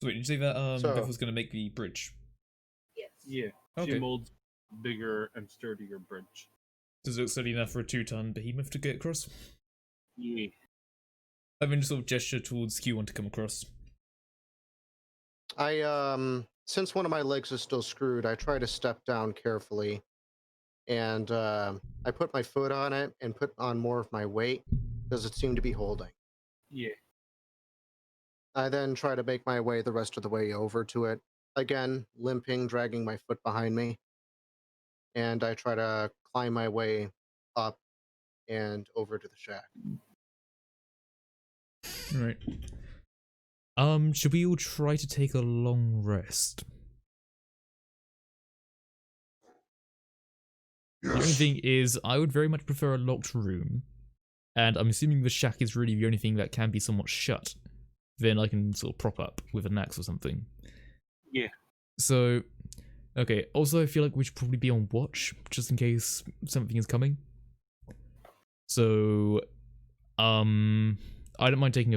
Speaker 1: So wait, did you say that
Speaker 3: So-
Speaker 1: Beth was going to make the bridge?
Speaker 4: Yes.
Speaker 2: Yeah.
Speaker 1: Okay.
Speaker 2: She molds bigger and sturdier bridge.
Speaker 1: Does it look steady enough for a 2-ton behemoth to get across?
Speaker 2: Yeah.
Speaker 1: I mean, just sort of gesture towards Q1 to come across.
Speaker 3: Since one of my legs is still screwed, I try to step down carefully, and I put my foot on it and put on more of my weight. Does it seem to be holding?
Speaker 2: Yeah.
Speaker 3: I then try to make my way the rest of the way over to it. Again, limping, dragging my foot behind me. And I try to climb my way up and over to the shack.
Speaker 1: Right. Should we all try to take a long rest? The only
Speaker 5: Yes.
Speaker 1: thing is, I would very much prefer a locked room, and I'm assuming the shack is really the only thing that can be somewhat shut. Then I can sort of prop up with an axe or something.
Speaker 2: Yeah.
Speaker 1: So, okay. Also, I feel like we should probably be on watch, just in case something is coming. So, I don't mind taking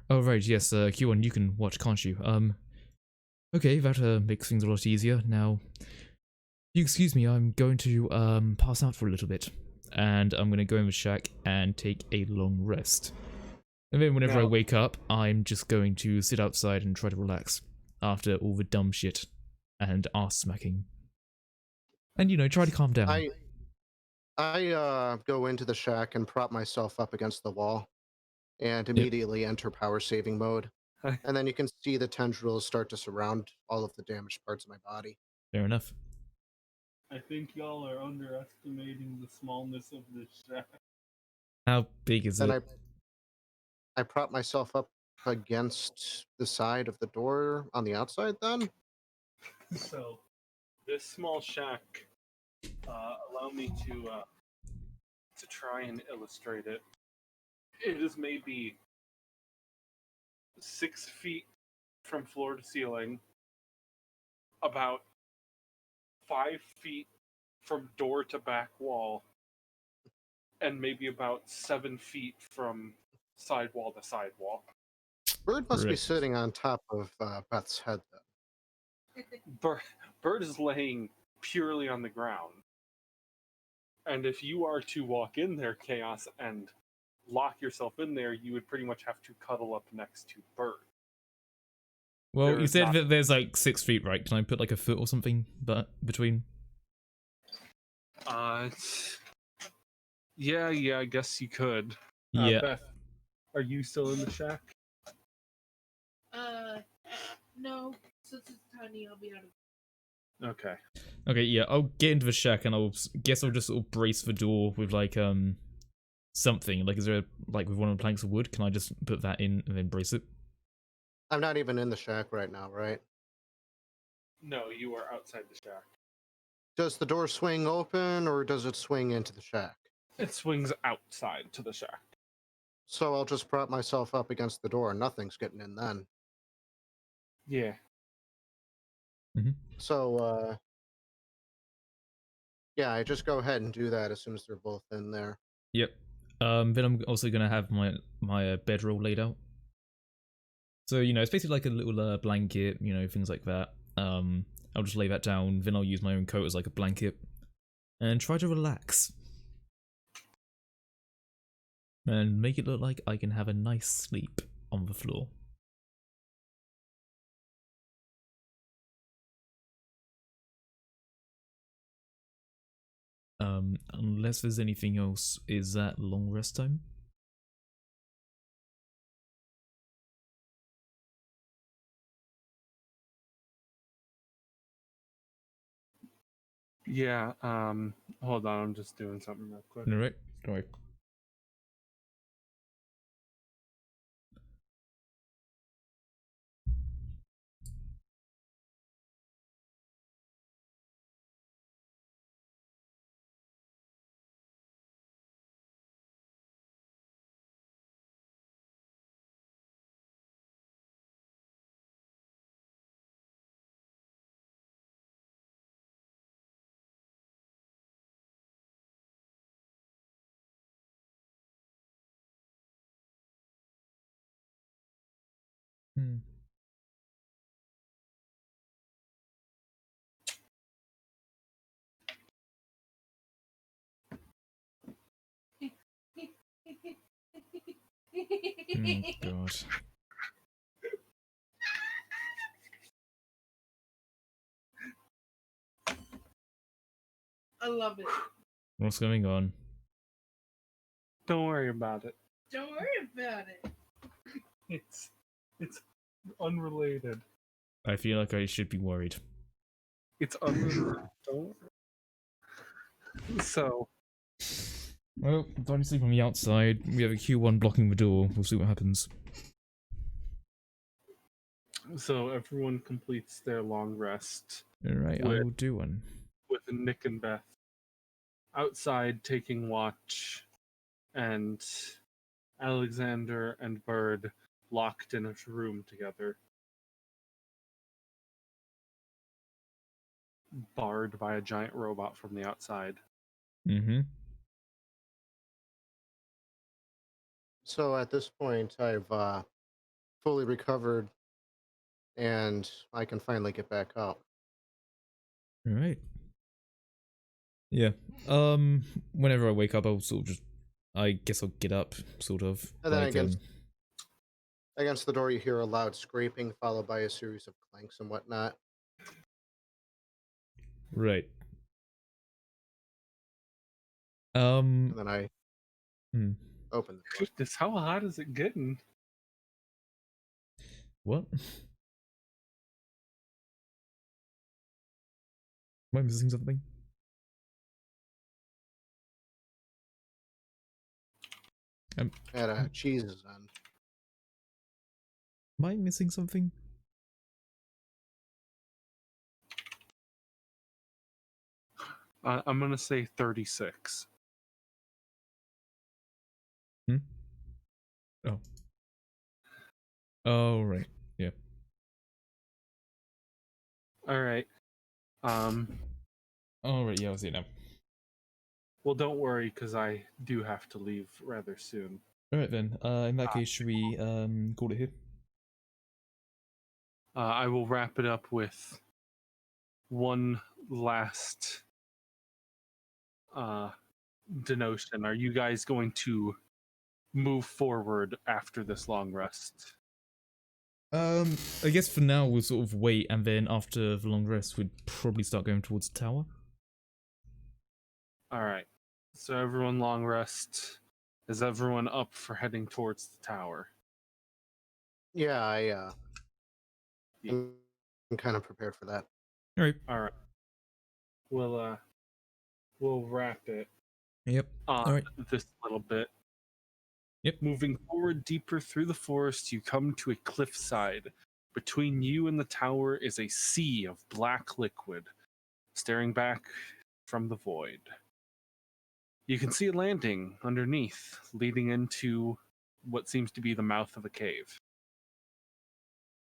Speaker 1: Oh right, yes, Q1, you can watch, can't you? Okay, that makes things a lot easier. Now, you excuse me, I'm going to pass out for a little bit, and I'm gonna go in the shack and take a long rest. And then whenever I
Speaker 2: Now-
Speaker 1: wake up, I'm just going to sit outside and try to relax after all the dumb shit and ass smacking. And try to calm down.
Speaker 3: I go into the shack and prop myself up against the wall and immediately enter power saving mode.
Speaker 2: Hi.
Speaker 3: And then you can see the tendrils start to surround all of the damaged parts of my body.
Speaker 1: Fair enough.
Speaker 7: I think y'all are underestimating the smallness of this shack.
Speaker 1: How big is
Speaker 3: Then
Speaker 1: it?
Speaker 3: I prop myself up against the side of the door on the outside then.
Speaker 7: So, this small shack, allow me to try and illustrate it. It is maybe 6 feet from floor to ceiling, about 5 feet from door to back wall, and maybe about 7 feet from side wall to side wall.
Speaker 3: Bird must be
Speaker 1: Correct.
Speaker 3: sitting on top of Beth's head then.
Speaker 7: Bird is laying purely on the ground. And if you are to walk in there, Chaos, and lock yourself in there, you would pretty much have to cuddle up next to Bird.
Speaker 1: Well, you
Speaker 7: there's
Speaker 1: said
Speaker 7: not-
Speaker 1: that there's like 6 feet, right? Can I put like a foot or something between?
Speaker 2: Yeah, I guess you could.
Speaker 1: Yeah.
Speaker 7: Beth, are you still in the shack?
Speaker 4: No. Since it's tiny, I'll be out of.
Speaker 7: Okay.
Speaker 1: Okay, yeah, I'll get into the shack and I'll guess I'll just sort of brace the door with like something. Like, is there like with one of the planks of wood? Can I just put that in and then brace it?
Speaker 3: I'm not even in the shack right now, right?
Speaker 7: No, you are outside the shack.
Speaker 3: Does the door swing open or does it swing into the shack?
Speaker 7: It swings outside to the shack.
Speaker 3: So I'll just prop myself up against the door and nothing's getting in then.
Speaker 7: Yeah.
Speaker 3: So, yeah, I just go ahead and do that as soon as they're both in there.
Speaker 1: Yep. Then I'm also gonna have my bedroll laid out. So it's basically like a little blanket, things like that. I'll just lay that down. Then I'll use my own coat as like a blanket, and try to relax. and make it look like I can have a nice sleep on the floor. Unless there's anything else, is that long rest time?
Speaker 7: Yeah, hold on, I'm just doing something real quick.
Speaker 1: Alright, don't worry. Hmm. Oh god.
Speaker 4: I love it.
Speaker 1: What's going on?
Speaker 7: Don't worry about it.
Speaker 4: Don't worry about it.
Speaker 7: It's unrelated.
Speaker 1: I feel like I should be worried.
Speaker 7: It's unrelated. Don't. So,
Speaker 1: Well, don't sleep on the outside. We have a Q1 blocking the door. We'll see what happens.
Speaker 7: so everyone completes their long rest
Speaker 1: Alright, I will do one.
Speaker 7: with Nick and Beth outside taking watch, and Alexander and Bird locked in a room together, barred by a giant robot from the outside.
Speaker 1: Mm-hmm.
Speaker 3: So at this point, I've fully recovered, and I can finally get back out.
Speaker 1: Alright. Yeah. Whenever I wake up, I'll sort of just... I guess I'll get up, sort of.
Speaker 3: And then
Speaker 1: like,
Speaker 3: against the door, you hear a loud scraping, followed by a series of clanks and whatnot.
Speaker 1: Right.
Speaker 3: And then I
Speaker 1: Hmm.
Speaker 3: open the door.
Speaker 7: Goodness, how hot is it getting?
Speaker 1: What? Am I missing something?
Speaker 3: Had cheeses on.
Speaker 1: Am I missing something?
Speaker 7: I'm gonna say 36.
Speaker 1: Hmm? Oh. Oh, right. Yeah.
Speaker 7: All right.
Speaker 1: Alright, yeah, I'll see it now.
Speaker 7: Well, don't worry, because I do have to leave rather soon.
Speaker 1: Alright then, in that case, should we, call it here?
Speaker 7: I will wrap it up with one last denotion. Are you guys going to move forward after this long rest?
Speaker 1: I guess for now we'll sort of wait, and then after the long rest, we'd probably start going towards the tower.
Speaker 7: All right. So everyone long rest. Is everyone up for heading towards the tower?
Speaker 3: Yeah, I'm kind of prepared for that.
Speaker 1: Alright.
Speaker 7: All right. We'll wrap it
Speaker 1: Yep.
Speaker 7: on
Speaker 1: Alright.
Speaker 7: this little bit.
Speaker 1: Yep.
Speaker 7: Moving forward deeper through the forest, you come to a cliffside. Between you and the tower is a sea of black liquid, staring back from the void. You can see a landing underneath, leading into what seems to be the mouth of a cave.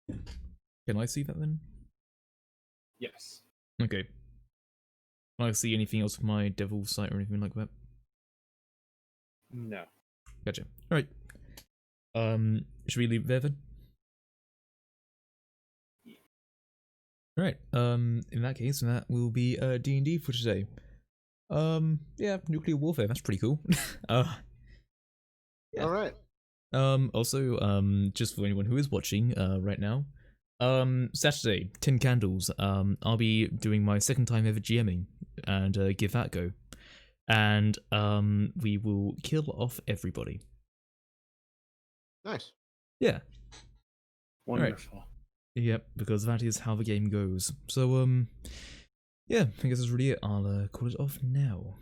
Speaker 1: Can I see that then?
Speaker 7: Yes.
Speaker 1: Okay. Can I see anything else with my devil sight or anything like that?
Speaker 7: No.
Speaker 1: Gotcha. Alright. Should we leave it there then? Alright, in that case, that will be D&D for today. Yeah, nuclear warfare, that's pretty cool. Yeah.
Speaker 3: All right.
Speaker 1: Also, just for anyone who is watching, right now, Saturday, 10 Candles, I'll be doing my second time ever GMing, and, give that a go. And, we will kill off everybody.
Speaker 3: Nice.
Speaker 1: Yeah.
Speaker 7: Wonderful.
Speaker 1: Yep, because that is how the game goes. So, yeah, I guess that's really it. I'll, call it off now.